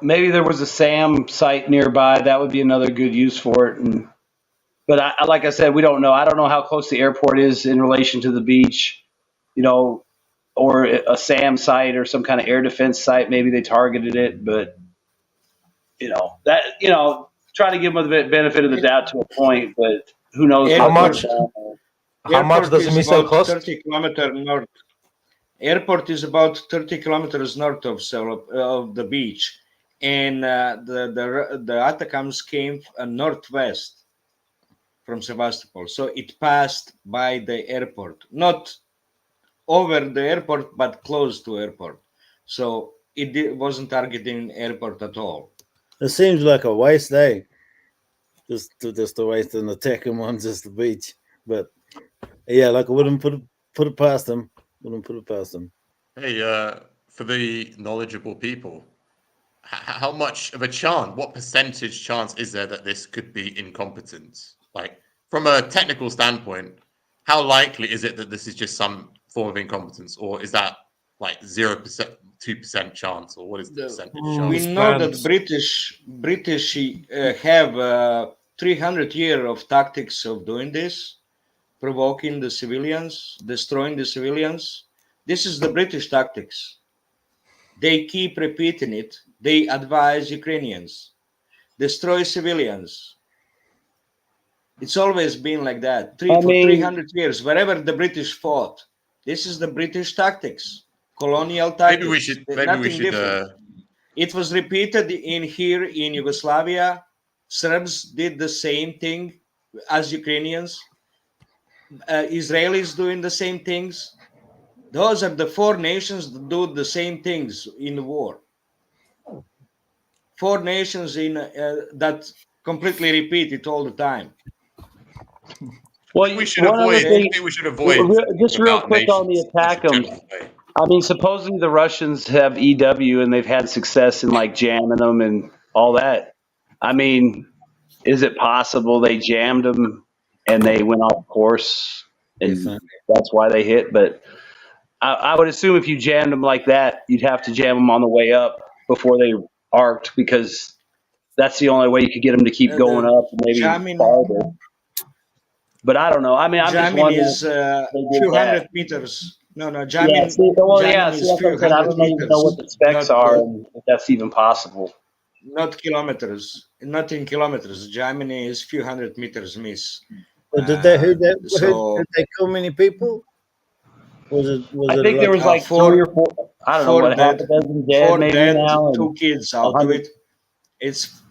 maybe there was a SAM site nearby. That would be another good use for it. But like I said, we don't know. I don't know how close the airport is in relation to the beach, or a SAM site or some kind of air defense site. Maybe they targeted it, but try to give them the benefit of the doubt to a point, but who knows How much does a missile cost? 30 kilometers north. Airport is about 30 kilometers north of the beach, and the attackers came northwest from Sevastopol. So it passed by the airport, not over the airport, but close to airport. So it wasn't targeting airport at all. It seems like a waste, eh? Just to waste an attack on just the beach. But yeah, like I wouldn't put it past them. Wouldn't put it past them. Hey, for the knowledgeable people, how much of a chance, what percentage chance is there that this could be incompetence? Like, from a technical standpoint, how likely is it that this is just some form of incompetence, or is that like 0%, 2% chance, or what is the percentage chance? We know that British have 300 years of tactics of doing this, provoking the civilians, destroying the civilians. This is the British tactics. They keep repeating it. They advise Ukrainians, destroy civilians. It's always been like that. For 300 years, wherever the British fought, this is the British tactics, colonial tactics. Maybe we should. It was repeated here in Yugoslavia. Serbs did the same thing as Ukrainians. Israelis doing the same things. Those are the four nations that do the same things in the war. Four nations that completely repeat it all the time. Well, we should avoid. Just real quick on the attack them. I mean, supposedly the Russians have EW and they've had success in like jamming them and all that. I mean, is it possible they jammed them and they went off course and that's why they hit? But I would assume if you jammed them like that, you'd have to jam them on the way up before they arced, because that's the only way you could get them to keep going up and maybe farther. But I don't know. I mean, I'm just wondering. Jamming is a few hundred meters. No, jamming. Is few hundred I don't even know what the specs are, and if that's even possible. Not kilometers. Not in kilometers. Jamming is few hundred meters miss. But did they kill many people? I think there was like 3 or 4. I don't know what, half a dozen dead maybe dead, now. 2 kids out of it. It's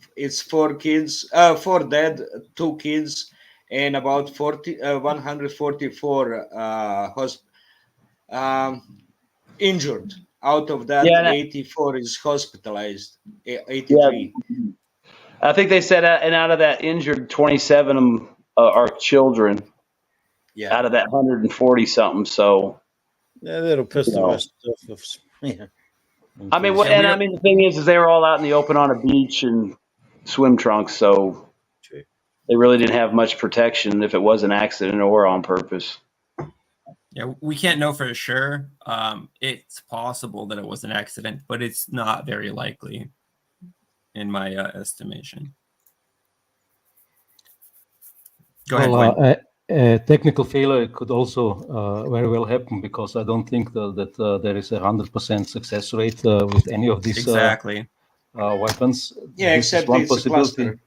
4 kids. 4 dead, 2 kids, and about 144 injured. Out of that, 84 is hospitalized. 83. Yeah. I think they said, and out of that injured, 27 of them are children. Yeah. Out of that 140 something. So. Yeah, that'll piss the rest off. Yeah. I mean, the thing is they were all out in the open on a beach and swim trunks, so they really didn't have much protection if it was an accident or on purpose. Yeah, we can't know for sure. It's possible that it was an accident, but it's not very likely, in my estimation. Go ahead, Well, Glenn. technical failure could also very well happen, because I don't think that there is 100% success rate with any of these Exactly. weapons. Yeah, This is except one it's a possibility. cluster.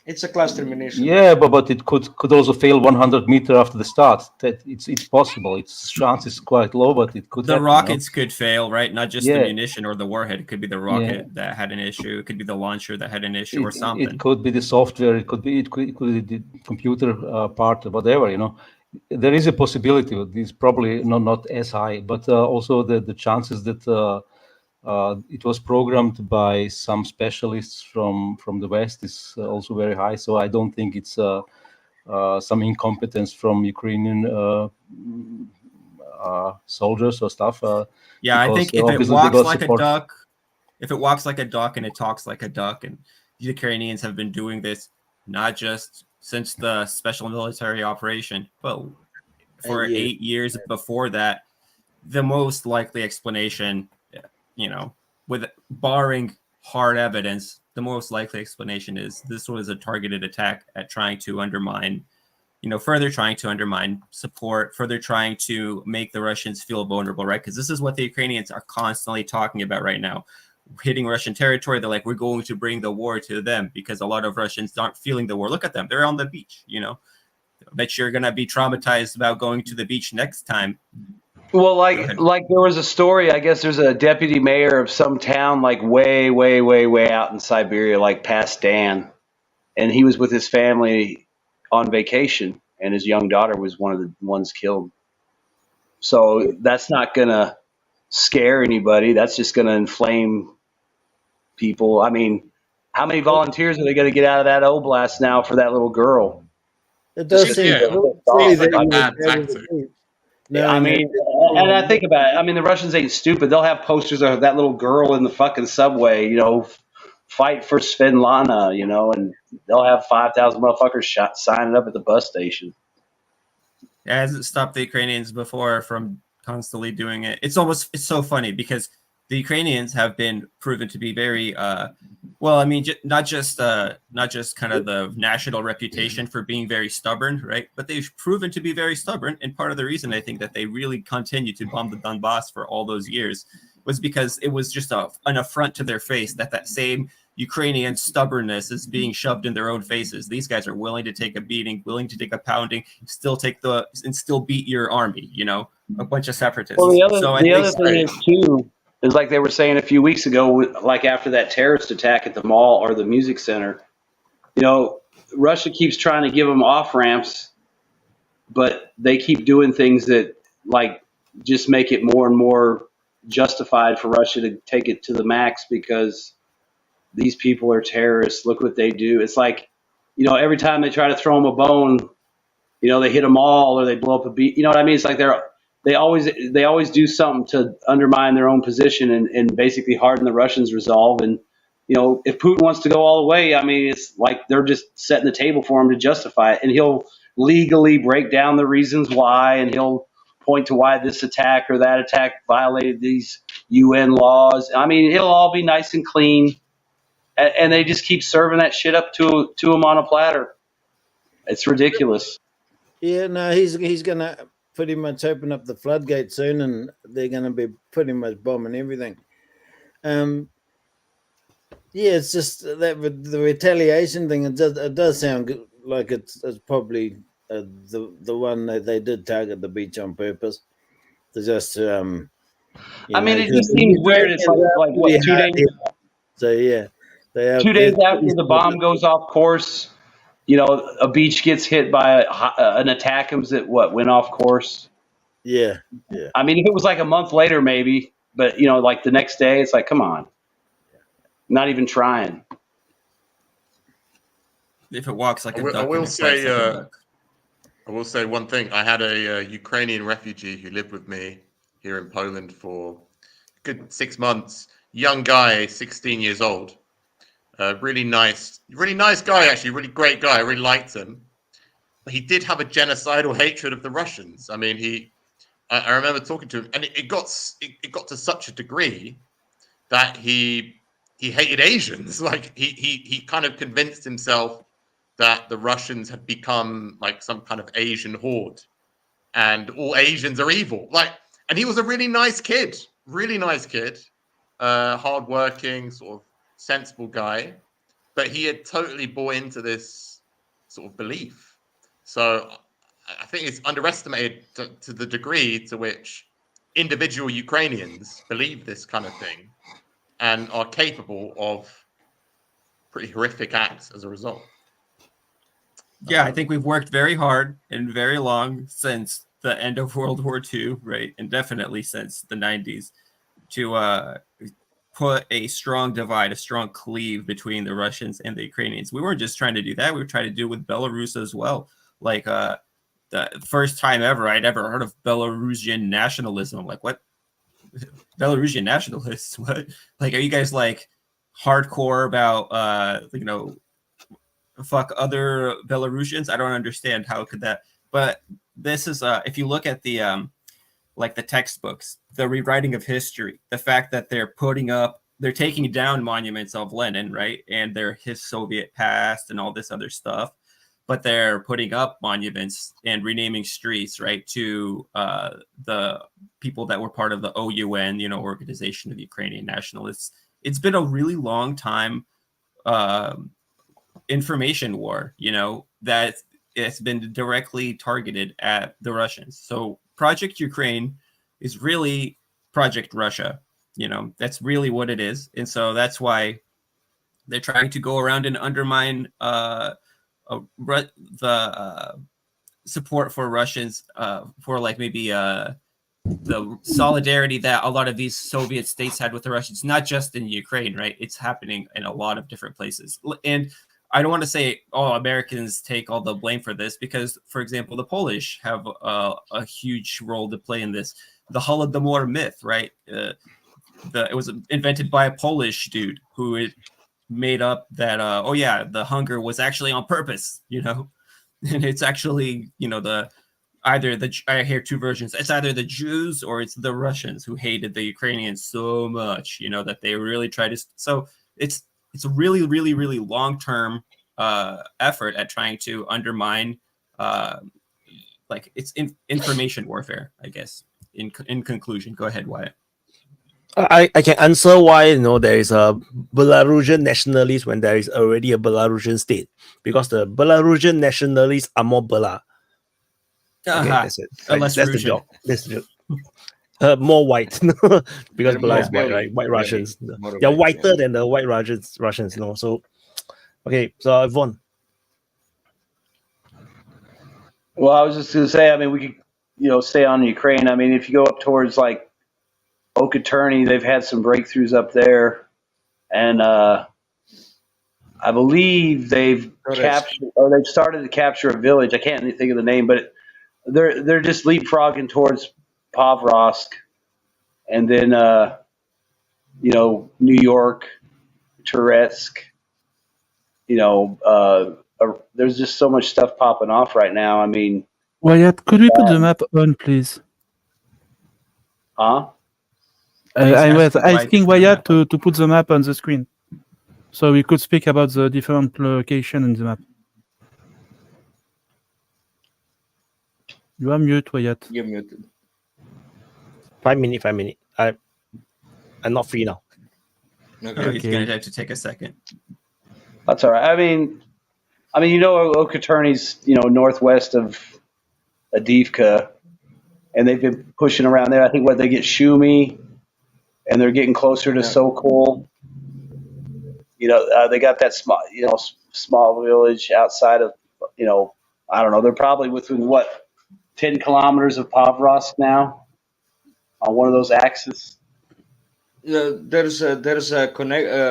It's a cluster munition. Yeah, but it could also fail 100 meters after the start. That it's possible. Its chance is quite low, but it could The happen. rockets could fail, right? Not just the Yeah. munition or the warhead. It could be the rocket that had an issue. It could be the launcher that had an issue, or something. It could be the software. It could be the computer part, whatever. There is a possibility. It's probably not as high, but also the chances that it was programmed by some specialists from the West is also very high. So I don't think it's some incompetence from Ukrainian soldiers or stuff. Yeah, I think if it walks like a duck, and it talks like a duck, and the Ukrainians have been doing this not just since the special military operation, but for 8 years before that, the most likely explanation, with barring hard evidence, the most likely explanation is this was a targeted attack at trying to undermine, further trying to undermine support, further trying to make the Russians feel vulnerable, right? Because this is what the Ukrainians are constantly talking about right now. Hitting Russian territory, they're like, we're going to bring the war to them, because a lot of Russians aren't feeling the war. Look at them. They're on the beach, I bet you're going to be traumatized about going to the beach next time. Well, like there was a story, I guess there's a deputy mayor of some town like way, way, way, way out in Siberia, like past Dan. And he was with his family on vacation, and his young daughter was one of the ones killed. So that's not going to scare anybody. That's just going to inflame people. I mean, how many volunteers are they going to get out of that oblast now for that little girl? It does seem I mean, and I think about it. I mean, the Russians ain't stupid. They'll have posters of that little girl in the fucking subway, fight for Svetlana, and they'll have 5,000 motherfuckers signing up at the bus station. It hasn't stopped the Ukrainians before from constantly doing it. It's so funny, because the Ukrainians have been proven to be very, not just kind of the national reputation for being very stubborn, right? But they've proven to be very stubborn. And part of the reason I think that they really continued to bomb the Donbass for all those years was because it was just an affront to their face that same Ukrainian stubbornness is being shoved in their own faces. These guys are willing to take a beating, willing to take a pounding, still beat your army, a bunch of separatists. Well, the other thing is too, is like they were saying a few weeks ago, like after that terrorist attack at the mall or the music center, Russia keeps trying to give them off ramps, but they keep doing things that like just make it more and more justified for Russia to take it to the max, because these people are terrorists. Look what they do. It's like, every time they try to throw them a bone, they hit them all, or they blow up a beat. You know what I mean? It's like they always do something to undermine their own position and basically harden the Russians' resolve. And, if Putin wants to go all the way, I mean, it's like they're just setting the table for him to justify it. And he'll legally break down the reasons why, and he'll point to why this attack or that attack violated these UN laws. I mean, it'll all be nice and clean. And they just keep serving that shit up to him on a platter. It's ridiculous. Yeah, no, he's going to pretty much open up the floodgates soon, and they're going to be pretty much bombing everything. It's just that the retaliation thing. It does sound like it's probably the one that they did target the beach on purpose. To just I mean, it just seems weird. It's like what, 2 days? So yeah. 2 days after the bomb goes off course, a beach gets hit by an ATACMS that went off course. Yeah. I mean, if it was like a month later, maybe, but like the next day, it's like, come on, not even trying. If it walks like a duck, I will say one thing. I had a Ukrainian refugee who lived with me here in Poland for a good 6 months. Young guy, 16 years old. Really nice guy, actually, really great guy. I really liked him. But he did have a genocidal hatred of the Russians. I mean, I remember talking to him, and it got to such a degree that he hated Asians. Like he kind of convinced himself that the Russians had become like some kind of Asian horde, and all Asians are evil. Like, and he was a really nice kid, hardworking, sort of sensible guy, but he had totally bought into this sort of belief. So I think it's underestimated to the degree to which individual Ukrainians believe this kind of thing and are capable of pretty horrific acts as a result. Yeah, I think we've worked very hard and very long since the end of World War II, right? And definitely since the 90s to put a strong divide, a strong cleave between the Russians and the Ukrainians. We weren't just trying to do that. We were trying to do it with Belarus as well. Like the first time ever I'd ever heard of Belarusian nationalism. I'm like, what? Belarusian nationalists? What? Like, are you guys like hardcore about, fuck other Belarusians? I don't understand how could that. But this is if you look at the like the textbooks, the rewriting of history, the fact that they're taking down monuments of Lenin, right, and his Soviet past and all this other stuff, but they're putting up monuments and renaming streets, right, to the people that were part of the OUN, Organization of Ukrainian Nationalists. It's been a really long time information war, that it's been directly targeted at the Russians. So Project Ukraine is really Project Russia. That's really what it is. And so that's why they're trying to go around and undermine the support for Russians for like maybe the solidarity that a lot of these Soviet states had with the Russians, not just in Ukraine, right? It's happening in a lot of different places. And I don't want to say, Americans take all the blame for this, because, for example, the Polish have a huge role to play in this. The Holodomor myth, right? It was invented by a Polish dude who made up that, the hunger was actually on purpose, and it's actually, I hear two versions. It's either the Jews or it's the Russians who hated the Ukrainians so much, that they really tried to. So it's a really, really, really long-term effort at trying to undermine, it's information warfare, I guess. In conclusion, go ahead, Wyatt. I can answer why there is a Belarusian nationalist when there is already a Belarusian state, because the Belarusian nationalists are more Bela. Okay, that's it. That's the joke. That's the joke. More white because Bela is white, right? White Russians. They're whiter than the white Russians. So, okay. So Yvonne. Well, I was just going to say. I mean, we could, stay on Ukraine. I mean, if you go up towards like Okeechobee, they've had some breakthroughs up there, and I believe they've captured, or they've started to capture a village. I can't think of the name, but they're just leapfrogging towards Pavlovsk, and then New York, Turetsk. There's just so much stuff popping off right now. I mean, Wyatt, could we put the map on, please? Huh? I was asking Wyatt to put the map on the screen, so we could speak about the different location in the map. You are mute, Wyatt. You're muted. 5 minutes. I'm not free now. Okay. He's gonna have to take a second. That's all right. I mean, Okeechobee's northwest of Avdiivka, and they've been pushing around there. I think they get Shumi, and they're getting closer to Sokol. They got that small village outside of, I don't know. They're probably within 10 kilometers of Pavlovsk now, on one of those axes. There's a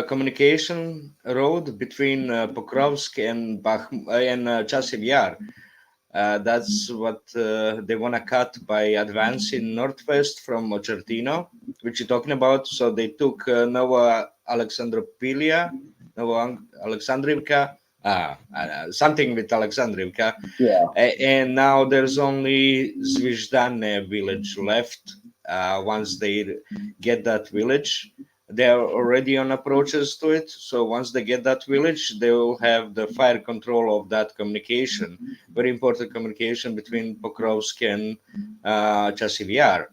communication road between Pokrovsk and Chasiv Yar. That's what they want to cut by advancing northwest from Ochertino, which you're talking about. So they took Novo Alexandrovka, something with Alexandrivka. Yeah. And now there's only Zvizdane village left. Once they get that village, They are already on approaches to it. So once they get that village, they will have the fire control of that communication, very important communication between Pokrovsk and Chasiv Yar.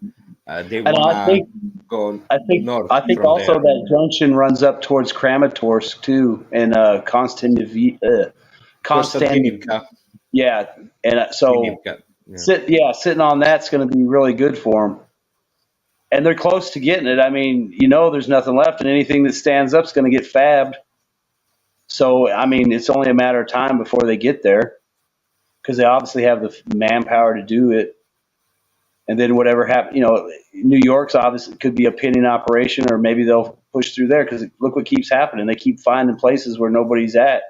They And want to go north I think from also there. that junction runs up towards Kramatorsk too, and Konstantinivka. Yeah, and so sitting on that's going to be really good for them. And they're close to getting it. I mean, there's nothing left, and anything that stands up is going to get fabbed. So, I mean, it's only a matter of time before they get there, because they obviously have the manpower to do it. And then whatever happens, New York's obviously could be a pinning operation, or maybe they'll push through there, because look what keeps happening. They keep finding places where nobody's at.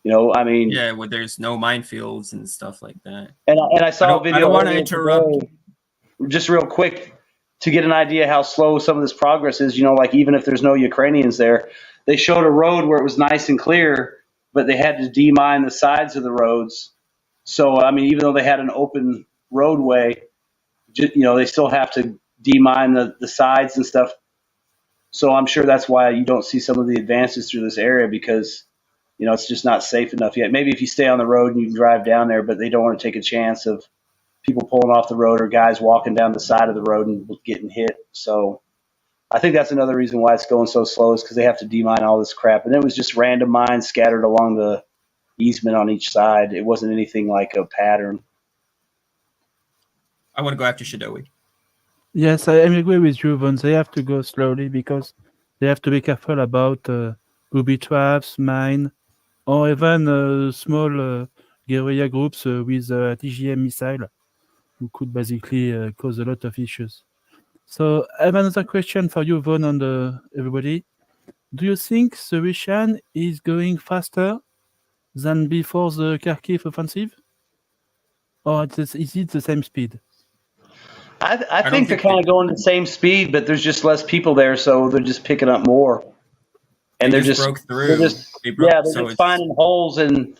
I mean, yeah, where there's no minefields and stuff like that. And I saw a video. I don't want to interrupt. Just real quick, to get an idea how slow some of this progress is, like even if there's no Ukrainians there, they showed a road where it was nice and clear, but they had to demine the sides of the roads. So, I mean, even though they had an open roadway, they still have to demine the sides and stuff. So I'm sure that's why you don't see some of the advances through this area, because, it's just not safe enough yet. Maybe if you stay on the road and you can drive down there, but they don't want to take a chance of people pulling off the road or guys walking down the side of the road and getting hit. So I think that's another reason why it's going so slow, is because they have to demine all this crap. And it was just random mines scattered along the easement on each side. It wasn't anything like a pattern. I want to go after Shadowy. Yes, I agree with you, Von. They have to go slowly because they have to be careful about booby traps, mine, or even small guerrilla groups with TGM missile, who could basically cause a lot of issues. So I have another question for you, Von, and everybody. Do you think the Russian is going faster than before the Kharkiv offensive? Or is it the same speed? I think they're kind of going the same speed, but there's just less people there, so they're just picking up more. And they just broke through. They're just finding holes and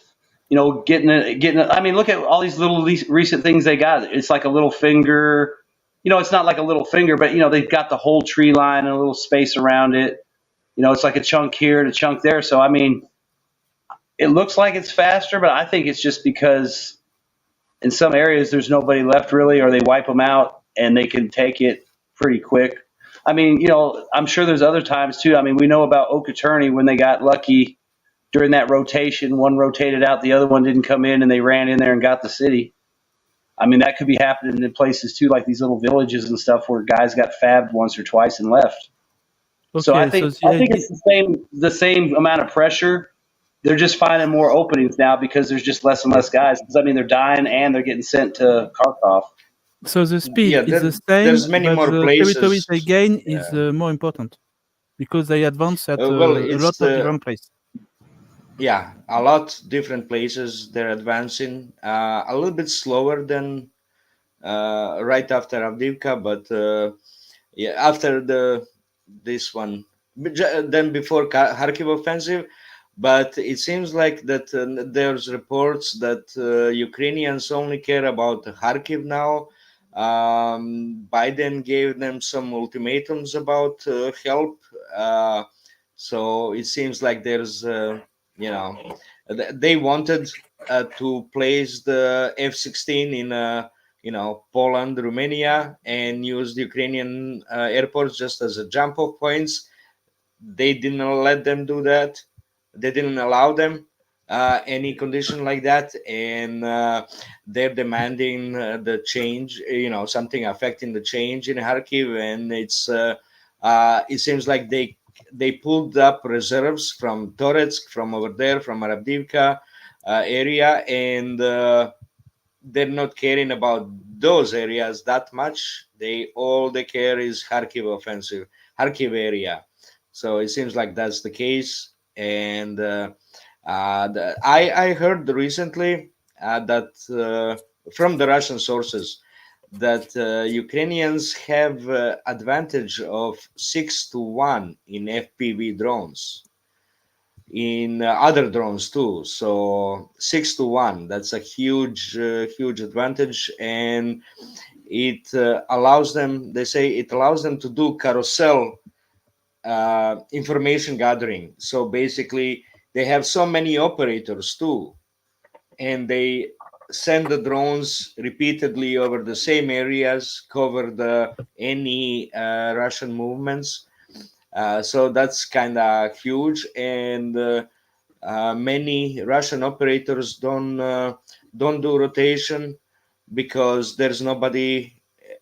getting it. I mean, look at all these little recent things they got. It's like a little finger. It's not like a little finger, but they've got the whole tree line and a little space around it. It's like a chunk here and a chunk there. So I mean, it looks like it's faster, but I think it's just because in some areas there's nobody left really, or they wipe them out and they can take it pretty quick. I mean, I'm sure there's other times too. I mean, we know about Okeechobee when they got lucky during that rotation. One rotated out, the other one didn't come in, and they ran in there and got the city. I mean, that could be happening in places too, like these little villages and stuff where guys got fabbed once or twice and left. Okay, so I think it's the same amount of pressure. They're just finding more openings now because there's just less and less guys. Because I mean, they're dying and they're getting sent to Kharkov. So the speed is the same, there's many but more the places. territories they gain is more important because they advance at a lot of different places. Yeah, a lot different places they're advancing. A little bit slower than right after Avdiivka, but after this one, then before Kharkiv offensive. But it seems like that there's reports that Ukrainians only care about Kharkiv now. Biden gave them some ultimatums about help. So it seems like there's, they wanted to place the F-16 in, Poland, Romania, and use the Ukrainian airports just as a jump-off points. They didn't let them do that. They didn't allow them any condition like that, and they're demanding the change. Something affecting the change in Kharkiv, and it seems like they pulled up reserves from Toretsk, from over there, from Avdiivka area, and they're not caring about those areas that much. All they care is Kharkiv offensive, Kharkiv area. So it seems like that's the case. And I heard recently that from the Russian sources that Ukrainians have advantage of 6-1 in FPV drones, in other drones too. So 6-1, that's a huge advantage, and it allows them. They say it allows them to do carousel information gathering. So basically, they have so many operators too, and they send the drones repeatedly over the same areas, cover any Russian movements. So that's kind of huge, and many Russian operators don't do rotation because there's nobody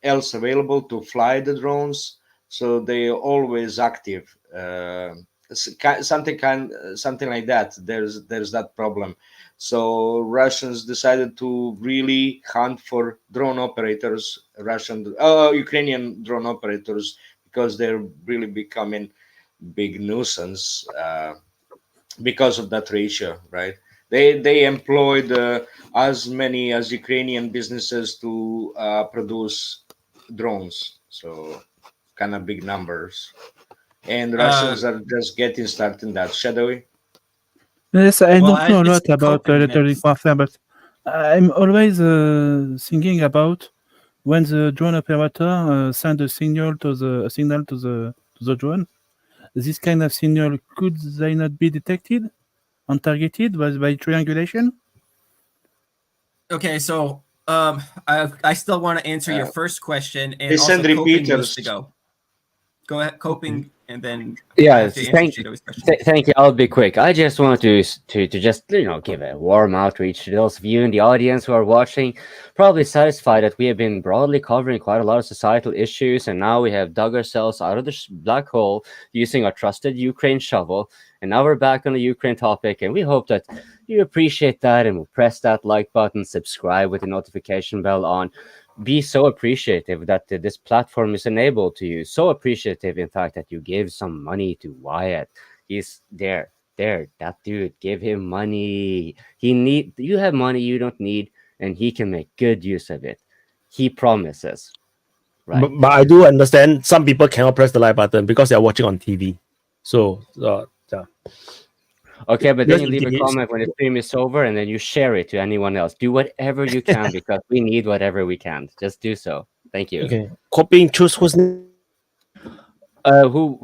else available to fly the drones, so they're always active. Something like that. There's that problem. So Russians decided to really hunt for drone operators, Ukrainian drone operators, because they're really becoming big nuisance because of that ratio, right? They employed as many as Ukrainian businesses to produce drones, so kind of big numbers. And Russians are just getting started in that. Shadowy? Yes, I don't know a lot about electronic warfare, but I'm always thinking about when the drone operator send a signal to the drone. This kind of signal, could they not be detected and targeted by triangulation? Okay, so I still want to answer your first question, and they also send Coping needs repeaters. to go. Go ahead, Coping, and then Yeah, thank you. I'll be quick. I just want to just give a warm outreach to those of you in the audience who are watching. Probably satisfied that we have been broadly covering quite a lot of societal issues, and now we have dug ourselves out of the black hole using our trusted Ukraine shovel, and now we're back on the Ukraine topic, and we hope that you appreciate that and will press that like button, subscribe with the notification bell on. Be so appreciative that this platform is enabled to you. So appreciative, in fact, that you give some money to Wyatt. He's there, that dude. Give him money. You have money you don't need, and he can make good use of it. He promises. Right. But I do understand some people cannot press the like button because they are watching on TV. So, yeah. Okay, but then you Just leave a comment when the stream is over, and then you share it to anyone else. Do whatever you can because we need whatever we can. Just do so. Thank you. Okay. Copying, choose who's who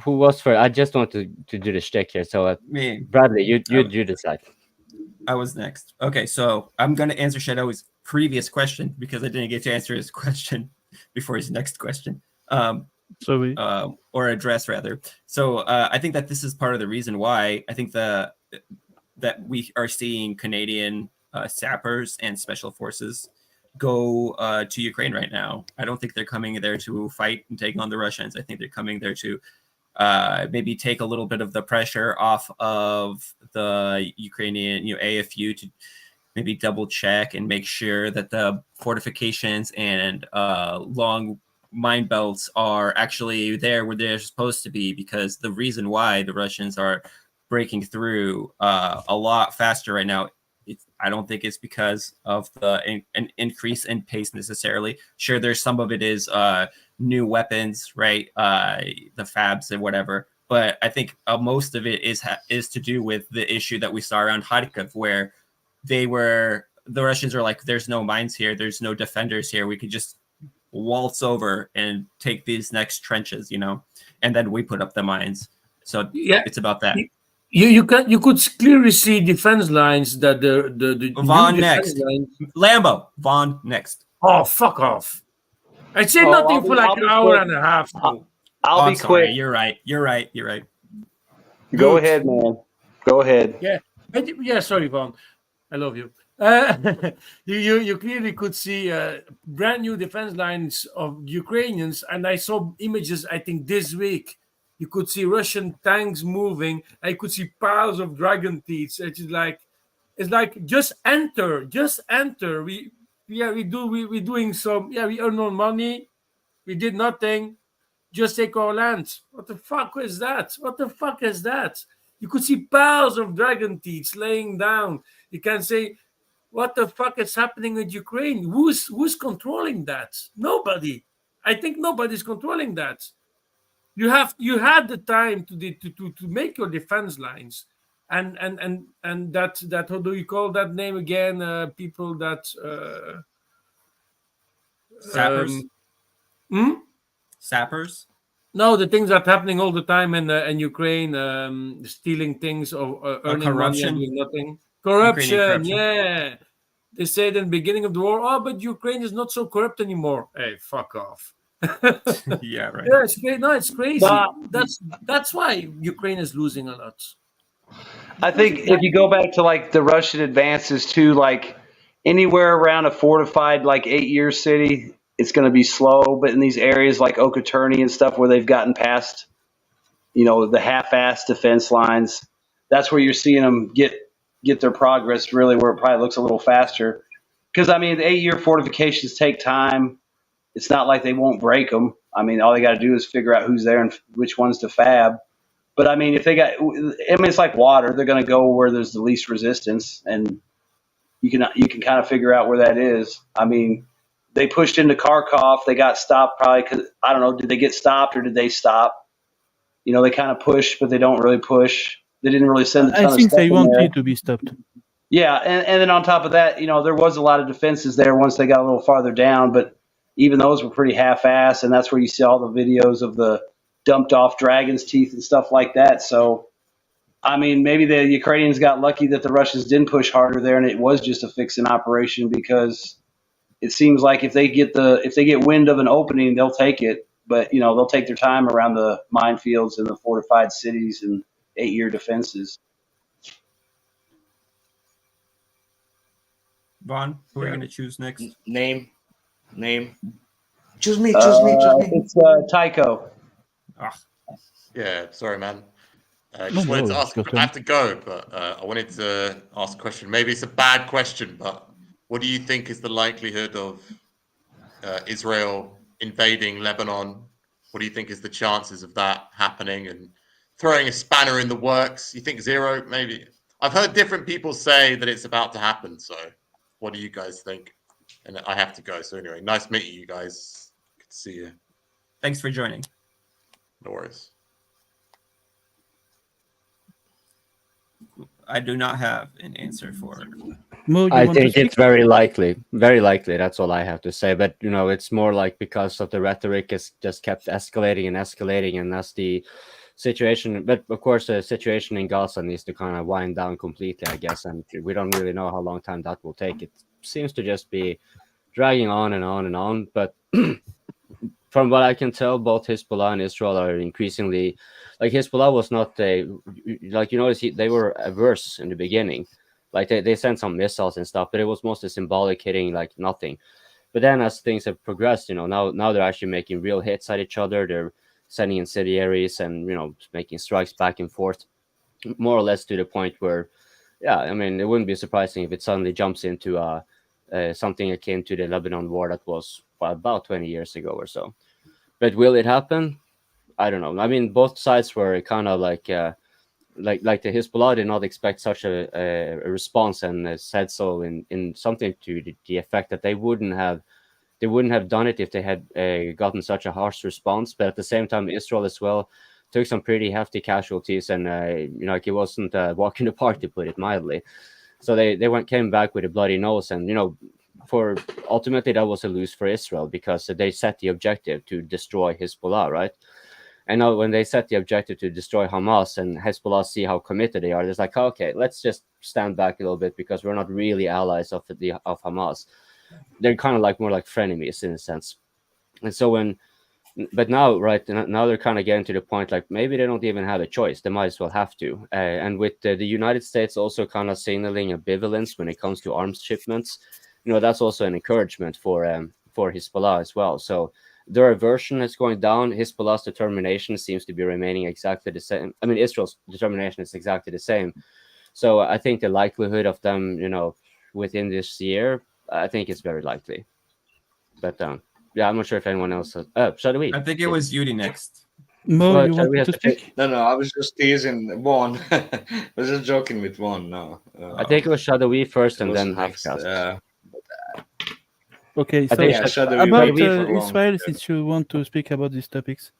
was first? I just want to do the shtick here. So Me. Bradley, you decide. I was next. Okay, so I'm going to answer Shadow's previous question because I didn't get to answer his question before his next question. Sorry. Or address rather. So I think that this is part of the reason why I think that we are seeing Canadian sappers and special forces go to Ukraine right now. I don't think they're coming there to fight and take on the Russians. I think they're coming there to maybe take a little bit of the pressure off of the Ukrainian AFU to maybe double check and make sure that the fortifications and long mine belts are actually there where they're supposed to be, because the reason why the Russians are breaking through a lot faster right now, I don't think it's because of an increase in pace necessarily. Sure, there's some of it is new weapons, right? The fabs and whatever, but I think most of it is to do with the issue that we saw around Kharkiv, where the Russians are like, there's no mines here, there's no defenders here, we could just waltz over and take these next trenches, and then we put up the mines. So yeah, it's about that. You could clearly see defense lines that the Vaughn new next lines. Lambo Vaughn next. Oh, fuck off! I said nothing for like an hour and a half. I'll be sorry. quick. You're right. Go ahead, man. Go ahead. Yeah. Sorry, Vaughn. I love you. You clearly could see brand new defense lines of Ukrainians, and I saw images. I think this week you could see Russian tanks moving. I could see piles of dragon teeth. It's like just enter. We're doing some. We earn no money. We did nothing. Just take our lands. What the fuck is that? You could see piles of dragon teeth laying down. You can say, what the fuck is happening with Ukraine? Who's controlling that? Nobody. I think nobody's controlling that. You had the time to make your defense lines, and that how do you call that name again? People that sappers. Sappers. No, the things that are happening all the time in Ukraine, stealing things or earning money and corruption. doing nothing. Ukrainian Corruption, yeah. They said in the beginning of the war, oh, but Ukraine is not so corrupt anymore. Hey, fuck off. Yeah, right. Yeah, it's great. No, it's crazy. But That's why Ukraine is losing a lot. I think if you go back to like the Russian advances too, like anywhere around a fortified like 8-year city, it's going to be slow. But in these areas like Okaterney and stuff where they've gotten past, the half-assed defense lines, that's where you're seeing them get their progress really, where it probably looks a little faster. Because I mean, the 8-year fortifications take time. It's not like they won't break them. I mean, all they got to do is figure out who's there and which ones to fab. But I mean, it's like water. They're going to go where there's the least resistance, and you can kind of figure out where that is. I mean, they pushed into Kharkov. They got stopped probably because, I don't know, did they get stopped or did they stop? They kind of push, but they don't really push. They didn't really send a ton I of think stuff they in wanted there. to be stopped. Yeah, and then on top of that, there was a lot of defenses there once they got a little farther down, but even those were pretty half-assed, and that's where you see all the videos of the dumped off dragon's teeth and stuff like that. So, I mean, maybe the Ukrainians got lucky that the Russians didn't push harder there, and it was just a fixing operation, because it seems like if they get wind of an opening, they'll take it. But they'll take their time around the minefields and the fortified cities and 8-year defenses. Vaughn, who are you going to choose next? Name. Choose me. It's Tycho. Yeah, sorry, man. No, Just wanted to no, ask. it's your I have to go, but I wanted to ask a question. Maybe it's a bad question, but what do you think is the likelihood of Israel invading Lebanon? What do you think is the chances of that happening and throwing a spanner in the works? You think zero? Maybe. I've heard different people say that it's about to happen. So, what do you guys think? And I have to go. So anyway, nice meeting you guys. Good to see you. Thanks for joining. No worries. I do not have an answer for. I think it's very likely. Very likely. That's all I have to say. But it's more like because of the rhetoric is just kept escalating and escalating, and that's the situation. But of course, the situation in Gaza needs to kind of wind down completely, I guess. And we don't really know how long time that will take. It seems to just be dragging on and on and on. But from what I can tell, both Hezbollah and Israel are increasingly, like Hezbollah was not they were averse in the beginning. Like they sent some missiles and stuff, but it was mostly symbolic, hitting like nothing. But then as things have progressed, now they're actually making real hits at each other. They're sending incendiaries and making strikes back and forth, more or less to the point where, yeah, I mean, it wouldn't be surprising if it suddenly jumps into something akin to the Lebanon war that was about 20 years ago or so. But will it happen? I don't know. I mean, both sides were kind of like the Hezbollah did not expect such a response, and said so in something to the effect that they wouldn't have done it if they had gotten such a harsh response. But at the same time, Israel as well took some pretty hefty casualties, and like it wasn't a walk in the park, to put it mildly. So they came back with a bloody nose, and for ultimately that was a lose for Israel, because they set the objective to destroy Hezbollah, right? And now when they set the objective to destroy Hamas, and Hezbollah see how committed they are, they're like, okay, let's just stand back a little bit, because we're not really allies of Hamas. They're kind of more like frenemies in a sense. And so but now they're kind of getting to the point like maybe they don't even have a choice. They might as well have to. And with the United States also kind of signaling ambivalence when it comes to arms shipments, that's also an encouragement for Hezbollah as well. So their aversion is going down. Hezbollah's determination seems to be remaining exactly the same. I mean, Israel's determination is exactly the same. So I think the likelihood of them, within this year, I think it's very likely. But yeah, I'm not sure if anyone else has. Shall we? I think it was Yudi next. Mo, you want to speak? No, I was just teasing Vaughn. I was just joking with Vaughn. No, I think it was Shadowy first, and then Halfcast. Okay, so about Israel, since you want to speak about these topics,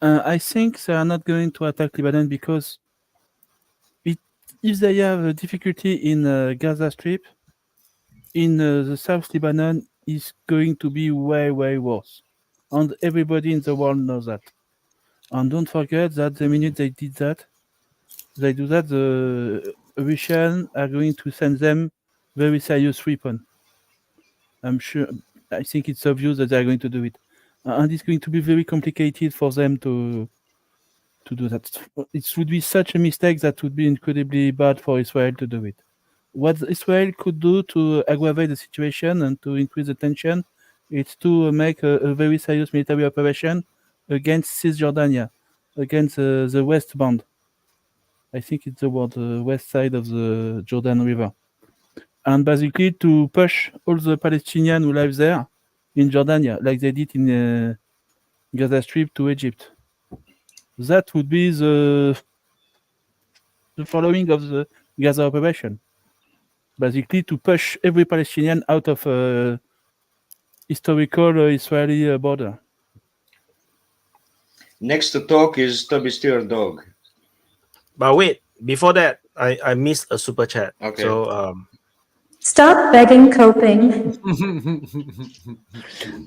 I think they are not going to attack Lebanon because if they have a difficulty in Gaza Strip, in the South Lebanon is going to be way, way worse. And everybody in the world knows that. And don't forget that the minute they do that, the Russians are going to send them very serious weapon. I'm sure. I think it's obvious that they are going to do it, and it's going to be very complicated for them to do that. It would be such a mistake that would be incredibly bad for Israel to do it. What Israel could do to aggravate the situation and to increase the tension is to make a very serious military operation against Cisjordania, against the West Bank. I think it's the word, the west side of the Jordan River. And basically to push all the Palestinians who live there in Jordania, like they did in Gaza Strip to Egypt. That would be the following of the Gaza operation. Basically to push every Palestinian out of historical Israeli border. Next to talk is Toby Stewart Dog. But wait, before that, I missed a super chat. Okay. So Stop begging coping.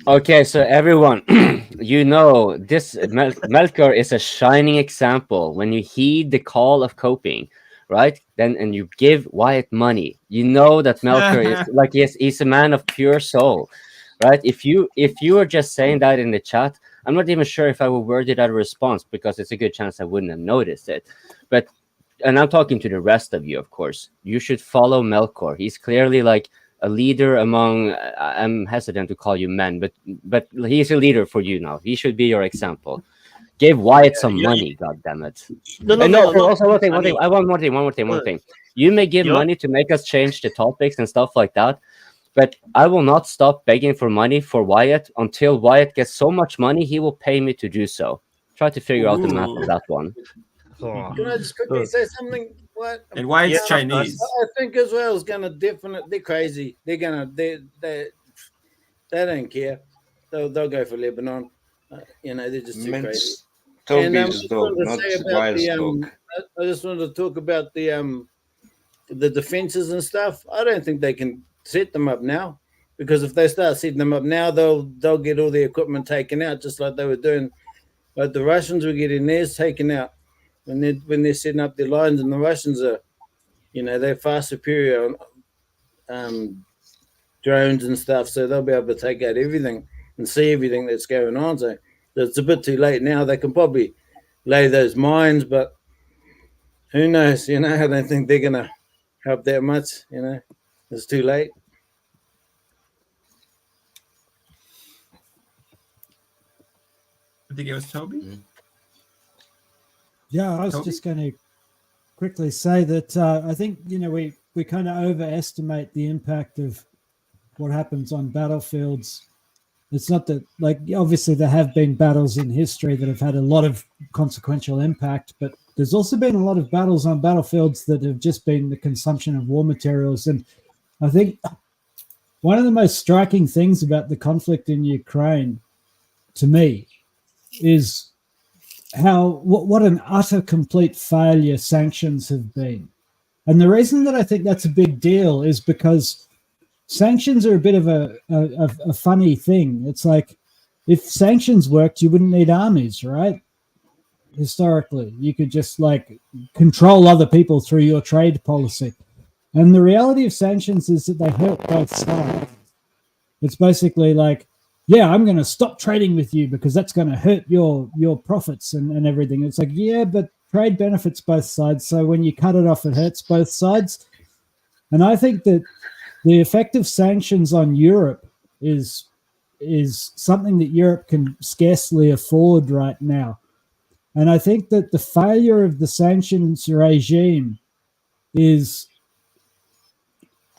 Okay, so everyone, you know, this Melkor is a shining example. When you heed the call of coping, right? Then and you give Wyatt money, you know that Melkor is like he's a man of pure soul, right? If you were just saying that in the chat, I'm not even sure if I would word it out a response because it's a good chance I wouldn't have noticed it. But and I'm talking to the rest of you, of course. You should follow Melkor. He's clearly like a leader among. I'm hesitant to call you men, but he's a leader for you now. He should be your example. Give Wyatt some money, God damn it! Also, one thing. I want one thing. You may give money to make us change the topics and stuff like that, but I will not stop begging for money for Wyatt until Wyatt gets so much money he will pay me to do so. Try to figure out the math of that one. Can I just quickly say something? What? And why it's Chinese? I think Israel's gonna definitely. They're crazy. They don't care. They'll go for Lebanon. They're just too crazy. Toby's dog, not Wyatt's dog. I just wanted to talk about the defenses and stuff. I don't think they can set them up now, because if they start setting them up now, they'll get all the equipment taken out, just like they were doing. Like the Russians were getting theirs taken out when they're setting up their lines, and the Russians are, they're far superior on drones and stuff, so they'll be able to take out everything and see everything that's going on. So it's a bit too late now. They can probably lay those mines, but who knows? I don't think they're gonna help that much. It's too late. I think it was Toby. Yeah, I was just going to quickly say that I think we kind of overestimate the impact of what happens on battlefields. It's not that, obviously there have been battles in history that have had a lot of consequential impact, but there's also been a lot of battles on battlefields that have just been the consumption of war materials. And I think one of the most striking things about the conflict in Ukraine, to me, is what an utter complete failure sanctions have been. And the reason that I think that's a big deal is because sanctions are a bit of a funny thing. It's like, if sanctions worked, you wouldn't need armies, right? Historically, you could just control other people through your trade policy. And the reality of sanctions is that they hurt both sides. It's basically like, yeah, I'm going to stop trading with you because that's going to hurt your profits and everything. It's like, yeah, but trade benefits both sides. So when you cut it off, it hurts both sides. And I think that the effect of sanctions on Europe is something that Europe can scarcely afford right now. And I think that the failure of the sanctions regime is,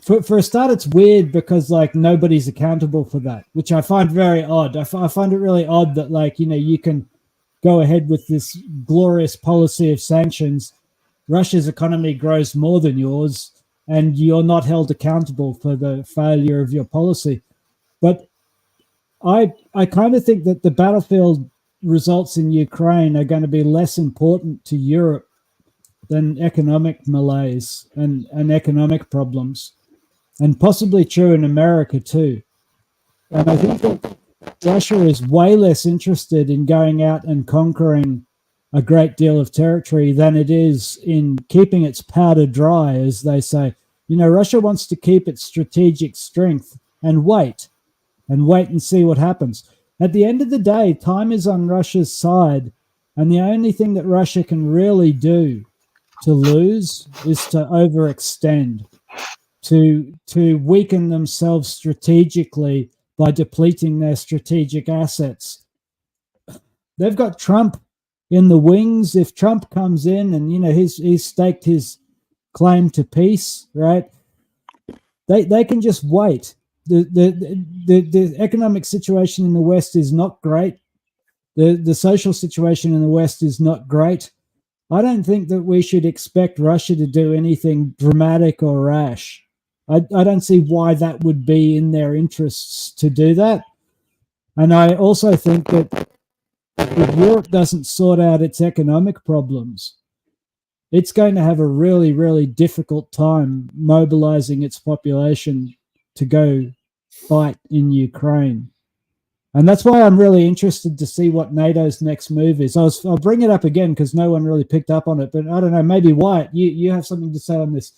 for a start, it's weird because nobody's accountable for that, which I find very odd. I find it really odd that you can go ahead with this glorious policy of sanctions. Russia's economy grows more than yours, and you're not held accountable for the failure of your policy. But I kind of think that the battlefield results in Ukraine are going to be less important to Europe than economic malaise and economic problems. And possibly true in America too. And I think that Russia is way less interested in going out and conquering a great deal of territory than it is in keeping its powder dry, as they say. You know, Russia wants to keep its strategic strength and wait and see what happens. At the end of the day, time is on Russia's side, and the only thing that Russia can really do to lose is to overextend, to weaken themselves strategically by depleting their strategic assets. They've got Trump in the wings. If Trump comes in and, you know, he's staked his claim to peace, right? They can just wait. The economic situation in the West is not great. The social situation in the West is not great. I don't think that we should expect Russia to do anything dramatic or rash. I don't see why that would be in their interests to do that. And I also think that if Europe doesn't sort out its economic problems, it's going to have a really, really difficult time mobilizing its population to go fight in Ukraine. And that's why I'm really interested to see what NATO's next move is. I'll bring it up again because no one really picked up on it, but I don't know, maybe Wyatt, you have something to say on this.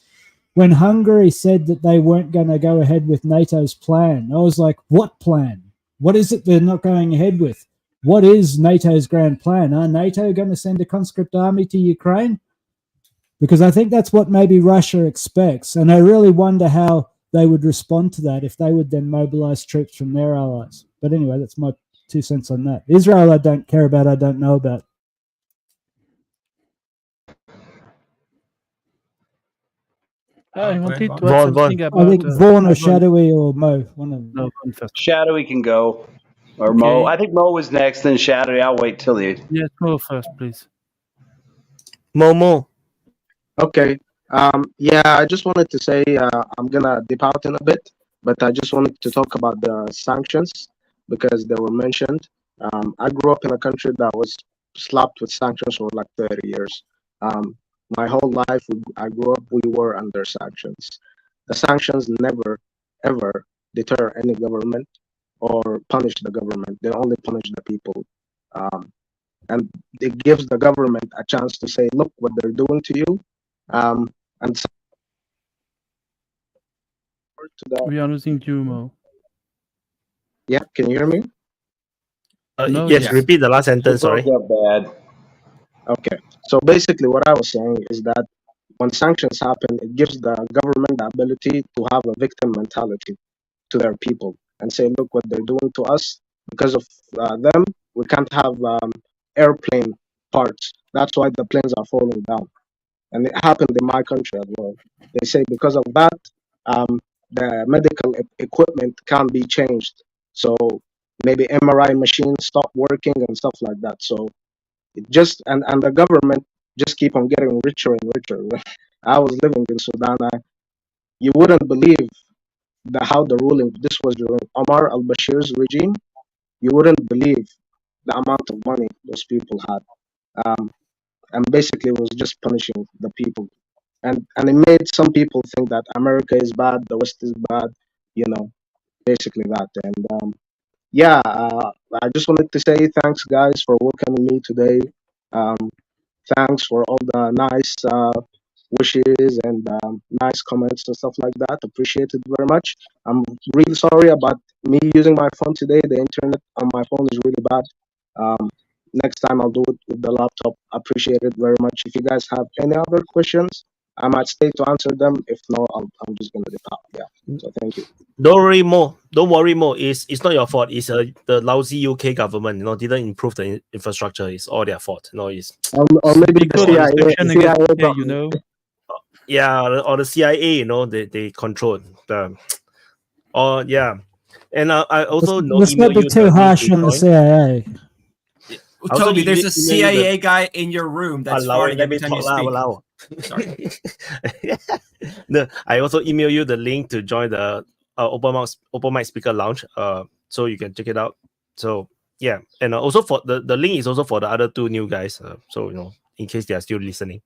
When Hungary said that they weren't going to go ahead with NATO's plan, I was like, what plan? What is it they're not going ahead with? What is NATO's grand plan? Are NATO going to send a conscript army to Ukraine? Because I think that's what maybe Russia expects. And I really wonder how they would respond to that if they would then mobilize troops from their allies. But anyway, that's my 2 cents on that. Israel, I don't care about, I don't know about. I wanted to add Vaughn. something about. I think Thorne or Shadowy or Mo. One of them. No, Vaughn first. Shadowy can go. Or Okay. Mo. I think Mo was next, then Shadowy. I'll wait till the. Yes, Mo first, please. Momo. Okay. Yeah, I just wanted to say I'm gonna dip out in a bit, but I just wanted to talk about the sanctions because they were mentioned. I grew up in a country that was slapped with sanctions for like 30 years. My whole life, I grew up, we were under sanctions. The sanctions never, ever deter any government or punish the government. They only punish the people. And it gives the government a chance to say, look what they're doing to you. And so We are losing you, Mo. yeah, can you hear me? No, Yes, yes. repeat the last sentence, sorry. Bad. Okay, so basically what I was saying is that when sanctions happen, it gives the government the ability to have a victim mentality to their people and say, look what they're doing to us. Because of them, we can't have airplane parts. That's why the planes are falling down. And it happened in my country as well. They say because of that, the medical equipment can't be changed. So maybe MRI machines stop working and stuff like that. So it just, and the government just keep on getting richer and richer. I was living in Sudan. You wouldn't believe how the ruling, this was during Omar al-Bashir's regime. You wouldn't believe the amount of money those people had. And basically it was just punishing the people. And it made some people think that America is bad, the West is bad, you know, basically that. And yeah, I just wanted to say thanks, guys, for welcoming me today. Thanks for all the nice wishes and nice comments and stuff like that. Appreciate it very much. I'm really sorry about me using my phone today. The internet on my phone is really bad. Next time I'll do it with the laptop. Appreciate it very much. If you guys have any other questions, I might stay to answer them. If not, I'm just gonna dip out. Yeah. So thank you. Don't worry more. Don't worry more. It's not your fault. It's the lousy UK government. You know, didn't improve the infrastructure. It's all their fault. You know, it's or maybe the CIA, you know. Yeah, or the CIA. You know, they control the. Oh yeah, and I also know. Let's not be too harsh on the CIA. Toby, there's a CIA guy in your room that's farting every time you speak. Sorry. No, I also email you the link to join the Open Mic Speaker Lounge. So you can check it out. So yeah, and also for the link is also for the other two new guys. So you know, in case they are still listening.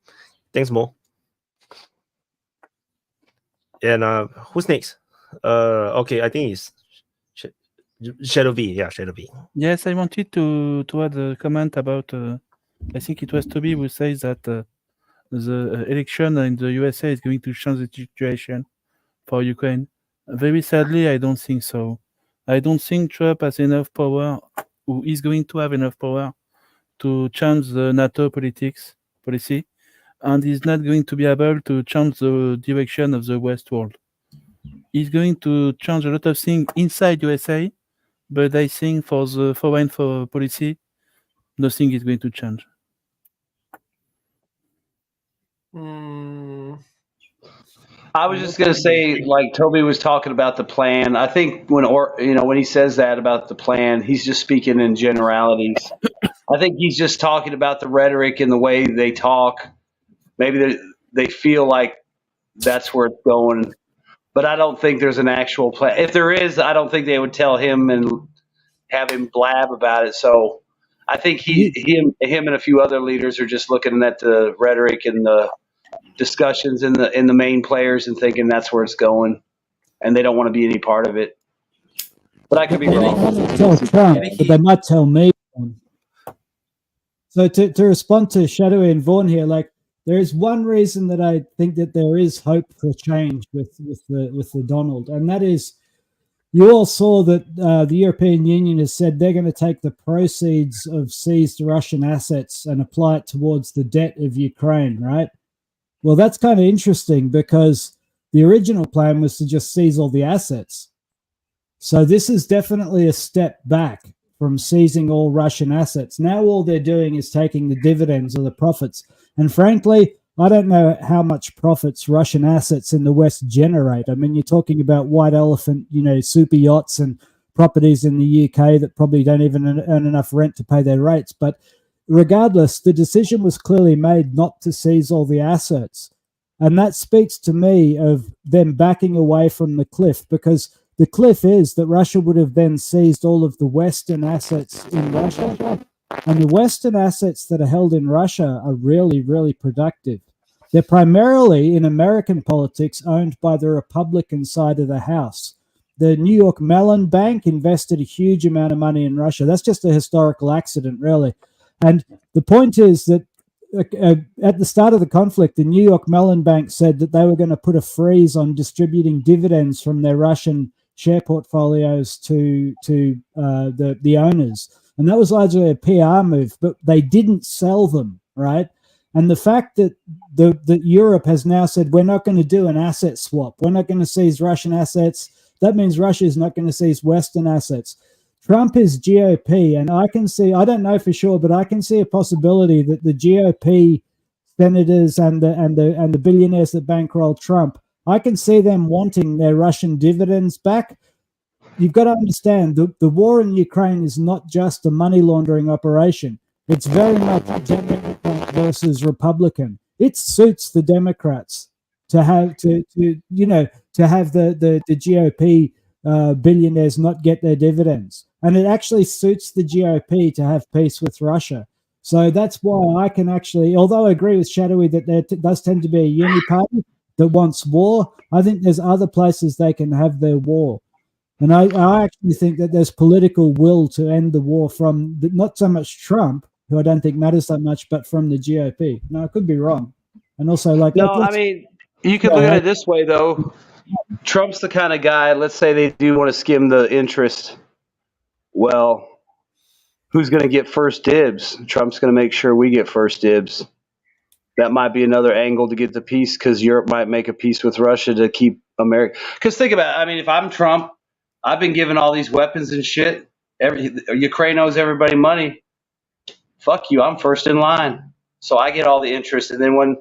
Thanks, Mo. And who's next? Okay, I think it's Shadow V. Yeah, Shadow V. Yes, I wanted to add a comment about I think it was Toby who says that the election in the USA is going to change the situation for Ukraine. Very sadly, I don't think so. I don't think Trump has enough power, or is going to have enough power to change the NATO policy, and he's not going to be able to change the direction of the West world. He's going to change a lot of things inside USA, but I think for the foreign policy, nothing is going to change. I was just gonna say, like Toby was talking about the plan. I think when he says that about the plan, he's just speaking in generalities. I think he's just talking about the rhetoric and the way they talk. Maybe they feel like that's where it's going, but I don't think there's an actual plan. If there is, I don't think they would tell him and have him blab about it. So I think him and a few other leaders are just looking at the rhetoric and the discussions in the main players and thinking that's where it's going, and they don't want to be any part of it. But I could be wrong. Tell Trump, but they might tell me. So to respond to Shadowy and Vaughan here, like there is one reason that I think that there is hope for change with the Donald, and that is you all saw that the European Union has said they're going to take the proceeds of seized Russian assets and apply it towards the debt of Ukraine, right? Well, that's kind of interesting because the original plan was to just seize all the assets. So this is definitely a step back from seizing all Russian assets. Now all they're doing is taking the dividends or the profits. And frankly, I don't know how much profits Russian assets in the West generate. I mean, you're talking about white elephant, super yachts and properties in the UK that probably don't even earn enough rent to pay their rates. But regardless, the decision was clearly made not to seize all the assets. And that speaks to me of them backing away from the cliff, because the cliff is that Russia would have then seized all of the Western assets in Russia. And the Western assets that are held in Russia are really, really productive. They're primarily in American politics owned by the Republican side of the House. The New York Mellon Bank invested a huge amount of money in Russia. That's just a historical accident, really. And the point is that at the start of the conflict, the New York Mellon Bank said that they were going to put a freeze on distributing dividends from their Russian share portfolios to the owners. And that was largely a PR move, but they didn't sell them, right? And the fact that that Europe has now said, we're not going to do an asset swap, we're not going to seize Russian assets, that means Russia is not going to seize Western assets. Trump is GOP, and I don't know for sure, but I can see a possibility that the GOP senators and the billionaires that bankroll Trump, I can see them wanting their Russian dividends back. You've got to understand, the war in Ukraine is not just a money laundering operation. It's very much Democrat versus Republican. It suits the Democrats to have the GOP billionaires not get their dividends. And it actually suits the GOP to have peace with Russia. So that's why I can actually, although I agree with Shadowy that there does tend to be a uni party that wants war, I think there's other places they can have their war. And I actually think that there's political will to end the war from not so much Trump, who I don't think matters that much, but from the GOP. No, I could be wrong. And also, you could look at it this way, though. Trump's the kind of guy, let's say they do want to skim the interest. Well, who's going to get first dibs? Trump's going to make sure we get first dibs. That might be another angle to get the peace, because Europe might make a peace with Russia to keep America. Because think about it. I mean, if I'm Trump, I've been given all these weapons and shit. Ukraine owes everybody money. Fuck you. I'm first in line. So I get all the interest. And then when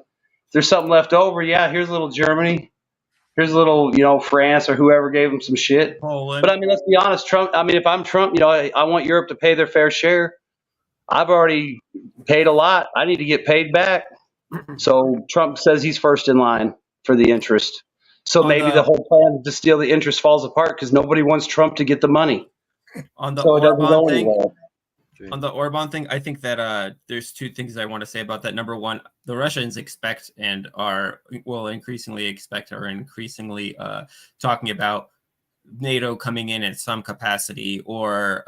there's something left over, here's a little Germany. Here's a little, France or whoever gave them some shit. Poland. But I mean, let's be honest, Trump. I mean, if I'm Trump, I want Europe to pay their fair share. I've already paid a lot. I need to get paid back. So Trump says he's first in line for the interest. So maybe the whole plan to steal the interest falls apart because nobody wants Trump to get the money. On the So it doesn't Orban go thing, anywhere. on the Orban thing, I think that there's two things I want to say about that. Number one, the Russians expect and will increasingly expect or increasingly talking about NATO coming in some capacity, or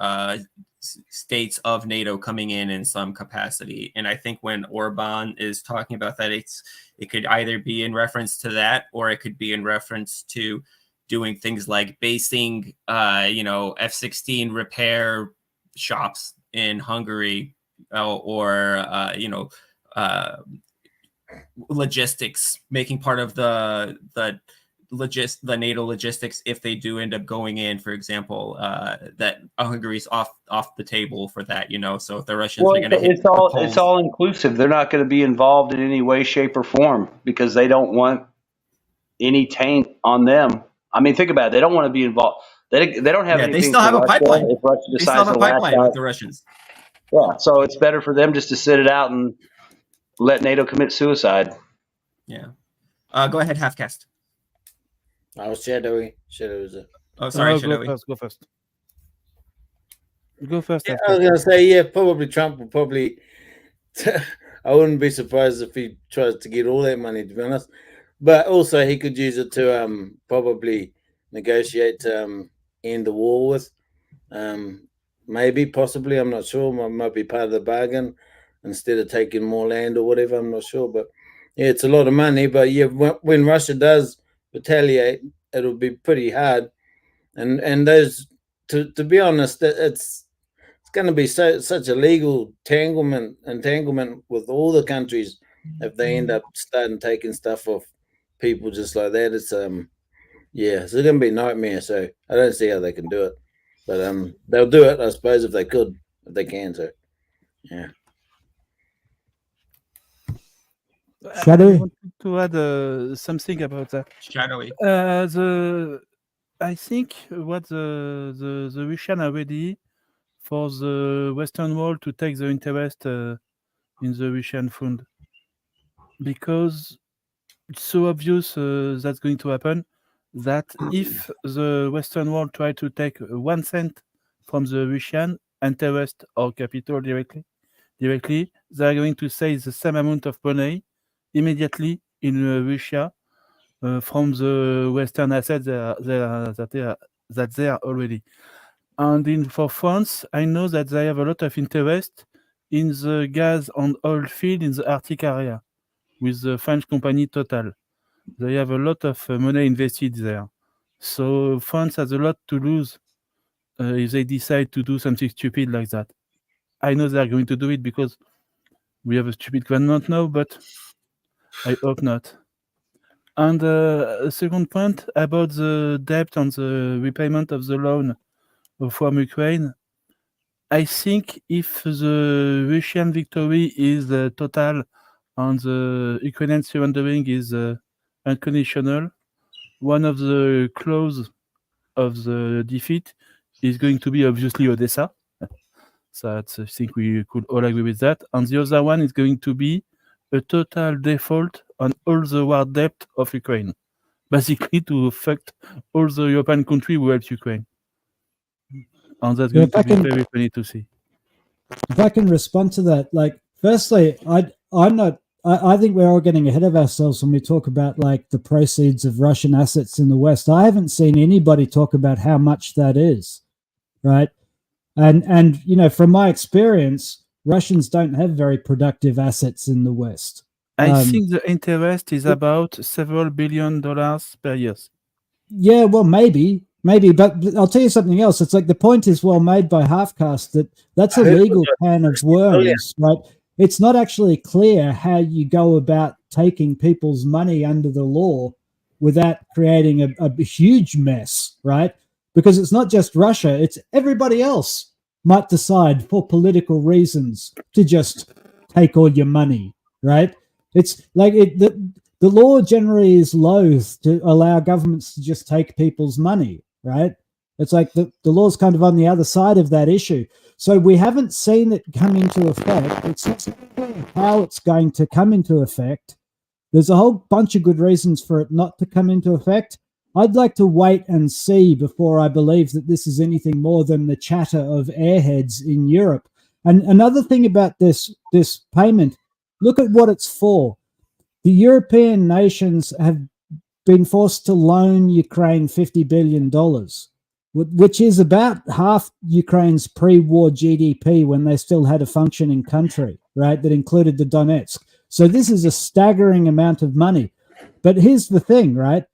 states of NATO coming in some capacity. And I think when Orban is talking about that, it could either be in reference to that, or it could be in reference to doing things like basing, F-16 repair shops in Hungary, or logistics, making part of the NATO logistics if they do end up going in, for example, that Hungary's off the table for that, So if the Russians are going to hit it's all inclusive. They're not going to be involved in any way, shape, or form because they don't want any taint on them. I mean, think about it. They don't want to be involved. They don't have anything. They still have a pipeline. If Russia They still have a pipeline with the Russians. Yeah, so it's better for them just to sit it out and let NATO commit suicide. Yeah. Go ahead, Halfcast. I was Shadowy. Shadows. Oh, sorry, Shadowy. Go first. Go first. Yeah, I was gonna say, probably Trump will probably. I wouldn't be surprised if he tries to get all that money, to be honest. But also, he could use it to probably negotiate to end the war with. Maybe, possibly, I'm not sure. Might be part of the bargain instead of taking more land or whatever. I'm not sure, but yeah, it's a lot of money. But yeah, when Russia does retaliate, it'll be pretty hard. And those, to be honest, it's going to be such a legal entanglement with all the countries if they end up starting taking stuff off people just like that. It's so it's going to be a nightmare. So I don't see how they can do it. But they'll do it, I suppose, if they can. So, yeah. Shadowy? I wanted to add something about that. Shadowy. I think what the Russians are ready for the Western world to take the interest in the Russian fund, because it's so obvious that's going to happen. That if the Western world try to take 1 cent from the Russian interest or capital directly, they are going to say the same amount of money immediately in Russia from the Western assets that they are already. And for France, I know that they have a lot of interest in the gas and oil field in the Arctic area with the French company Total. They have a lot of money invested there. So France has a lot to lose if they decide to do something stupid like that. I know they're going to do it because we have a stupid government now, but I hope not. And a second point about the debt and the repayment of the loan from Ukraine. I think if the Russian victory is total and the Ukrainian surrendering is unconditional, one of the clauses of the defeat is going to be obviously Odessa. So I think we could all agree with that. And the other one is going to be a total default on all the war debt of Ukraine, basically to affect all the European countries who help Ukraine. And that's going to be very funny to see. If I can respond to that, firstly, I think we're all getting ahead of ourselves when we talk about the proceeds of Russian assets in the West. I haven't seen anybody talk about how much that is, right? And from my experience, Russians don't have very productive assets in the West. I think the interest is about several $1 billion per year. Yeah, well, maybe, but I'll tell you something else. It's the point is well made by Halfcast that's a legal can of worms, right? It's not actually clear how you go about taking people's money under the law without creating a huge mess, right? Because it's not just Russia, it's everybody else might decide for political reasons to just take all your money, right? It's the law generally is loath to allow governments to just take people's money, right? It's the law's kind of on the other side of that issue. So we haven't seen it come into effect. It's not clear how it's going to come into effect. There's a whole bunch of good reasons for it not to come into effect. I'd like to wait and see before I believe that this is anything more than the chatter of airheads in Europe. And another thing about this payment, look at what it's for. The European nations have been forced to loan Ukraine $50 billion, which is about half Ukraine's pre-war GDP when they still had a functioning country, right, that included the Donetsk. So this is a staggering amount of money. But here's the thing, right?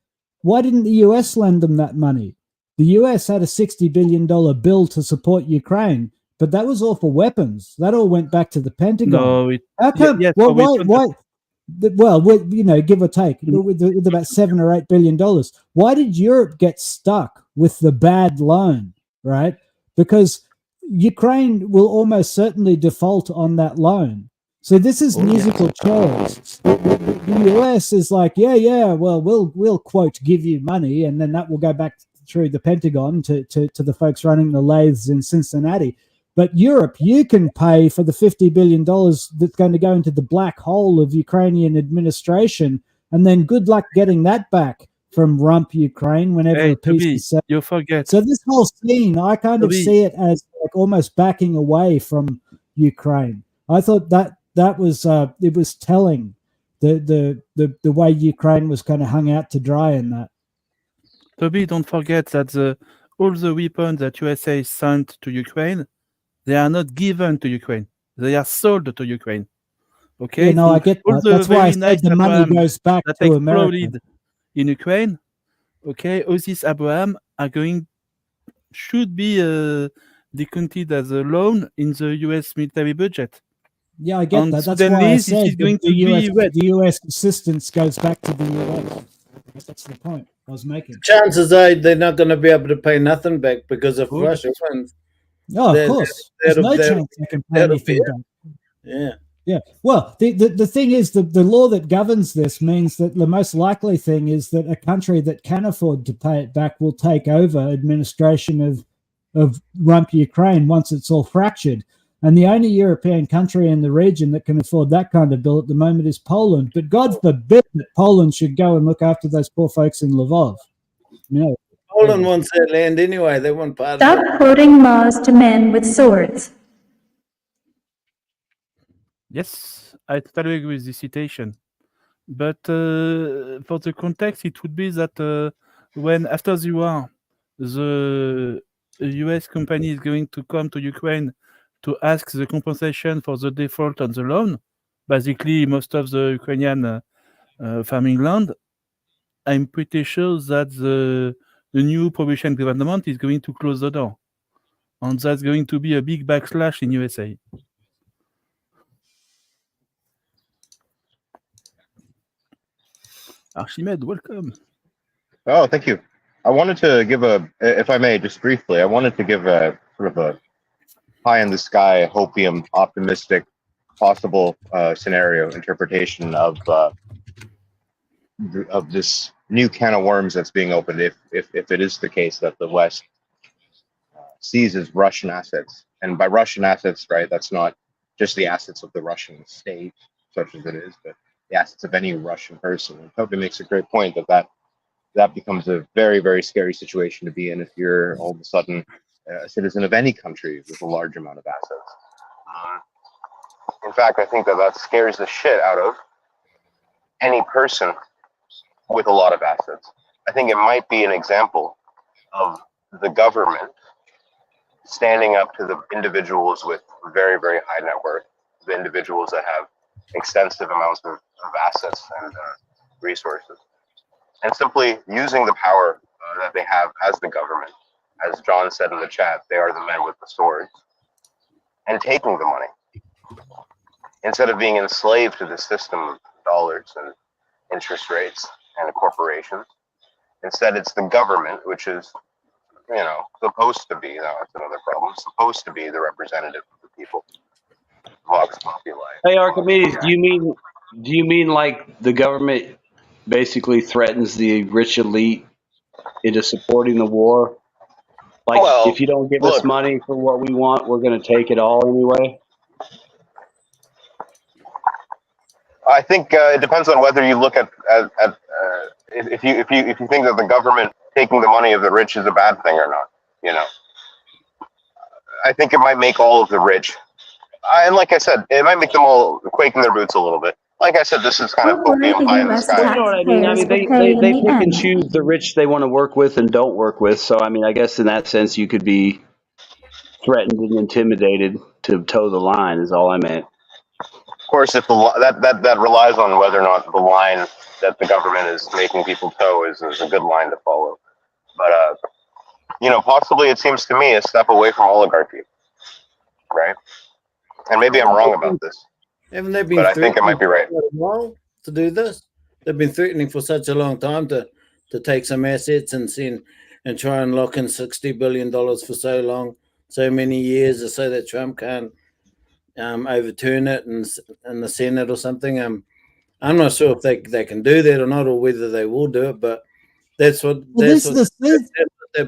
Why didn't the US lend them that money? The US had a $60 billion bill to support Ukraine, but that was all for weapons. That all went back to the Pentagon. No, How come? yes, Well, but why? Well, you know, give or take, with about $7 or $8 billion. Why did Europe get stuck with the bad loan, right? Because Ukraine will almost certainly default on that loan. So this is musical chairs. The US is like, yeah, well, we'll quote give you money, and then that will go back through the Pentagon to the folks running the lathes in Cincinnati. But Europe, you can pay for the $50 billion that's going to go into the black hole of Ukrainian administration, and then good luck getting that back from rump Ukraine whenever a peace is set. You forget. So this whole scene, I kind of see it as like almost backing away from Ukraine. I thought that was it was telling the way Ukraine was kind of hung out to dry in that. Toby, don't forget that all the weapons that USA sent to Ukraine, they are not given to Ukraine. They are sold to Ukraine. Okay? Yeah, no, I get that. That's why I said the money goes back that to America. In Ukraine, okay, all these Abraham should be decounted as a loan in the US military budget. Yeah, I get And that. That's suddenly why I this said is going the US assistance goes back to the US. That's the point I was making. Chances are they're not going to be able to pay nothing back because if Russia wins. Oh, of course. There's no chance they can pay anything back. Yeah. Yeah. Well, the thing is, the law that governs this means that the most likely thing is that a country that can afford to pay it back will take over administration of rump Ukraine once it's all fractured. And the only European country in the region that can afford that kind of bill at the moment is Poland. But God forbid that Poland should go and look after those poor folks in Lvov. No. Poland wants their land anyway. They want part of Stop it. quoting laws to men with swords. Yes, I totally agree with this citation. But for the context, it would be that when after the war, the US company is going to come to Ukraine to ask the compensation for the default on the loan, basically most of the Ukrainian farming land, I'm pretty sure that the new provision government is going to close the door. And that's going to be a big backslash in USA. Archimede, welcome. Oh, thank you. I wanted to give if I may, just briefly, I wanted to give a sort of a pie in the sky, hopium, optimistic, possible scenario interpretation of this new can of worms that's being opened. If it is the case that the West seizes Russian assets, and by Russian assets, right, that's not just the assets of the Russian state, such as it is, but the assets of any Russian person. And Toby makes a great point that becomes a very, very scary situation to be in if you're all of a sudden a citizen of any country with a large amount of assets. In fact, I think that scares the shit out of any person with a lot of assets. I think it might be an example of the government standing up to the individuals with very, very high net worth, the individuals that have extensive amounts of assets and resources, and simply using the power that they have as the government. As John said in the chat, they are the men with the swords, and taking the money instead of being enslaved to the system of dollars and interest rates and corporations. Instead, it's the government, which is, supposed to be, that's another problem, supposed to be the representative of the people. Vox populi. Hey, Archimedes, do you mean like the government basically threatens the rich elite into supporting the war? Like, if you don't give us money for what we want, we're going to take it all anyway? I think it depends on whether you look at if you think that the government taking the money of the rich is a bad thing or not. I think it might make all of the rich, and like I said, it might make them all quake in their boots a little bit. like I said, this is kind of What were opium the pie in the U.S. sky. Well, you know what I mean. I taxpayers mean, would pay in they the pick and end? choose the rich they want to work with and don't work with. So, I mean, I guess in that sense, you could be threatened and intimidated to toe the line. Is all I meant. Of course, if that relies on whether or not the line that the government is making people toe is a good line to follow. But possibly it seems to me a step away from oligarchy, right? And maybe I'm wrong about this, Haven't they been but I think I might be right. for a while to do this? They've been threatening for such a long time to take some assets and try and lock in $60 billion for so many years, so that Trump can't overturn it in the Senate or something. I'm not sure if they can do that or not, or whether they will do it, but that's what they've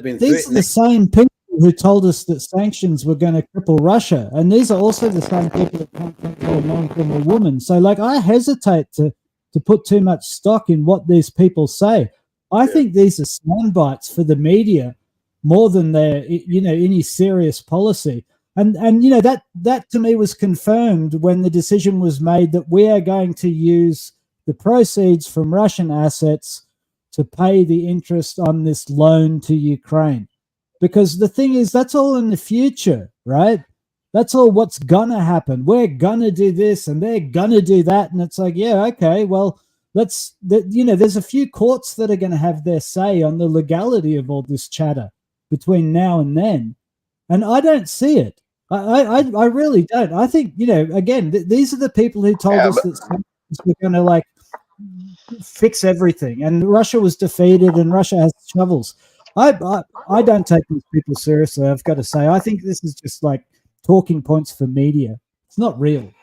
been These are the threatening. same people who told us that sanctions were going to cripple Russia, and these are also the same people that can't control a man from a woman. So, like, I hesitate to put too much stock in what these people say. I think these are sound bites for the media more than they're any serious policy. And that to me was confirmed when the decision was made that we are going to use the proceeds from Russian assets to pay the interest on this loan to Ukraine. Because the thing is, that's all in the future, right? That's all what's gonna happen. We're gonna do this and they're gonna do that. And it's like, yeah, okay, well, there's a few courts that are gonna have their say on the legality of all this chatter between now and then. And I don't see it. I really don't. I think, again, these are the people who told us that sanctions were gonna like fix everything, and Russia was defeated and Russia has shovels. I don't take these people seriously, I've got to say. I think this is just like talking points for media. It's not real.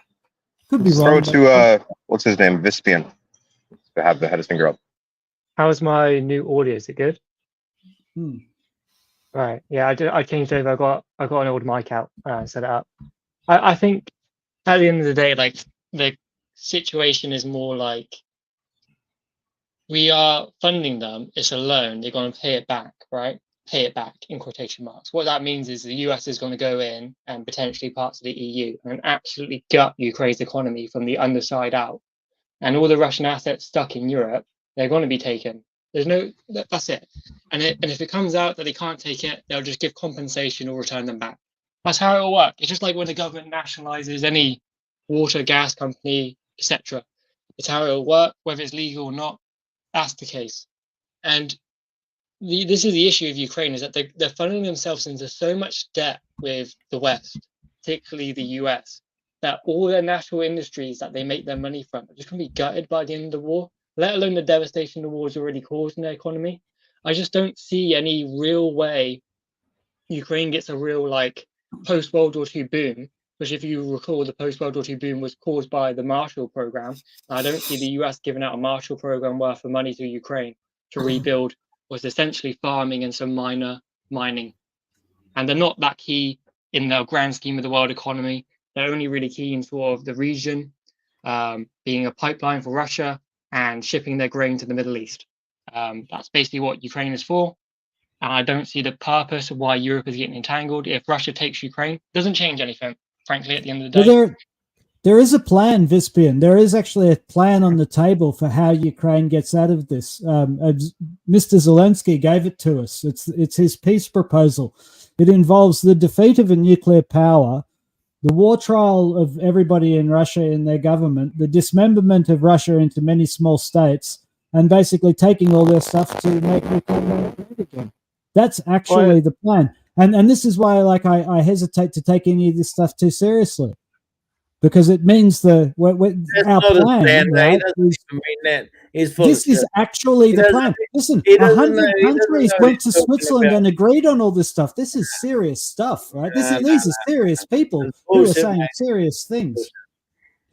Could be wrong. Throw to what's his name, Vispian, to have the head his finger up. How's my new audio? Is it good? Right. Yeah, I changed over. I got an old mic out and set it up. I think at the end of the day, like, the situation is more like we are funding them. It's a loan. They're going to pay it back, right? Pay it back in quotation marks. What that means is the US is going to go in and potentially parts of the EU and absolutely gut Ukraine's economy from the underside out. And all the Russian assets stuck in Europe, they're going to be taken. That's it. And if it comes out that they can't take it, they'll just give compensation or return them back. That's how it will work. It's just like when the government nationalizes any water, gas company, etc. It's how it will work, whether it's legal or not. That's the case. And this is the issue of Ukraine, is that they're funneling themselves into so much debt with the West, particularly the US, that all their national industries that they make their money from are just going to be gutted by the end of the war, let alone the devastation the war's already caused in their economy. I just don't see any real way Ukraine gets a real, like, post-World War II boom, which, if you recall, the post-World War II boom was caused by the Marshall Program. I don't see the US giving out a Marshall Program worth of money to Ukraine to rebuild what's essentially farming and some minor mining. And they're not that key in the grand scheme of the world economy. They're only really key in sort of the region, being a pipeline for Russia and shipping their grain to the Middle East. That's basically what Ukraine is for. And I don't see the purpose of why Europe is getting entangled. If Russia takes Ukraine, it doesn't change anything, frankly, at the end of the day. Well, there is a plan, Vispian. There is actually a plan on the table for how Ukraine gets out of this. Mr. Zelensky gave it to us. It's his peace proposal. It involves the defeat of a nuclear power, the war trial of everybody in Russia in their government, the dismemberment of Russia into many small states, and basically taking all their stuff to make Ukraine great again. That's actually the plan. And this is why, like, I hesitate to take any of this stuff too seriously, because it means our plan, right, this is actually the plan. Listen, 100 countries went to Switzerland and agreed on all this stuff. This is serious stuff, right? These are serious people who are saying serious things.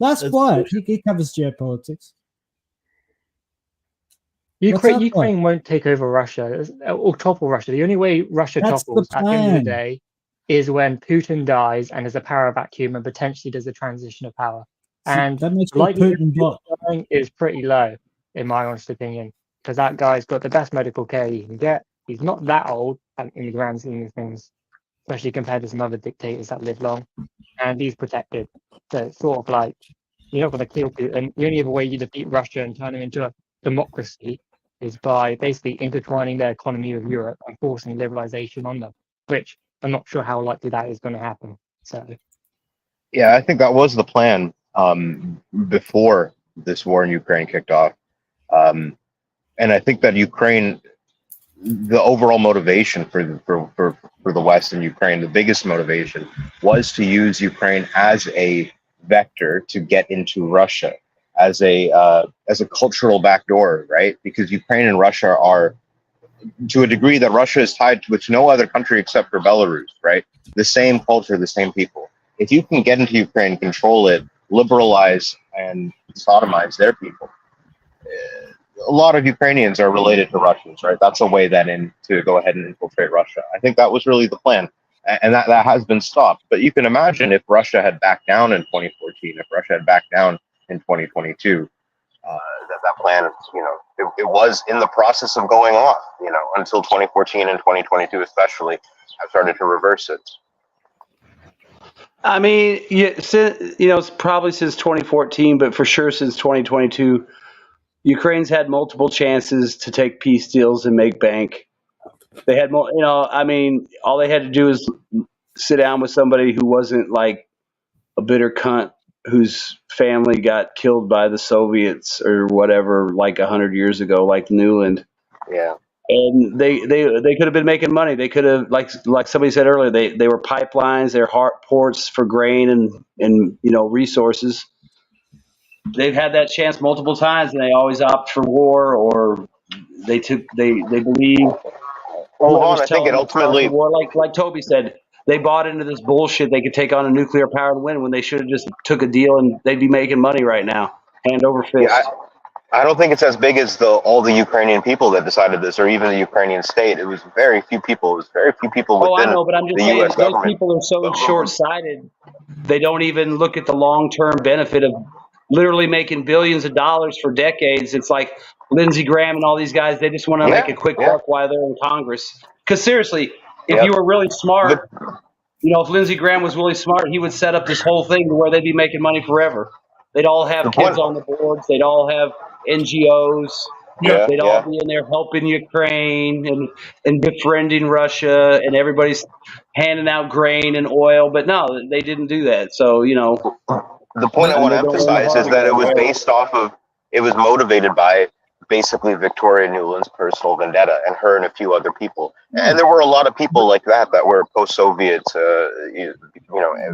Last Wyatt, he covers geopolitics. Ukraine won't take over Russia or topple Russia. The only way Russia topples at the end of the day is when Putin dies and there's a power vacuum and potentially there's a transition of power. And the likelihood is pretty low, in my honest opinion, because that guy's got the best medical care you can get. He's not that old in the grand scheme of things, especially compared to some other dictators that live long, and he's protected. So it's sort of like You're not going to kill people. And the only other way you defeat Russia and turn them into a democracy is by basically intertwining their economy with Europe and forcing liberalization on them, which I'm not sure how likely that is going to happen. So, Yeah, I think that was the plan before this war in Ukraine kicked off. And I think that Ukraine, the overall motivation for the West in Ukraine, the biggest motivation was to use Ukraine as a vector to get into Russia, as a cultural backdoor, right? Because Ukraine and Russia are, to a degree that Russia is tied with no other country except for Belarus, right? The same culture, the same people. If you can get into Ukraine, control it, liberalize and sodomize their people, a lot of Ukrainians are related to Russians, right? That's a way then to go ahead and infiltrate Russia. I think that was really the plan, and that has been stopped. But you can imagine if Russia had backed down in 2014, if Russia had backed down in 2022, that plan, it was in the process of going off, until 2014 and 2022 especially, have started to reverse it. I mean, it's probably since 2014, but for sure since 2022, Ukraine's had multiple chances to take peace deals and make bank. They had more, all they had to do is sit down with somebody who wasn't like a bitter cunt whose family got killed by the Soviets or whatever, like 100 years ago, like Newland. Yeah. And they could have been making money. They could have, like somebody said earlier, they were pipelines, they're ports for grain and resources. They've had that chance multiple times, and they always opt for war, or they believe. Well, I think it ultimately, war, like Toby said, they bought into this bullshit. They could take on a nuclear powered win when they should have just took a deal, and they'd be making money right now, hand over fist. Yeah, I don't think it's as big as all the Ukrainian people that decided this, or even the Ukrainian state. It was very few people. It was very few people within I know, but I'm just the saying, U.S. those government. people are so short-sighted. They don't even look at the long-term benefit of literally making billions of dollars for decades. It's like Lindsey Graham and all these guys. They just want to make a quick buck while they're in Congress. Because seriously, if you were really smart, if Lindsey Graham was really smart, he would set up this whole thing to where they'd be making money forever. They'd all have kids on the boards. They'd all have NGOs. They'd all be in there helping Ukraine and befriending Russia, and everybody's handing out grain and oil. But no, they didn't do that. So, the point I want to emphasize is that it was based off of, it was motivated by basically Victoria Nuland's personal vendetta and her and a few other people. And there were a lot of people like that were post-Soviet,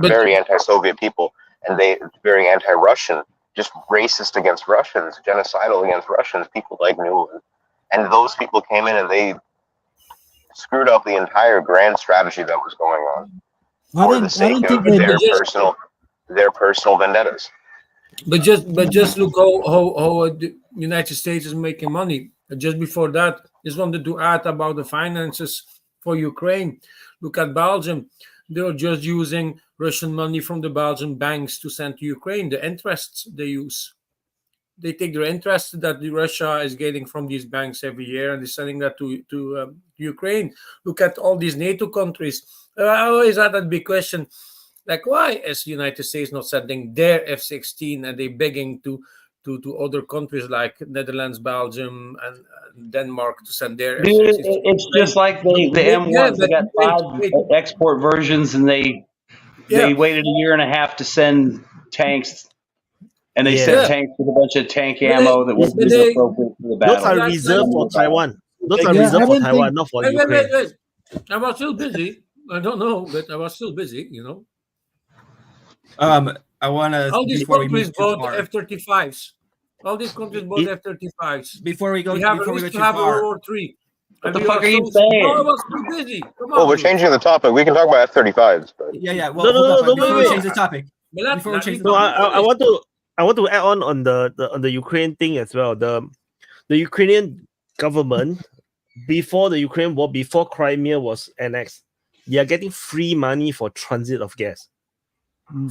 very anti-Soviet people, and they very anti-Russian, just racist against Russians, genocidal against Russians, people like Nuland. And those people came in and they screwed up the entire grand strategy that was going on for the sake of their personal vendettas. But just look how the United States is making money. Just before that, just wanted to add about the finances for Ukraine. Look at Belgium. They're just using Russian money from the Belgian banks to send to Ukraine. The interests they use. They take their interest that Russia is getting from these banks every year, and they're sending that to Ukraine. Look at all these NATO countries. I always had that big question. Like, why is the United States not sending their F-16 and they begging to other countries like Netherlands, Belgium, and Denmark to send their F-16? It's just like the M1s. They got 5 export versions, and they waited a year and a half to send tanks, and they sent tanks with a bunch of tank ammo that wasn't appropriate for the battle. Those are reserved for Taiwan. Those are reserved for Taiwan, not for Ukraine. Wait. I was still busy. I don't know, but I was still busy, I want to. All these countries bought F-35s. All these countries bought F-35s. Before we go, we have too to far. have World War III. What the fuck are you saying? All of us too busy. Come on. Well, we're changing the topic. We can talk about F-35s. But... Yeah. Well, before we change the topic. I want to add on the Ukraine thing as well. The Ukrainian government, before the Ukraine war, before Crimea was annexed, they are getting free money for transit of gas.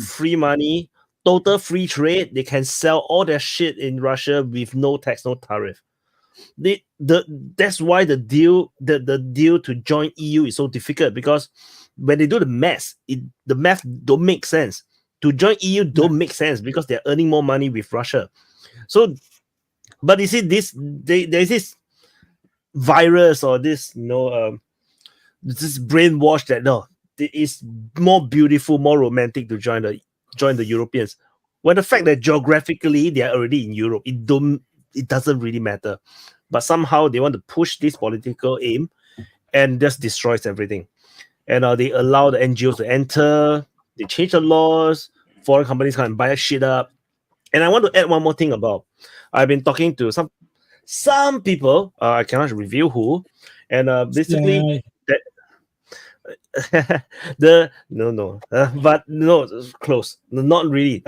Free money, total free trade. They can sell all their shit in Russia with no tax, no tariff. That's why the deal to join EU is so difficult, because when they do the math don't make sense. to join EU don't make sense because they're earning more money with Russia. So, but you see, there's this virus or this, this brainwash that no, it is more beautiful, more romantic to join the Europeans. When the fact that geographically they are already in Europe, it doesn't really matter. But somehow they want to push this political aim and just destroys everything. And they allow the NGOs to enter, they change the laws, foreign companies come and buy shit up. And I want to add one more thing about, I've been talking to some people, I cannot reveal who, and basically but no, close, not really.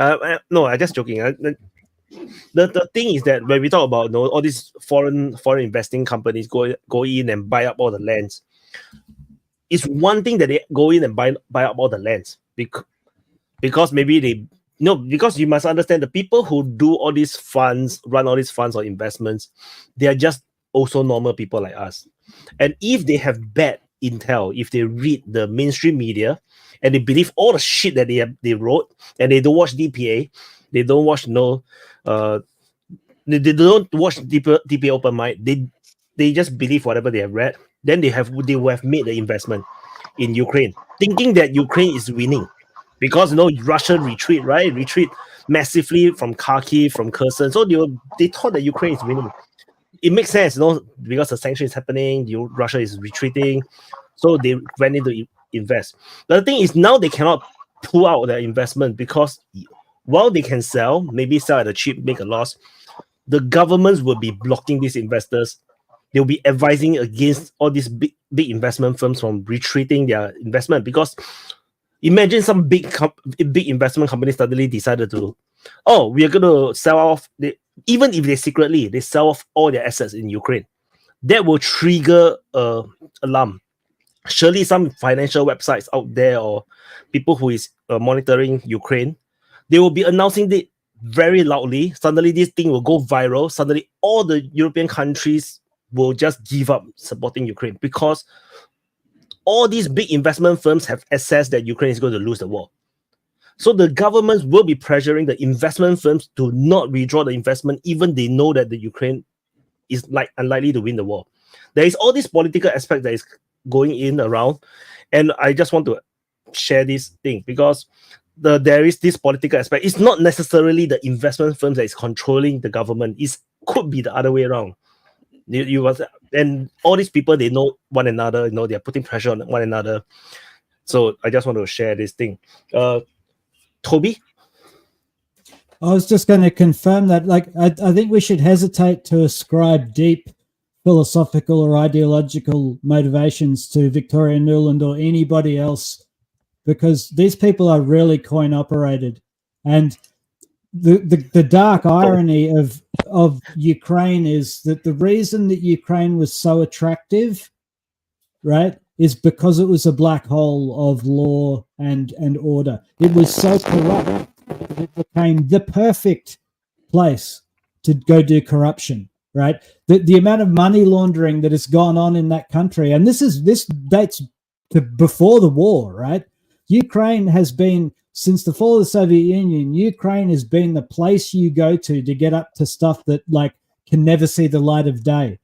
No, I'm just joking. The thing is that when we talk about all these foreign investing companies go in and buy up all the lands, it's one thing that they go in and buy up all the lands because maybe because you must understand the people who do all these funds, run all these funds or investments, they are just also normal people like us. And if they have bad intel, if they read the mainstream media and they believe all the shit that they wrote, and they don't watch DPA, they don't watch they don't watch DPA Open Mic, they just believe whatever they have read, then they will have made the investment in Ukraine, thinking that Ukraine is winning. Because Russia retreat massively from Kharkiv, from Kherson. So they thought that Ukraine is winning. It makes sense, because the sanctions is happening, Russia is retreating. So they went in to invest. But the thing is, now they cannot pull out their investment because while they can maybe sell at a cheap, make a loss, the governments will be blocking these investors. They'll be advising against all these big investment firms from retreating their investment, because imagine some big investment company suddenly decided to, we are going to sell off, even if they secretly, they sell off all their assets in Ukraine. That will trigger alarm. Surely some financial websites out there or people who is monitoring Ukraine, they will be announcing it very loudly. Suddenly this thing will go viral. Suddenly all the European countries will just give up supporting Ukraine, because all these big investment firms have assessed that Ukraine is going to lose the war. So the governments will be pressuring the investment firms to not withdraw the investment, even they know that the Ukraine is unlikely to win the war. There is all this political aspect that is going in around, and I just want to share this thing because there is this political aspect. It's not necessarily the investment firms that is controlling the government. It could be the other way around. And all these people, they know one another, they're putting pressure on one another. So I just want to share this thing. Toby? I was just going to confirm that, I think we should hesitate to ascribe deep philosophical or ideological motivations to Victoria Nuland or anybody else, because these people are really coin operated. And the dark irony of Ukraine is that the reason that Ukraine was so attractive, right, is because it was a black hole of law and order. It was so corrupt that it became the perfect place to go do corruption, right? The amount of money laundering that has gone on in that country, and this dates to before the war, right? Ukraine has been, since the fall of the Soviet Union, Ukraine has been the place you go to get up to stuff that can never see the light of day.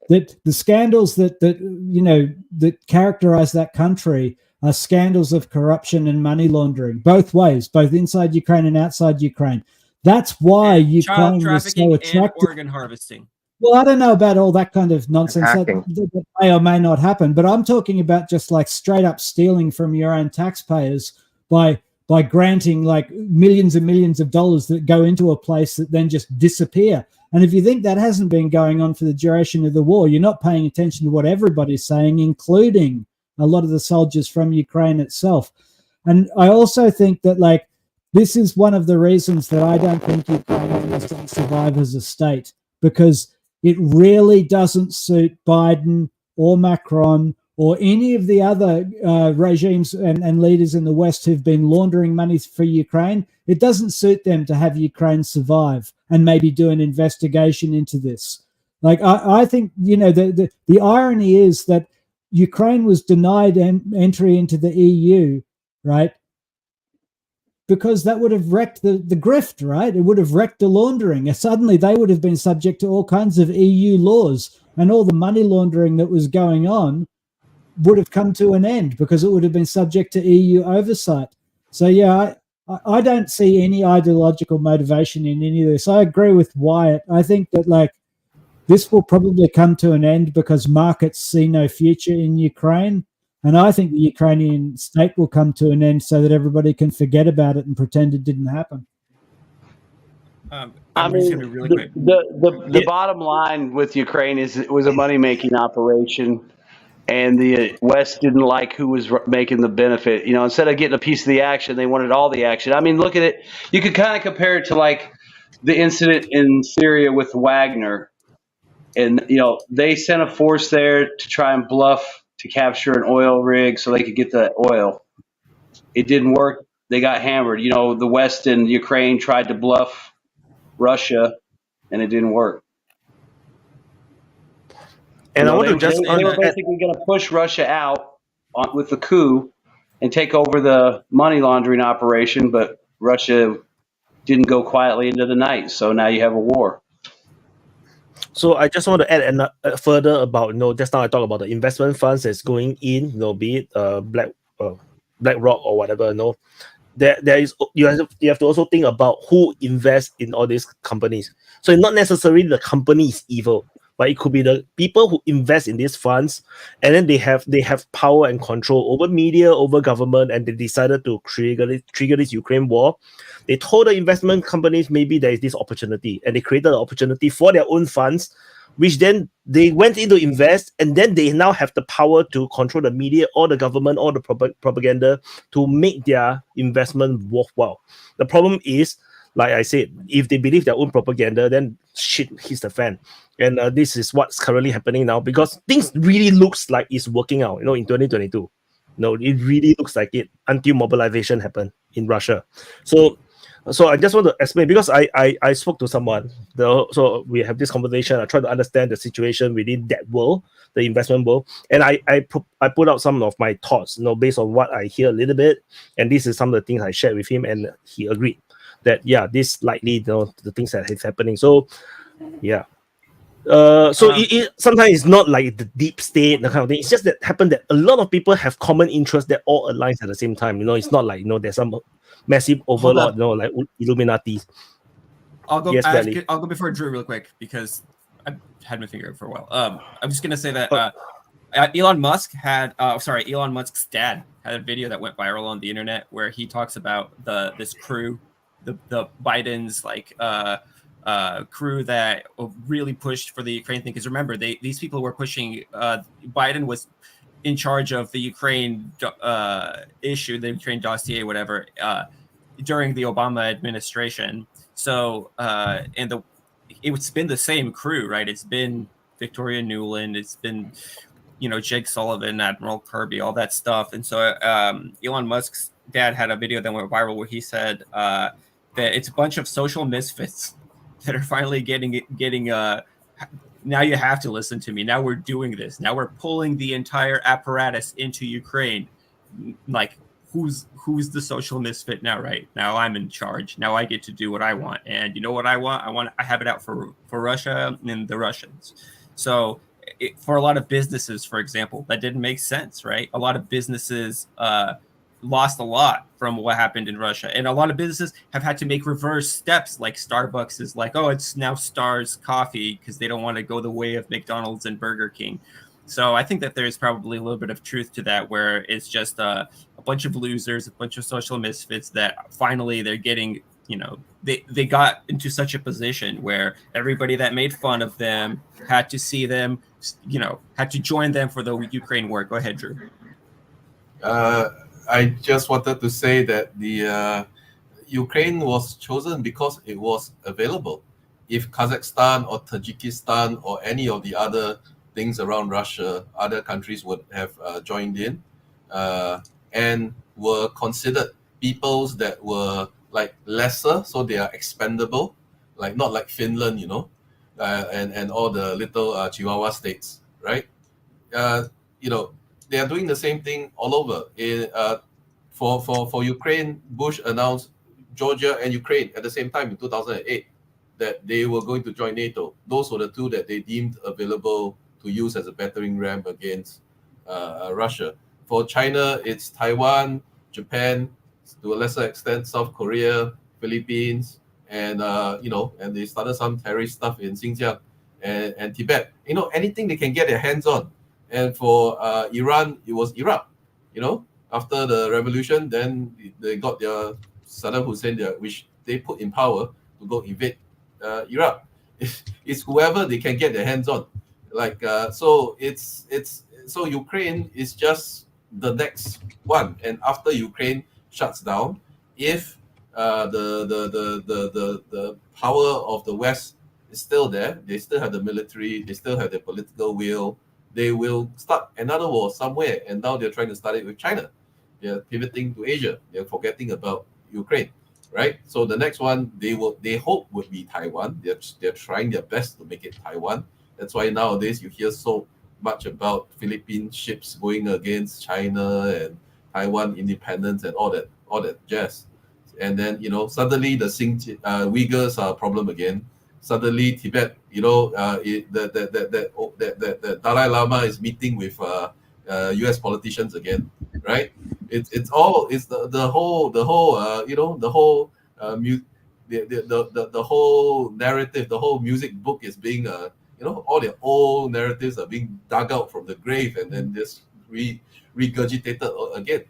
That the scandals that characterize that country are scandals of corruption and money laundering, both ways, both inside Ukraine and outside Ukraine. That's why Ukraine was so attractive. And organ harvesting. Well, I don't know about all that kind of nonsense that may or may not happen, but I'm talking about just straight up stealing from your own taxpayers by granting millions and millions of dollars that go into a place that then just disappear. And if you think that hasn't been going on for the duration of the war, you're not paying attention to what everybody's saying, including a lot of the soldiers from Ukraine itself. And I also think that this is one of the reasons that I don't think Ukraine is going to survive as a state, because it really doesn't suit Biden or Macron or any of the other regimes and leaders in the West who've been laundering money for Ukraine. It doesn't suit them to have Ukraine survive and maybe do an investigation into this. I think, the irony is that Ukraine was denied entry into the EU, right? because that would have wrecked the grift, right? It would have wrecked the laundering. Suddenly they would have been subject to all kinds of EU laws, and all the money laundering that was going on would have come to an end because it would have been subject to EU oversight. So yeah, I don't see any ideological motivation in any of this. I agree with Wyatt. I think that like this will probably come to an end because markets see no future in Ukraine. And I think the Ukrainian state will come to an end so that everybody can forget about it and pretend it didn't happen. I mean, the bottom line with Ukraine is it was a money-making operation, and the West didn't like who was making the benefit. You know, instead of getting a piece of the action, they wanted all the action. I mean, look at it. You could kind of compare it to like the incident in Syria with Wagner. And, you know, they sent a force there to try and bluff to capture an oil rig so they could get the oil. It didn't work. They got hammered. You know, the West and Ukraine tried to bluff Russia, and it didn't work. And you know, I want to just they were basically going to push Russia out with the coup and take over the money laundering operation, but Russia didn't go quietly into the night. So now you have a war. So I just want to add further about, you know, just now I talked about the investment funds that's going in, you know, be it BlackRock or whatever, you know. There is you have to also think about who invests in all these companies. So it's not necessarily the company is evil, but it could be the people who invest in these funds, and then they have power and control over media, over government, and they decided to trigger this Ukraine war. They told the investment companies maybe there is this opportunity, and they created an opportunity for their own funds, which then they went in to invest, and then they now have the power to control the media or the government or the propaganda to make their investment worthwhile. The problem is, like I said, if they believe their own propaganda, then shit hits the fan. And this is what's currently happening now, because things really looks like it's working out, you know, in 2022. No, it really looks like it until mobilization happened in Russia. So I just want to explain, because I spoke to someone, so we have this conversation. I try to understand the situation within that world, the investment world, and I put out some of my thoughts, you know, based on what I hear a little bit, and this is some of the things I shared with him, and he agreed that yeah, this likely, you know, the things that is happening. So yeah. It sometimes it's not like the deep state, the kind of thing. It's just that happened that a lot of people have common interests that all aligns at the same time. You know, it's not like, you know, there's some massive overlord, you know, like Illuminati. I'll go. Yes, I'll go before Drew real quick because I've had my finger up for a while. I'm just gonna say that Elon Musk's dad had a video that went viral on the internet where he talks about this crew, the Biden's like crew that really pushed for the Ukraine thing. Because remember, these people were pushing. Biden was in charge of the Ukraine issue, the Ukraine dossier, whatever, during the Obama administration. So, it's been the same crew, right? It's been Victoria Nuland, it's been, you know, Jake Sullivan, Admiral Kirby, all that stuff. And so, Elon Musk's dad had a video that went viral where he said that it's a bunch of social misfits that are finally getting now you have to listen to me. Now we're doing this. Now we're pulling the entire apparatus into Ukraine. Like, who's the social misfit now, right? Now I'm in charge. Now I get to do what I want. And you know what I want? I have it out for Russia and the Russians. So for a lot of businesses, for example, that didn't make sense, right? A lot of businesses lost a lot from what happened in Russia. And a lot of businesses have had to make reverse steps, like Starbucks is like, oh, it's now Stars Coffee because they don't want to go the way of McDonald's and Burger King. So I think that there's probably a little bit of truth to that, where it's just a bunch of losers, a bunch of social misfits that finally they're getting, you know, they got into such a position where everybody that made fun of them had to see them, you know, had to join them for the Ukraine war. Go ahead, Drew. I just wanted to say that the Ukraine was chosen because it was available. If Kazakhstan or Tajikistan or any of the other things around Russia, other countries would have joined in and were considered peoples that were like lesser, so they are expendable, like not like Finland, you know, and all the little Chihuahua states, right? You know, they are doing the same thing all over. For Ukraine, Bush announced Georgia and Ukraine at the same time in 2008 that they were going to join NATO. Those were the two that they deemed available to use as a battering ram against Russia. For China, it's Taiwan, Japan, to a lesser extent, South Korea, Philippines, and and they started some terrorist stuff in Xinjiang and Tibet. Anything they can get their hands on. And for Iran, it was Iraq. After the revolution, then they got their Saddam Hussein, which they put in power to go invade Iraq. It's whoever they can get their hands on. So Ukraine is just the next one. And after Ukraine shuts down, if the power of the West is still there, they still have the military, they still have the political will, they will start another war somewhere. And now they're trying to start it with China. They're pivoting to Asia. They're forgetting about Ukraine, right? So the next one they hope would be Taiwan. They're trying their best to make it Taiwan. That's why nowadays you hear so much about Philippine ships going against China and Taiwan independence and all that jazz. And then suddenly the Uyghurs are a problem again. Suddenly Tibet, the Dalai Lama is meeting with U.S. politicians again, right? It's the whole narrative, the whole music book is being all the old narratives are being dug out from the grave and then just regurgitated again.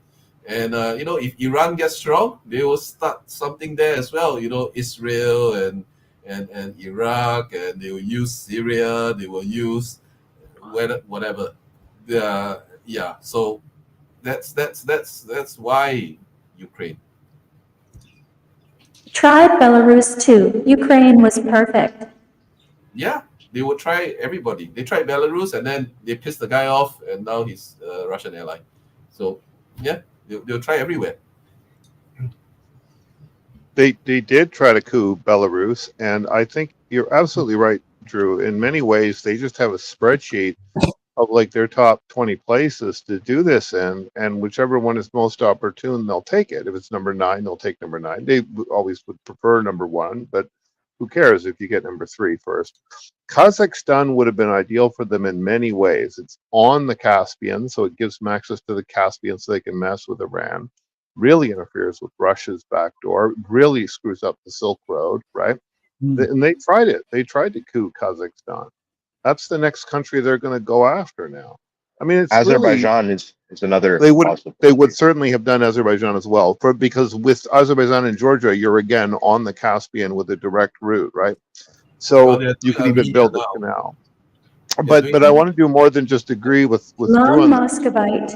And if Iran gets strong, they will start something there as well. Israel and Iraq, and they will use Syria, they will use whatever. So that's why Ukraine. Try Belarus too. Ukraine was perfect. Yeah, they will try everybody. They tried Belarus and then they pissed the guy off, and now he's a Russian ally. So yeah, they'll try everywhere. They did try to coup Belarus, and I think you're absolutely right, Drew. In many ways, they just have a spreadsheet of like their top 20 places to do this in, and whichever one is most opportune, they'll take it. If it's number 9, they'll take number 9. They always would prefer number 1, but who cares if you get number 3 first? Kazakhstan would have been ideal for them in many ways. It's on the Caspian, so it gives them access to the Caspian so they can mess with Iran. Really interferes with Russia's backdoor, really screws up the Silk Road, right? And they tried it. They tried to coup Kazakhstan. That's the next country they're going to go after now. I mean, it's Azerbaijan really, is another. They would certainly have done Azerbaijan as well, because with Azerbaijan and Georgia, you're again on the Caspian with a direct route, right? So you can even build a canal. But I want to do more than just agree with Drew on Muscovite.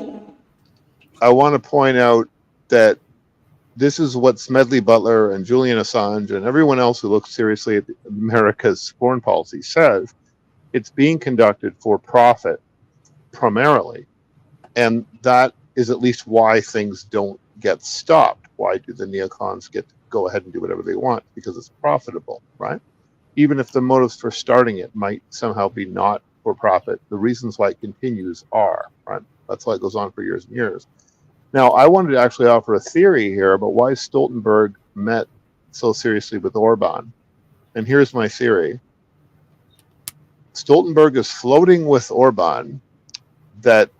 I want to point out that this is what Smedley Butler and Julian Assange and everyone else who looks seriously at America's foreign policy says. It's being conducted for profit primarily. And that is at least why things don't get stopped. Why do the neocons get to go ahead and do whatever they want? Because it's profitable, right? Even if the motives for starting it might somehow be not for profit, the reasons why it continues are, right? That's why it goes on for years and years. Now, I wanted to actually offer a theory here about why Stoltenberg met so seriously with Orban. And here's my theory. Stoltenberg is floating with Orban that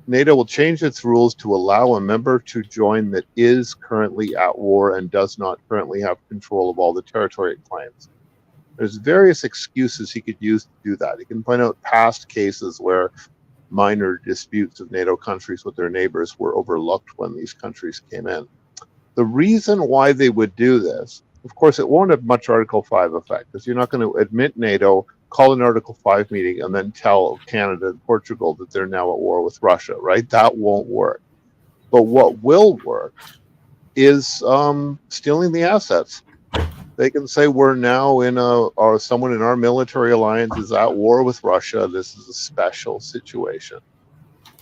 NATO will change its rules to allow a member to join that is currently at war and does not currently have control of all the territory it claims. There's various excuses he could use to do that. He can point out past cases where minor disputes of NATO countries with their neighbors were overlooked when these countries came in. The reason why they would do this, of course, it won't have much Article 5 effect, because you're not going to admit NATO, call an Article 5 meeting, and then tell Canada and Portugal that they're now at war with Russia, right? That won't work. But what will work is stealing the assets. They can say we're now or someone in our military alliance is at war with Russia. This is a special situation.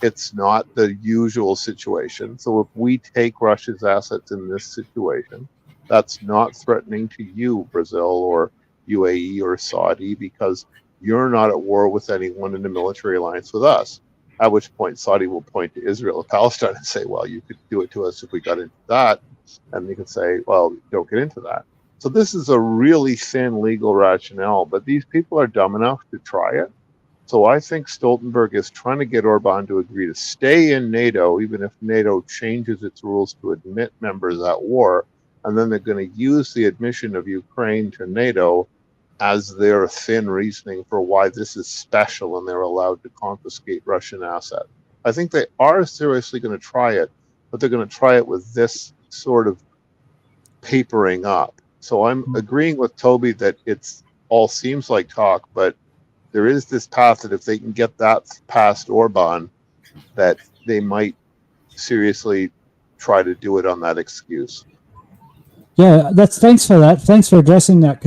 It's not the usual situation. So if we take Russia's assets in this situation, that's not threatening to you, Brazil or UAE or Saudi, because you're not at war with anyone in a military alliance with us. at which point Saudi will point to Israel and Palestine and say, well, you could do it to us if we got into that. And you can say, well, don't get into that. So this is a really thin legal rationale, but these people are dumb enough to try it. So I think Stoltenberg is trying to get Orban to agree to stay in NATO, even if NATO changes its rules to admit members at war. And then they're going to use the admission of Ukraine to NATO as their thin reasoning for why this is special and they're allowed to confiscate Russian assets. I think they are seriously going to try it, but they're going to try it with this sort of papering up. So I'm agreeing with Toby that it's all seems like talk, but there is this path that if they can get that past Orban, that they might seriously try to do it on that excuse. Yeah, thanks for that. Thanks for addressing that,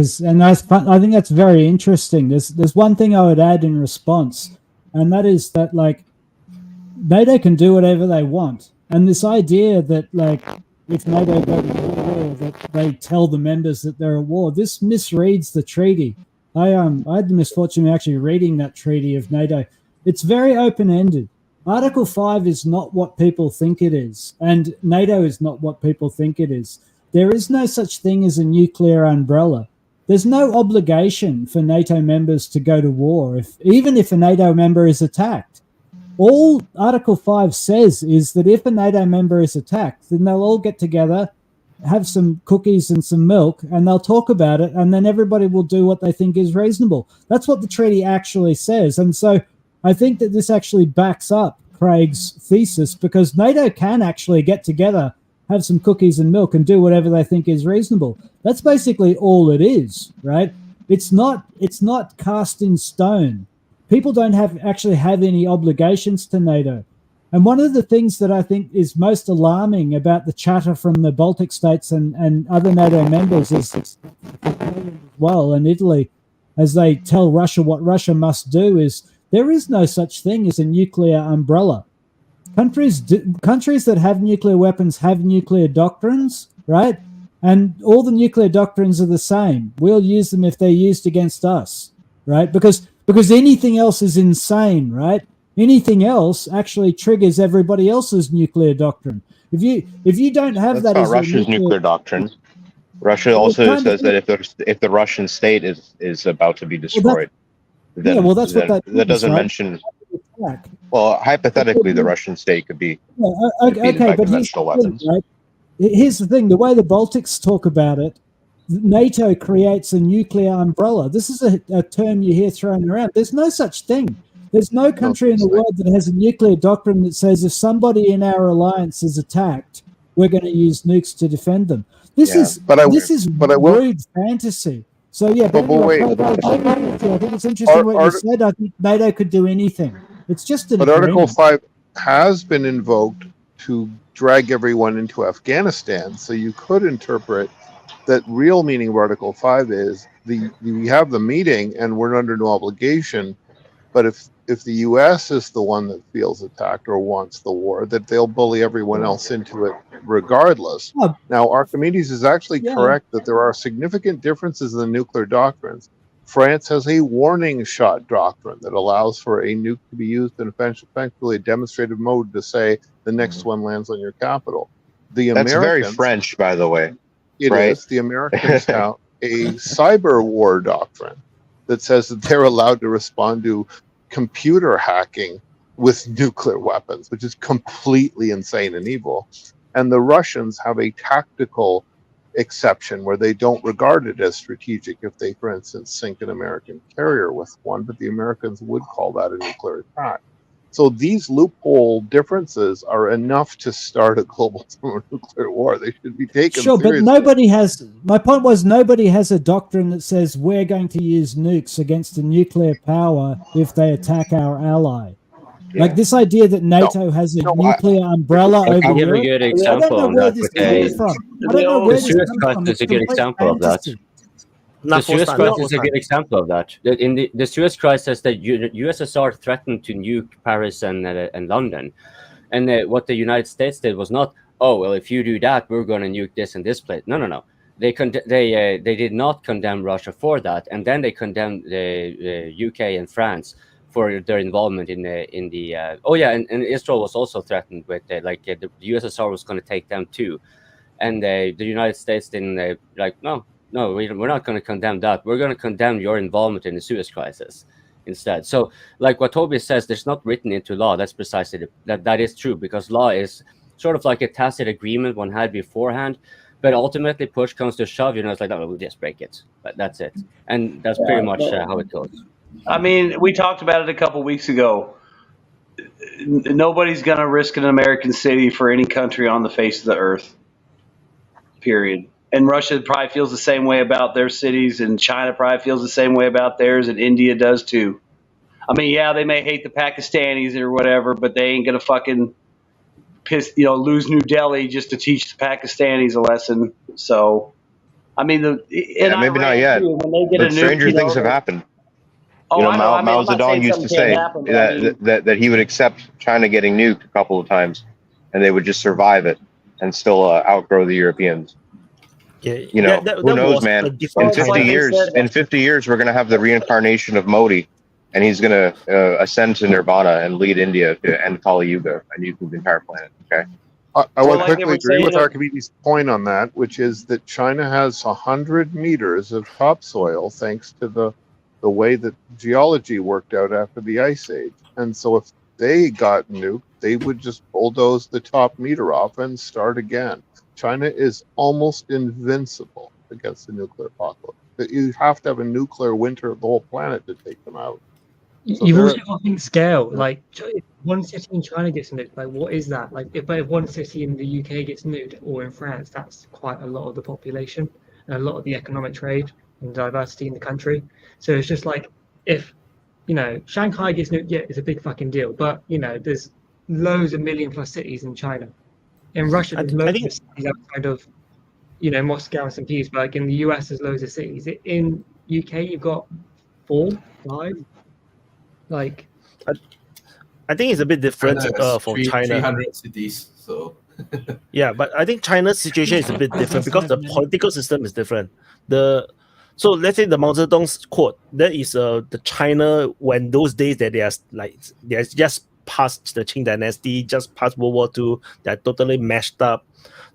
I think that's very interesting. There's one thing I would add in response, and that is that like NATO can do whatever they want, and this idea that like if NATO go to war, that they tell the members that they're at war, this misreads the treaty. I had the misfortune of actually reading that treaty of NATO. It's very open-ended. Article 5 is not what people think it is, and NATO is not what people think it is. There is no such thing as a nuclear umbrella. There's no obligation for NATO members to go to war, even if a NATO member is attacked. All Article 5 says is that if a NATO member is attacked, then they'll all get together, have some cookies and some milk, and they'll talk about it, and then everybody will do what they think is reasonable. That's what the treaty actually says. And so I think that this actually backs up Craig's thesis, because NATO can actually get together, have some cookies and milk, and do whatever they think is reasonable. That's basically all it is, right? It's not cast in stone. People don't actually have any obligations to NATO. And one of the things that I think is most alarming about the chatter from the Baltic states and other NATO members is well, and Italy, as they tell Russia what Russia must do, is there is no such thing as a nuclear umbrella. Countries that have nuclear weapons have nuclear doctrines, right? And all the nuclear doctrines are the same. We'll use them if they're used against us, right? Because anything else is insane, right? Anything else actually triggers everybody else's nuclear doctrine. If you don't have That's that not as Russia's nuclear doctrine. Russia also says that if the Russian state is about to be destroyed, then that's what that that doesn't right? mention. Well, hypothetically, the Russian state could be defeated by conventional weapons. Right? Here's the thing: the way the Baltics talk about it, NATO creates a nuclear umbrella. This is a term you hear thrown around. There's no such thing. There's no country in the world that has a nuclear doctrine that says if somebody in our alliance is attacked, we're going to use nukes to defend them. This is rude fantasy. So yeah, but anyway, I think it's interesting what you said. I think NATO could do anything. It's just an agreement. Article 5 has been invoked to drag everyone into Afghanistan. So you could interpret that real meaning of Article 5 is we have the meeting and we're under no obligation. But if the U.S. is the one that feels attacked or wants the war, that they'll bully everyone else into it regardless. Now, Archimedes is actually correct that there are significant differences in the nuclear doctrines. France has a warning shot doctrine that allows for a nuke to be used in effectively a demonstrative mode to say the next one lands on your capital. That's very French, by the way. It is. The Americans have a cyber war doctrine that says that they're allowed to respond to computer hacking with nuclear weapons, which is completely insane and evil. And the Russians have a tactical exception where they don't regard it as strategic if they, for instance, sink an American carrier with one, but the Americans would call that a nuclear attack. So these loophole differences are enough to start a global nuclear war. They should be taken seriously. But nobody has. My point was nobody has a doctrine that says we're going to use nukes against a nuclear power if they attack our ally. Yeah. Like this idea that NATO has a nuclear umbrella over Europe. Europe. A good example of that. I don't know where this Suez comes Crisis from. is a good example of that. The Suez Crisis is a good example of that. In the Suez Crisis, the USSR threatened to nuke Paris and London, and what the United States did was not, oh well, if you do that, we're going to nuke this and this place. No. They did not condemn Russia for that, and then they condemned the UK and France for their involvement in the oh yeah, and Israel was also threatened with the USSR was going to take them too, and the United States didn't like no, we're not going to condemn that. We're going to condemn your involvement in the Suez crisis instead. So like what Toby says, there's not written into law. That's precisely that is true, because law is sort of like a tacit agreement one had beforehand, but ultimately push comes to shove, it's like, no, we'll just break it, but that's it. And that's pretty much how it goes. I mean, we talked about it a couple weeks ago. Nobody's going to risk an American city for any country on the face of the earth, period. And Russia probably feels the same way about their cities, and China probably feels the same way about theirs, and India does too. I mean, yeah, they may hate the Pakistanis or whatever, but they ain't going to fucking lose New Delhi just to teach the Pakistanis a lesson. So, I mean, maybe not yet, but stranger things have happened. Mao Zedong used to say that he would accept China getting nuked a couple of times, and they would just survive it and still outgrow the Europeans. Yeah, who knows, man? In 50 years, we're going to have the reincarnation of Modi, and he's going to ascend to Nirvana and lead India to end Kali Yuga and nuke the entire planet. Okay. I would quickly agree with Archimedes' point on that, which is that China has 100 meters of topsoil thanks to the way that geology worked out after the Ice Age. And so if they got nuked, they would just bulldoze the top meter off and start again. China is almost invincible against the nuclear apocalypse. You have to have a nuclear winter of the whole planet to take them out. So You've also got to think scale. Like, if one city in China gets nuked, like, what is that? Like, if one city in the UK gets nuked, or in France, that's quite a lot of the population and a lot of the economic trade and diversity in the country. So it's just like, if, Shanghai gets nuked, yeah, it's a big fucking deal. But, there's loads of million-plus cities in China. In Russia, there's loads of cities outside of, Moscow and St. Petersburg. In the US, there's loads of cities. In UK, you've got 4, 5. Like, I think it's a bit different for China. 300 cities, so. Yeah, but I think China's situation is a bit different because the political system is different. So let's say the Mao Zedong's quote, that is the China when those days that they are just past the Qing dynasty, just past World War II, they're totally mashed up.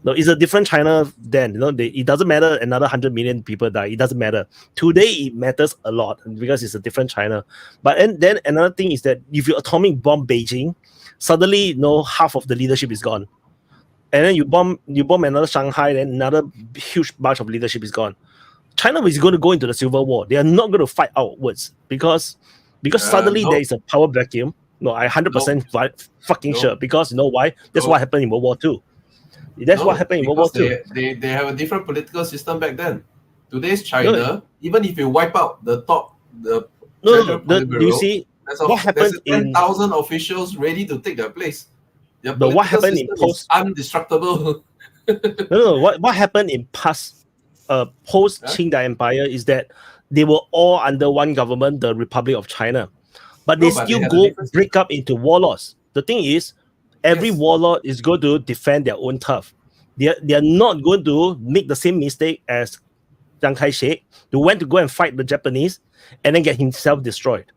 No, it's a different China then. It doesn't matter another 100 million people die. It doesn't matter. Today it matters a lot because it's a different China. But then another thing is that if you atomic bomb Beijing, suddenly half of the leadership is gone. And then you bomb another Shanghai, then another huge bunch of leadership is gone. China is going to go into the Civil War. They are not going to fight outwards because suddenly there is a power vacuum. No, I 100% fucking sure, because you know why? That's what happened in World War II. That's what happened in World War II. They have a different political system back then. Today's China, even if you wipe out the top, you see what happened in 10,000 officials ready to take their place. But what happened in post undestructible? What happened in post Qing Empire is that they were all under one government, the Republic of China, but they break up into warlords. The thing is, every warlord is going to defend their own turf. They are not going to make the same mistake as Chiang Kai-shek, who went to go and fight the Japanese and then get himself destroyed.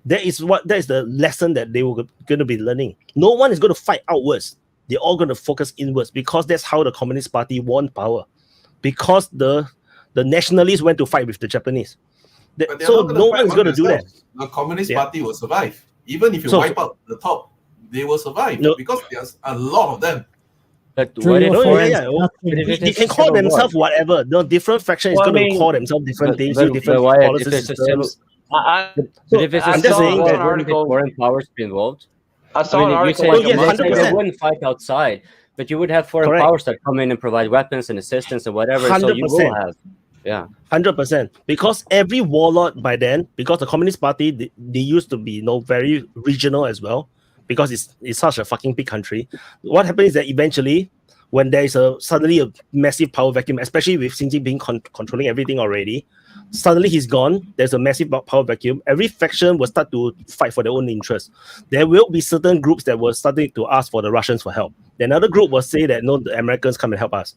That is the lesson that they were going to be learning. No one is going to fight outwards. They're all going to focus inwards, because that's how the Communist Party won power. Because the nationalists went to fight with the Japanese. So no one is going to do that. The Communist Party will survive. Even if you wipe out the top, they will survive because there's a lot of them. But they can call themselves whatever. The different faction is going to call themselves different things, different policy systems. But if it's a system, there wouldn't be foreign powers be involved. I saw an article. They wouldn't fight outside, but you would have foreign powers that come in and provide weapons and assistance and whatever. 100%. So you will have. Yeah, 100%. Because every warlord by then, because the Communist Party, they used to be very regional as well, because it's such a fucking big country. What happens is that eventually, when there is suddenly a massive power vacuum, especially with Xi Jinping controlling everything already, suddenly he's gone. There's a massive power vacuum. Every faction will start to fight for their own interests. There will be certain groups that will start to ask for the Russians for help. Then another group will say that no, the Americans come and help us.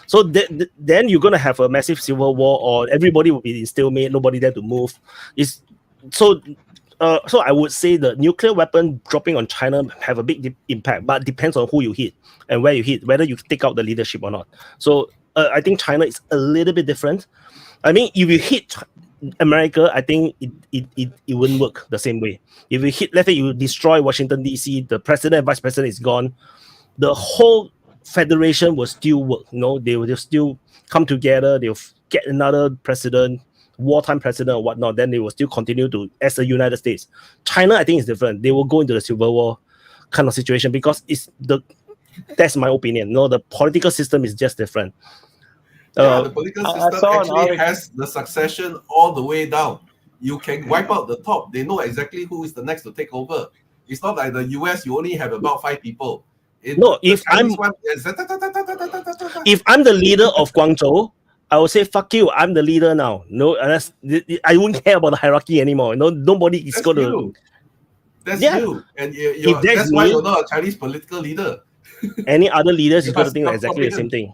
So then you're going to have a massive civil war, or everybody will be in stalemate, nobody there to move. so I would say the nuclear weapon dropping on China have a big impact, but depends on who you hit and where you hit, whether you take out the leadership or not. So I think China is a little bit different. I mean, if you hit America, I think it wouldn't work the same way. If you hit, let's say you destroy Washington DC, the president and vice president is gone, the whole federation will still work. They will still come together. They'll get another president, wartime president or whatnot. Then they will still continue to as the United States. China, I think, is different. They will go into the civil war kind of situation because that's my opinion. The political system is just different. The political system actually has the succession all the way down. You can wipe out the top. They know exactly who is the next to take over. It's not like the US, you only have about 5 people. If I'm the leader of Guangzhou, I will say, fuck you, I'm the leader now. I won't care about the hierarchy anymore. Nobody is going to... That's you. And that's why you're not a Chinese political leader. Any other leaders is going to think exactly the same thing.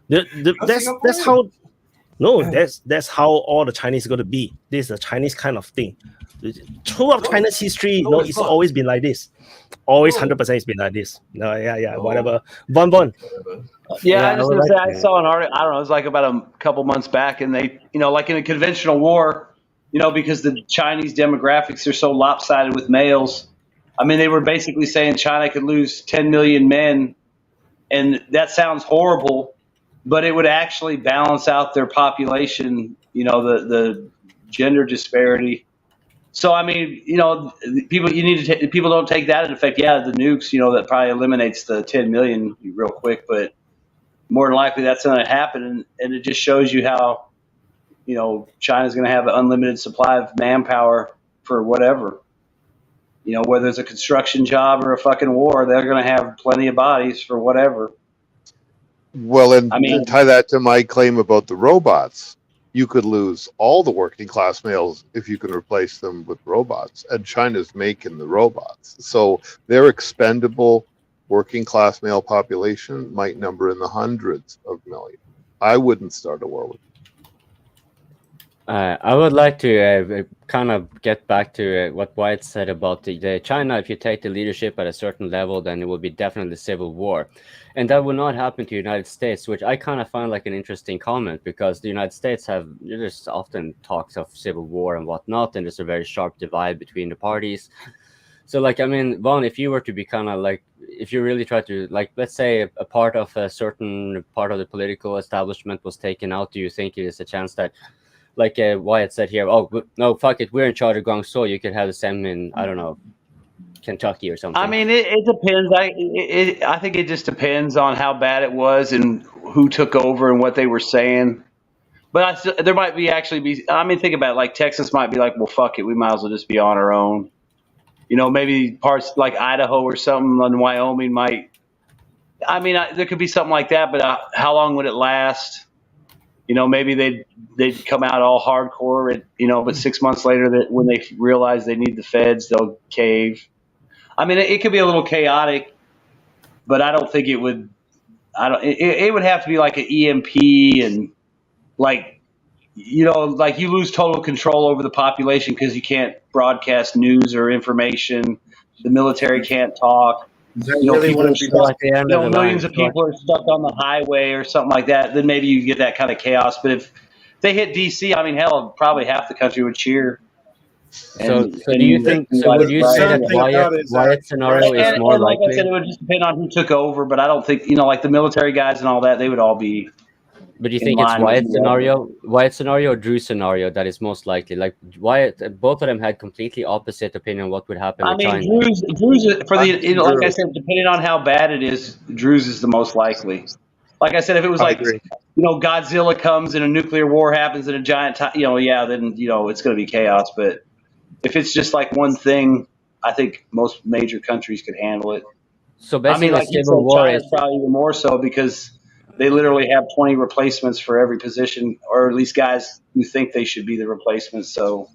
That's how... No, that's how all the Chinese are going to be. This is a Chinese kind of thing. Throughout China's history, it's always been like this. Always 100% it's been like this. Whatever. Von. Yeah, I was going to say, I saw an article, I don't know, it was like about a couple months back, and they, like in a conventional war, because the Chinese demographics are so lopsided with males, I mean, they were basically saying China could lose 10 million men, and that sounds horrible, but it would actually balance out their population, the gender disparity. So, I mean, people don't take that into effect. Yeah, the nukes, that probably eliminates the 10 million real quick, but more than likely that's going to happen. And it just shows you how, China's going to have an unlimited supply of manpower for whatever. Whether it's a construction job or a fucking war, they're going to have plenty of bodies for whatever. Well, and tie that to my claim about the robots. You could lose all the working class males if you can replace them with robots. And China's making the robots. So their expendable working class male population might number in the hundreds of millions. I wouldn't start a war with them. I would like to kind of get back to what Wyatt said about the China. If you take the leadership at a certain level, then it will be definitely civil war. And that will not happen to the United States, which I kind of find like an interesting comment, because the United States there's often talks of civil war and whatnot, and there's a very sharp divide between the parties. So, Vaughn, if you were to be kind of if you really try to, let's say a part of a certain part of the political establishment was taken out, do you think it is a chance that, like Wyatt said here, oh, no, fuck it, we're in charge of Guangzhou, you could have the same in, I don't know, Kentucky or something? I mean, it depends. I think it just depends on how bad it was and who took over and what they were saying. But there might be, I mean, think about it, like Texas might be like, well, fuck it, we might as well just be on our own. Maybe parts like Idaho or something, and Wyoming might. I mean, there could be something like that, but how long would it last? Maybe they'd come out all hardcore, but 6 months later, that when they realize they need the feds, they'll cave. I mean, it could be a little chaotic, but I don't think it would. It would have to be like an EMP and like you lose total control over the population because you can't broadcast news or information. The military can't talk. Millions of people are stuck on the highway or something like that. Then maybe you get that kind of chaos. But if they hit DC, I mean, hell, probably half the country would cheer. So do you think? So would you say that Wyatt scenario is more like likely? I said, it would just depend on who took over. But I don't think like the military guys and all that, they would all be. But do you think it's Wyatt scenario, or Drew scenario that is most likely? Like Wyatt, both of them had completely opposite opinion on what would happen with China. Drew's for the like I said, depending on how bad it is, Drew's is the most likely. Like I said, if it was Godzilla comes and a nuclear war happens and a giant, then it's going to be chaos. But if it's just like one thing, I think most major countries could handle it. So basically, like civil war China's probably even more so because they literally have 20 replacements for every position, or at least guys who think they should be the replacements. So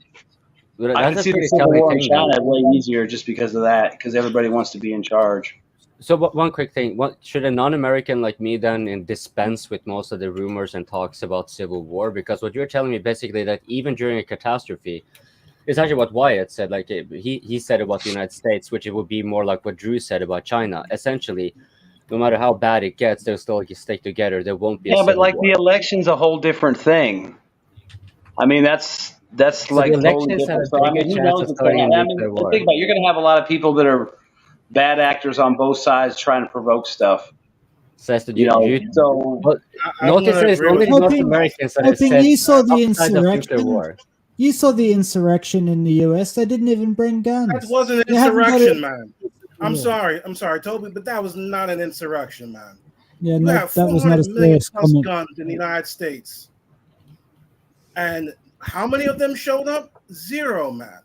I can see the civil war in China way easier just because of that, because everybody wants to be in charge. So one quick thing, what should a non-American like me then dispense with most of the rumors and talks about civil war? Because what you're telling me basically that even during a catastrophe, It's actually what Wyatt said. Like he said about the United States, which it would be more like what Drew said about China. Essentially, no matter how bad it gets, they'll still stick together. There won't be a Yeah, but civil like war. the election's a whole different thing. I mean, that's So like the totally elections have different. a So I bigger mean, who chance knows of what's going to starting a happen? I mean, nuclear war. think about it. You're going to have a lot of people that are bad actors on both sides trying to provoke stuff. Says the You know, so I'm notice gonna it's agree only with the North you. Americans that have Hoping said you saw the upside of nuclear insurrection. war. You saw the insurrection in the US. They didn't even bring guns. That wasn't an They haven't got insurrection, it. man. I'm sorry, Toby, but that was not an insurrection, man. Yeah, You no, have that was not 400 a million serious plus comment. guns in the United States. And how many of them showed up? 0, man.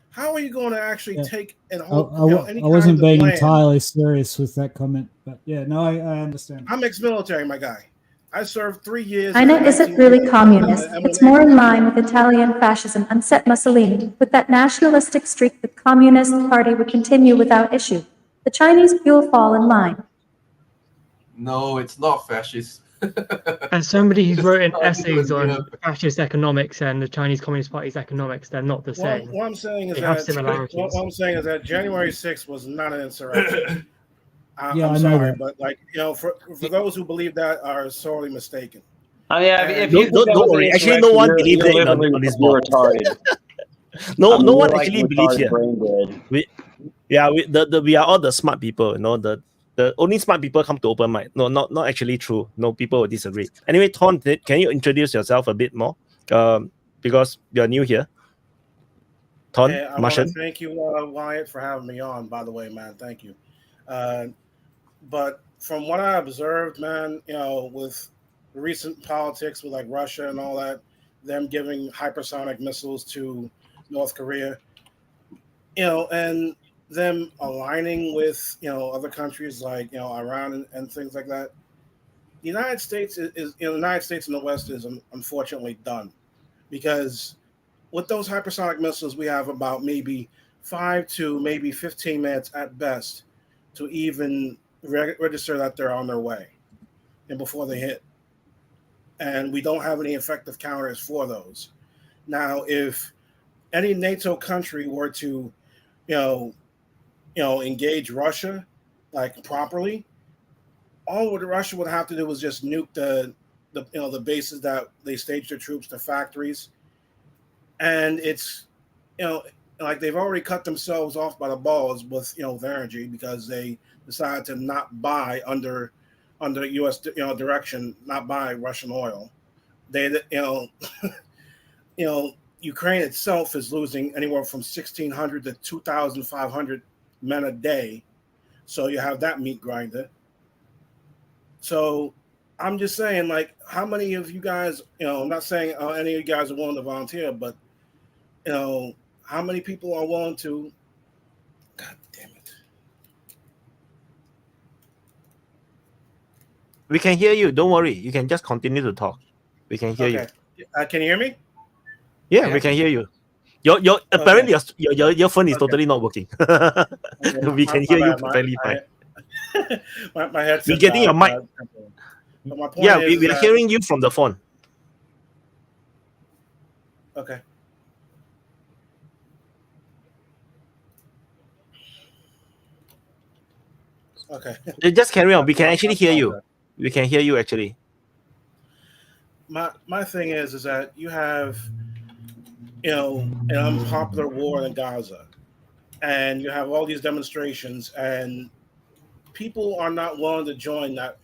How are you going to actually take and hold any I kind wasn't of being land? entirely serious with that comment, but yeah, no, I understand. I'm ex-military, my guy. I served 3 years. China isn't really communist. It's more in line with Italian fascism and set Mussolini. With that nationalistic streak, the Communist Party would continue without issue. The Chinese will fall in line. No, it's not fascist. As somebody who's written not essays even on fascist economics and the Chinese Communist Party's economics, they're not the same. What I'm saying is They have that similarities. what I'm saying is that January 6th was not an insurrection. Yeah, I'm I know sorry, that. but like for those who believe that are sorely mistaken. I mean, And- if you think that was an worry. Actually, no one insurrection, believes that literally on this you're board. retarded. No, I mean, no you're one like actually believes retarded here. brain dead. We are all the smart people. You know, the only smart people come to open mic. No, not actually true. No, people will disagree. Anyway, Thorne, can you introduce yourself a bit more? Because you're new here. Thorne, I want to Martian. thank you, Wyatt, for having me on. By the way, man, thank you. But from what I observed, man, with recent politics with like Russia and all that, them giving hypersonic missiles to North Korea, and them aligning with other countries like Iran and things like that. The United States is the United States and the West is unfortunately done, because with those hypersonic missiles, we have about maybe 5 to maybe 15 minutes at best to even register that they're on their way and before they hit. And we don't have any effective counters for those. Now, if any NATO country were to, engage Russia like properly, all what Russia would have to do was just nuke the bases that they stage their troops, the factories, and it's like they've already cut themselves off by the balls with with energy, because they decided to not buy under U.S. direction, not buy Russian oil. They Ukraine itself is losing anywhere from 1,600 to 2,500 men a day, so you have that meat grinder. So I'm just saying, like, how many of you guys, I'm not saying any of you guys are willing to volunteer, but how many people are willing to? God damn it! We can hear you. Don't worry. You can just continue to talk. We can hear you. Can you hear me? Yeah, we can hear you. Your apparently your phone is totally not working. We can hear you perfectly fine. My headset. We're getting your mic. But my point Yeah, is we are that- hearing you from the phone. Okay. Okay. Just carry on. We can actually hear you. We can hear you actually. My thing is that you have an unpopular war in Gaza, and you have all these demonstrations, and people are not willing to join that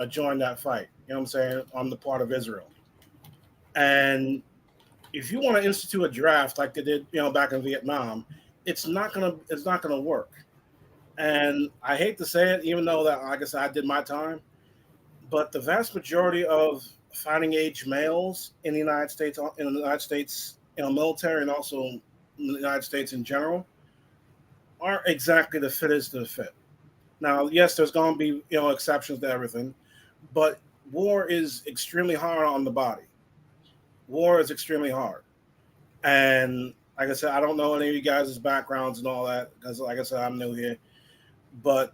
join that fight. You know what I'm saying, on the part of Israel. And if you want to institute a draft like they did back in Vietnam, it's not gonna work. And I hate to say it, even though that, like I said, I did my time, but the vast majority of fighting age males in the United States, military, and also in the United States in general, aren't exactly the fittest of the fit. Now, yes, there's going to be exceptions to everything, but war is extremely hard on the body. War is extremely hard, and like I said, I don't know any of you guys' backgrounds and all that, because like I said, I'm new here. But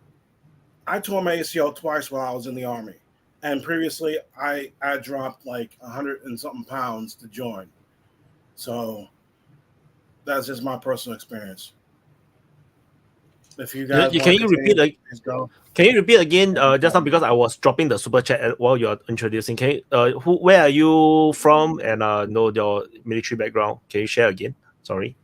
I tore my ACL twice while I was in the Army. And previously, I dropped like 100 and something pounds to join. So That's just my personal experience. If you guys Can you repeat Can you repeat again? Just now because I was dropping the super chat while you're introducing. Can you, where are you from and know your military background? Can you share again? Sorry.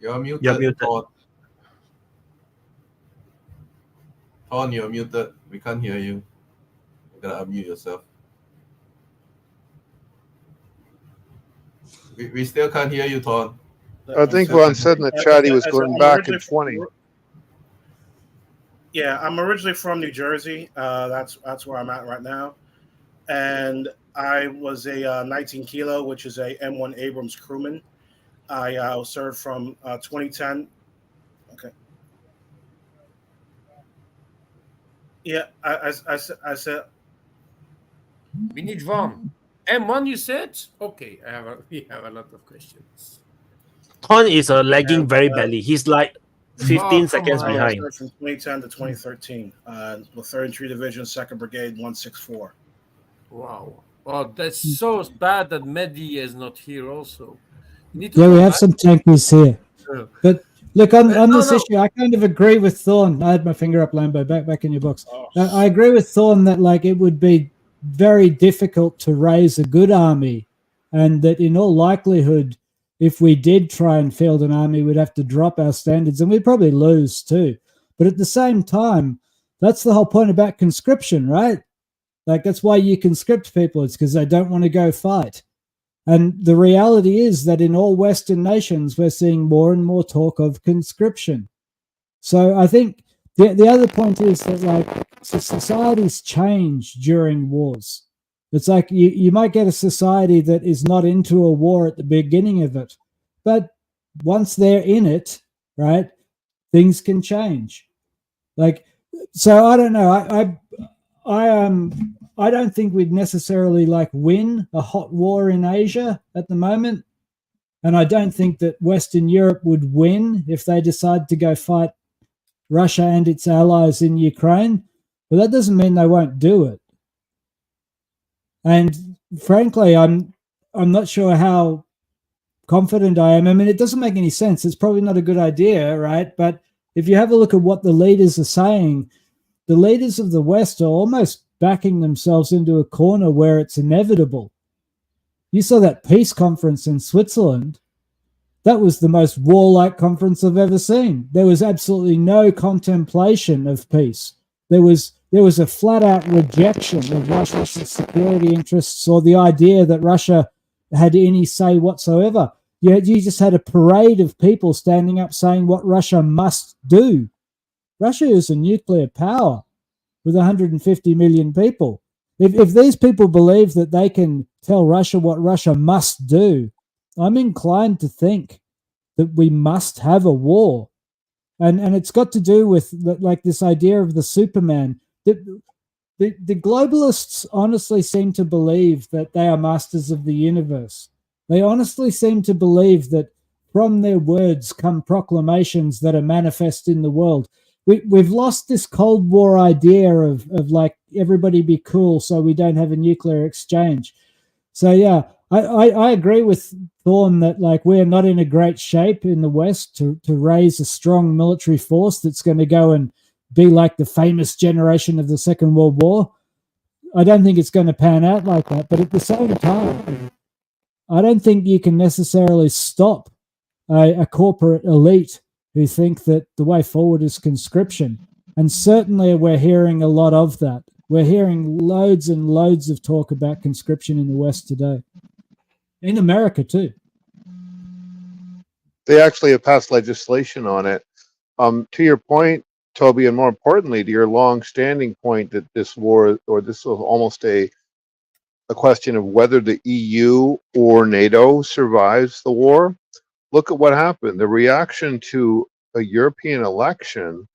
You're muted. You're muted. Thorne, you're muted. We can't hear you. You gotta unmute yourself. We still can't hear you, Thorne. I think Ron said in the chat he was going back in 20. Yeah, I'm originally from New Jersey. That's where I'm at right now. And I was a 19 Kilo, which is a M1 Abrams crewman. I served from 2010. Okay. Yeah, I said. We need one. M1, you said? Okay, we have a lot of questions. Thorne is lagging very badly. He's like 15 seconds I behind. served from 2010 to 2013. The 3rd Infantry Division, 2nd Brigade, 164. Wow. Oh, that's so bad that Mehdi is not here also. We have some tankies here. But look, on this issue, I kind of agree with Thorne. I had my finger up, Lambo, back in your box. I agree with Thorne that like it would be very difficult to raise a good army, and that in all likelihood, if we did try and field an army, we'd have to drop our standards, and we'd probably lose too. But at the same time, that's the whole point about conscription, right? Like that's why you conscript people. It's because they don't want to go fight. And the reality is that in all Western nations, we're seeing more and more talk of conscription. So I think the other point is that like societies change during wars. It's like you might get a society that is not into a war at the beginning of it, but once they're in it, right, things can change. Like, so I don't know. I don't think we'd necessarily like win a hot war in Asia at the moment. And I don't think that Western Europe would win if they decide to go fight Russia and its allies in Ukraine. But that doesn't mean they won't do it. And frankly, I'm not sure how confident I am. I mean, it doesn't make any sense. It's probably not a good idea, right? But if you have a look at what the leaders are saying, the leaders of the West are almost backing themselves into a corner where it's inevitable. You saw that peace conference in Switzerland. That was the most warlike conference I've ever seen. There was absolutely no contemplation of peace. There was a flat-out rejection of Russia's security interests or the idea that Russia had any say whatsoever. You just had a parade of people standing up saying what Russia must do. Russia is a nuclear power with 150 million people. If these people believe that they can tell Russia what Russia must do, I'm inclined to think that we must have a war. And it's got to do with like this idea of the Superman. The globalists honestly seem to believe that they are masters of the universe. They honestly seem to believe that from their words come proclamations that are manifest in the world. We've lost this Cold War idea of like everybody be cool so we don't have a nuclear exchange. So yeah, I agree with Thorne that like we're not in a great shape in the West to raise a strong military force that's going to go and be like the famous generation of the Second World War. I don't think it's going to pan out like that. But at the same time, I don't think you can necessarily stop a corporate elite who think that the way forward is conscription. And certainly we're hearing a lot of that. We're hearing loads and loads of talk about conscription in the West today. In America too. They actually have passed legislation on it. To your point, Toby, and more importantly, to your long-standing point that this war, or this was almost a question of whether the EU or NATO survives the war. Look at what happened. The reaction to a European election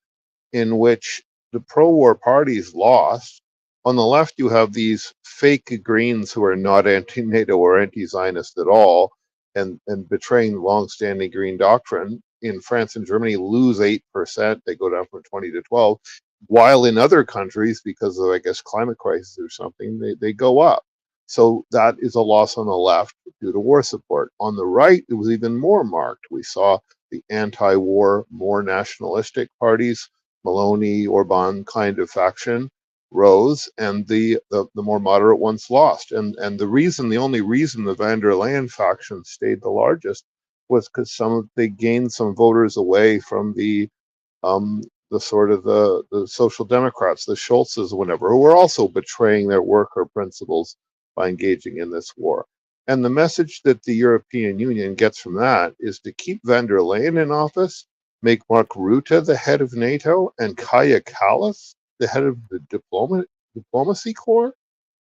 in which the pro-war parties lost. On the left, you have these fake Greens who are not anti-NATO or anti-Zionist at all, and betraying long-standing Green doctrine. In France and Germany, lose 8%. They go down from 20 to 12. while in other countries, because of, I guess, climate crisis or something, they go up. So that is a loss on the left due to war support. On the right, it was even more marked. We saw the anti-war, more nationalistic parties, Maloney, Orban kind of faction, rose, and the more moderate ones lost. And the only reason the van der Leyen faction stayed the largest was because they gained some voters away from the sort of the Social Democrats, the Scholzes, whatever, who were also betraying their worker principles by engaging in this war. And the message that the European Union gets from that is to keep van der Leyen in office, make Mark Rutte the head of NATO, and Kaja Kallas the head of the diplomacy corps.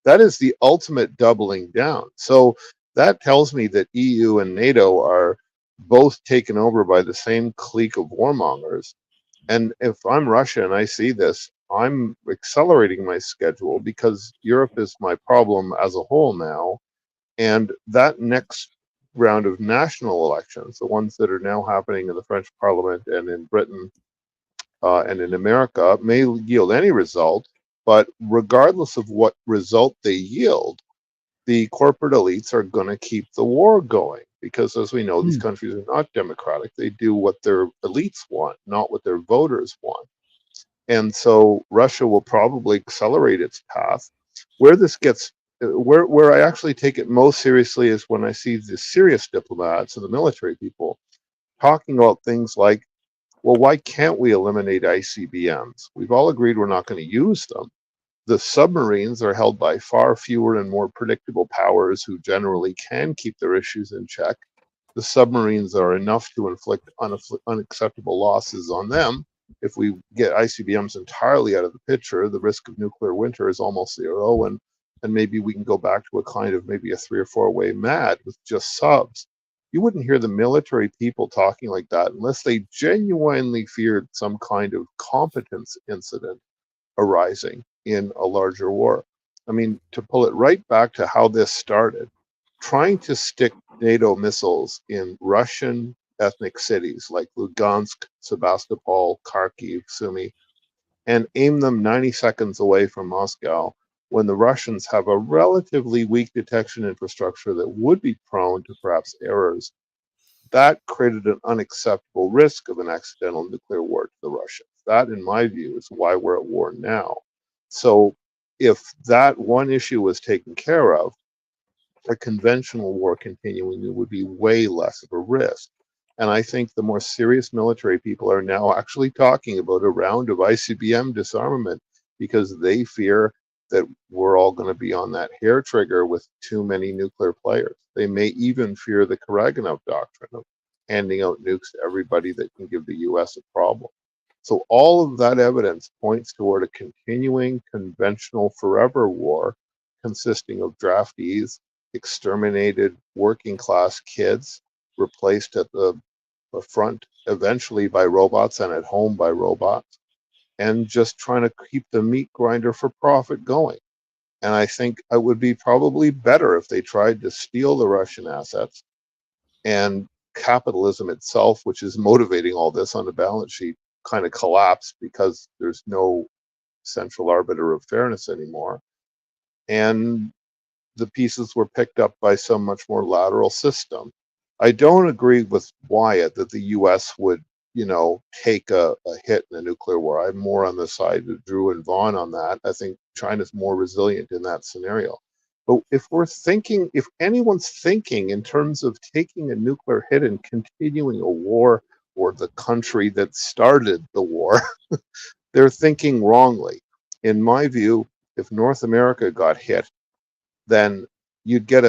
That is the ultimate doubling down. So that tells me that EU and NATO are both taken over by the same clique of warmongers. And if I'm Russia and I see this, I'm accelerating my schedule because Europe is my problem as a whole now. And that next round of national elections, the ones that are now happening in the French Parliament and in Britain and in America, may yield any result. But regardless of what result they yield, the corporate elites are going to keep the war going. Because as we know, these countries are not democratic. They do what their elites want, not what their voters want. And so Russia will probably accelerate its path. Where this gets, where I actually take it most seriously is when I see the serious diplomats and the military people talking about things like, well, why can't we eliminate ICBMs? We've all agreed we're not going to use them. The submarines are held by far fewer and more predictable powers who generally can keep their issues in check. The submarines are enough to inflict unacceptable losses on them. If we get ICBMs entirely out of the picture, the risk of nuclear winter is almost zero, and maybe we can go back to a kind of maybe a 3 or 4 way MAD with just subs. You wouldn't hear the military people talking like that unless they genuinely feared some kind of competence incident arising in a larger war. I mean, to pull it right back to how this started, trying to stick NATO missiles in Russian ethnic cities like Lugansk, Sevastopol, Kharkiv, Sumy, and aim them 90 seconds away from Moscow when the Russians have a relatively weak detection infrastructure that would be prone to perhaps errors. That created an unacceptable risk of an accidental nuclear war to the Russians. That, in my view, is why we're at war now. So if that one issue was taken care of, a conventional war continuing would be way less of a risk. And I think the more serious military people are now actually talking about a round of ICBM disarmament because they fear that we're all going to be on that hair trigger with too many nuclear players. They may even fear the Karaganov doctrine of handing out nukes to everybody that can give the US a problem. So all of that evidence points toward a continuing conventional forever war consisting of draftees, exterminated working class kids, replaced at the front eventually by robots and at home by robots, and just trying to keep the meat grinder for profit going. And I think it would be probably better if they tried to steal the Russian assets, and capitalism itself, which is motivating all this on the balance sheet, kind of collapsed because there's no central arbiter of fairness anymore. And the pieces were picked up by some much more lateral system. I don't agree with Wyatt that the US would, take a hit in a nuclear war. I'm more on the side of Drew and Vaughn on that. I think China's more resilient in that scenario. But if anyone's thinking in terms of taking a nuclear hit and continuing a war or the country that started the war, they're thinking wrongly. In my view, if North America got hit, then you'd get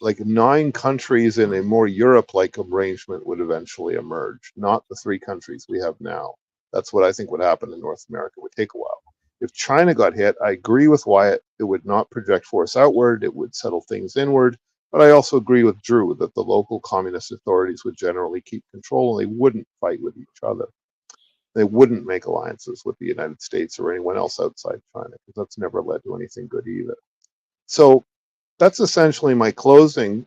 like 9 countries in a more Europe-like arrangement would eventually emerge, not the 3 countries we have now. That's what I think would happen in North America. It would take a while. If China got hit, I agree with Wyatt, it would not project force outward, it would settle things inward, but I also agree with Drew that the local communist authorities would generally keep control and they wouldn't fight with each other. They wouldn't make alliances with the United States or anyone else outside China, because that's never led to anything good either. So that's essentially my closing,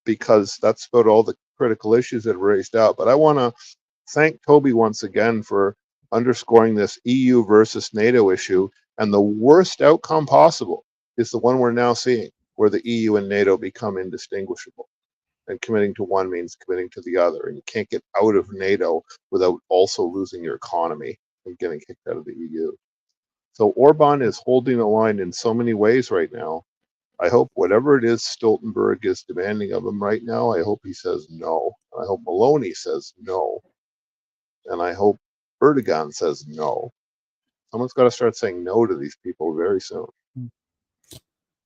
because that's about all the critical issues that are raised out. But I want to thank Toby once again for underscoring this EU versus NATO issue. And the worst outcome possible is the one we're now seeing, where the EU and NATO become indistinguishable. And committing to one means committing to the other. And you can't get out of NATO without also losing your economy and getting kicked out of the EU. So Orban is holding the line in so many ways right now. I hope whatever it is Stoltenberg is demanding of him right now, I hope he says no. I hope Maloney says no. And I hope Erdogan says no. Someone's got to start saying no to these people very soon.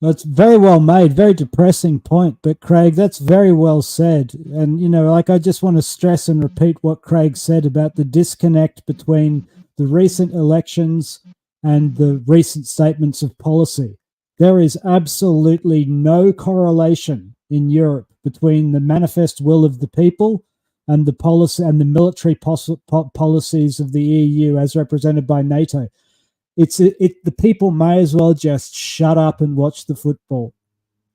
That's very well made, very depressing point, but Craig, that's very well said. And, you know, like I just want to stress and repeat what Craig said about the disconnect between the recent elections and the recent statements of policy. There is absolutely no correlation in Europe between the manifest will of the people and the policy and the military policies of the EU as represented by NATO. The people may as well just shut up and watch the football,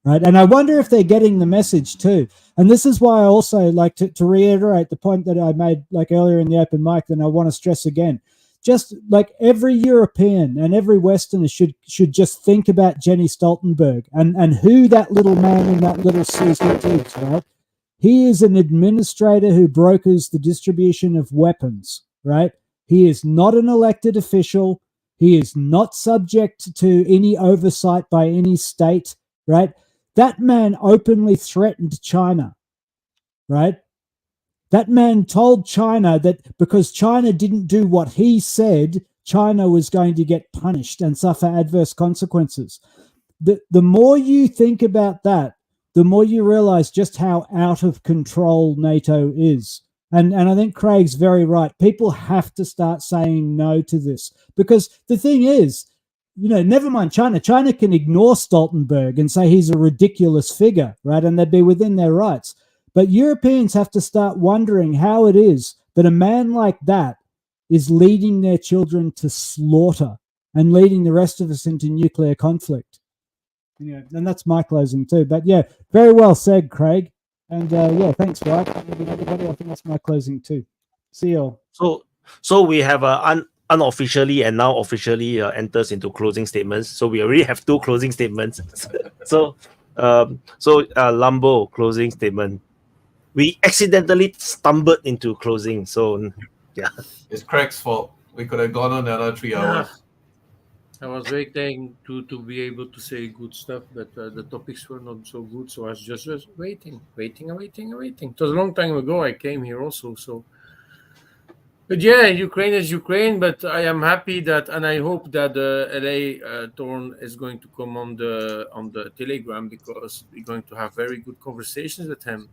right? And I wonder if they're getting the message too. And this is why I also like to reiterate the point that I made like earlier in the open mic, and I want to stress again. Just like every European and every Westerner should just think about Jenny Stoltenberg and who that little man in that little suit is, right? He is an administrator who brokers the distribution of weapons, right? He is not an elected official. He is not subject to any oversight by any state, right? That man openly threatened China, right? That man told China that because China didn't do what he said, China was going to get punished and suffer adverse consequences. The more you think about that, the more you realize just how out of control NATO is. And I think Craig's very right. People have to start saying no to this, because the thing is, you know, never mind China. China can ignore Stoltenberg and say he's a ridiculous figure, right? And they'd be within their rights. But Europeans have to start wondering how it is that a man like that is leading their children to slaughter and leading the rest of us into nuclear conflict. Yeah, and that's my closing too. But yeah, very well said, Craig. And yeah, thanks, Wyatt. Everybody, I think that's my closing too. See you all. So we have unofficially and now officially enters into closing statements. So we already have 2 closing statements. so Lambo closing statement. We accidentally stumbled into closing. So yeah, it's Craig's fault. We could have gone on another 3 hours. I was waiting to be able to say good stuff, but the topics were not so good. So I was just waiting. It was a long time ago I came here also. So, but yeah, Ukraine is Ukraine. But I am happy that, and I hope that LA Thorne is going to come on the Telegram, because we're going to have very good conversations with him.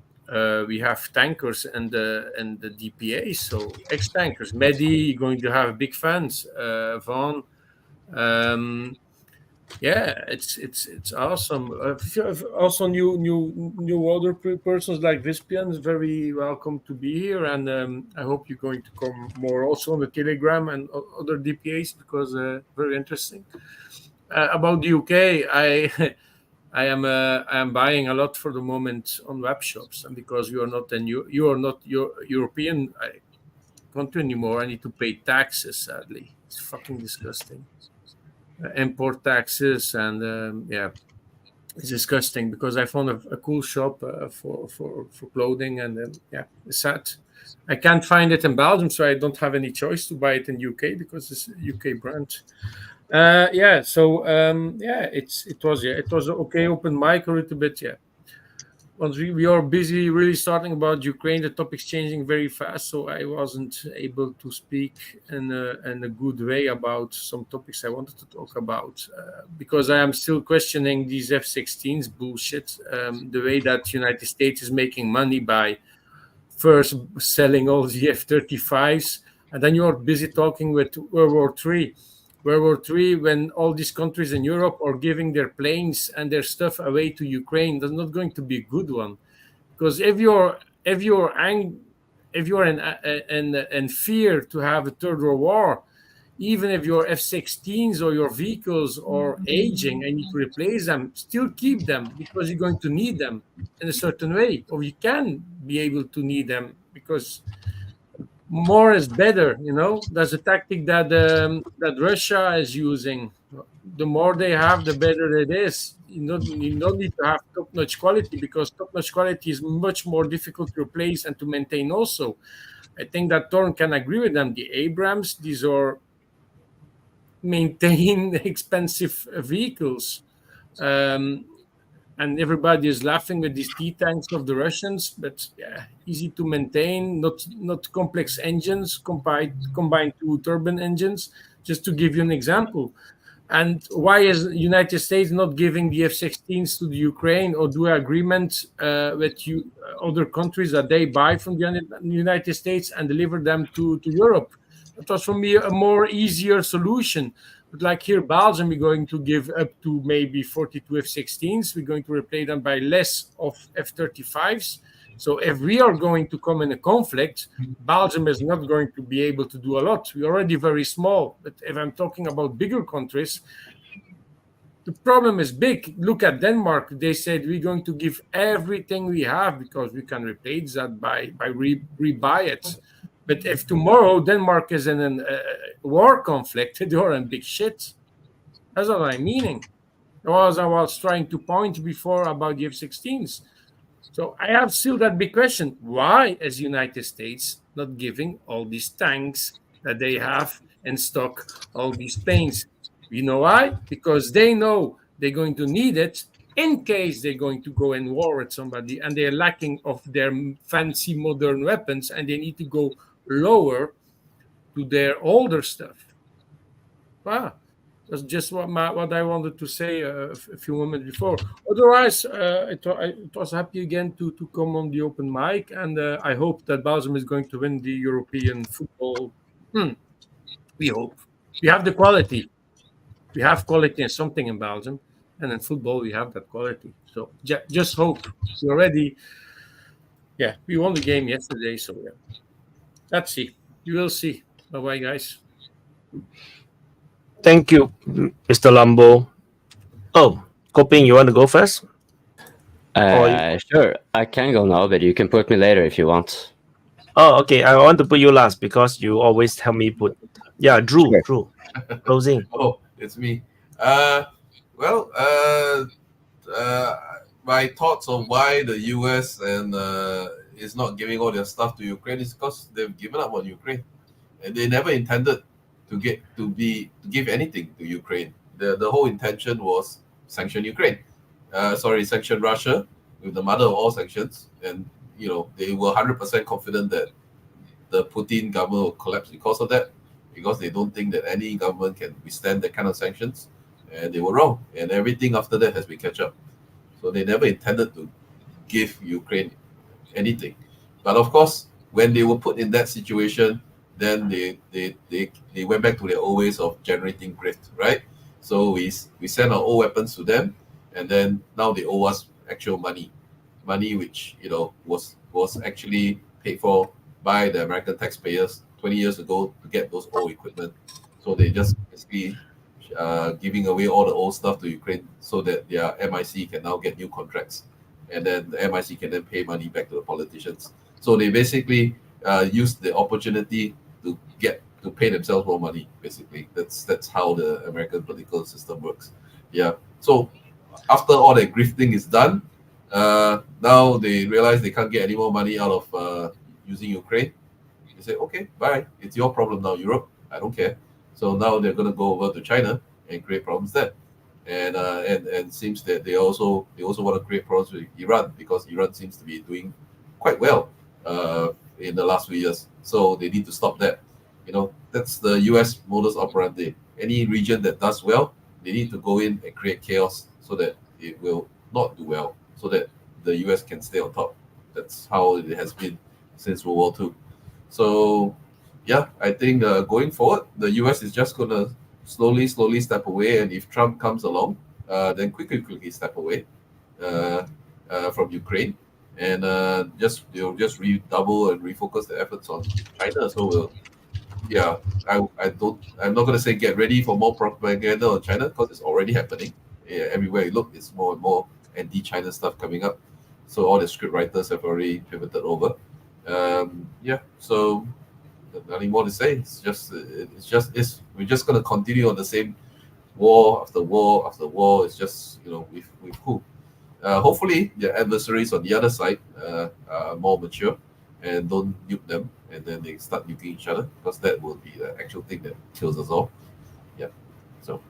We have tankers and the DPA, so ex-tankers. Mehdi, you're going to have big fans. Vaughn. Yeah, it's awesome. Also new other persons like Vispian is very welcome to be here, and I hope you're going to come more also on the Telegram and other DPAs, because very interesting. About the UK, I am buying a lot for the moment on web shops, and because you are not European country anymore, I need to pay taxes. Sadly, it's fucking disgusting. Import taxes, and yeah, it's disgusting, because I found a cool shop for clothing, and yeah, it's sad. I can't find it in Belgium, so I don't have any choice to buy it in UK because it's a UK brand. Yeah, so yeah, it was okay open mic a little bit. Yeah, once we are busy really starting about Ukraine, the topic's changing very fast, so I wasn't able to speak in a good way about some topics I wanted to talk about, because I am still questioning these F-16s bullshit, the way that United States is making money by first selling all the F-35s, and then you're busy talking with World War III. World War III, when all these countries in Europe are giving their planes and their stuff away to Ukraine, that's not going to be a good one. Because if you're in fear to have a third world war, even if your F-16s or your vehicles are aging and you need to replace them, still keep them, because you're going to need them in a certain way, or you can be able to need them, because more is better. That's a tactic that Russia is using. The more they have, the better it is. You don't need to have top-notch quality, because top-notch quality is much more difficult to replace and to maintain also. I think that Thorne can agree with them. The Abrams, these are maintained expensive vehicles. And everybody is laughing with these T-tanks of the Russians, but yeah, easy to maintain, not complex engines, combined two turbine engines, just to give you an example. And why is the United States not giving the F-16s to the Ukraine, or do an agreement with other countries that they buy from the United States and deliver them to Europe? That was, for me, a more easier solution. But like here, Belgium, we're going to give up to maybe 42 F-16s. We're going to replace them by less of F-35s. So if we are going to come in a conflict, Belgium is not going to be able to do a lot. We're already very small. But if I'm talking about bigger countries, the problem is big. Look at Denmark. They said we're going to give everything we have because we can replace that by rebuy it. But if tomorrow Denmark is in a war conflict, they're in big shit. That's what I'm meaning. As I was trying to point before about the F-16s. So I have still that big question. Why is the United States not giving all these tanks that they have in stock, all these planes? You know why? Because they know they're going to need it in case they're going to go in war with somebody and they're lacking of their fancy modern weapons and they need to go lower to their older stuff. Wow. That's just what I wanted to say a few moments before. Otherwise, it was happy again to come on the open mic, and I hope that Belgium is going to win the European football. We hope. We have the quality. We have quality in something in Belgium, and in football we have that quality. So just hope. We already, we won the game yesterday, so yeah. Let's see. You will see. Bye-bye, guys. Thank you, Mr. Lambo. Oh, Coping, you want to go first? Sure, I can go now, but you can put me later if you want. Oh, okay. I want to put you last because you always tell me put. Yeah, Drew. Sure. Drew. Closing. Oh, it's me. My thoughts on why the US and is not giving all their stuff to Ukraine is because they've given up on Ukraine, and they never intended to give anything to Ukraine. The whole intention was sanction Ukraine. Sanction Russia with the mother of all sanctions, and they were 100% confident that the Putin government will collapse because of that, because they don't think that any government can withstand that kind of sanctions, and they were wrong. And everything after that has been catch up. So they never intended to give Ukraine anything. But of course, when they were put in that situation, then they went back to their old ways of generating grift, right? So we sent our old weapons to them, and then now they owe us actual money which was actually paid for by the American taxpayers 20 years ago to get those old equipment. So they just basically giving away all the old stuff to Ukraine so that their MIC can now get new contracts, and then the MIC can then pay money back to the politicians. So they basically used the opportunity to pay themselves more money. Basically, that's how the American political system works. Yeah. So after all that grifting is done, now they realize they can't get any more money out of using Ukraine. They say, okay, bye. It's your problem now, Europe. I don't care. So now they're going to go over to China and create problems there. And seems that they also want to create problems with Iran, because Iran seems to be doing quite well in the last few years. So they need to stop that. That's the US modus operandi. Any region that does well, they need to go in and create chaos so that it will not do well, so that the US can stay on top. That's how it has been since World War II. So yeah, I think going forward, the US is just going to slowly step away. And if Trump comes along, then quickly step away from Ukraine, and they'll just redouble and refocus the efforts on China. So I'm not going to say get ready for more propaganda on China, because it's already happening. Everywhere you look, it's more and more anti-China stuff coming up. So all the script writers have already pivoted over. So nothing more to say. It's just we're just gonna continue on the same war after war after war. It's just with who? Hopefully, the adversaries on the other side are more mature and don't nuke them, and then they start nuking each other, because that will be the actual thing that kills us all. Yeah. So.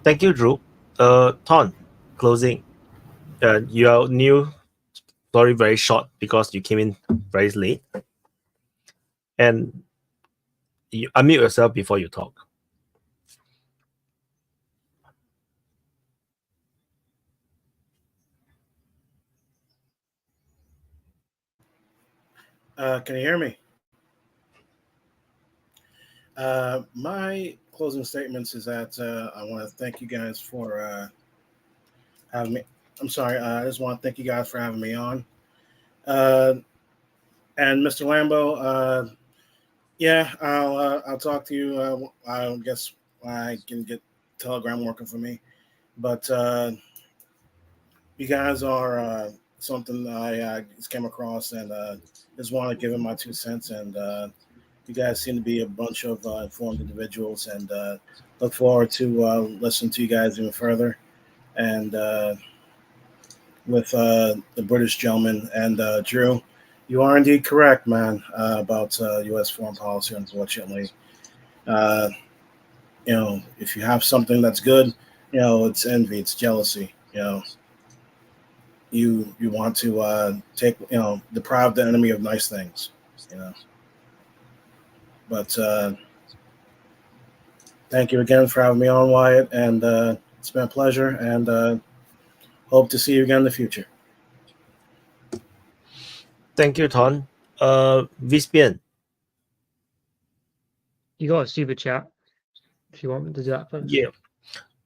Thank you, Drew. Thorne, closing. You are new. Sorry, very short because you came in very late. And you unmute yourself before you talk. Can you hear me? My closing statements is that I want to thank you guys for having me. I'm sorry. I just want to thank you guys for having me on. And Mr. Lambo, yeah, I'll talk to you. I guess I can get Telegram working for me. But you guys are something I just came across, and just want to give it my 2 cents. And you guys seem to be a bunch of informed individuals, and look forward to listening to you guys even further. And with the British gentleman and Drew, you are indeed correct, man, about U.S. foreign policy. Unfortunately, if you have something that's good, it's envy, it's jealousy. You want to take, deprive the enemy of nice things. But thank you again for having me on, Wyatt, and it's been a pleasure, and hope to see you again in the future. Thank you, Thorne. Vispian. You got a super chat if you want me to do that first. Yeah.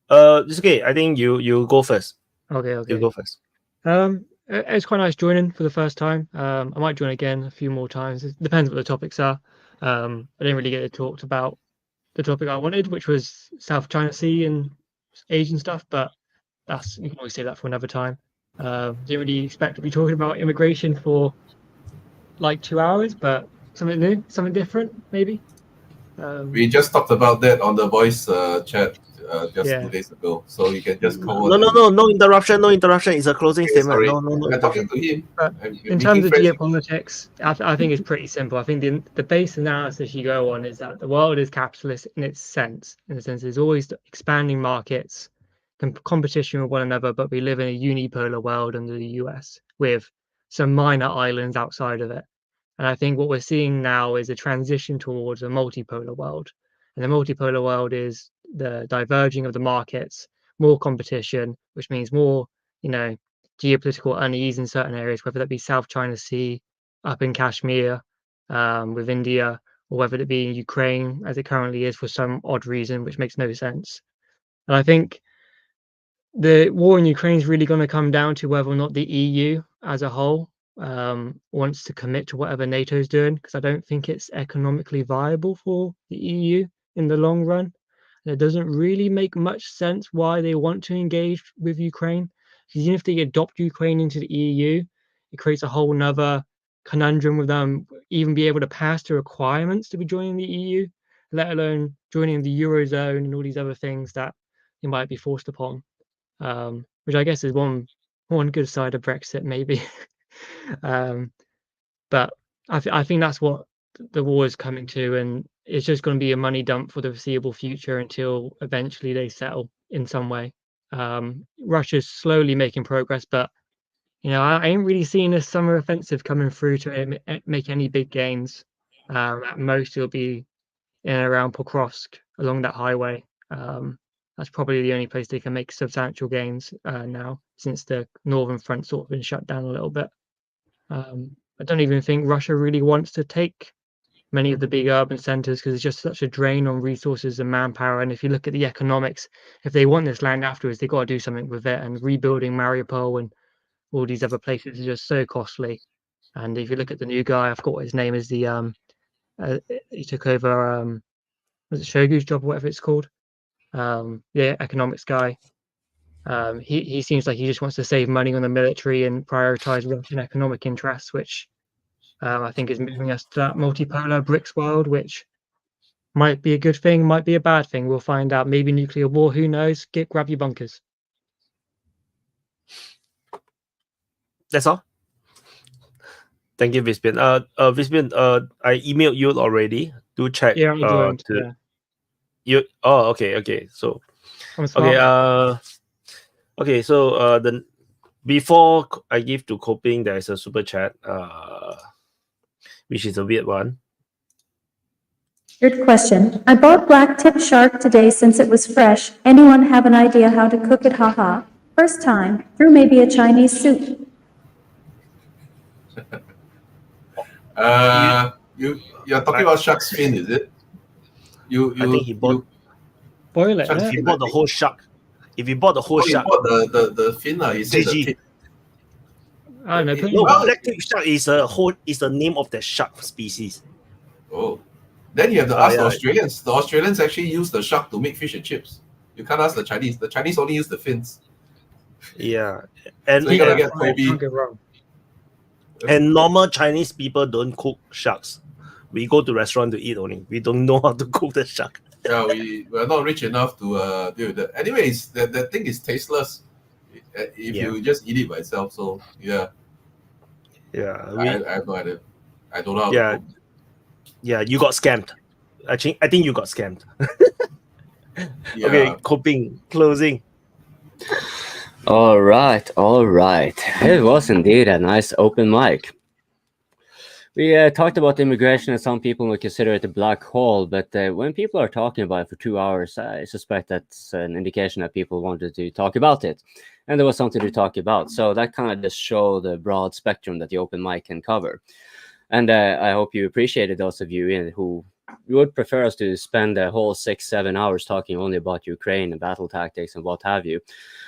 It's okay. I think you go first. Okay. You go first. It's quite nice joining for the first time. I might join again a few more times. It depends what the topics are. I didn't really get to talk about the topic I wanted, which was South China Sea and Asian stuff, but you can always say that for another time. Didn't really expect to be talking about immigration for like 2 hours, but something new, something different, maybe. We just talked about that on the voice chat just 2 days ago, so you can just cover. No interruption. It's a closing statement. Sorry. No. I'm talking to him. In terms of geopolitics, I think it's pretty simple. I think the base analysis you go on is that the world is capitalist in the sense there's always expanding markets, competition with one another, but we live in a unipolar world under the US with some minor islands outside of it. And I think what we're seeing now is a transition towards a multipolar world. And the multipolar world is the diverging of the markets, more competition, which means more, geopolitical unease in certain areas, whether that be South China Sea, up in Kashmir, with India, or whether it be in Ukraine, as it currently is for some odd reason, which makes no sense. And I think the war in Ukraine is really going to come down to whether or not the EU as a whole wants to commit to whatever NATO is doing, because I don't think it's economically viable for the EU in the long run. And it doesn't really make much sense why they want to engage with Ukraine, because even if they adopt Ukraine into the EU, it creates a whole nother conundrum with them even be able to pass the requirements to be joining the EU, let alone joining the Eurozone and all these other things that they might be forced upon, which I guess is one good side of Brexit, maybe. But I think that's what the war is coming to, and it's just going to be a money dump for the foreseeable future until eventually they settle in some way. Russia's slowly making progress, but I ain't really seen this summer offensive coming through to make any big gains. At most, it'll be in and around Pokrovsk along that highway. That's probably the only place they can make substantial gains now, since the northern front sort of been shut down a little bit. I don't even think Russia really wants to take many of the big urban centers, because it's just such a drain on resources and manpower. And if you look at the economics, if they want this land afterwards, they've got to do something with it. And rebuilding Mariupol and all these other places is just so costly. And if you look at the new guy, I forgot what his name is, he took over, was it Shogu's job or whatever it's called? Economics guy. He seems like he just wants to save money on the military and prioritize Russian economic interests, which I think is moving us to that multipolar BRICS world, which might be a good thing, might be a bad thing. We'll find out. Maybe nuclear war, who knows? Grab your bunkers. That's all. Thank you, Vispian. Vispian, I emailed you already. Do check. Yeah, I joined. Yeah. You. Oh, okay. So, I'm smart. okay. So, before I give to Coping, there is a super chat. Which is a weird one. Good question. I bought black tip shark today since it was fresh. Anyone have an idea how to cook it? Haha. First time. Through maybe a Chinese soup. You're talking about shark's fin, is it? I think he bought. Boil it. If you bought the whole shark, if you bought the whole shark, you bought the fin, he said the fin. I don't know. No, black tip shark is the name of the shark species. Oh, then you have to ask the Australians. The Australians actually use the shark to make fish and chips. You can't ask the Chinese. The Chinese only use the fins. Yeah, and so you gotta get Kobe. Don't get wrong. And normal Chinese people don't cook sharks. We go to restaurant to eat only. We don't know how to cook the shark. Yeah, we're not rich enough to deal with that. Anyways, that thing is tasteless if you just eat it by itself. So yeah. Yeah, I have no idea. I don't know how to cook. Yeah, you got scammed. I think you got scammed. Yeah. Okay, closing. All right. It was indeed a nice open mic. We talked about immigration, and some people would consider it a black hole, but when people are talking about it for 2 hours, I suspect that's an indication that people wanted to talk about it, and there was something to talk about. So that kind of just showed the broad spectrum that the open mic can cover. And I hope you appreciated those of you who would prefer us to spend a whole 6-7 hours talking only about Ukraine and battle tactics and what have you,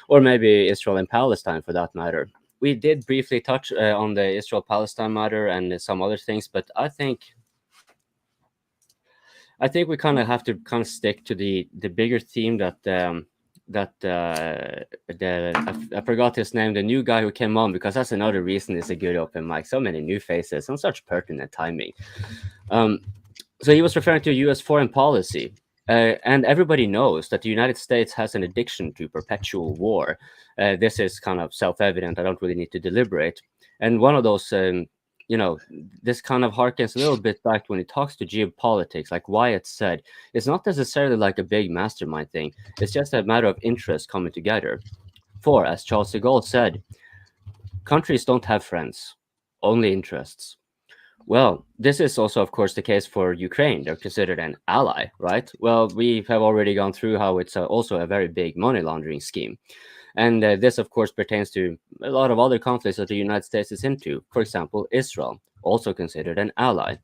or maybe Israel and Palestine for that matter. We did briefly touch on the Israel-Palestine matter and some other things, but I think we kind of have to stick to the bigger theme that I forgot his name, the new guy who came on, because that's another reason it's a good open mic. So many new faces and such pertinent timing. So he was referring to U.S. foreign policy. And everybody knows that the United States has an addiction to perpetual war. This is kind of self-evident. I don't really need to deliberate. And one of those, this kind of harkens a little bit back when it talks to geopolitics. Like Wyatt said, it's not necessarily like a big mastermind thing. It's just a matter of interest coming together. For, as Charles de Gaulle said, countries don't have friends, only interests. Well, this is also, of course, the case for Ukraine. They're considered an ally, right? Well, we have already gone through how it's also a very big money laundering scheme. And this, of course, pertains to a lot of other conflicts that the United States is into. For example, Israel, also considered an ally.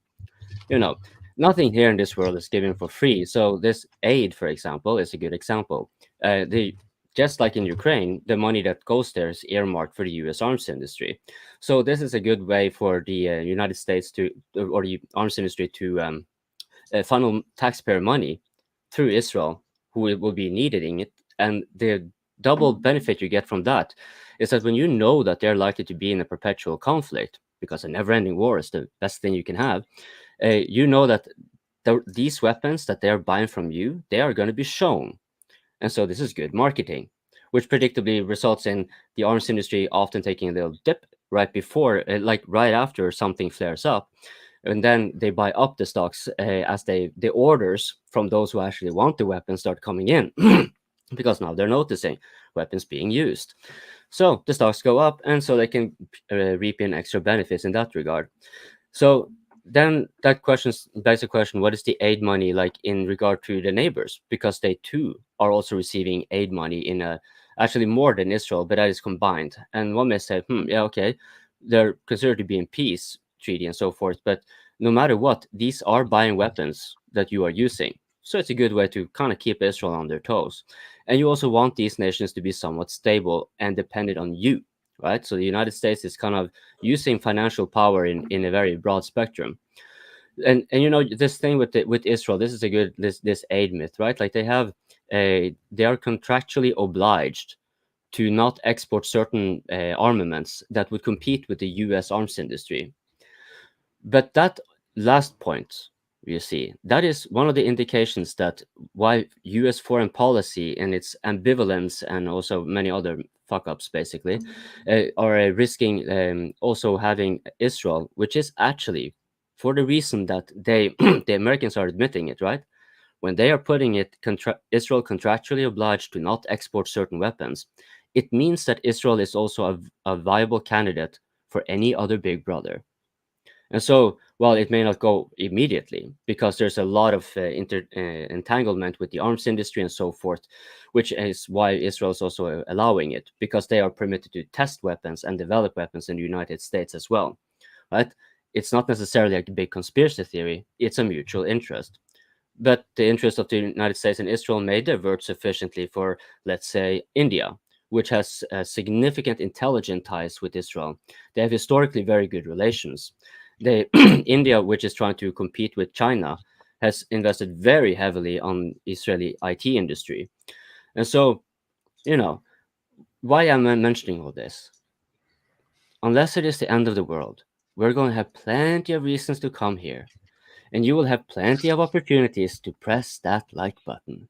Nothing here in this world is given for free. So this aid, for example, is a good example. Just like in Ukraine, the money that goes there is earmarked for the U.S. arms industry. So this is a good way for the United States or the arms industry to funnel taxpayer money through Israel, who will be needing it. And the double benefit you get from that is that when you know that they're likely to be in a perpetual conflict, because a never-ending war is the best thing you can have, you know that these weapons that they're buying from you, they are going to be shown. And so this is good marketing, which predictably results in the arms industry often taking a little dip right before, right after something flares up. And then they buy up the stocks as the orders from those who actually want the weapons start coming in, because now they're noticing weapons being used. So the stocks go up, and so they can reap in extra benefits in that regard. So then that begs the question, what is the aid money like in regard to the neighbors? Because they too are also receiving aid money in actually more than Israel, but that is combined. And one may say, yeah, okay, they're considered to be in peace treaty and so forth, but no matter what, these are buying weapons that you are using. So it's a good way to kind of keep Israel on their toes. And you also want these nations to be somewhat stable and dependent on you. Right, so the United States is kind of using financial power in a very broad spectrum, and this thing with Israel, this is a good this aid myth, right? Like they are contractually obliged to not export certain armaments that would compete with the U.S. arms industry. But that last point, you see, that is one of the indications that why U.S. foreign policy and its ambivalence and also many other fuck-ups basically are risking also having Israel, which is actually for the reason that they the Americans are admitting it, right? When they are putting it Israel contractually obliged to not export certain weapons, it means that Israel is also a viable candidate for any other big brother. And so, while it may not go immediately, because there's a lot of entanglement with the arms industry and so forth, which is why Israel is also allowing it, because they are permitted to test weapons and develop weapons in the United States as well, right? It's not necessarily a big conspiracy theory, it's a mutual interest. But the interest of the United States and Israel may divert sufficiently for, let's say, India, which has significant intelligent ties with Israel. They have historically very good relations. India, which is trying to compete with China, has invested very heavily on Israeli IT industry. And so, why am I mentioning all this? Unless it is the end of the world, we're going to have plenty of reasons to come here. And you will have plenty of opportunities to press that like button.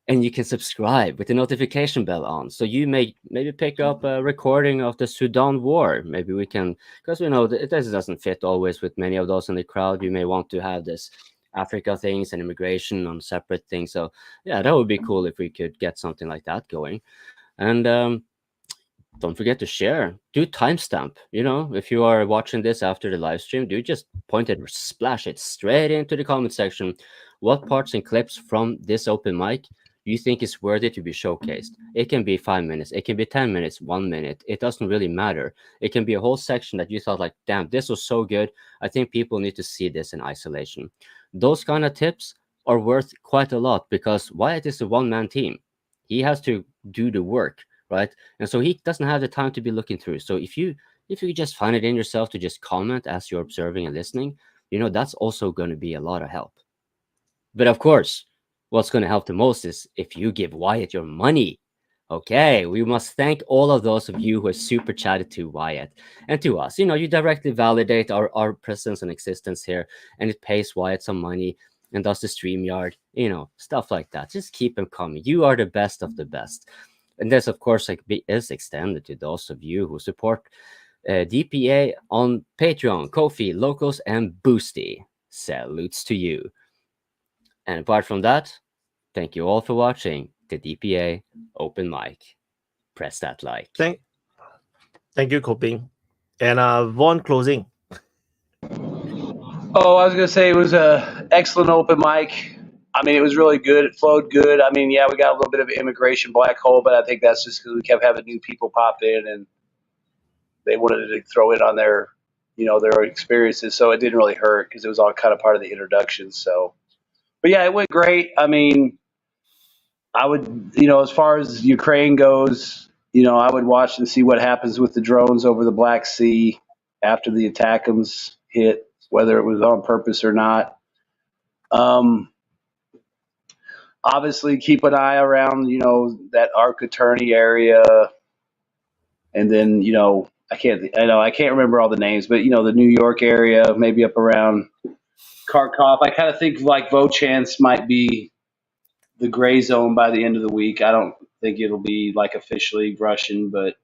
And you can subscribe with the notification bell on. So you may maybe pick up a recording of the Sudan war. Maybe we can, because we know that it doesn't fit always with many of those in the crowd. You may want to have this Africa things and immigration on separate things. So yeah, that would be cool if we could get something like that going. And don't forget to share. Do timestamp. If you are watching this after the live stream, do just point it, splash it straight into the comment section. What parts and clips from this open mic you think is worthy to be showcased? It can be 5 minutes, it can be 10 minutes, 1 minute. It doesn't really matter. It can be a whole section that you thought like, damn, this was so good. I think people need to see this in isolation. Those kind of tips are worth quite a lot because Wyatt is a one-man team. He has to do the work, right? And so he doesn't have the time to be looking through. So if you just find it in yourself to just comment as you're observing and listening, that's also going to be a lot of help. But of course, what's going to help the most is if you give Wyatt your money. Okay, we must thank all of those of you who have super chatted to Wyatt and to us. You directly validate our presence and existence here, and it pays Wyatt some money and does the Streamyard, stuff like that. Just keep them coming. You are the best of the best. And this, of course, is extended to those of you who support DPA on Patreon, Ko-fi, Locals, and Boosty. Salutes to you. And apart from that, thank you all for watching the DPA Open Mic. Press that like. Thank you, Coping. And Vaughn closing. Oh, I was going to say it was an excellent open mic. I mean, it was really good. It flowed good. I mean, yeah, we got a little bit of an immigration black hole, but I think that's just because we kept having new people pop in and they wanted to throw in on their experiences. So it didn't really hurt because it was all kind of part of the introduction. So, but yeah, it went great. I mean, I would, as far as Ukraine goes, I would watch and see what happens with the drones over the Black Sea after the ATACMS hit, whether it was on purpose or not. Obviously, keep an eye around, that Arc Attorney area, and then, I can't remember all the names, but the New York area, maybe up around Kharkov. I kind of think like Vochance might be the gray zone by the end of the week. I don't think it'll be like officially Russian, but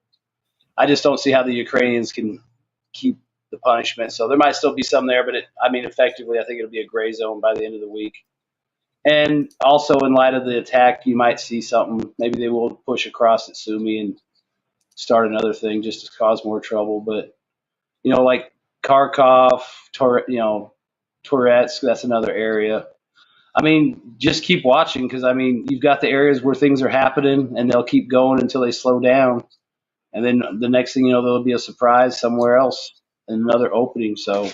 I just don't see how the Ukrainians can keep the punishment. So there might still be some there, but effectively, I think it'll be a gray zone by the end of the week. And also, in light of the attack, you might see something. Maybe they will push across at Sumy and start another thing just to cause more trouble. But, like Kharkov, Touretsk, that's another area. Just keep watching because, you've got the areas where things are happening and they'll keep going until they slow down. And then the next thing you know, there'll be a surprise somewhere else and another opening. So,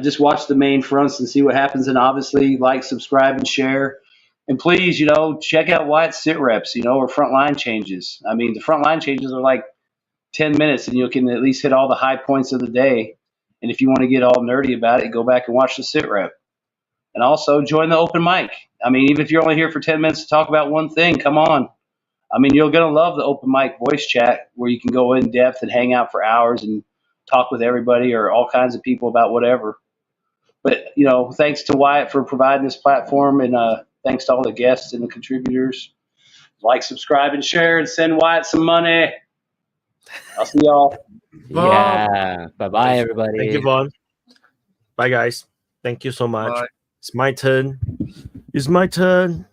just watch the main fronts and see what happens. And obviously, like, subscribe, and share. And please, check out Wyatt's sit reps, or frontline changes. The frontline changes are like 10 minutes and you can at least hit all the high points of the day. And if you want to get all nerdy about it, go back and watch the sit rep. And also join the open mic. Even if you're only here for 10 minutes to talk about one thing, come on. You're going to love the open mic voice chat where you can go in depth and hang out for hours and talk with everybody or all kinds of people about whatever. But thanks to Wyatt for providing this platform, and thanks to all the guests and the contributors. Like, subscribe, and share, and send Wyatt some money. I'll see y'all. Yeah. Bye-bye, everybody. Thank you, Vaughn. Bye, guys. Thank you so much. Bye. It's my turn. It's my turn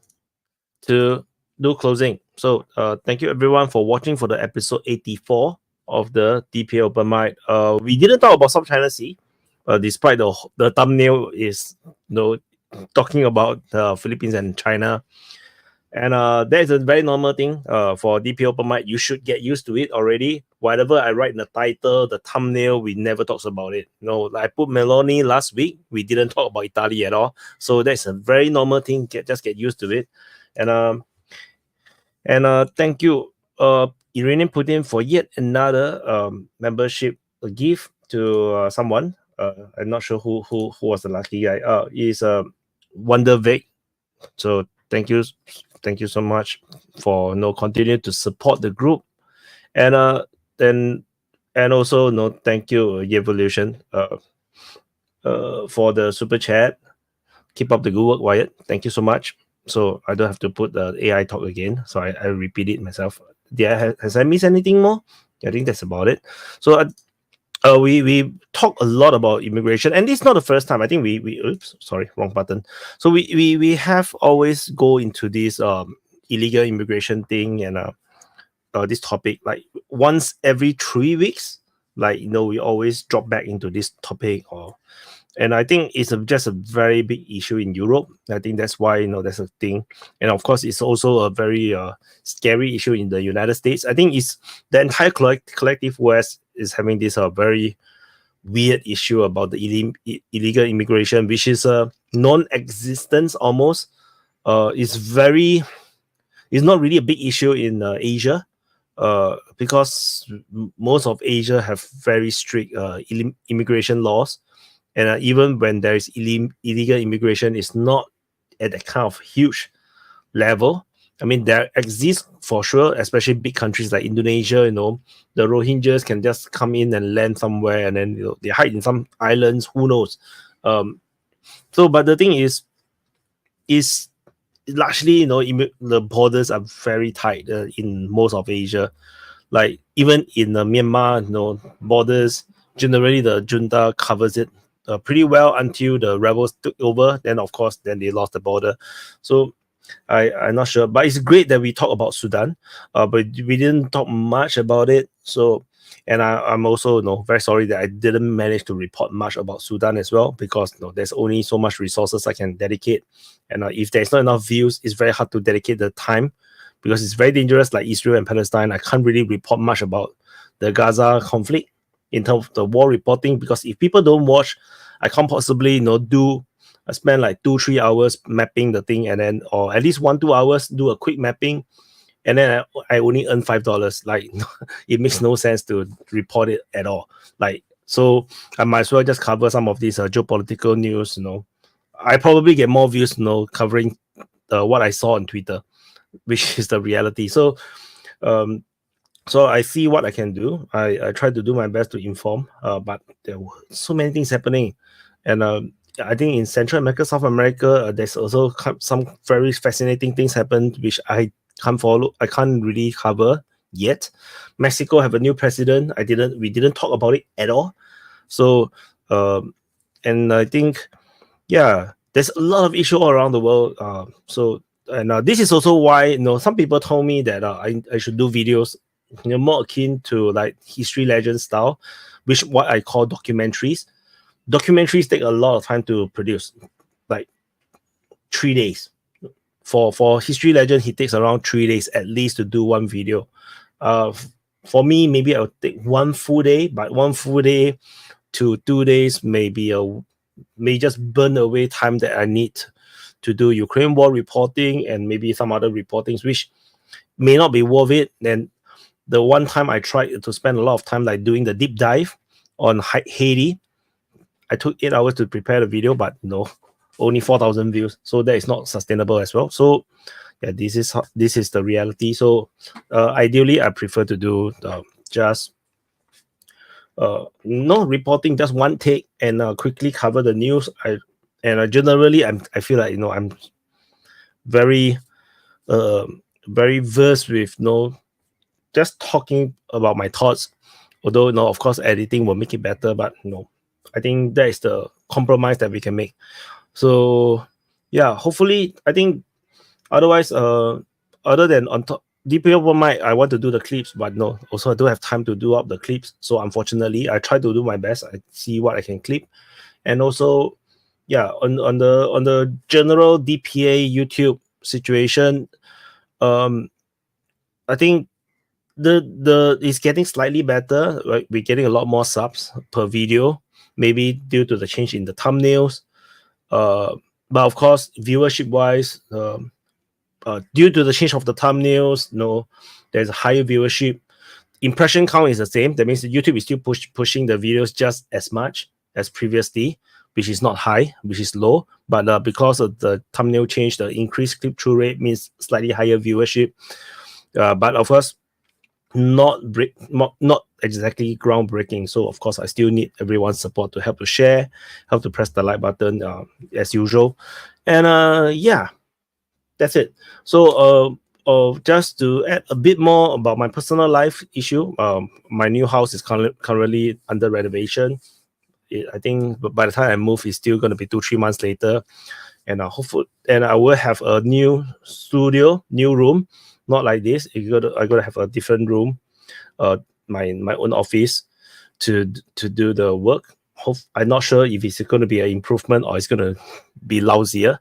to do closing. So thank you everyone for watching for the episode 84 of the DPA Open Mic. We didn't talk about South China Sea, despite the thumbnail is talking about Philippines and China. And that is a very normal thing for DPA Open Mic. You should get used to it already. Whatever I write in the title, the thumbnail, we never talks about it. I put Meloni last week. We didn't talk about Italy at all. So that's a very normal thing. Just get used to it. And thank you, Iranian Putin, for yet another membership gift to someone. I'm not sure who was the lucky guy. Is Wonder Vic. So thank you so much for continue to support the group, and also thank you Evolution for the super chat. Keep up the good work, Wyatt. Thank you so much. So I don't have to put the AI talk again. So I repeat it myself. Has I missed anything more? I think that's about it. So we talk a lot about immigration, and this is not the first time. I think we oops, sorry, wrong button. So we have always go into this illegal immigration thing, and this topic like once every 3 weeks. We always drop back into this topic, and I think it's just a very big issue in Europe. I think that's why that's a thing, and of course it's also a very scary issue in the United States. I think it's the entire collective West is having this very weird issue about the illegal immigration, which is a non-existence almost. It's not really a big issue in Asia, because most of Asia have very strict immigration laws, and even when there is illegal immigration, it's not at that kind of huge level. I mean, there exists for sure, especially big countries like Indonesia. The Rohingyas can just come in and land somewhere, and then they hide in some islands. Who knows? But the thing is largely the borders are very tight in most of Asia. Like even in Myanmar, borders generally the junta covers it pretty well until the rebels took over. Then of course they lost the border. So I'm not sure, but it's great that we talk about Sudan, but we didn't talk much about it. So, and I'm also very sorry that I didn't manage to report much about Sudan as well, because there's only so much resources I can dedicate, and if there's not enough views, it's very hard to dedicate the time, because it's very dangerous. Like Israel and Palestine, I can't really report much about the Gaza conflict in terms of the war reporting, because if people don't watch, I can't possibly I spend like 2-3 hours mapping the thing, and then or at least 1-2 hours do a quick mapping, and then I only earn $5. Like it makes no sense to report it at all. So I might as well just cover some of these geopolitical news. I probably get more views covering what I saw on Twitter, which is the reality. So so I see what I can do. I try to do my best to inform, but there were so many things happening, and I think in Central America, South America, there's also some very fascinating things happened, which I can't follow. I can't really cover yet. Mexico have a new president. We didn't talk about it at all. So, and I think, there's a lot of issue all around the world. And this is also why some people told me that I should do videos, more akin to like history legend style, which what I call documentaries. Documentaries take a lot of time to produce, like 3 days. For history legend, it takes around 3 days at least to do one video. For me, maybe I'll take 1 full day, but 1 full day to 2 days may just burn away time that I need to do Ukraine war reporting and maybe some other reportings, which may not be worth it. Then the one time I tried to spend a lot of time like doing the deep dive on Haiti, I took 8 hours to prepare the video, but only 4,000 views. So that is not sustainable as well. So yeah, this is the reality. So ideally, I prefer to do just no reporting, just one take and quickly cover the news. Generally I feel like I'm very very versed with just talking about my thoughts. Although of course editing will make it better, but I think that is the compromise that we can make. So yeah, hopefully I think otherwise other than on top DPA Open Mic, I want to do the clips, but no, also I don't have time to do up the clips. So unfortunately, I try to do my best. I see what I can clip, and also, yeah, on the general DPA YouTube situation, I think the it's getting slightly better. Right, we're getting a lot more subs per video, maybe due to the change in the thumbnails. But of course, viewership wise, due to the change of the thumbnails, there's a higher viewership. Impression count is the same. That means YouTube is still pushing the videos just as much as previously, which is not high, which is low. But because of the thumbnail change, the increased click-through rate means slightly higher viewership. But of course, not exactly groundbreaking. So of course, I still need everyone's support to help to share, help to press the like button as usual. And yeah. That's it. So just to add a bit more about my personal life issue, my new house is currently under renovation. I think by the time I move, it's still going to be 2-3 months later, and hopefully, and I will have a new studio, new room, not like this. I gotta have a different room, my own office to do the work. I'm not sure if it's going to be an improvement or it's going to be lousier.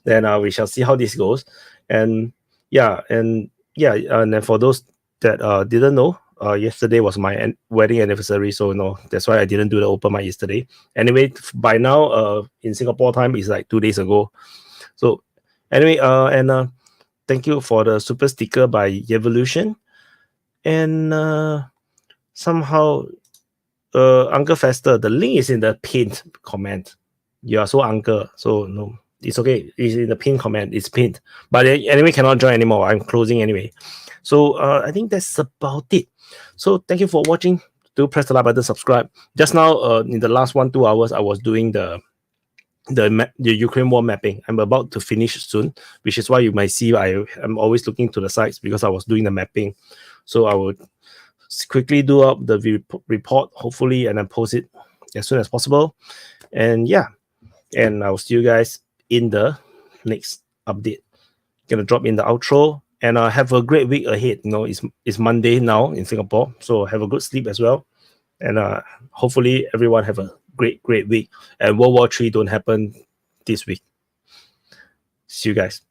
Then we shall see how this goes. And then for those that didn't know, yesterday was my wedding anniversary, so that's why I didn't do the open mic yesterday. Anyway, by now in Singapore time, it's like 2 days ago. So anyway, thank you for the super sticker by Evolution. And somehow Uncle Fester, the link is in the pinned comment. You are so uncle, so no, it's okay. It's in the pinned comment. It's pinned. But anyway, cannot join anymore. I'm closing anyway. So I think that's about it. So thank you for watching. Do press the like button, subscribe. Just now, in the last 1-2 hours, I was doing the Ukraine war mapping. I'm about to finish soon, which is why you might see I'm always looking to the sides because I was doing the mapping. So I would quickly do up the report, hopefully, and then post it as soon as possible. And yeah, and I'll see you guys in the next update. Gonna drop in the outro, and have a great week ahead. It's Monday now in Singapore, so have a good sleep as well. And hopefully everyone have a great week. And World War III don't happen this week. See you guys.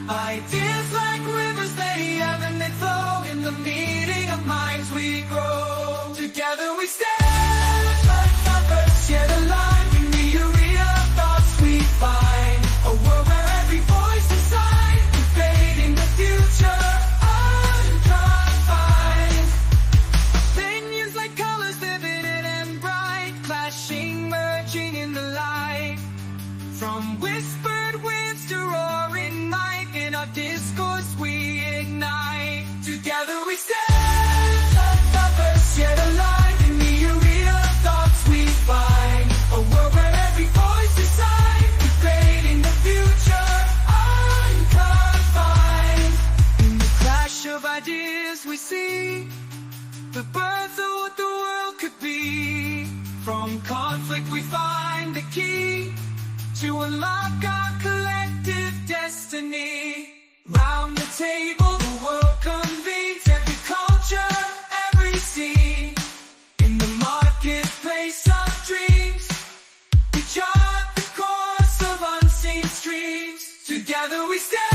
Ideas like rivers, they ebb and they flow. In the meeting of minds we grow. Together we stand, like numbers, yet aligned. In the arena of thoughts we find a world where every voice is signed, invading the future unconfined. Opinions like colors, vivid and bright, clashing, merging in the light. From whispered winds to roaring might, in our discourse we ignite. Together we stand, like numbers yet aligned. In the arena of thoughts we find a world where every voice is signed, invading the future unconfined. In the clash of ideas we see the birth of what the world could be. From conflict we find the key to unlock our collective destiny. Round the table, the world convenes. Every culture, every scene. In the marketplace of dreams. we stand?